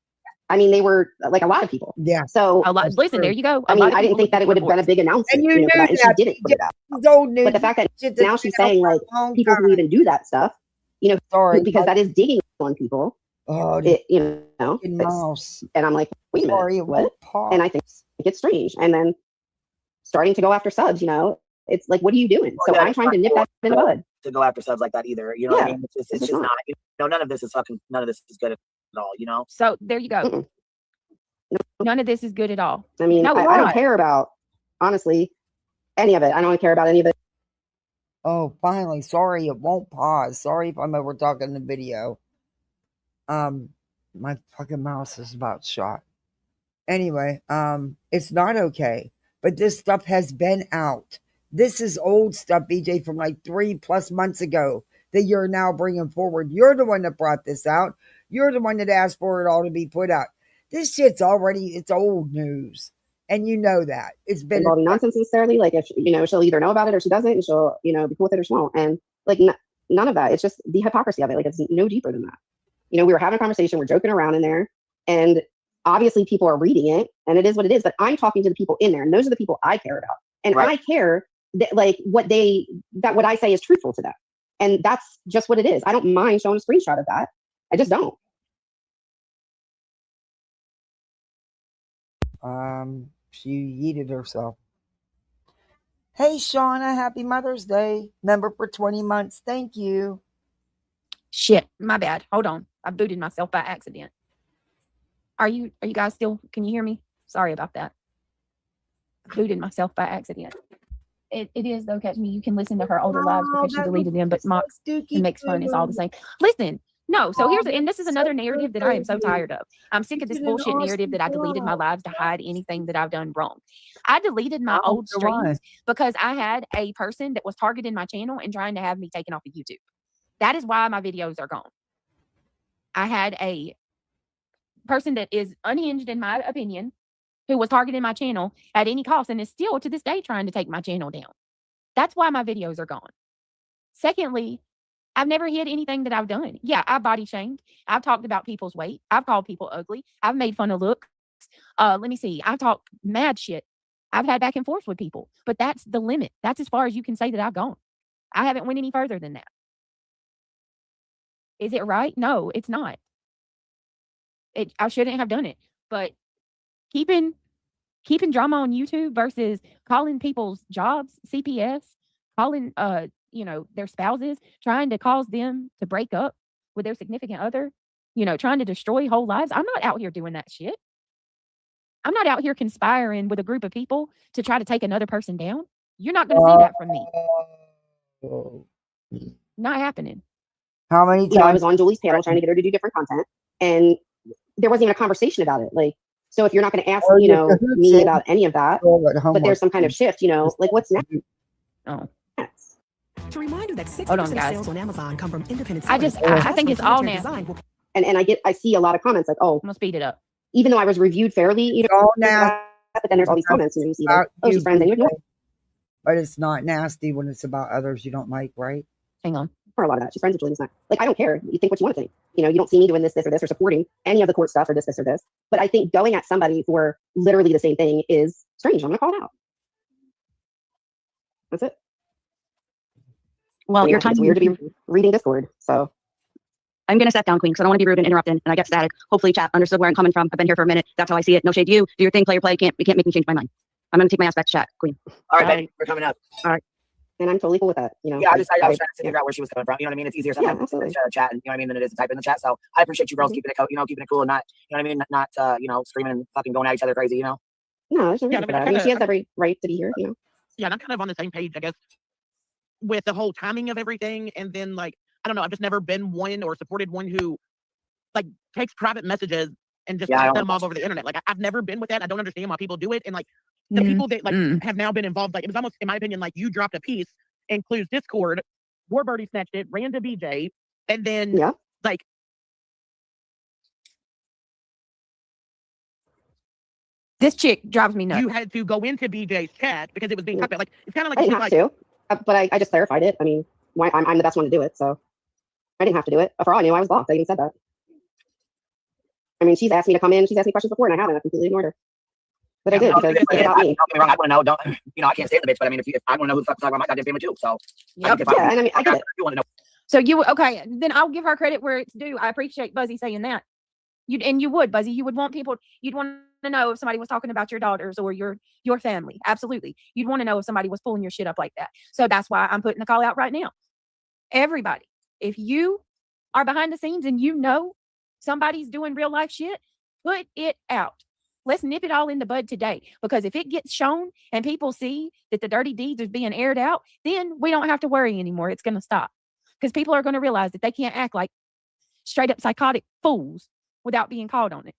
I mean, they were like a lot of people. Yeah. So Listen, there you go. I mean, I didn't think that it would have been a big announcement. And you knew for that, and that. she didn't put it out. Old news. But the fact that now she's saying like people who even do that stuff, you know, because that is digging on people. Oh, you know, and I'm like, wait a minute, what? And I think it's strange. And then starting to go after subs, you know, it's like, what are you doing? So I'm trying to nip that in the bud. To go after subs like that either. You know what I mean? It's just not. You know, none of this is good at all. You know. So there you go. None of this is good at all. I mean, I don't care about, honestly, any of it. I don't care about any of it. Oh, finally. Sorry, it won't pause. Sorry if I'm over talking the video. My fucking mouse is about shot. Anyway, it's not okay. But this stuff has been out. This is old stuff, BJ, from like 3+ months ago that you're now bringing forward. You're the one that brought this out. You're the one that asked for it all to be put out. This shit's already, it's old news. And you know that. It's been involving nonsense necessarily. Like, if, you know, she'll either know about it or she doesn't, and she'll, you know, be cool with it or she won't. And like, none of that. It's just the hypocrisy of it. Like, it's no deeper than that. You know, we were having a conversation, we're joking around in there, and obviously people are reading it, and it is what it is. But I'm talking to the people in there, and those are the people I care about. And I care that, like, what I say is truthful to them. And that's just what it is. I don't mind showing a screenshot of that. I just don't. She yeeted herself. Hey, Shauna, happy Mother's Day. Member for 20 months. Thank you. Shit, my bad. Hold on. I booted myself by accident. Are you guys still, can you hear me? Sorry about that. I booted myself by accident. It is though, Catch Me. You can listen to her older lives because she deleted them, but mocks and makes fun is all the same. Listen, no, so and this is another narrative that I am so tired of. I'm sick of this bullshit narrative that I deleted my lives to hide anything that I've done wrong. I deleted my old streams because I had a person that was targeting my channel and trying to have me taken off of YouTube. That is why my videos are gone. I had a person that is unhinged, in my opinion, who was targeting my channel at any cost and is still to this day trying to take my channel down. That's why my videos are gone. Secondly, I've never hid anything that I've done. Yeah, I body shamed. I've talked about people's weight. I've called people ugly. I've made fun of looks. Let me see. I've talked mad shit. I've had back and forth with people, but that's the limit. That's as far as you can say that I've gone. I haven't went any further than that. Is it right? No, it's not. I shouldn't have done it, but keeping drama on YouTube versus calling people's jobs CPS, calling you know, their spouses, trying to cause them to break up with their significant other, you know, trying to destroy whole lives. I'm not out here doing that shit. I'm not out here conspiring with a group of people to try to take another person down. You're not going to see that from me. Not happening. How many times? You know, I was on Julie's panel trying to get her to do different content, and there wasn't even a conversation about it. Like, so if you're not going to ask, you know, me about any of that, but there's some kind of shift, you know, like what's next? Oh. To remind you that 6% Hold on, of guys. sales on Amazon come from independent I sellers. think it's all nasty. And I see a lot of comments like, oh, I'm gonna speed it up. Even though I was reviewed fairly, you know, but then there's all these comments, and you see like, oh, she's friends, and you're but it's not nasty when it's about others you don't like, right? Hang on. For a lot of that, she's friends with Julie. It's not like, I don't care. You think what you want to think. You know, you don't see me doing this, or this, or supporting any of the court stuff, or this, or this. But I think going at somebody for literally the same thing is strange. I'm gonna call it out. That's it. Well, your time. It's weird to be reading Discord, so. I'm going to step down, Queen, because I don't want to be rude and interrupting, and I get static. Hopefully, chat understood where I'm coming from. I've been here for a minute. That's how I see it. No shade to you. Do your thing, play your play. You can't make me change my mind. I'm going to take my ass back to chat, Queen. All right, Betty, we're coming up. All right. And I'm totally cool with that. You know. Yeah, I was trying to figure out where she was coming from. You know what I mean? It's easier sometimes to chat, and you know what I mean, than it is to type in the chat. So I appreciate you girls keeping it cool, and not, you know what I mean, not you know, screaming and fucking going at each other crazy. You know. No, there's no reason for that. I mean, she has every right to be here. You know. Yeah, and I'm kind of on the same page, I guess, with the whole timing of everything, and then like, I don't know, I've just never been one or supported one who like takes private messages and just puts them all over the internet. Like I've never been with that. I don't understand why people do it. And like the people that like have now been involved, like it was almost, in my opinion, like you dropped a piece, includes Discord, Warbirdie snatched it, ran to BJ, and then like this chick drives me nuts. You had to go into BJ's chat because it was being talked about. Like it's kind of like I didn't have to. but I just clarified it. I mean, why I'm the best one to do it, so I didn't have to do it. For all I knew, I was blocked. I even said that. I mean, she's asked me to come in. She's asked me questions before, and I haven't. I completely ignored her. But I did because it's about me. Don't get me wrong. I want to know. Don't I can't stand the bitch, but I mean, if I want to know who the fuck talking about my goddamn family too. So Yep. Yeah, and I mean, I get it. You want to know. So okay, then I'll give her credit where it's due. I appreciate Buzzy saying that. You would, Buzzy. You would want people. You'd want to know if somebody was talking about your daughters or your family. Absolutely, you'd want to know if somebody was pulling your shit up like that. So that's why I'm putting the call out right now. Everybody, if you are behind the scenes and you know somebody's doing real life shit, put it out. Let's nip it all in the bud today. Because if it gets shown and people see that the dirty deeds are being aired out, then we don't have to worry anymore. It's going to stop. Because people are going to realize that they can't act like straight up psychotic fools without being called on it.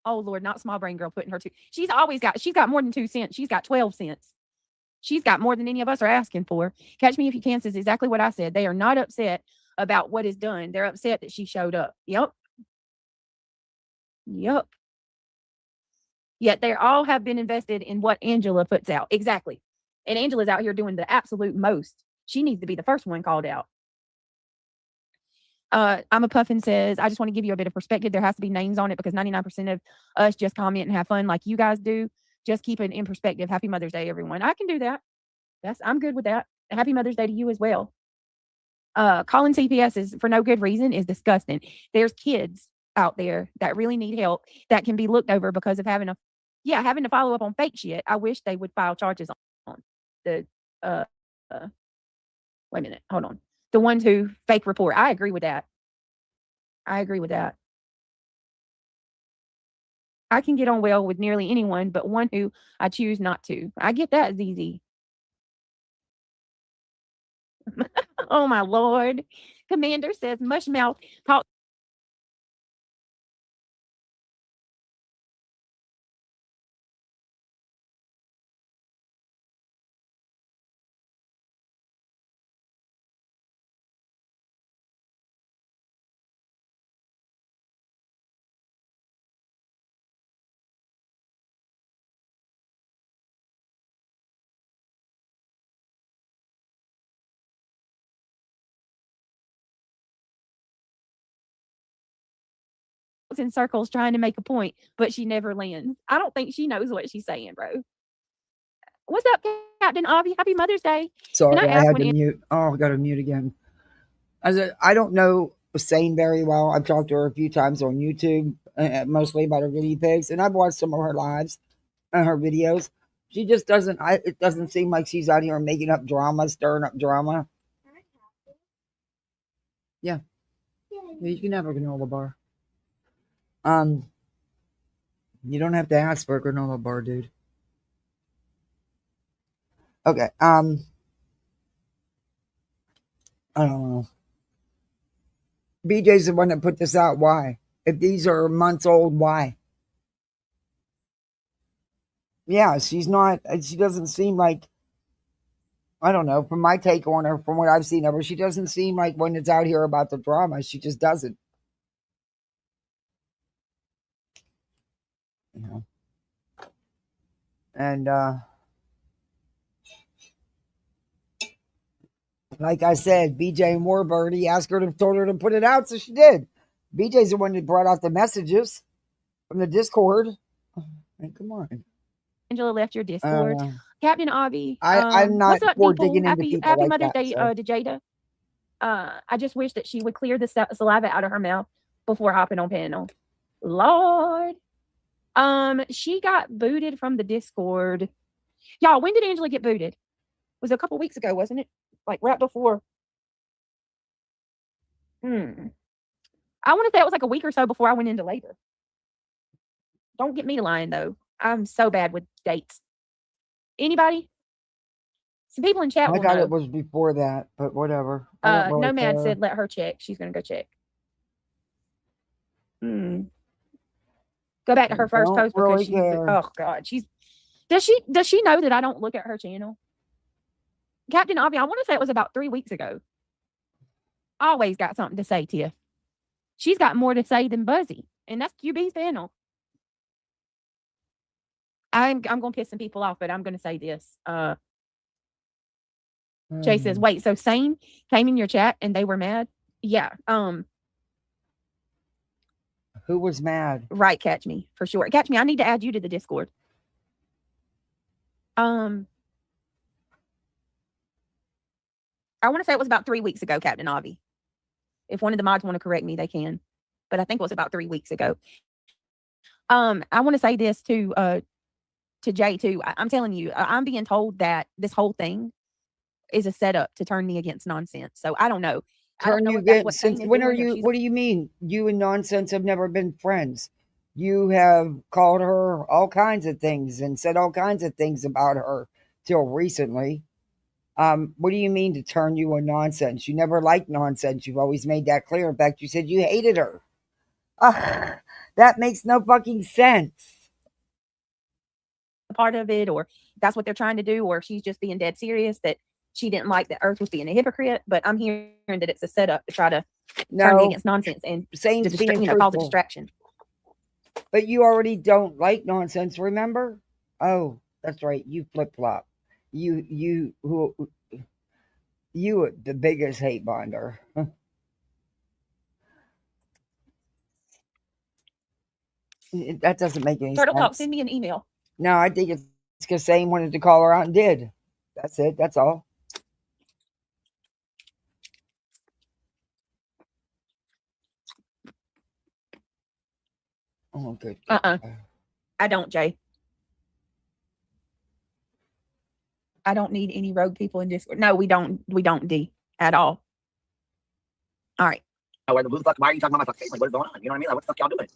Oh, Lord, not small brain girl putting her 2. She's got more than 2 cents. She's got 12 cents. She's got more than any of us are asking for. Catch Me If You Can says exactly what I said. They are not upset about what is done. They're upset that she showed up. Yep. Yet they all have been invested in what Angela puts out. Exactly. And Angela's out here doing the absolute most. She needs to be the first one called out. I'm a Puffin says, I just want to give you a bit of perspective. There has to be names on it because 99% of us just comment and have fun like you guys do. Just keep it in perspective. Happy Mother's Day, everyone. I can do that. I'm good with that. Happy Mother's Day to you as well. Calling CPS is for no good reason is disgusting. There's kids out there that really need help that can be looked over because of having to follow up on fake shit. I wish they would file charges on the wait a minute, hold on. The ones who fake report. I agree with that. I can get on well with nearly anyone, but one who I choose not to. I get that, ZZ. Oh, my Lord. Commander says, Mushmouth talk. In circles trying to make a point, but she never lands. I don't think she knows what she's saying, bro. What's up, Captain Avi? Happy Mother's Day. Sorry, I had to mute. Oh, I got to mute again. I don't know Sane very well. I've talked to her a few times on YouTube, mostly about her guinea pigs, and I've watched some of her lives and her videos. She just doesn't. It doesn't seem like she's out here making up drama, stirring up drama. Yeah, you can have a granola bar. You don't have to ask for a granola bar, dude. Okay. I don't know. BJ's the one that put this out. Why? If these are months old, why? Yeah, she doesn't seem like, I don't know, from my take on her, from what I've seen of her, she doesn't seem like when it's out here about the drama, she just doesn't. You know. And like I said, BJ and Warbird, he told her to put it out, so she did. BJ's the one that brought out the messages from the Discord. Come on. Angela left your Discord. Captain Avi. I'm not what's up, for people? digging into people Happy like Mother's that, Day so. to Jada. I just wish that she would clear the saliva out of her mouth before hopping on panel. Lord. She got booted from the Discord. Y'all, when did Angela get booted? It was a couple weeks ago, wasn't it? Like right before. I want to say it was like a week or so before I went into labor. Don't get me lying, though. I'm so bad with dates. Anybody? Some people in chat I will thought know. it was before that, but whatever. Nomad said let her check. She's gonna go check. Go back to her first post because oh god, does she know that I don't look at her channel? Captain Avi, I want to say it was about 3 weeks ago. Always got something to say, Tiff. She's got more to say than Buzzy, and that's QB's panel. I'm gonna piss some people off, but I'm gonna say this. Jay says, wait, so Sane came in your chat and they were mad? Yeah. Who was mad? Right, Catch Me, for sure. Catch Me, I need to add you to the Discord. I want to say it was about 3 weeks ago, Captain Avi. If one of the mods want to correct me, they can. But I think it was about 3 weeks ago. I want to say this to Jay too. I'm telling you, I'm being told that this whole thing is a setup to turn me against Nonsense. So I don't know. Turn you against? Since when are you? What do you mean? You and Nonsense have never been friends. You have called her all kinds of things and said all kinds of things about her till recently. What do you mean to turn you on Nonsense? You never liked Nonsense. You've always made that clear. In fact, you said you hated her. That makes no fucking sense. Part of it, or that's what they're trying to do, or she's just being dead serious that she didn't like that Earth was being a hypocrite. But I'm hearing that it's a setup to try to turn me against Nonsense and saying cause a distraction. But you already don't like Nonsense, remember? Oh, that's right. You flip flop. You the biggest hate bonder. That doesn't make any Turtle sense. Talk, send me an email. No, I think it's because Sane wanted to call her out and did. That's it. That's all. Oh, good. I don't, Jay. I don't need any rogue people in Discord. No, we don't, D, at all. All right. Where the fuck? Why are you talking about my fucking family? What is going on? You know what I mean? Like, what the fuck y'all doing?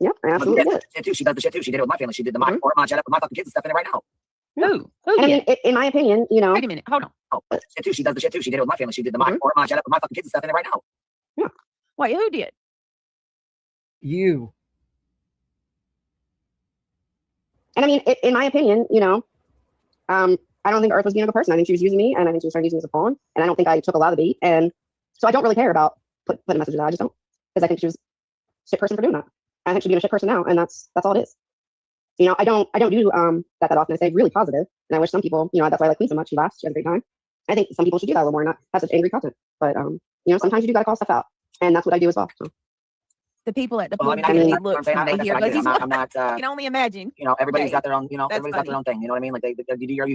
Yep, absolutely. She does the shit too. She did it with my family. She did the mod chat up with my fucking kids and stuff in it right now. Who? I mean, in my opinion, you know. Wait a minute. Hold on. Oh, shit too. She does the shit too. She did it with my family. She did the mod chat up with my fucking kids and stuff in it right now. Yeah. Wait, who did? You. And I mean, in my opinion, you know, I don't think Earth was being a good person. I think she was using me, and I think she was trying to use me as a pawn. And I don't think I took a lot of the bait. And so I don't really care about putting messages out. I just don't, because I think she was a shit person for doing that. I think she's being a shit person now, and that's all it is. You know, I don't do that often. I say really positive, and I wish some people, you know, that's why I like Queen so much. She laughs, she has a great time. I think some people should do that a little more, and not have such angry content. But you know, sometimes you do gotta call stuff out, and that's what I do as well. So. The people at the Well, pool, I mean, look, they hear I'm not. I can only imagine. You know, everybody's Okay. got their own. You know, That's everybody's got their funny. own thing. You know what I mean? Like you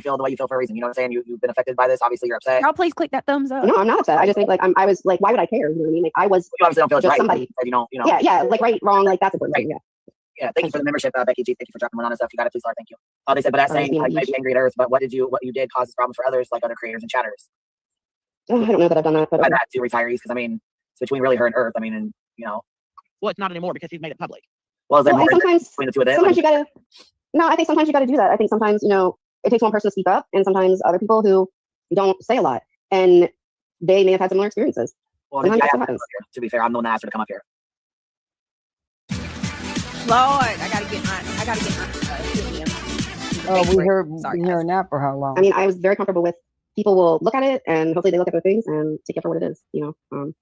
feel the way you feel for a reason. You know what I'm saying? You've been affected by this. Obviously, you're upset. Y'all please click that thumbs up. No, I'm not upset. I just think like I was like, why would I care? You know what I mean? Like I was You obviously don't feel it's just right. somebody. You don't. You know. Yeah, like right, wrong, like that's important. Right. Yeah. Yeah, thank you for the membership, Becky G. Thank you for dropping one on and stuff. You got it, please, Lord. Thank you. They said, but that's saying like, you might be angry at Earth, but what you did causes problems for others, like other creators and chatters. I don't know that I've done that, but By that to retirees, because I mean, it's between really her and Earth. I mean, and you know. Well, it's not anymore because he's made it public. Well, is there more sometimes between the two of them? Sometimes you gotta. No, I think sometimes you gotta do that. I think sometimes, you know, it takes one person to speak up, and sometimes other people who don't say a lot, and they may have had similar experiences. Well, Sometimes that's what happens. to be fair, I'm the one that asked her to come up here. Lord, I gotta get my. Oh, we heard that for how long? I mean, I was very comfortable with people will look at it, and hopefully they look at the things and take it for what it is. You know,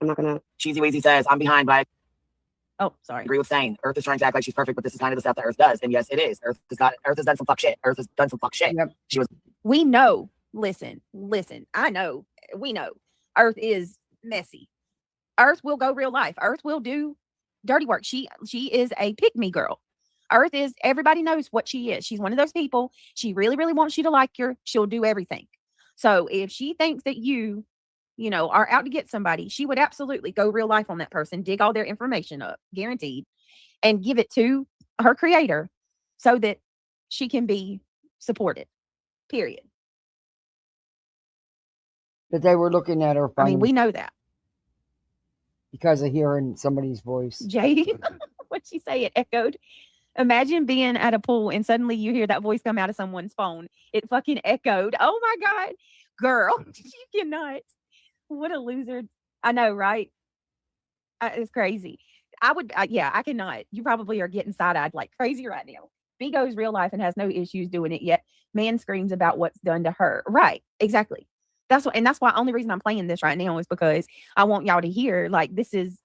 I'm not gonna. Cheesy Weezy says, I'm behind, but Oh, sorry. I agree with saying Earth is trying to act like she's perfect, but this is kind of the stuff that Earth does. And yes, it is. Earth has done some fuck shit. Earth has done some fuck shit. Yep. She was. We know. Listen. I know. We know. Earth is messy. Earth will go real life. Earth will do dirty work. She is a pick-me girl. Earth is, everybody knows what she is. She's one of those people. She really, really wants you to like her. She'll do everything. So if she thinks that you know, are out to get somebody, she would absolutely go real life on that person, dig all their information up, guaranteed, and give it to her creator so that she can be supported. Period. That they were looking at her funny. I mean, we know that. Because of hearing somebody's voice. Jay, what'd she say? It echoed. Imagine being at a pool and suddenly you hear that voice come out of someone's phone. It fucking echoed. Oh my God. Girl, you cannot. What a loser. I know, right? It's crazy. I cannot. You probably are getting side-eyed like crazy right now. B goes real life and has no issues doing it yet. Man screams about what's done to her. Right. Exactly. That's why only reason I'm playing this right now is because I want y'all to hear, like, this is,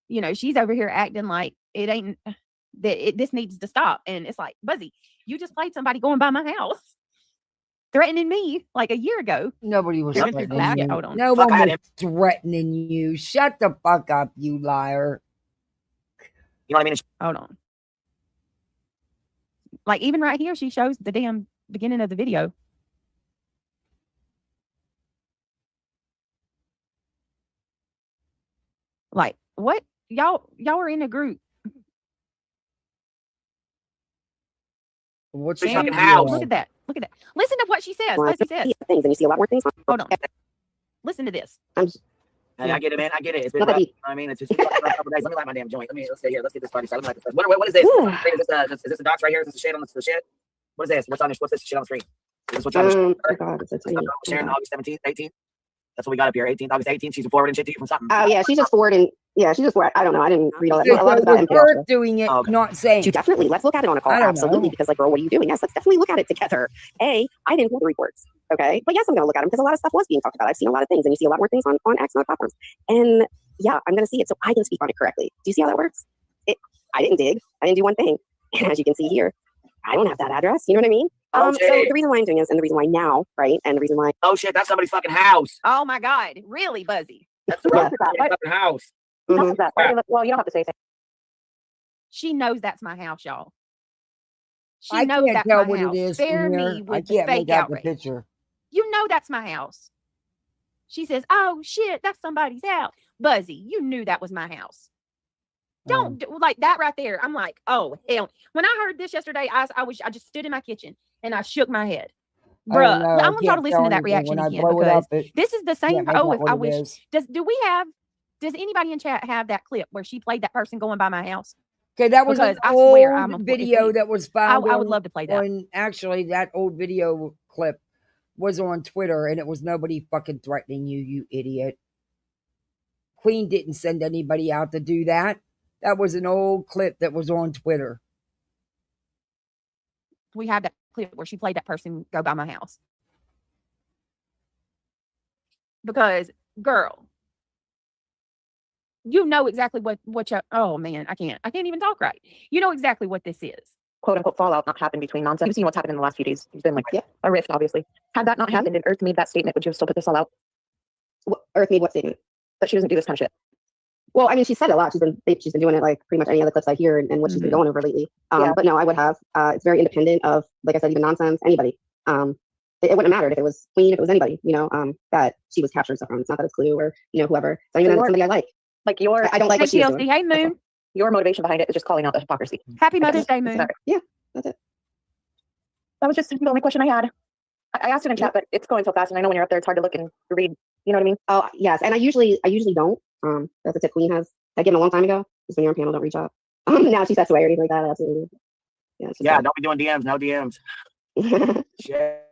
you know, she's over here acting like it ain't, that this needs to stop. And it's like, Buzzy, you just played somebody going by my house, threatening me like a year ago. Nobody was Hold threatening on. you. No one was threatening you. Shut the fuck up, you liar. You know what I mean? Hold on. Like, even right here, she shows the damn beginning of the video. Like, what? Y'all are in a group. What's your fucking house? house? Look at that. Look at that. Listen to what she says. Well, What she says. things, and you see a lot more things. Hold on. Listen to this. Hey, I get it, man. I get it. It's been Not rough. that You know what I mean, it's just been a couple days. Let me light my damn joint. Let's stay here. Let's get this party started. Let me light this. What is this? Is this the docs right here? Is this the shit on the shit? What is this? What's this shit on the screen? Is this what's on the screen? Oh God, it's a tiny. Sharon, August 17th, 18th. That's what we got up here. 18th, August 18th. She's forwarding shit to you from something. Oh yeah, she's just forwarding. Yeah, she's just forwarding. I don't know. I didn't read all that. A lot of So that her doing it, not saying. Definitely, let's look at it on a call. Absolutely, because like, girl, what are you doing? Yes, let's definitely look at it together. I didn't pull the reports. Okay, but yes, I'm going to look at them because a lot of stuff was being talked about. I've seen a lot of things, and you see a lot more things on X and other platforms. And yeah, I'm going to see it so I can speak on it correctly. Do you see how that works? I didn't dig. I didn't do one thing. And as you can see here, I don't have that address. You know what I mean? So the reason why I'm doing this, and the reason why now, right? And the reason why. Oh shit, that's somebody's fucking house. Oh my God, really, Buzzy? That's somebody's fucking house. Well, you don't have to say that. She knows that's my house, y'all. She I knows can't that's tell my what house. it is Spare from me here. with I the can't fake make out outrage. the picture. You know that's my house. She says, "Oh shit, that's somebody's house." Buzzy, you knew that was my house. Don't do, like that right there. I'm like, oh hell. When I heard this yesterday, I just stood in my kitchen and I shook my head. Bruh, I want y'all to listen to that reaction again because this is the same. Oh, if I wish. Does anybody in chat have that clip where she played that person going by my house? Okay, that was because an I swear old video that was found. I would love to play that. Actually, that old video clip was on Twitter, and it was nobody fucking threatening you, you idiot. Queen didn't send anybody out to do that. That was an old clip that was on Twitter. We have that clip where she played that person go by my house. Because, girl, you know exactly what you, oh man, I can't even talk right. You know exactly what this is. Quote unquote fallout not happened between nonsense. You've seen what's happened in the last few days. There's been like a rift, obviously. Had that not happened and Earth made that statement, would you have still put this all out? Earth made what statement? That she doesn't do this kind of shit. Well, I mean, she said a lot. She's been doing it like pretty much any other clips I hear and what she's been going over lately. But no, I would have. It's very independent of, like I said, even nonsense, anybody. It wouldn't have mattered if it was Queen, if it was anybody, that she was capturing stuff from. It's not that it's Clue or, whoever. So even somebody I like. Like I don't like what she's doing. Hey, Moon. Your motivation behind it is just calling out the hypocrisy. Happy Mother's Day, Moon. Yeah, that's it. That was just the only question I had. I asked it in chat, but it's going so fast, and I know when you're up there, it's hard to look and read. You know what I mean? Oh, yes. And I usually don't. That's a tip Queen has. I gave him a long time ago. Just when you're on panel, don't reach out. Now she sets away or anything like that. Absolutely. Yeah, don't be doing DMs. No DMs. Shit.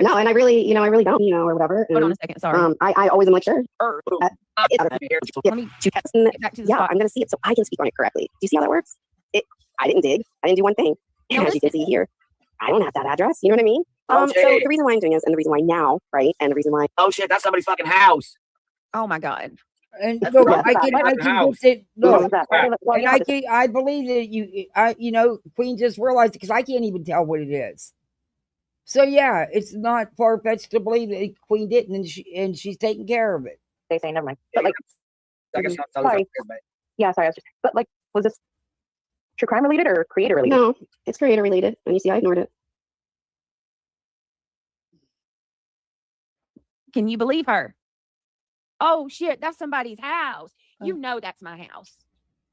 No, and I really don't, or whatever. Hold on a second. Sorry. I always am like, sure. Let me get back to the I'm going to see it so I can speak on it correctly. Do you see how that works? I didn't dig. I didn't do one thing. And as you can see here, I don't have that address. You know what I mean? So the reason why I'm doing this and the reason why now, right? And the reason why. Oh shit, that's somebody's fucking house. Oh my God. And look, I can get it. Look, and I believe that Queen just realized it because I can't even tell what it is. So yeah, it's not far fetched to believe that Queen didn't, and she's taking care of it. They say never mind. But like, sorry. Yeah, sorry. But like, was this true crime related or creator related? No, it's creator related. And you see, I ignored it. Can you believe her? Oh shit, that's somebody's house. You know that's my house.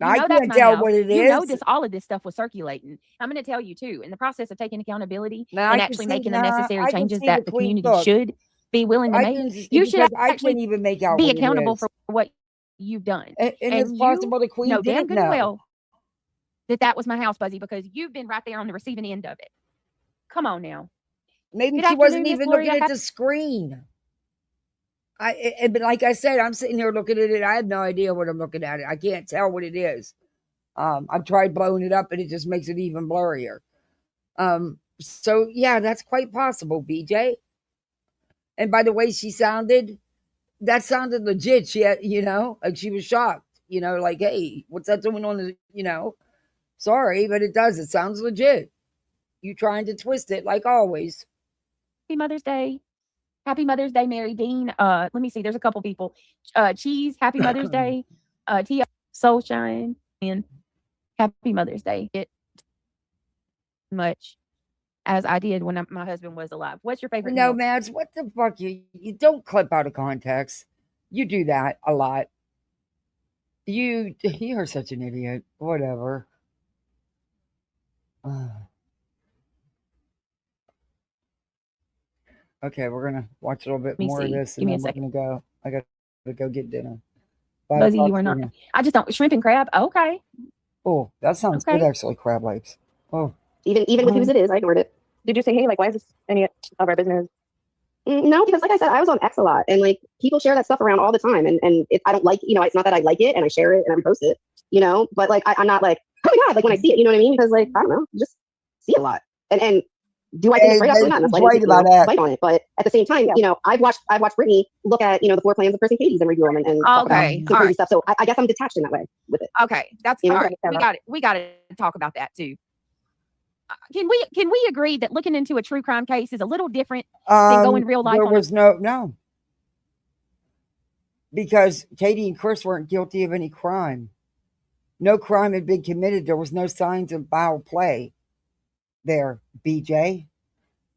I can't tell what it is. You know all of this stuff was circulating. I'm going to tell you too. In the process of taking accountability and actually making the necessary changes that the community should be willing to make, you should actually even make out be accountable for what you've done. And it's possible the Queen know didn't damn good and well that was my house, Buzzy, because you've been right there on the receiving end of it. Come on now. Maybe she wasn't even looking at the screen. But like I said, I'm sitting here looking at it. I have no idea what I'm looking at. I can't tell what it is. I've tried blowing it up, and it just makes it even blurrier. So yeah, that's quite possible, BJ. And by the way she sounded, that sounded legit. She had, like she was shocked. Like, hey, what's that doing on the, Sorry, but it does. It sounds legit. You trying to twist it like always. Happy Mother's Day. Happy Mother's Day, Mary Dean. Let me see. There's a couple people. Cheese. Happy Mother's Day. Tia Soulshine. And Happy Mother's Day. It much as I did when my husband was alive. What's your favorite? No, Mads, what the fuck? You don't clip out of context. You do that a lot. You are such an idiot. Whatever. Okay, we're gonna watch a little bit more of this, and then we're gonna go. I got to go get dinner. Buzzy, you are not. I just don't shrimp and crab. Okay. Oh, that sounds good, actually. Crab legs. Oh, even with whose it is, I ignored it. Did you say, hey, like, why is this any of our business? No, because like I said, I was on X a lot, and like people share that stuff around all the time, and I don't like, it's not that I like it and I share it and I repost it, but like I'm not like, oh my god, like when I see it, you know what I mean? Because like I don't know, you just see a lot, and do I think it's right? Absolutely not. That's why I didn't fight on it. But at the same time, I've watched Brittany look at the floor plans of Chris and Katie's and review them and talk about some crazy stuff. So I guess I'm detached in that way with it. Okay, that's all right. We got to talk about that too. Can we agree that looking into a true crime case is a little different than going real life? There was no, because Katie and Chris weren't guilty of any crime. No crime had been committed. There was no signs of foul play there, BJ.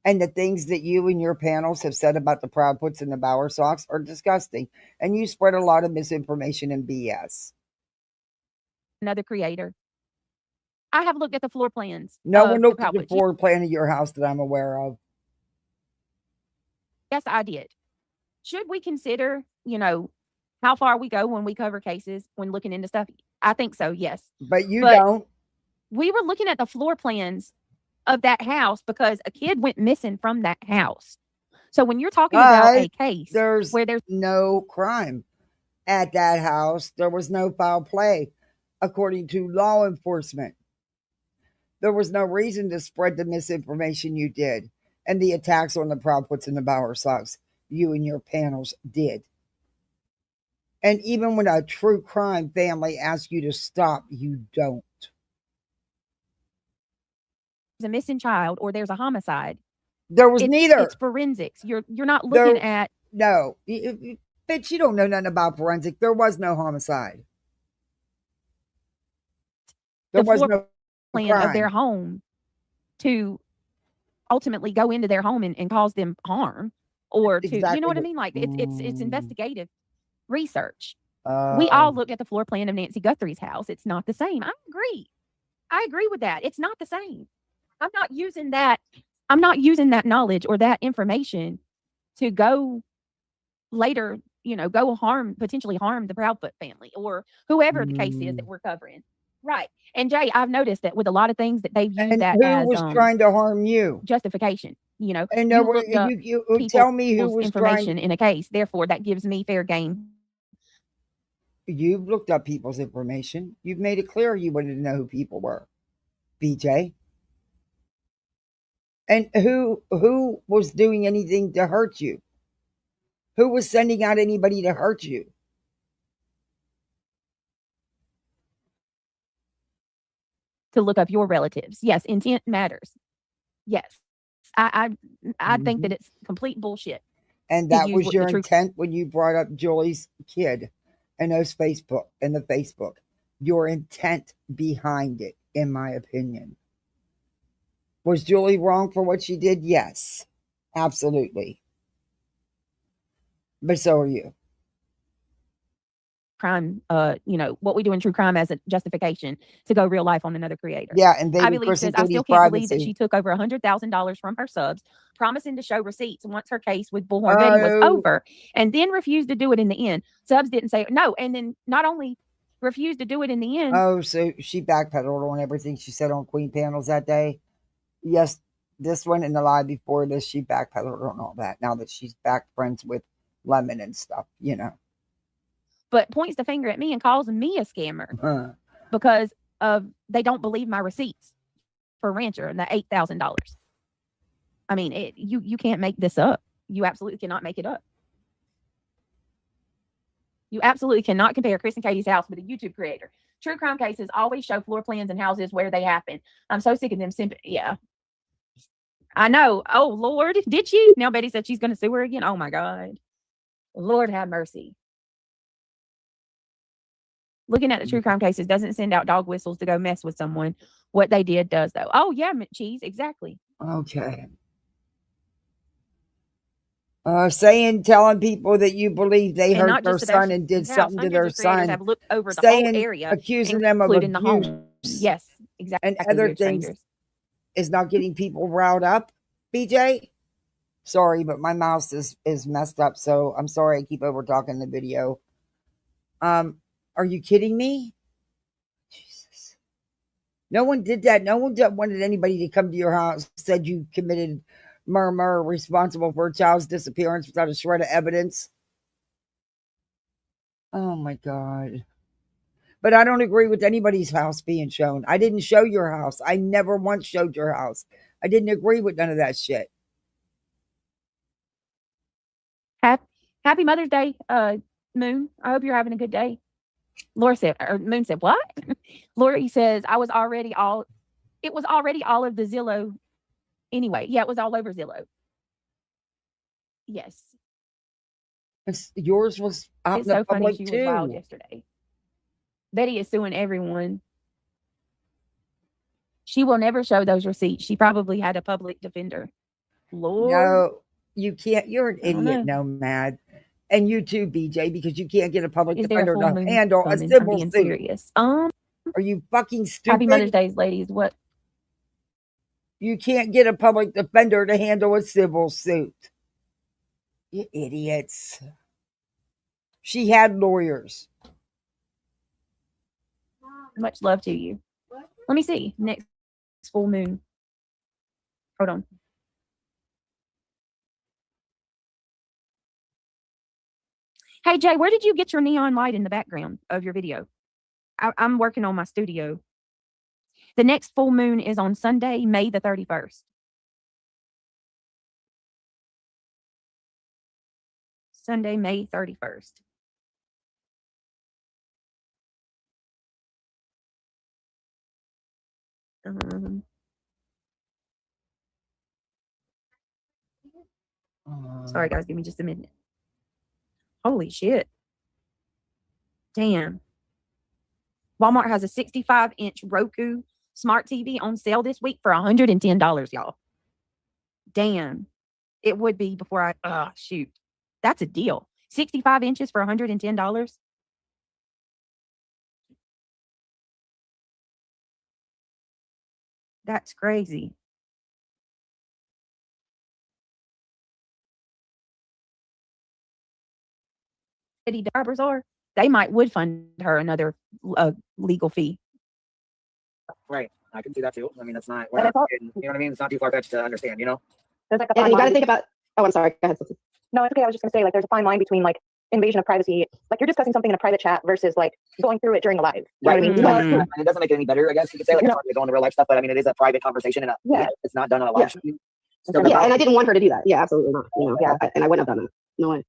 And the things that you and your panels have said about the Proudputs and the Bauer Sox are disgusting. And you spread a lot of misinformation and BS. Another creator. I have looked at the floor plans. No one looked at the floor plan of your house that I'm aware of. Yes, I did. Should we consider, how far we go when we cover cases, when looking into stuff? I think so, yes. But don't. We were looking at the floor plans of that house because a kid went missing from that house. So when you're talking about a case where there's no crime at that house, there was no foul play, according to law enforcement. There was no reason to spread the misinformation you did and the attacks on the Proudputs and the Bauer Sox you and your panels did. And even when a true crime family asks you to stop, you don't. There's a missing child or there's a homicide. There was neither. It's forensics. You're not looking at. No. Bitch, you don't know nothing about forensic. There was no homicide. There was no plan of their home to ultimately go into their home and cause them harm or to, you know what I mean? Like it's investigative research. We all looked at the floor plan of Nancy Guthrie's house. It's not the same. I agree with that. It's not the same. I'm not using that knowledge or that information to go later, potentially harm the Proudfoot family or whoever the case is that we're covering. Right. And Jay, I've noticed that with a lot of things that they've used that as who was trying to harm you? Justification. And you tell me who was information in a case. Therefore, that gives me fair game. You've looked up people's information. You've made it clear you wanted to know who people were, BJ. And who was doing anything to hurt you? Who was sending out anybody to hurt you? To look up your relatives. Yes, intent matters. Yes. I think that it's complete bullshit. And that was your intent when you brought up Julie's kid and the Facebook. Your intent behind it, in my opinion. Was Julie wrong for what she did? Yes. Absolutely. But so are you. Crime, what we do in true crime as a justification to go real life on another creator. Yeah, and I still can't believe that she took over $100,000 from her subs, promising to show receipts once her case with Bullhorn Betty was over, and then refused to do it in the end. Subs didn't say no, and then not only refused to do it in the end. Oh, so she backpedaled on everything she said on Queen panels that day. Yes, this one and the live before this, she backpedaled on all that. Now that she's back friends with Lemon and stuff, But points the finger at me and calls me a scammer because of they don't believe my receipts for Rancher and the $8,000. I mean, you can't make this up. You absolutely cannot make it up. You absolutely cannot compare Chris and Katie's house with a YouTube creator. true crime cases always show floor plans and houses where they happen. I'm so sick of them. Yeah. I know. Oh, Lord. Did you? Now Betty said she's going to sue her again. Oh, my God. Lord have mercy. Looking at the true crime cases doesn't send out dog whistles to go mess with someone. What they did does, though. Oh, yeah, cheese. Exactly. Okay. Telling people that you believe they hurt their son and did something to their son. Have looked over the whole area, accusing them of abuse, the home. Yes, exactly. And other things is not getting people riled up. BJ, sorry, but my mouse is messed up, so I'm sorry I keep over talking the video. Are you kidding me? Jesus. No one did that. No one wanted anybody to come to your house, said you committed murder, responsible for a child's disappearance without a shred of evidence. Oh my God. But I don't agree with anybody's house being shown. I didn't show your house. I never once showed your house. I didn't agree with none of that shit. Happy Mother's Day, Moon. I hope you're having a good day. Moon said, what? Lori says, it was already all of the Zillow anyway. Yeah, it was all over Zillow. Yes. Yours was out in the public too. She was wild yesterday. Betty is suing everyone. She will never show those receipts. She probably had a public defender. Lord. No, you can't. You're an idiot, Nomad. And you too, BJ, because you can't get a public defender to handle a civil suit. Serious. Are you fucking stupid? Happy Mother's Day, ladies. What? You can't get a public defender to handle a civil suit. You idiots. She had lawyers. Much love to you. Let me see. Next full moon. Hold on. Hey, Jay, where did you get your neon light in the background of your video? I'm working on my studio. The next full moon is on Sunday, May the 31st. Sunday, May 31st. Sorry, guys. Give me just a minute. Holy shit. Damn. Walmart has a 65-inch Roku smart TV on sale this week for $110, y'all. Damn. It would be before shoot. That's a deal. 65 inches for $110. That's crazy. City drivers they would fund her another legal fee. Right. I can see that too. I mean, that's not, you know what I mean? It's not too far-fetched to understand, you know? There's like you got to think about, oh, I'm sorry. Go ahead. No, it's okay. I was just going to say, there's a fine line between, invasion of privacy. You're discussing something in a private chat versus, going through it during a live. You know what I mean? Mm-hmm. It doesn't make it any better, I guess you could say. It's hard to go into real life stuff, but I mean, it is a private conversation, and it's not done on a live stream. Yeah, and I didn't want her to do that. Yeah, absolutely not. And I wouldn't have done that. No way.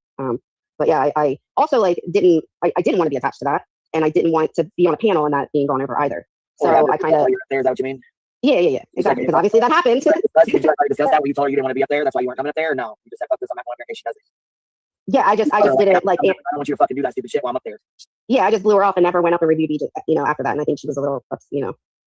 But yeah, I also didn't want to be attached to that, and I didn't want to be on a panel and that being gone over either. So I kind of. Is that what you mean? Yeah, exactly. Because obviously that happened. Did you discuss that when you told her you didn't want to be up there? That's why you weren't coming up there? Or no, you just said, fuck this, I'm not going up there in case she does it. Yeah, I just did it I don't want you to fucking do that stupid shit while I'm up there. Yeah, I just blew her off and never went up and reviewed BJ, after that. And I think she was a little,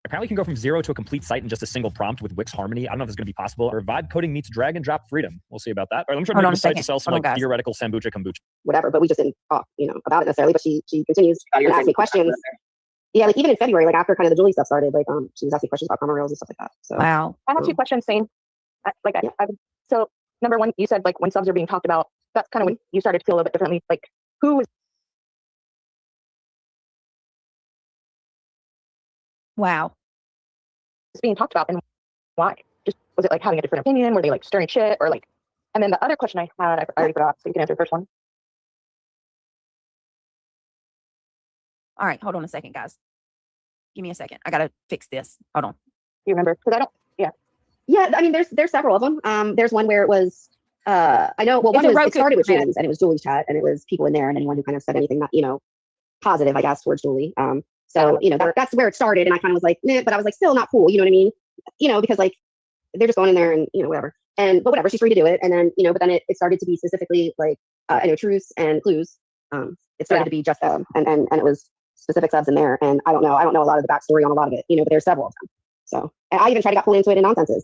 Apparently you can go from 0 to a complete site in just a single prompt with Wix Harmony. I don't know if it's going to be possible. Or vibe coding meets drag and drop freedom. We'll see about that. All right, let me try to make a site to sell some theoretical kombucha. Whatever, but we just didn't talk, about it necessarily. But she continues to ask me questions. Yeah, even in February, after kind of the Julie stuff started, she was asking questions about Crama rails and stuff like that. So wow. I have 2 questions, Sane. So number one, you said when subs are being talked about, that's kind of when you started to feel a little bit differently. Who was? Wow. It's being talked about and why? Just was it having a different opinion? Were they stirring shit or And then the other question I had, I already forgot, so you can answer the first one. All right, hold on a second, guys. Give me a second. I gotta fix this. Hold on. You remember? Because I don't. Yeah. Yeah, I mean, there's several of them. There's one where it was. I know. Well, it started with Julie's, and it was Julie's chat, and it was people in there, and anyone who kind of said anything that positive, I guess, towards Julie. So, that's where it started. And I kind of was like, meh, but I was like, still not cool. You know what I mean? Because like, they're just going in there and, whatever. But whatever, she's free to do it. And then, but then it started to be specifically like, truths and clues. It started to be just, and it was specific subs in there. And I don't know a lot of the backstory on a lot of it, but there's several of them. So and I even tried to get pulled into it in nonsenses.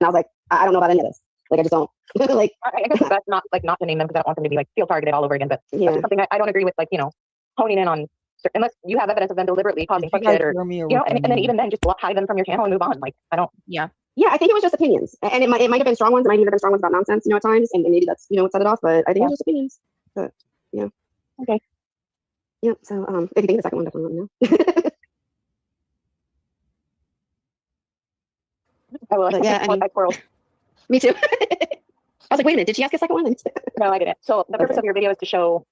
And I was like, I don't know about any of this. Like, I just don't. Like, I guess it's best not to name them because I don't want them to be like feel targeted all over again. But that's just something I don't agree with. Like, honing in on unless you have evidence of them deliberately causing fuck shit or and then even then just hide them from your channel and move on. Like, I don't. Yeah, I think it was just opinions, and it might have been strong ones. It might have been strong ones about nonsense, at times, and maybe that's what set it off. But I think it was just opinions. But yeah. Okay. Yeah. So if you think the second one, definitely let me know. I will. But yeah, me too. I was like, wait a minute, did she ask a second one? No, I didn't. So the purpose of your video is to show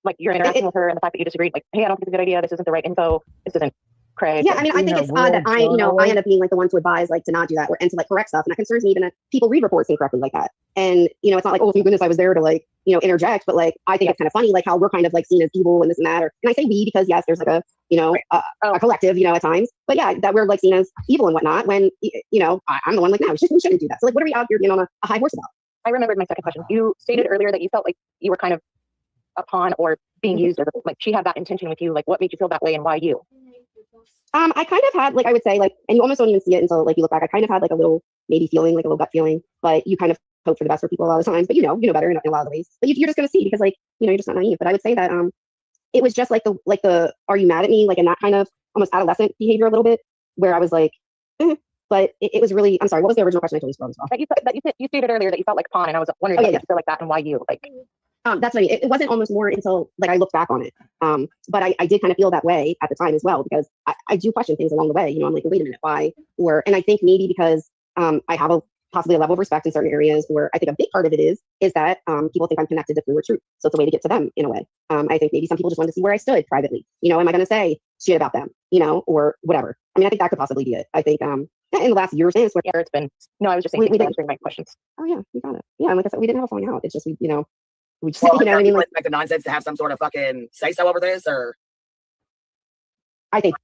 like your interaction with her and the fact that you disagreed. Like, hey, I don't think it's a good idea. This isn't the right info. This isn't Craig. Yeah, I mean, I think it's odd that I end up being like the one to advise, like to not do that and to like correct stuff. And that concerns me even if people read reports incorrectly like that. And it's not like, oh, thank goodness I was there to like, interject. But like, I think it's kind of funny, like how we're kind of like seen as evil and this and that. And I say we because yes, there's like a collective, at times. But yeah, that we're like seen as evil and whatnot. When I'm the one like, no, we shouldn't do that. So like, what are we out here being on a high horse about? I remembered my second question. You stated earlier that you felt like you were kind of a pawn or being used as like she had that intention with you. Like, what made you feel that way and why you? I kind of had, like, I would say, like, and you almost don't even see it until, like, you look back. I kind of had, like, a little maybe feeling, like, a little gut feeling, but you kind of hope for the best for people a lot of times, but you know better in a lot of ways. But you're just going to see because, like, you're just not naive. But I would say that it was just, like, the are you mad at me? Like, in that kind of almost adolescent behavior a little bit, where I was like, but it was really, I'm sorry, what was the original question I told you as well? You stated earlier that you felt like a pawn, and I was wondering if you feel like that and why you, like. That's what I mean. It wasn't almost more until like I looked back on it. But I did kind of feel that way at the time as well, because I do question things along the way. I'm like, wait a minute, why? And I think maybe because I have possibly a level of respect in certain areas where I think a big part of it is that people think I'm connected to Fluid Truth. So it's a way to get to them in a way. I think maybe some people just wanted to see where I stood privately. Am I going to say shit about them, or whatever? I mean, I think that could possibly be it. I think in the last year or so, it's been, no, I was just saying, we answering my questions. Oh yeah, we got it. Yeah, and like I said, we didn't have a falling out. It's just, we just, well, what I mean? Like the nonsense to have some sort of fucking say so over this, or I think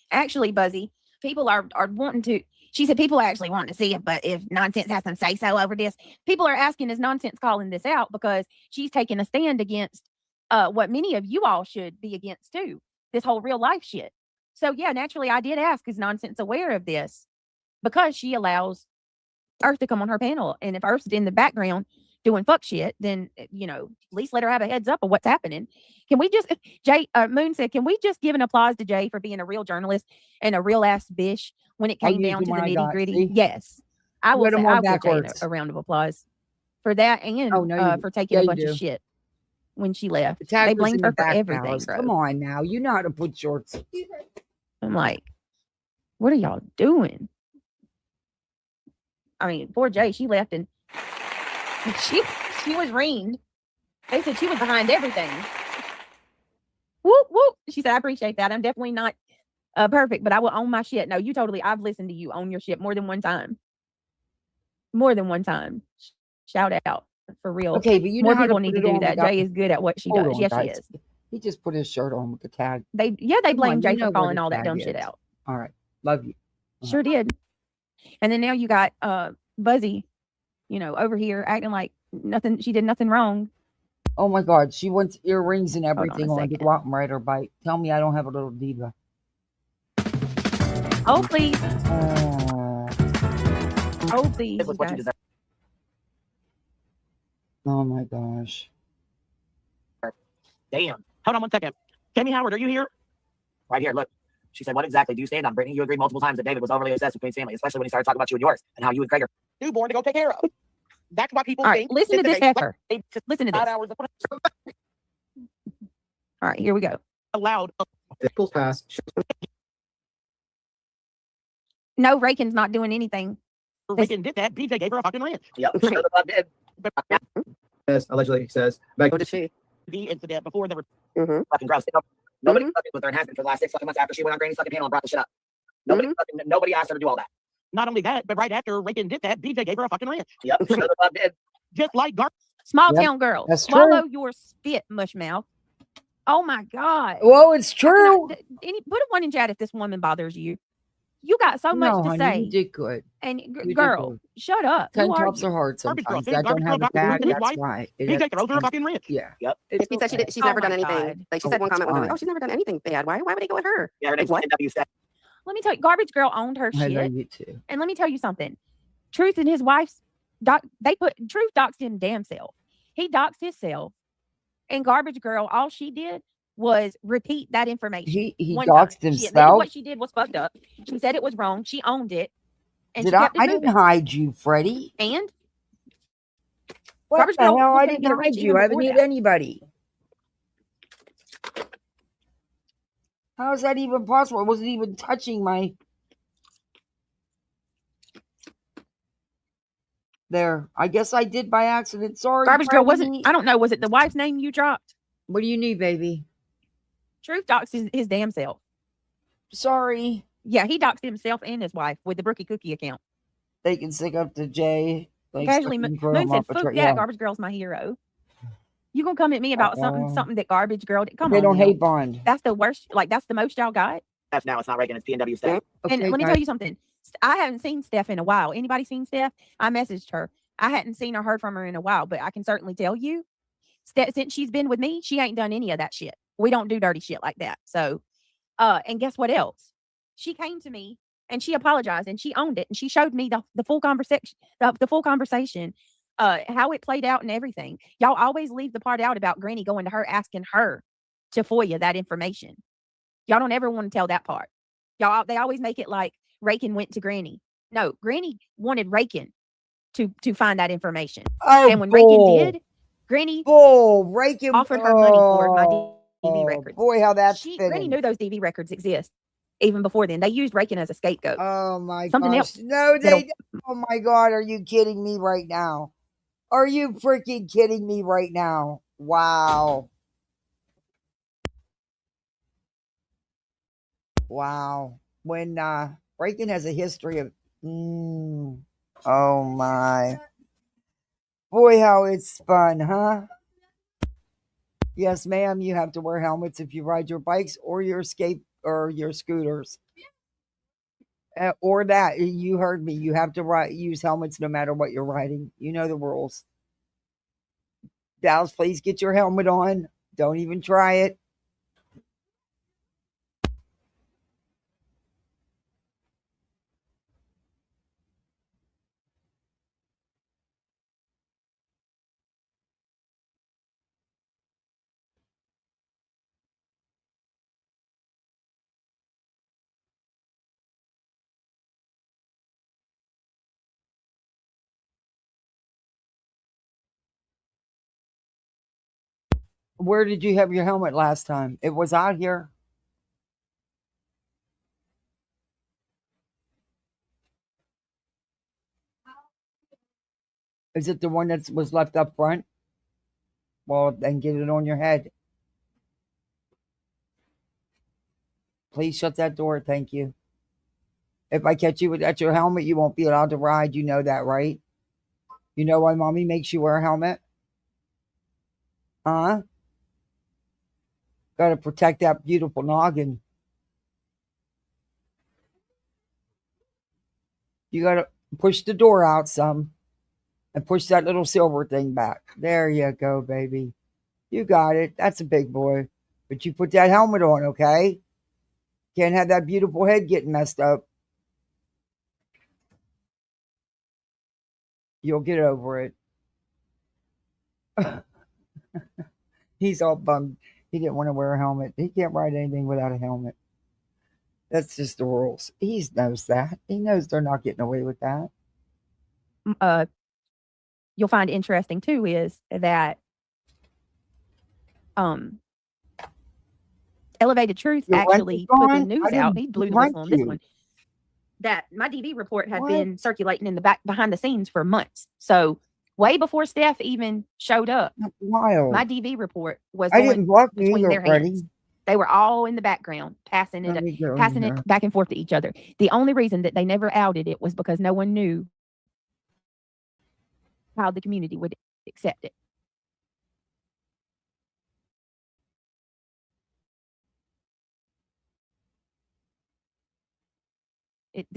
actually, Buzzy, people are wanting to. She said people actually want to see it, but if nonsense has some say so over this, people are asking, is nonsense calling this out because she's taking a stand against what many of you all should be against too, this whole real life shit. So yeah, naturally, I did ask, is nonsense aware of this? Because she allows Earth to come on her panel, and if Earth's in the background doing fuck shit, then at least let her have a heads up of what's happening. Can we just, Jay Moon said, can we just give an applause to Jay for being a real journalist and a real ass bitch when it came down to the nitty gritty? Yes, I will say, I'll give Jay a round of applause for that, and for taking a bunch of shit when she left. They blamed her for everything, bro. Come on now, you know how to put shorts. I'm like, what are y'all doing? I mean, poor Jay, she left and she was reamed. They said she was behind everything. Whoop, whoop. She said, I appreciate that. I'm definitely not perfect, but I will own my shit. No, I've listened to you own your shit more than one time. More than one time. Shout out, for real. Okay, but more people need to do that. Jay is good at what she does. Yes, she is. He just put his shirt on with the tag. They blame Jay for calling all that dumb shit out. All right. Love you. Sure did. And then now you got Buzzy, over here acting like nothing. She did nothing wrong. Oh my God, she wants earrings and everything on to go out and ride her bike. Tell me I don't have a little diva. Oh please. Oh please. Oh my gosh. Damn. Hold on 1 second. Jamie Howard, are you here? Right here, look. She said, what exactly do you stand on, Brittany? You agreed multiple times that David was overly obsessed with Queen's family, especially when he started talking about you and yours and how you and Craig are newborn to go take care of. That's why people think. Listen to this heifer. Listen to this. Hours of all right, here we go. Allowed. People's past. No, Rakin's not doing anything. Rick did that. BJ gave her a fucking wrench. Yep. Sure the fuck did. Yes, allegedly says. Back What did she? The incident before they were fucking gross. Nobody fucking with her and has been for the last 6 fucking months after she went on Granny's fucking panel and brought the shit up. Nobody asked her to do all that. Not only that, but right after Rick did that, BJ gave her a fucking wrench. Yep. Sure the fuck did. Just like Small town girl. That's Swallow true. your spit, mushmouth. Oh my God. Well, it's true. Put a one in chat if this woman bothers you. You got so much No, to honey, say. you did good. And You did girl, good. shut up. Ten Who are tops you? are hard Garbage sometimes. girl, I don't have a garbage back. girl, That's wife. why. BJ throws her a fucking wrench. Yeah. Yep. If she said she's never Oh done my anything. God. Like she said one comment was like, fine. "Oh, she's never done anything bad. Why would he go with her?" Yeah, her name's Like, what? NW Steph. Let me tell you, Garbage Girl owned her I know shit. you too. And let me tell you something. Truth and his wife's Truth doxed him damn self. He doxed himself. And Garbage Girl, all she did was repeat that information. He one doxed time. himself? What she did was fucked up. She said it was wrong. She owned it. And Did she I? kept it I didn't moving. hide you, Freddie. And What Garbage the Girl hell? was I gonna didn't get a hide wrench you. even I haven't before hit that. anybody. How is that even possible? I wasn't even touching my. There. I guess I did by accident. Sorry. Garbage Girl wasn't, Freddie. I don't know, was it the wife's name you dropped? What do you need, baby? Truth doxed his damn self. Sorry. Yeah, he doxed himself and his wife with the Brookie Cookie account. They can stick up to Jay. Like Casually, sticking Moon said, Crama, fuck that, Garbage Girl's my hero. You gonna come at me about something that Garbage Girl did? Come They on don't now. hate Bond. That's the worst, like that's the most y'all got. Steph now. It's not Reagan. It's PNW Steph. And let me tell you something. I haven't seen Steph in a while. Anybody seen Steph? I messaged her. I hadn't seen or heard from her in a while, but I can certainly tell you, since she's been with me, she ain't done any of that shit. We don't do dirty shit like that. So, and guess what else? She came to me and she apologized and she owned it and she showed me the full conversation, the full conversation, how it played out and everything. Y'all always leave the part out about Granny going to her, asking her to FOIA that information. Y'all don't ever want to tell that part. They always make it like Rakin went to Granny. No, Granny wanted Rakin to find that information. Oh, and when Rakin did, Granny Rakin offered her money for my DV records. Boy, how that's Granny knew those DV records exist even before then. They used Rakin as a scapegoat. Oh my Something gosh. else. No, they. Oh my God, are you kidding me right now? Are you freaking kidding me right now? Wow. Wow. When Rakin has a history of oh my. Boy, how it's fun, huh? Yes, ma'am, you have to wear helmets if you ride your bikes or your scooters. Or that, you heard me. You have to use helmets no matter what you're riding. You know the rules. Dallas, please get your helmet on. Don't even try it. Where did you have your helmet last time? It was out here. Is it the one that was left up front? Well, then get it on your head. Please shut that door. Thank you. If I catch you without your helmet, you won't be allowed to ride. You know that, right? You know why mommy makes you wear a helmet? Huh? Got to protect that beautiful noggin. You got to push the door out some and push that little silver thing back. There you go, baby. You got it. That's a big boy. But you put that helmet on, okay? Can't have that beautiful head getting messed up. You'll get over it. He's all bummed. He didn't want to wear a helmet. He can't ride anything without a helmet. That's just the rules. He knows that. He knows they're not getting away with that. You'll find interesting too is that Elevated Truth actually put the news out. He blew the whistle on this one. that my DV report had been circulating in the back behind the scenes for months. So way before Steph even showed up, my DV report was going between their hands. They were all in the background, passing it back and forth to each other. The only reason that they never outed it was because no one knew how the community would accept it.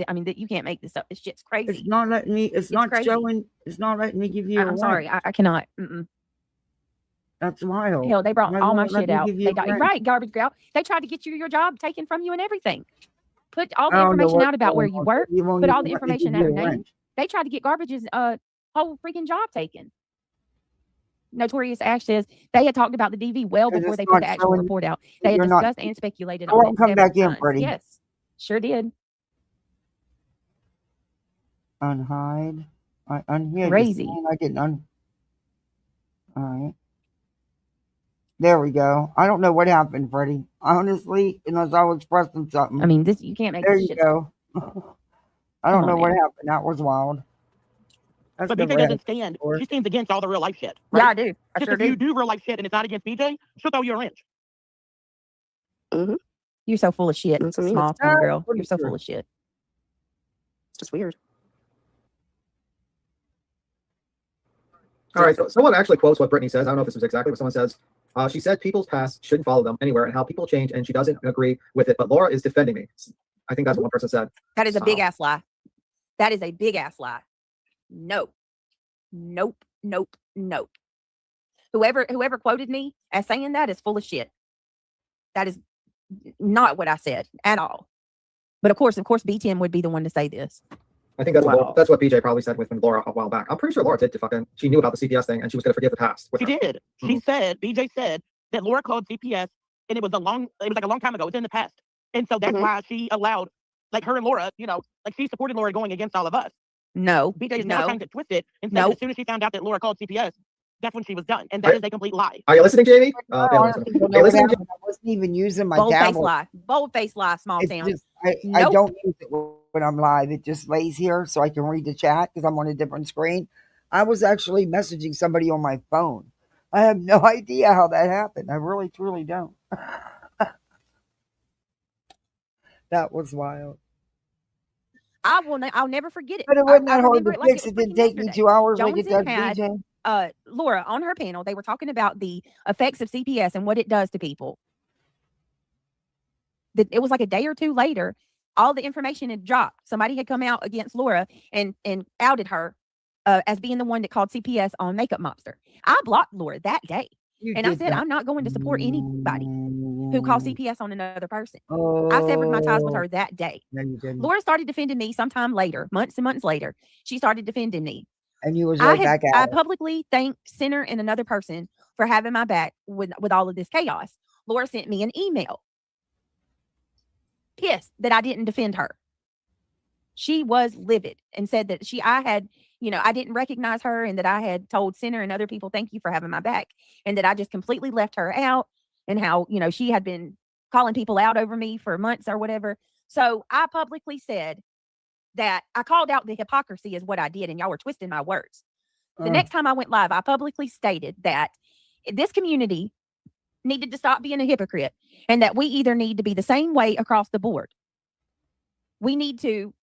I mean, that you can't make this up. It's just crazy. It's not letting me. It's not crazy. Showing. It's not letting me give you. I'm sorry. I cannot. That's wild. Hell, they brought all my shit out. Right, garbage out. They tried to get your job taken from you and everything. Put all the information out about where you work. Put all the information out your name. They tried to get Garbage's whole freaking job taken. Notorious Ash says they had talked about the DV well before they put the actual report out. They had discussed and speculated on it several times. Yes, sure did. Unhide. I unhid. Crazy. I didn't all right. There we go. I don't know what happened, Freddie. Honestly, unless I was pressing something. I mean, this you can't make. There this you shit go. I don't know what happened. That was wild. But BJ doesn't stand. She stands against all the real life shit. Right? Yeah, I do. Just if you do real life shit and it's not against BJ, she'll throw you a wrench. You're so full of shit, small town girl. You're so full of shit. It's just weird. All right, so someone actually quotes what Brittany says. I don't know if this was exactly what someone says. She said people's past shouldn't follow them anywhere and how people change, and she doesn't agree with it. But Laura is defending me. I think that's what one person said. That is a big ass lie. That is a big ass lie. No. Nope. Whoever quoted me as saying that is full of shit. That is not what I said at all. But of course, B10 would be the one to say this. I think that's what BJ probably said with Laura a while back. I'm pretty sure Laura did she knew about the CPS thing and she was going to forgive the past. She did. She said, BJ said that Laura called CPS and it was like a long time ago. It's in the past. And so that's why she allowed, like her and Laura, like she supported Laura going against all of us. No. BJ is now trying to twist it and say that as soon as she found out that Laura called CPS, that's when she was done. And that is a complete lie. Are you listening, Jamie? I wasn't even using my tablet. Bold-faced lie, small town. I don't use it when I'm live. It just lays here so I can read the chat because I'm on a different screen. I was actually messaging somebody on my phone. I have no idea how that happened. I really, truly don't. That was wild. I'll never forget it. But it wasn't that hard to fix. It didn't take me 2 hours like it does BJ. Laura, on her panel, they were talking about the effects of CPS and what it does to people. It was like a day or two later, all the information had dropped. Somebody had come out against Laura and outed her as being the one that called CPS on Makeup Mobster. I blocked Laura that day. I said, I'm not going to support anybody who calls CPS on another person. I severed my ties with her that day. No, you didn't. Laura started defending me sometime later, months and months later. She started defending me. And you was right back at I publicly thanked Center and another person for having my back with all of this chaos. Laura sent me an email. Pissed that I didn't defend her. She was livid and said that I didn't recognize her and that I had told Center and other people, thank you for having my back. And that I just completely left her out and how, she had been calling people out over me for months or whatever. So I publicly said that I called out the hypocrisy is what I did. And y'all were twisting my words. The next time I went live, I publicly stated that this community needed to stop being a hypocrite and that we either need to be the same way across the board. We need to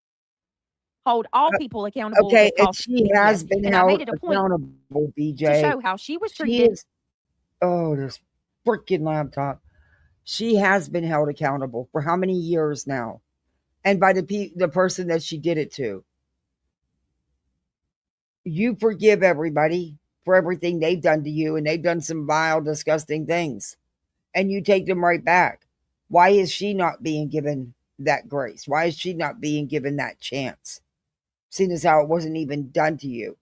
hold all people accountable. Okay, and she has been held accountable, BJ. To show how she was treated. This freaking laptop. She has been held accountable for how many years now? And by the person that she did it to. You forgive everybody for everything they've done to you, and they've done some vile, disgusting things. And you take them right back. Why is she not being given that grace? Why is she not being given that chance? Seeing as how it wasn't even done to you.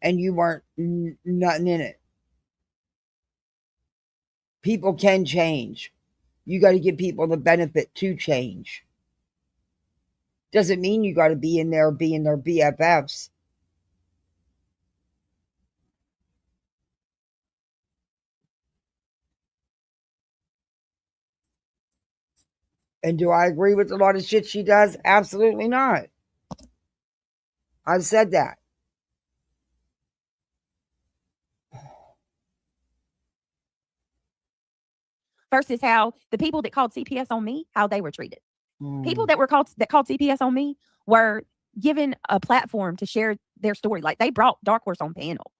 And you weren't nothing in it. People can change. You got to give people the benefit to change. Doesn't mean you got to be in there being their BFFs. And do I agree with a lot of shit she does? Absolutely not. I've said that. Versus how the people that called CPS on me, how they were treated. People that called CPS on me were given a platform to share their story. Like they brought Dark Horse on panel.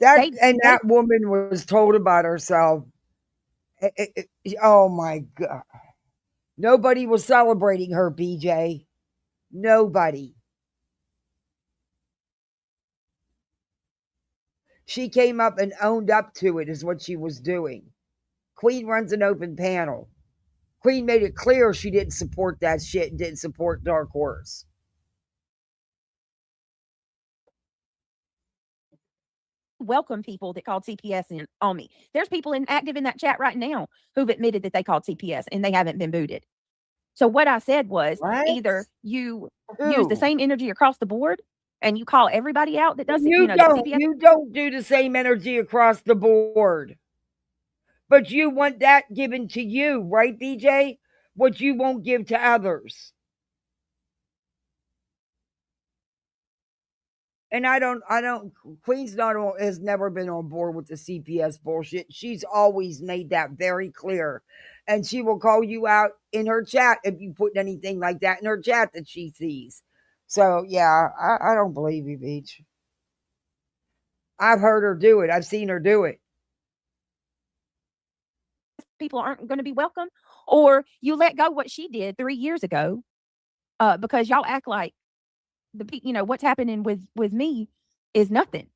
That woman was told about herself. Oh my God. Nobody was celebrating her, BJ. Nobody. She came up and owned up to it, is what she was doing. Queen runs an open panel. Queen made it clear she didn't support that shit and didn't support Dark Horse. Welcome people that called CPS on me. There's people active in that chat right now who've admitted that they called CPS and they haven't been booted. So what I said was either you use the same energy across the board and you call everybody out that does you don't do the same energy across the board. But you want that given to you, right, BJ? What you won't give to others. And Queen's has never been on board with the CPS bullshit. She's always made that very clear. And she will call you out in her chat if you put anything like that in her chat that she sees. So, yeah, I don't believe you, Beach. I've heard her do it. I've seen her do it. People aren't going to be welcome. Or you let go what she did 3 years ago because y'all act like what's happening with me is nothing.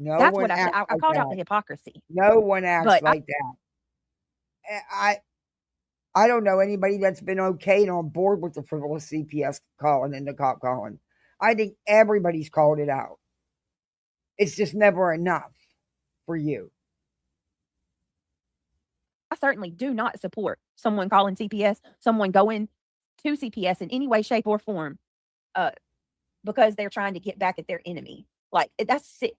No, that's what I said. I called out the hypocrisy. No one acts like that. I don't know anybody that's been okay and on board with the frivolous CPS calling and the cop calling. I think everybody's called it out. It's just never enough for you. I certainly do not support someone calling CPS, someone going to CPS in any way, shape, or form. Because they're trying to get back at their enemy. Like, that's sick.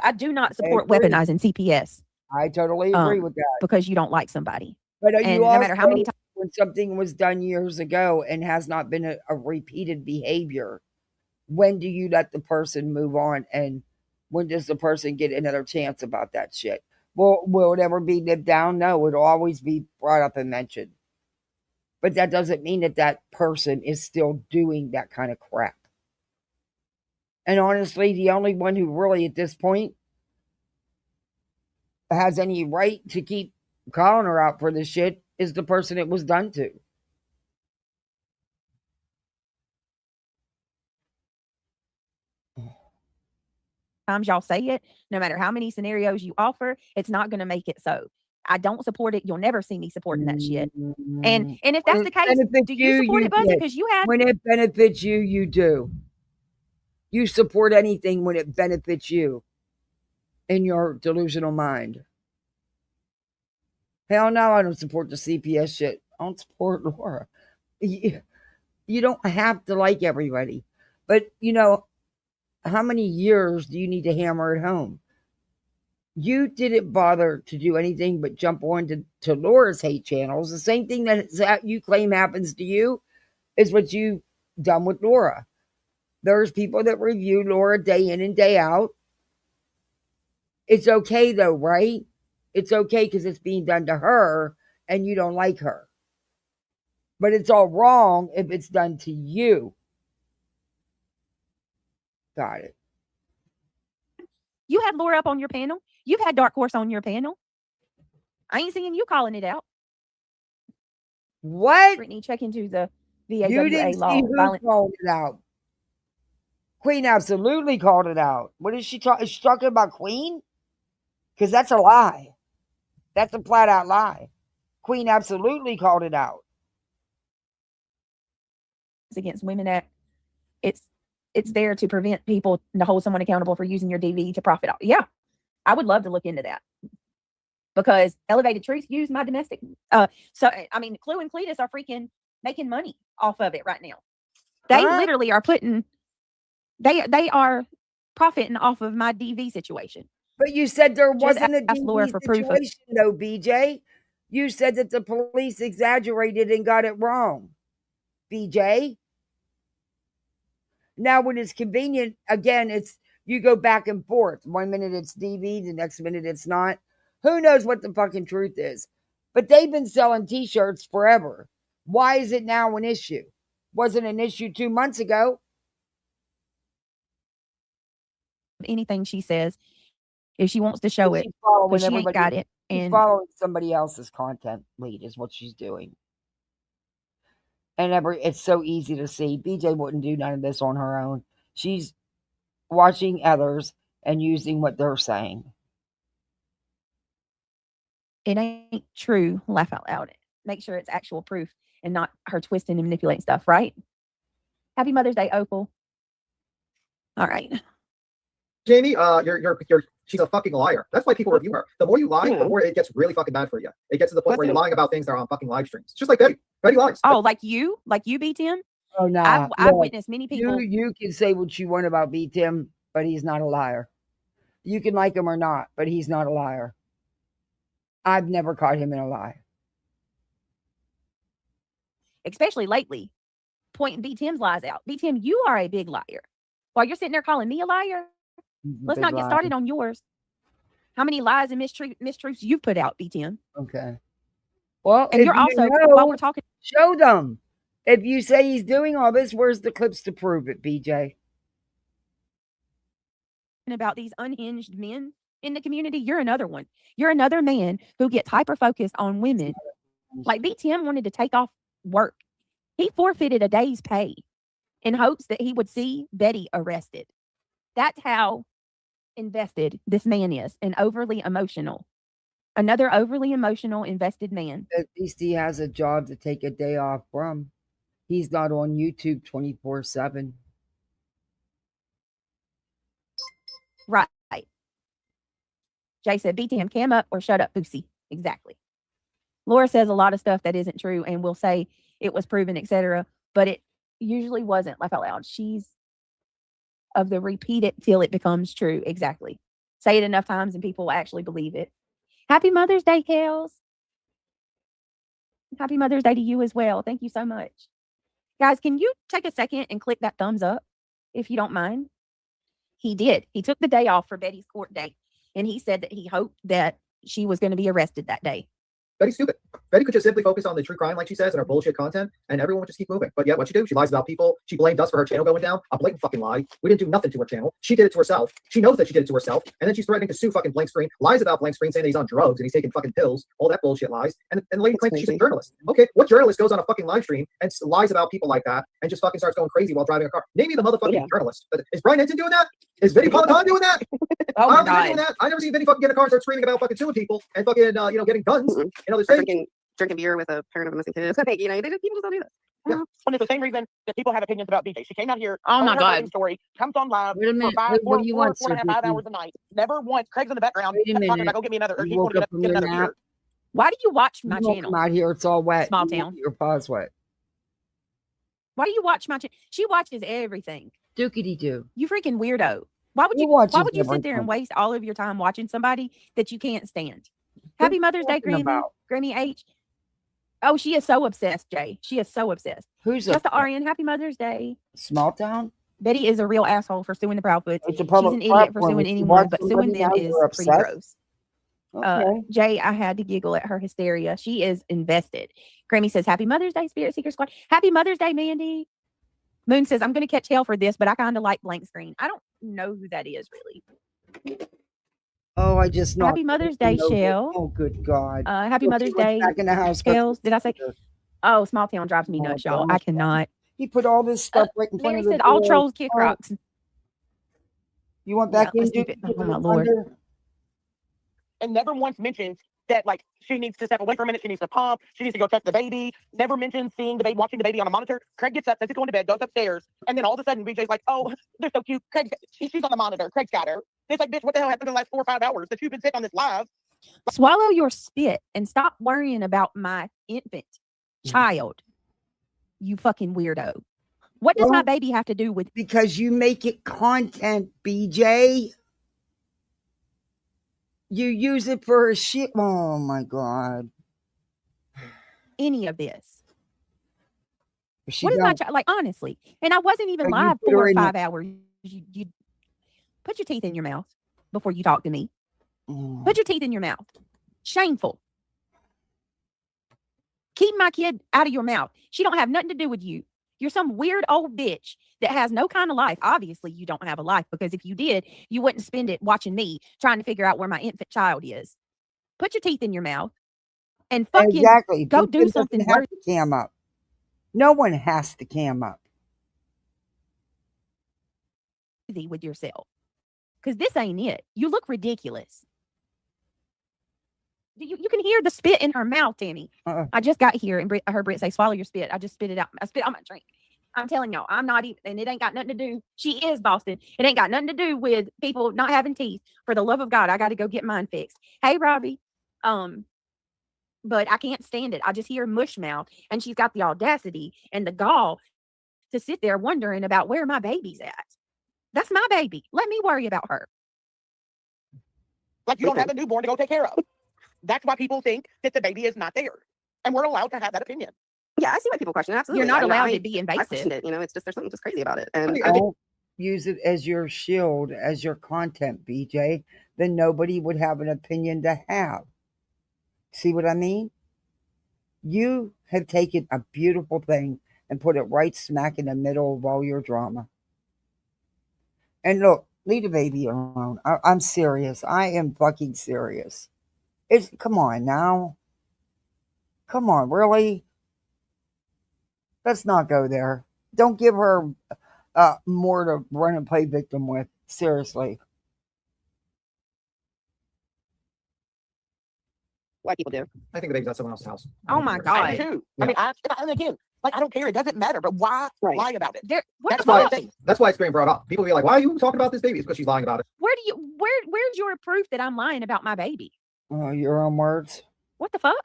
I do not support weaponizing CPS. I totally agree with that. Because you don't like somebody. But and no matter how many times when something was done years ago and has not been a repeated behavior, when do you let the person move on? And when does the person get another chance about that shit? Will it ever be lived down? No, it'll always be brought up and mentioned. But that doesn't mean that person is still doing that kind of crap. And honestly, the only one who really at this point has any right to keep calling her out for this shit is the person it was done to. Times y'all say it, no matter how many scenarios you offer, it's not going to make it so. I don't support it. You'll never see me supporting that shit. And if that's the case, do you support it, Buzzy? Because you had... When it benefits you, you do. You support anything when it benefits you in your delusional mind. Hell no, I don't support the CPS shit. I don't support Laura. You don't have to like everybody. But, how many years do you need to hammer it home? You didn't bother to do anything but jump on to Laura's hate channels. The same thing that you claim happens to you is what you've done with Laura. There's people that review Laura day in and day out. It's okay though, right? It's okay because it's being done to her and you don't like her. But it's all wrong if it's done to you. Got it. You had Laura up on your panel. You've had Dark Horse on your panel. I ain't seeing you calling it out. What? Brittany, check into the VAWA you didn't law. See who called it out. Queen absolutely called it out. What is she talking? Is she talking about Queen? Because that's a lie. That's a flat out lie. Queen absolutely called it out. Against Women Act. It's there to prevent people to hold someone accountable for using your DV to profit off. Yeah, I would love to look into that. Because Elevated Truth used my domestic. So I mean, Clue and Cletus are freaking making money off of it right now. They literally are putting. They are profiting off of my DV situation. But you said there wasn't a DV situation, though, BJ. You said that the police exaggerated and got it wrong, BJ. Now, when it's convenient, again, it's you go back and forth. 1 minute it's DV, the next minute it's not. Who knows what the fucking truth is? But they've been selling T-shirts forever. Why is it now an issue? Wasn't an issue 2 months ago. Anything she says, if she wants to show it, because she ain't got it. And following somebody else's content lead is what she's doing. And it's so easy to see. BJ wouldn't do none of this on her own. She's watching others and using what they're saying. It ain't true. Laugh out loud. Make sure it's actual proof and not her twisting and manipulating stuff, right? Happy Mother's Day, Opal. All right. Jamie, she's a fucking liar. That's why people review her. The more you lie, the more it gets really fucking bad for you. It gets to the point where you're lying about things that are on fucking live streams. Just like Betty. Betty lies. Oh, like you, B Tim? Oh no. I've witnessed many people. You can say what you want about B Tim, but he's not a liar. You can like him or not, but he's not a liar. I've never caught him in a lie. Especially lately, pointing B Tim's lies out. B Tim, you are a big liar. While you're sitting there calling me a liar, let's not get started on yours. How many lies and mistruths you've put out, B Tim? Okay. Well, and you're also, while we're talking, show them. If you say he's doing all this, where's the clips to prove it, BJ? About these unhinged men in the community, you're another one. You're another man who gets hyper-focused on women. Like B Tim wanted to take off work. He forfeited a day's pay in hopes that he would see Betty arrested. That's how invested this man is, and overly emotional. Another overly emotional, invested man. At least he has a job to take a day off from. He's not on YouTube 24/7. Right. Jay said, BTM, cam up or shut up, pussy. Exactly. Laura says a lot of stuff that isn't true and will say it was proven, etc. But it usually wasn't. Laugh out loud. She's of the repeat it till it becomes true. Exactly. Say it enough times and people will actually believe it. Happy Mother's Day, Kels. Happy Mother's Day to you as well. Thank you so much. Guys, can you take a second and click that thumbs up if you don't mind? He did. He took the day off for Betty's court date, and he said that he hoped that she was going to be arrested that day. Betty's stupid. Betty could just simply focus on the true crime, like she says, and her bullshit content, and everyone would just keep moving. But yeah, what she do? She lies about people. She blamed us for her channel going down. A blatant fucking lie. We didn't do nothing to her channel. She did it to herself. She knows that she did it to herself, and then she's threatening to sue fucking Blank Screen. Lies about Blank Screen, saying that he's on drugs and he's taking fucking pills. All that bullshit lies. And the lady claims she's a journalist. Okay, what journalist goes on a fucking live stream and lies about people like that and just fucking starts going crazy while driving a car? Name me the motherfucking journalist. Is Brian Ensign doing that? Is Vinny Peloton doing that? Oh my God. Doing that? I never seen Vinny fucking get in a car and start screaming about fucking suing people and fucking getting guns in other states. Drinking beer with a parent of a missing kid. People just don't do that. Yeah. And it's the same reason that people have opinions about BJ. She came out here. Oh my God. Story comes on live Wait a minute. for What do you want, 4.5 hours a night. Never once. Craig's in the background. Wait a minute. Talking about, go get me another. Or You he's going woke to up from get your another nap? beer. Why do you watch my You won't channel? come out here. It's all wet. Small town. Your paws wet. Why do you watch my channel? She watches everything. Dookity doo. You freaking weirdo. Why would you? watches Why would you sit there and everything. waste all of your time watching somebody that you can't stand? Happy Mother's Day, talking Grammy. about? Grammy H. Oh, she is so obsessed, Jay. She is so obsessed. Who's Just a the Aryan. Happy Mother's Day. small town? Betty is a real asshole for suing the Proudfoots. It's a She's public an idiot for platform. suing If you anyone, watch but somebody suing them now, is you're pretty upset? gross. Okay. Jay, I had to giggle at her hysteria. She is invested. Grammy says, Happy Mother's Day, Spirit Seeker Squad. Happy Mother's Day, Mandy. Moon says, I'm going to catch hell for this, but I kind of like Blank Screen. I don't know who that is, really. Oh, I just knocked. Happy Mother's Day, Shell. Oh, good God. Happy Look, Mother's he went Day, back in the house. Scales. Did I say? Oh, small town drives me Oh, nuts, y'all. gosh. I cannot. He put all this stuff right in front Mary of the said, all door. trolls kick Oh, rocks. You want back Yeah, in, let's keep Duke? it. Oh, my Lord. And never once mentions that, like, she needs to step away for a minute. She needs to pump. She needs to go check the baby. Never mentions seeing the baby, watching the baby on a monitor. Craig gets up, says he's going to bed, goes upstairs, and then all of a sudden, BJ's like, "Oh, they're so cute. Craig, she's on the monitor. Craig's got her." It's like, bitch, what the hell happened in the last 4 or 5 hours that you've been sick on this live? Swallow your spit and stop worrying about my infant child. You fucking weirdo. What does my baby have to do with? Because you make it content, BJ. You use it for her shit. Oh my God. any of this. She What is my don't. child like? Honestly, and I wasn't even But you live put her 4 or in 5 hours. You put your teeth in your mouth before you talk to me. Put your teeth in your mouth. Shameful. Keep my kid out of your mouth. She don't have nothing to do with you. You're some weird old bitch that has no kind of life. Obviously, you don't have a life, because if you did, you wouldn't spend it watching me trying to figure out where my infant child is. Put your teeth in your mouth and fucking Exactly. go People do something doesn't have worthy to cam up. No one has to cam up. with yourself, because this ain't it. You look ridiculous. You can hear the spit in her mouth, Tammy. I just got here and I heard Britt say, "Swallow your spit." I just spit it out. I spit on my drink. I'm telling y'all, I'm not even, and it ain't got nothing to do. She is Boston. It ain't got nothing to do with people not having teeth. For the love of God, I got to go get mine fixed. Hey, Robbie. But I can't stand it. I just hear mush mouth, and she's got the audacity and the gall to sit there wondering about where my baby's at. That's my baby. Let me worry about her. Like, you don't have a newborn to go take care of. That's why people think that the baby is not there. And we're allowed to have that opinion. Yeah, I see why people question it. Absolutely. You're not I mean, allowed to be I invasive. questioned it. You know, it's just, there's something just crazy about it. And don't use it as your shield, as your content, BJ. Then nobody would have an opinion to have. See what I mean? You have taken a beautiful thing and put it right smack in the middle of all your drama. And look, leave the baby alone. I'm serious. I am fucking serious. Come on now. Come on, really? Let's not go there. Don't give her more to run and play victim with. Seriously. Why people do. I think the baby's at someone else's house. Oh my God. I do too. I mean, and again, like, I don't care. It doesn't matter. But why lie about it? That's why it's being brought up. People be like, "Why are you talking about this baby?" It's because she's lying about it. Where's your proof that I'm lying about my baby? Your own words. What the fuck?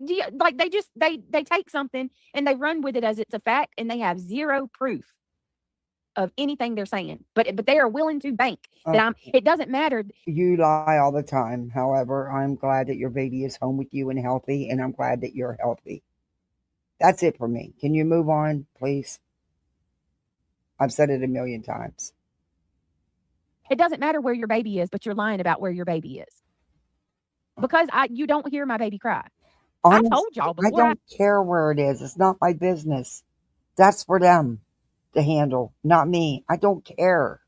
Do you, like, they take something and they run with it as it's a fact, and they have zero proof of anything they're saying, but they are willing to bank that it doesn't matter. You lie all the time. However, I'm glad that your baby is home with you and healthy, and I'm glad that you're healthy. That's it for me. Can you move on, please? I've said it a million times. It doesn't matter where your baby is, but you're lying about where your baby is, because you don't hear my baby cry. I told y'all before. I don't care where it is. It's not my business. That's for them to handle, not me. I don't care.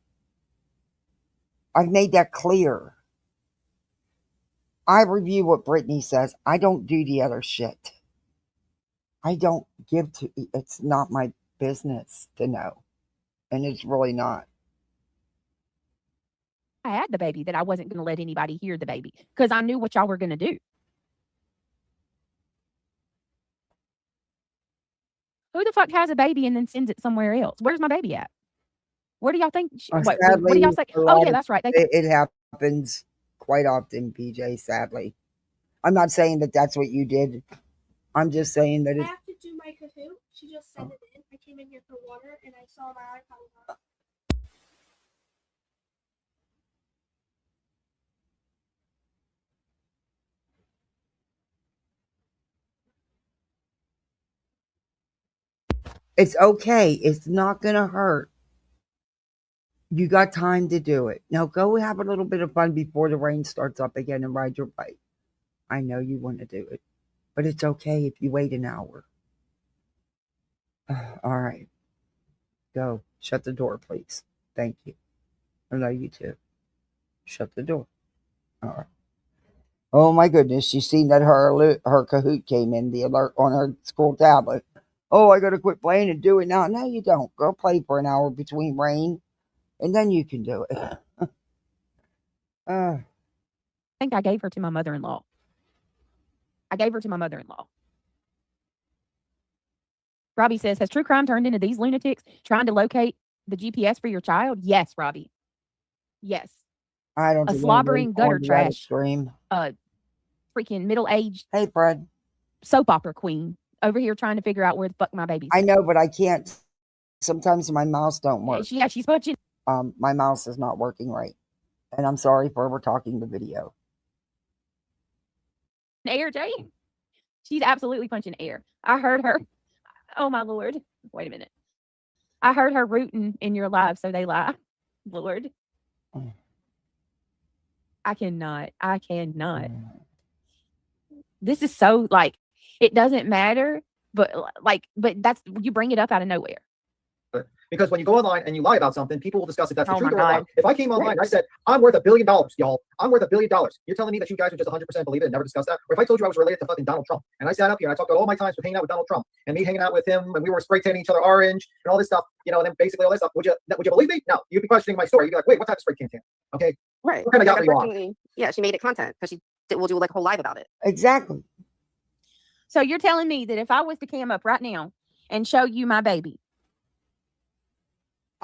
I've made that clear. I review what Brittany says. I don't do the other shit. I don't give to. It's not my business to know, and it's really not. I had the baby that I wasn't going to let anybody hear the baby, because I knew what y'all were going to do. Who the fuck has a baby and then sends it somewhere else? Where's my baby at? Where do y'all think? What do y'all say? Oh, yeah, that's right. It happens quite often, BJ, sadly. I'm not saying that that's what you did. I'm just saying that I have to do my Kahoot. She just sent it in. I came in here for water and I saw my iPod up. It's okay. It's not going to hurt. You got time to do it. Now go have a little bit of fun before the rain starts up again and ride your bike. I know you want to do it, but it's okay if you wait an hour. All right. Go. Shut the door, please. Thank you. I love you too. Shut the door. All right. Oh my goodness. You seen that her Kahoot came in, the alert on her school tablet. Oh, I got to quit playing and do it now. No, you don't. Go play for an hour between rain, and then you can do it. I think I gave her to my mother-in-law. Robbie says, has true crime turned into these lunatics trying to locate the GPS for your child? Yes, Robbie. Yes. I don't. A slobbering gutter trash. Freaking middle-aged. Hey, Fred. Soap opera queen over here trying to figure out where the fuck my baby's. I know, but I can't. Sometimes my mouse don't work. She's punching. My mouse is not working right, and I'm sorry for overtalking the video. air, Jay. She's absolutely punching air. I heard her. Oh my Lord. Wait a minute. I heard her rooting in your live, so they lie. Lord. I cannot. This is so like, it doesn't matter, but that's, you bring it up out of nowhere. Because when you go online and you lie about something, people will discuss if that's the Oh truth my or not. God. If I came online and I said, I'm worth $1 billion, y'all. I'm worth $1 billion. You're telling me that you guys would just 100% believe it and never discuss that? Or if I told you I was related to fucking Donald Trump, and I sat up here and I talked about all my times with hanging out with Donald Trump and me hanging out with him and we were spray tanning each other orange and all this stuff, and then basically all this stuff, would you believe me? No. You'd be questioning my story. You'd be like, wait, what type of spray tan? Okay. Right. What kind of yacht are you on? Yeah, she made it content because we'll do like a whole live about it. Exactly. So you're telling me that if I was to cam up right now and show you my baby,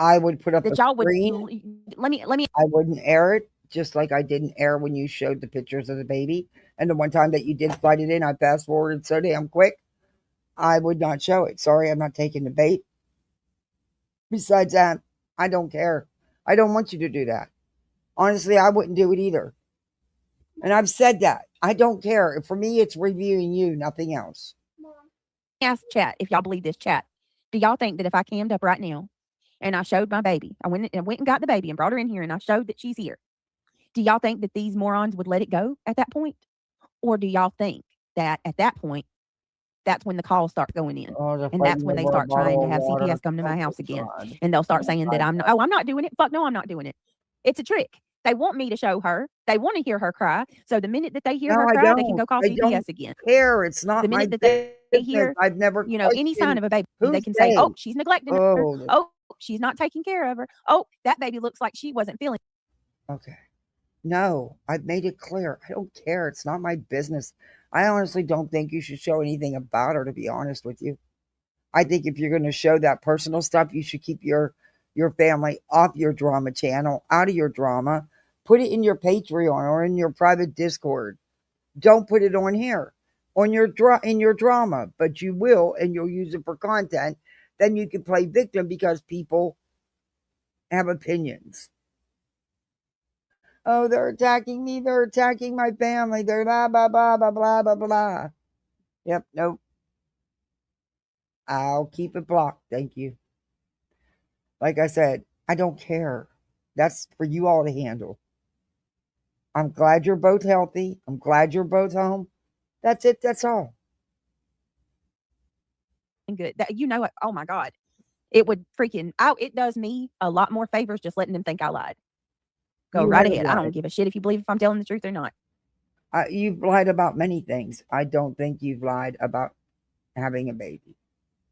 I would put up that a y'all screen. would let me I wouldn't air it, just like I didn't air when you showed the pictures of the baby. And the one time that you did slide it in, I fast forwarded so damn quick. I would not show it. Sorry, I'm not taking the bait. Besides that, I don't care. I don't want you to do that. Honestly, I wouldn't do it either. And I've said that. I don't care. For me, it's reviewing you, nothing else. ask chat if y'all believe this chat. Do y'all think that if I cammed up right now and I showed my baby, I went and got the baby and brought her in here and I showed that she's here, do y'all think that these morons would let it go at that point? Or do y'all think that at that point, that's when the calls start going in? And that's when they start trying to have CPS come to my house again. And they'll start saying that I'm not doing it. Fuck no, I'm not doing it. It's a trick. They want me to show her. They want to hear her cry. So the minute that they hear her cry, they can go call CPS again. Care. It's not the minute that they hear, I've never, any sign of a baby, they can say, "Oh, she's neglecting her. Oh, she's not taking care of her. Oh, that baby looks like she wasn't feeling." Okay. No, I've made it clear. I don't care. It's not my business. I honestly don't think you should show anything about her, to be honest with you. I think if you're going to show that personal stuff, you should keep your family off your drama channel, out of your drama. Put it in your Patreon or in your private Discord. Don't put it on here, on in your drama, but you will, and you'll use it for content. Then you can play victim because people have opinions. Oh, they're attacking me. They're attacking my family. They're blah, blah, blah, blah, blah, blah, blah. Yep, nope. I'll keep it blocked. Thank you. Like I said, I don't care. That's for you all to handle. I'm glad you're both healthy. I'm glad you're both home. That's it. That's all. Good. Oh my God. It would it does me a lot more favors just letting them think I lied. Go right ahead. I don't give a shit if you believe if I'm telling the truth or not. You've lied about many things. I don't think you've lied about having a baby.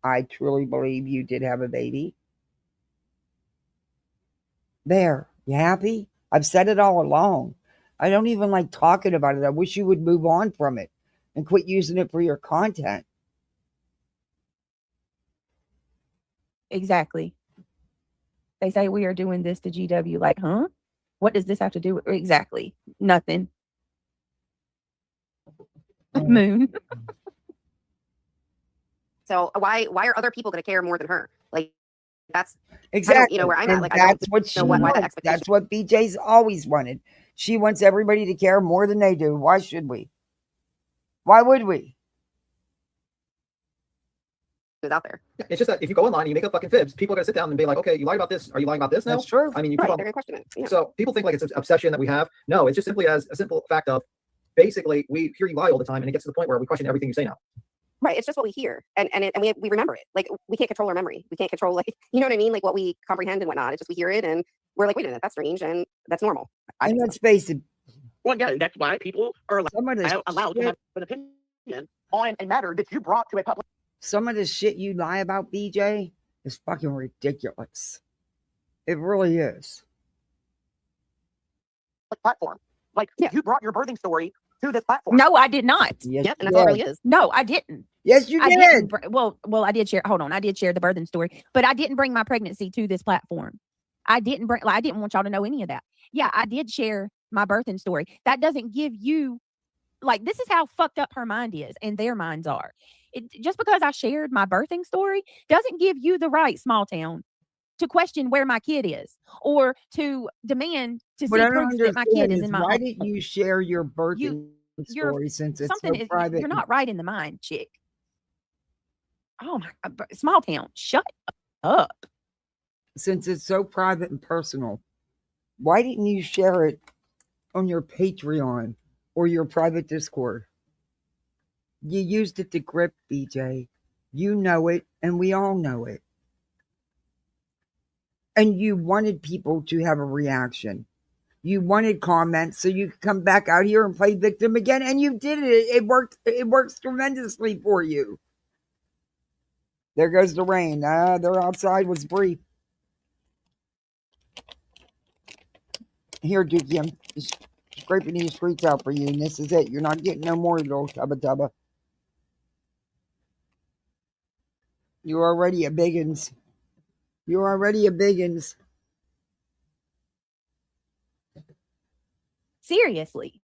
I truly believe you did have a baby. There. You happy? I've said it all along. I don't even like talking about it. I wish you would move on from it and quit using it for your content. Exactly. They say we are doing this to GW. Like, huh? What does this have to do with? Exactly. Nothing. Moon. So why are other people going to care more than her? Like, that's exactly where I'm at. Like, that's what she wants. That's what BJ's always wanted. She wants everybody to care more than they do. Why should we? Why would we? It's out there. It's just that if you go online and you make up fucking fibs, people are gonna sit down and be like, okay, you lied about this. Are you lying about this now? That's true. I mean, you right, keep on. They're gonna question it. Yeah. So people think like it's an obsession that we have. No, it's just simply as a simple fact of basically we hear you lie all the time, and it gets to the point where we question everything you say now. Right. It's just what we hear, and we remember it. Like, we can't control our memory. We can't control, like, you know what I mean? Like, what we comprehend and whatnot. It's just we hear it and we're like, wait a minute, that's strange, and that's normal. And let's face it. Well, yeah, that's why people are allowed to have an opinion on a matter that you brought to a public. Some of the shit you lie about, BJ, is fucking ridiculous. It really is. Platform. Like, you brought your birthing story to this platform. No, I did not. Yes, and that's all it really is. No, I didn't. Yes, you did. Well, I did share. Hold on, I did share the birthing story, but I didn't bring my pregnancy to this platform. I didn't want y'all to know any of that. Yeah, I did share my birthing story. That doesn't give you, like, this is how fucked up her mind is and their minds are. Just because I shared my birthing story doesn't give you the right, small town, to question where my kid is or to demand to see proof that my kid is in my home. Why didn't you share your birthing story since it's something so is private. you're not right in the mind, chick. Oh my God, small town. Shut up. Since it's so private and personal, why didn't you share it on your Patreon or your private Discord? You used it to grip, BJ. You know it, and we all know it. And you wanted people to have a reaction. You wanted comments so you could come back out here and play victim again, and you did it. It worked. It works tremendously for you. There goes the rain. Their outside was brief. Here, Dookie, I'm scraping these streets out for you, and this is it. You're not getting no more, little tubba tubba. You're already a biggins. You're already a biggins. Seriously.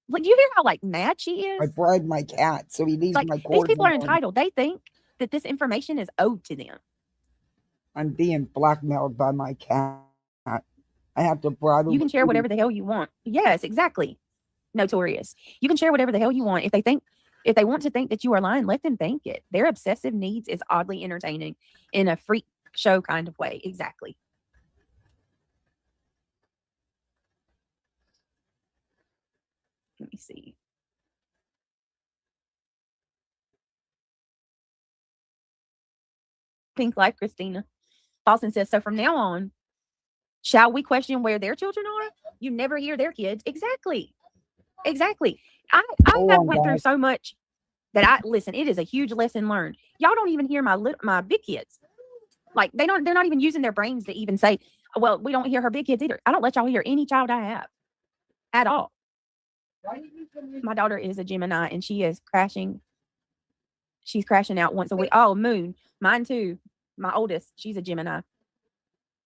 Like, do you hear how like mad she is? I bred my cat, so he leaves like my these cord. people are entitled. They think that this information is owed to them. I'm being blackmailed by my cat. I have to bribe. You can share whatever the hell you want. Yes, exactly. Notorious. You can share whatever the hell you want. If they want to think that you are lying, let them think it. Their obsessive needs is oddly entertaining in a freak show kind of way. Exactly. Let me see. Pink Life Christina. Paulson says, so from now on, shall we question where their children are? You never hear their kids. Exactly. Exactly. I have went through so much that listen, it is a huge lesson learned. Y'all don't even hear my big kids. Like they're not even using their brains to even say, well, we don't hear her big kids either. I don't let y'all hear any child I have at all. My daughter is a Gemini and she is crashing. She's crashing out once a week. Oh, Moon. Mine too. My oldest, she's a Gemini.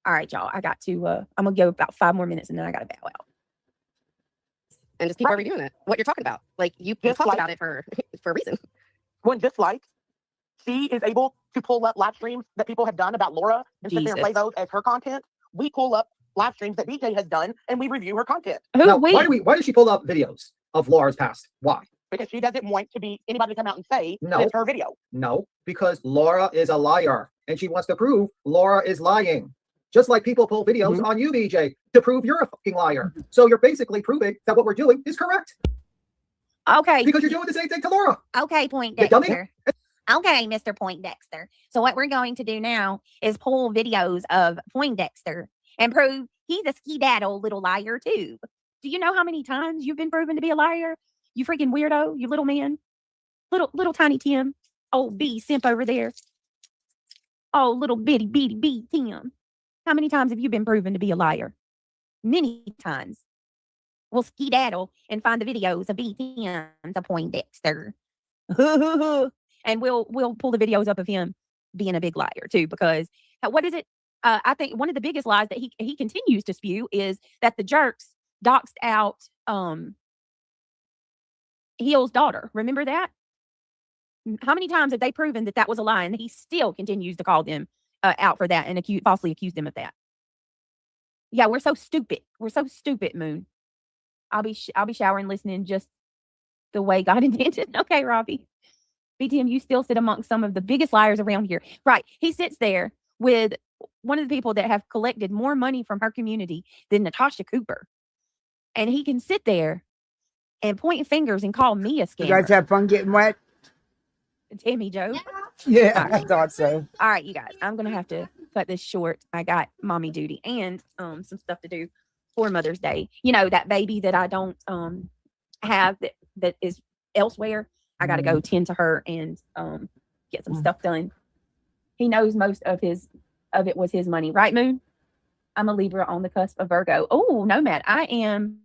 All right, y'all. I got to, I'm going to go about 5 more minutes and then I got to bow out. And just keep redoing it. What you're talking about. Like you talked about it for a reason. When just like she is able to pull up live streams that people have done about Laura and sit there and play those as her content, we pull up live streams that BJ has done and we review her content. Why did she pull up videos of Laura's past? Why? Because she doesn't want to be anybody to come out and say that it's her video. No, because Laura is a liar and she wants to prove Laura is lying. Just like people pull videos on you, BJ, to prove you're a fucking liar. So you're basically proving that what we're doing is correct. Okay. Because you're doing the same thing to Laura. Okay, Poindexter. Okay, Mr. Poindexter. So what we're going to do now is pull videos of Poindexter and prove he's a skedaddle little liar too. Do you know how many times you've been proven to be a liar? You freaking weirdo, you little man. Little tiny Tim. Oh, B simp over there. Oh, little bitty B Tim. How many times have you been proven to be a liar? Many times. We'll skedaddle and find the videos of B Tim to Poindexter. And we'll pull the videos up of him being a big liar too, because what is it? I think one of the biggest lies that he continues to spew is that the jerks doxed out Hill's daughter. Remember that? How many times have they proven that was a lie, and he still continues to call them out for that and falsely accuse them of that? Yeah, we're so stupid. We're so stupid, Moon. I'll be showering, listening just the way God intended. Okay, Robbie. BTM, you still sit amongst some of the biggest liars around here. Right. He sits there with one of the people that have collected more money from her community than Natasha Cooper. And he can sit there and point fingers and call me a scammer. You guys have fun getting wet? Timmy Joe? Yeah, I thought so. All right, you guys. I'm going to have to cut this short. I got mommy duty and some stuff to do for Mother's Day. You know, that baby that I don't have that is elsewhere. I got to go tend to her and get some stuff done. He knows most of it was his money. Right, Moon? I'm a Libra on the cusp of Virgo. Oh, no, Matt. I am.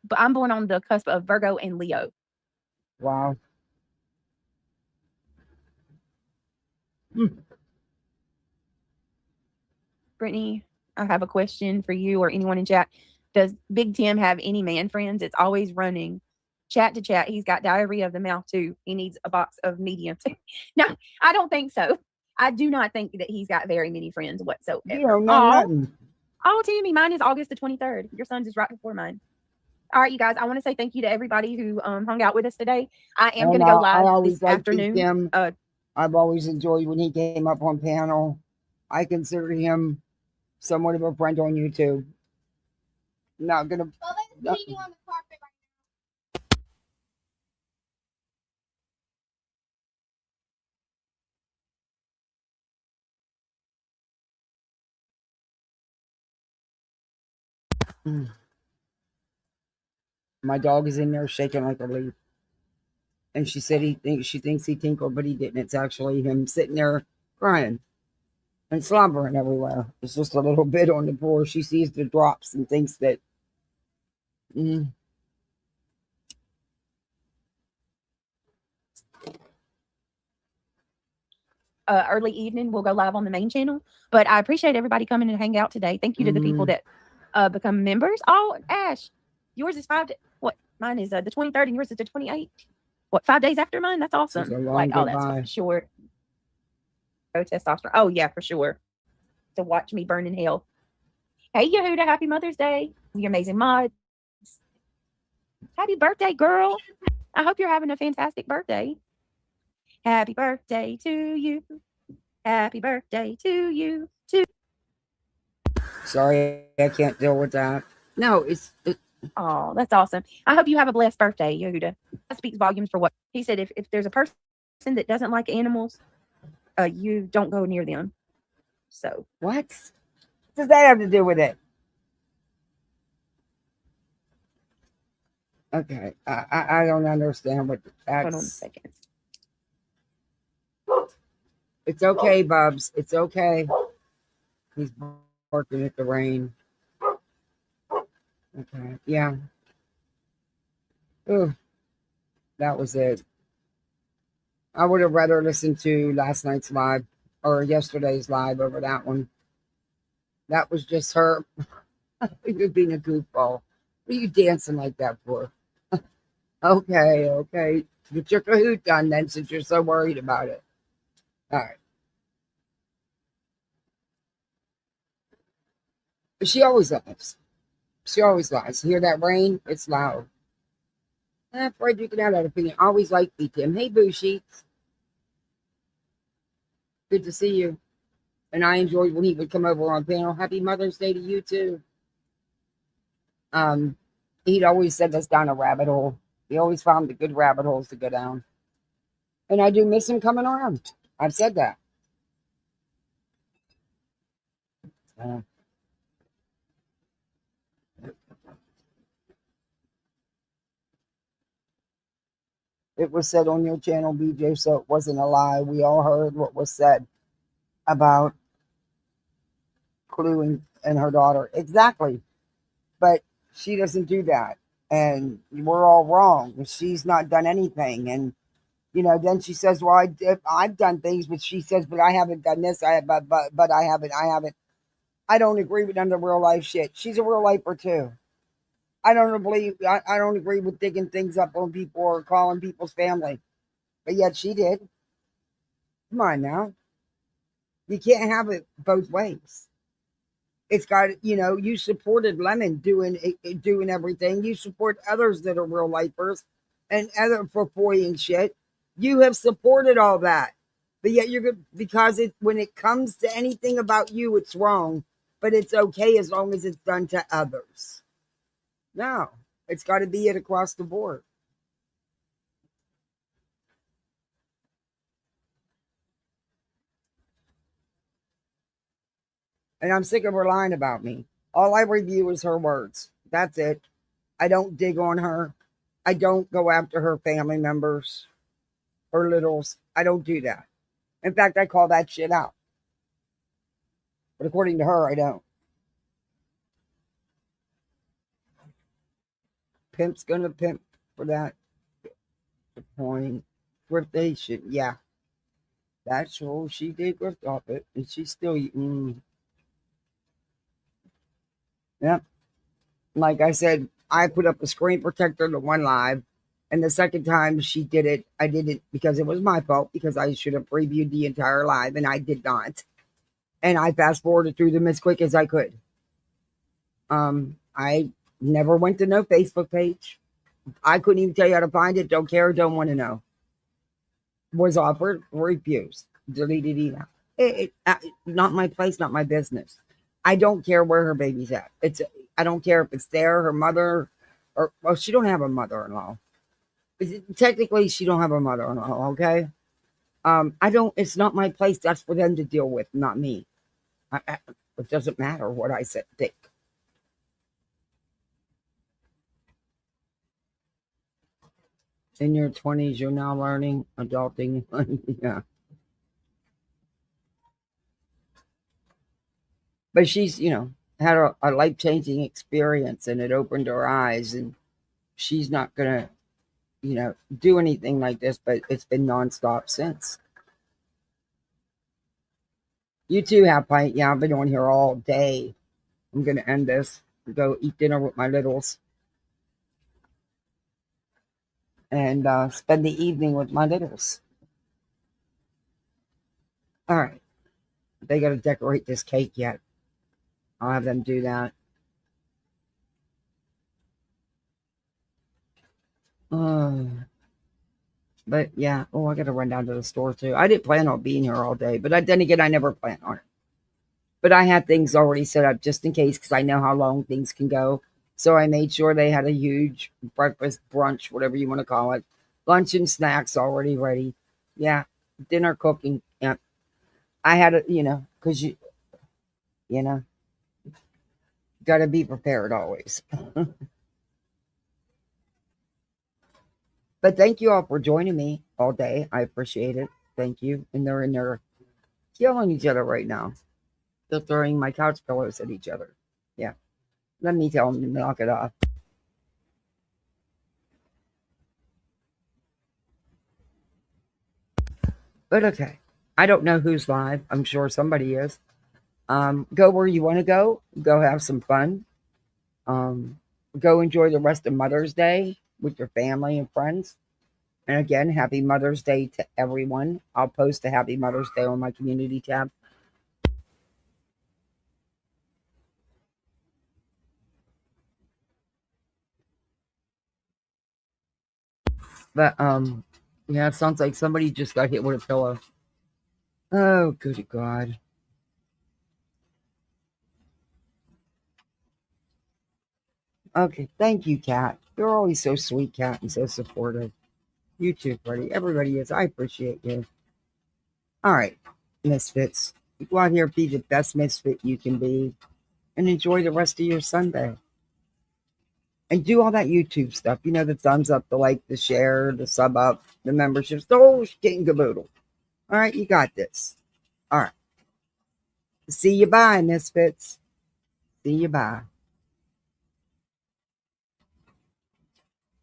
But I'm born on the cusp of Virgo and Leo. Wow. Brittany, I have a question for you or anyone in chat. Does Big Tim have any man friends? It's always running chat to chat. He's got diarrhea of the mouth too. He needs a box of medium. No, I don't think so. I do not think that he's got very many friends whatsoever. You don't know nothing. Oh, Timmy, mine is August the 23rd. Your son's is right before mine. All right, you guys. I want to say thank you to everybody who hung out with us today. I am going to go live this afternoon. I've always enjoyed when he came up on panel. I consider him somewhat of a friend on YouTube. Not gonna. Well, they're beating on the carpet right My dog is in there shaking like a leaf. And she said she thinks he tinkled, but he didn't. It's actually him sitting there crying and slobbering everywhere. It's just a little bit on the floor. She sees the drops and thinks that. Early evening, we'll go live on the main channel. But I appreciate everybody coming and hang out today. Thank you to the people that become members. Oh, Ash, yours is 5 days. What? Mine is the 23rd and yours is the 28th. What, 5 days after mine? That's awesome. Like, oh, that's short. Oh, testosterone. Oh, yeah, for sure. To watch me burn in hell. Hey, Yehuda, happy Mother's Day. You amazing mods. Happy birthday, girl. I hope you're having a fantastic birthday. Happy birthday to you. Happy birthday to you, too. Sorry, I can't deal with that. No, it's. Oh, that's awesome. I hope you have a blessed birthday, Yehuda. That speaks volumes for what he said. If there's a person that doesn't like animals, you don't go near them. So what does that have to do with it? Okay, I don't understand what that's. Hold on a second. It's okay, Bubs. It's okay. He's barking at the rain. Okay, yeah. Ooh, that was it. I would have rather listened to last night's live or yesterday's live over that one. That was just her. You're being a goofball. What are you dancing like that for? Okay. Get your Kahoot done then, since you're so worried about it. All right. She always lies. She always lies. Hear that rain? It's loud. Fred, you can have that opinion. Always like me, Tim. Hey, Boo Sheets. Good to see you. And I enjoyed when he would come over on panel. Happy Mother's Day to you, too. He'd always send us down a rabbit hole. He always found the good rabbit holes to go down. And I do miss him coming around. I've said that. It was said on your channel, BJ, so it wasn't a lie. We all heard what was said about Clue and her daughter. Exactly. But she doesn't do that. And we're all wrong. She's not done anything. And, then she says, well, I've done things, but she says, but I haven't done this. But I haven't. I don't agree with none of the real life shit. She's a real lifer too. I don't agree with digging things up on people or calling people's family. But yet she did. Come on now. You can't have it both ways. It's got, you supported Lemon doing everything. You support others that are real lifers and other for shit. You have supported all that. But yet you're good because when it comes to anything about you, it's wrong. But it's okay as long as it's done to others. No, it's got to be it across the board. And I'm sick of her lying about me. All I review is her words. That's it. I don't dig on her. I don't go after her family members or littles. I don't do that. In fact, I call that shit out. But according to her, I don't. Pimp's gonna pimp for that. The point. Griftation. Yeah. That's true. She did grift off it. And she's still Yep. Like I said, I put up a screen protector to one live. And the second time she did it, I did it because it was my fault, because I should have previewed the entire live, and I did not. And I fast forwarded through them as quick as I could. I Never went to no Facebook page. I couldn't even tell you how to find it. Don't care. Don't want to know. Was offered, refused, deleted email. Not my place, not my business. I don't care where her baby's at. I don't care if it's there, her mother, or well, she don't have a mother-in-law. Technically, she don't have a mother-in-law. Okay. I don't. It's not my place. That's for them to deal with, not me. It doesn't matter what I said. Think. In your 20s, you're now learning adulting. Yeah. But she's, had a life-changing experience, and it opened her eyes, and she's not going to, do anything like this, but it's been nonstop since. You too have pint. Yeah, I've been on here all day. I'm going to end this and go eat dinner with my littles and spend the evening with my littles. All right. They got to decorate this cake yet. I'll have them do that. But yeah, I got to run down to the store too. I didn't plan on being here all day, but then again, I never plan on it. But I had things already set up just in case, because I know how long things can go. So I made sure they had a huge breakfast, brunch, whatever you want to call it, lunch and snacks already ready. Yeah, dinner cooking. Yeah, I had it, because got to be prepared always. But thank you all for joining me all day. I appreciate it. Thank you. And they're in there killing each other right now. They're throwing my couch pillows at each other. Yeah. Let me tell them to knock it off. But okay. I don't know who's live. I'm sure somebody is. Go where you want to go. Go have some fun. Go enjoy the rest of Mother's Day with your family and friends. And again, happy Mother's Day to everyone. I'll post a happy Mother's Day on my community tab. But yeah, it sounds like somebody just got hit with a pillow. Oh, good God. Okay, thank you, Kat. You're always so sweet, Kat, and so supportive. You too, buddy. Everybody is. I appreciate you. All right, misfits. Go out here, be the best misfit you can be, and enjoy the rest of your Sunday. And do all that YouTube stuff. The thumbs up, the like, the share, the sub up, the memberships, the whole shit and caboodle. All right, you got this. All right. See you bye, misfits. See you bye.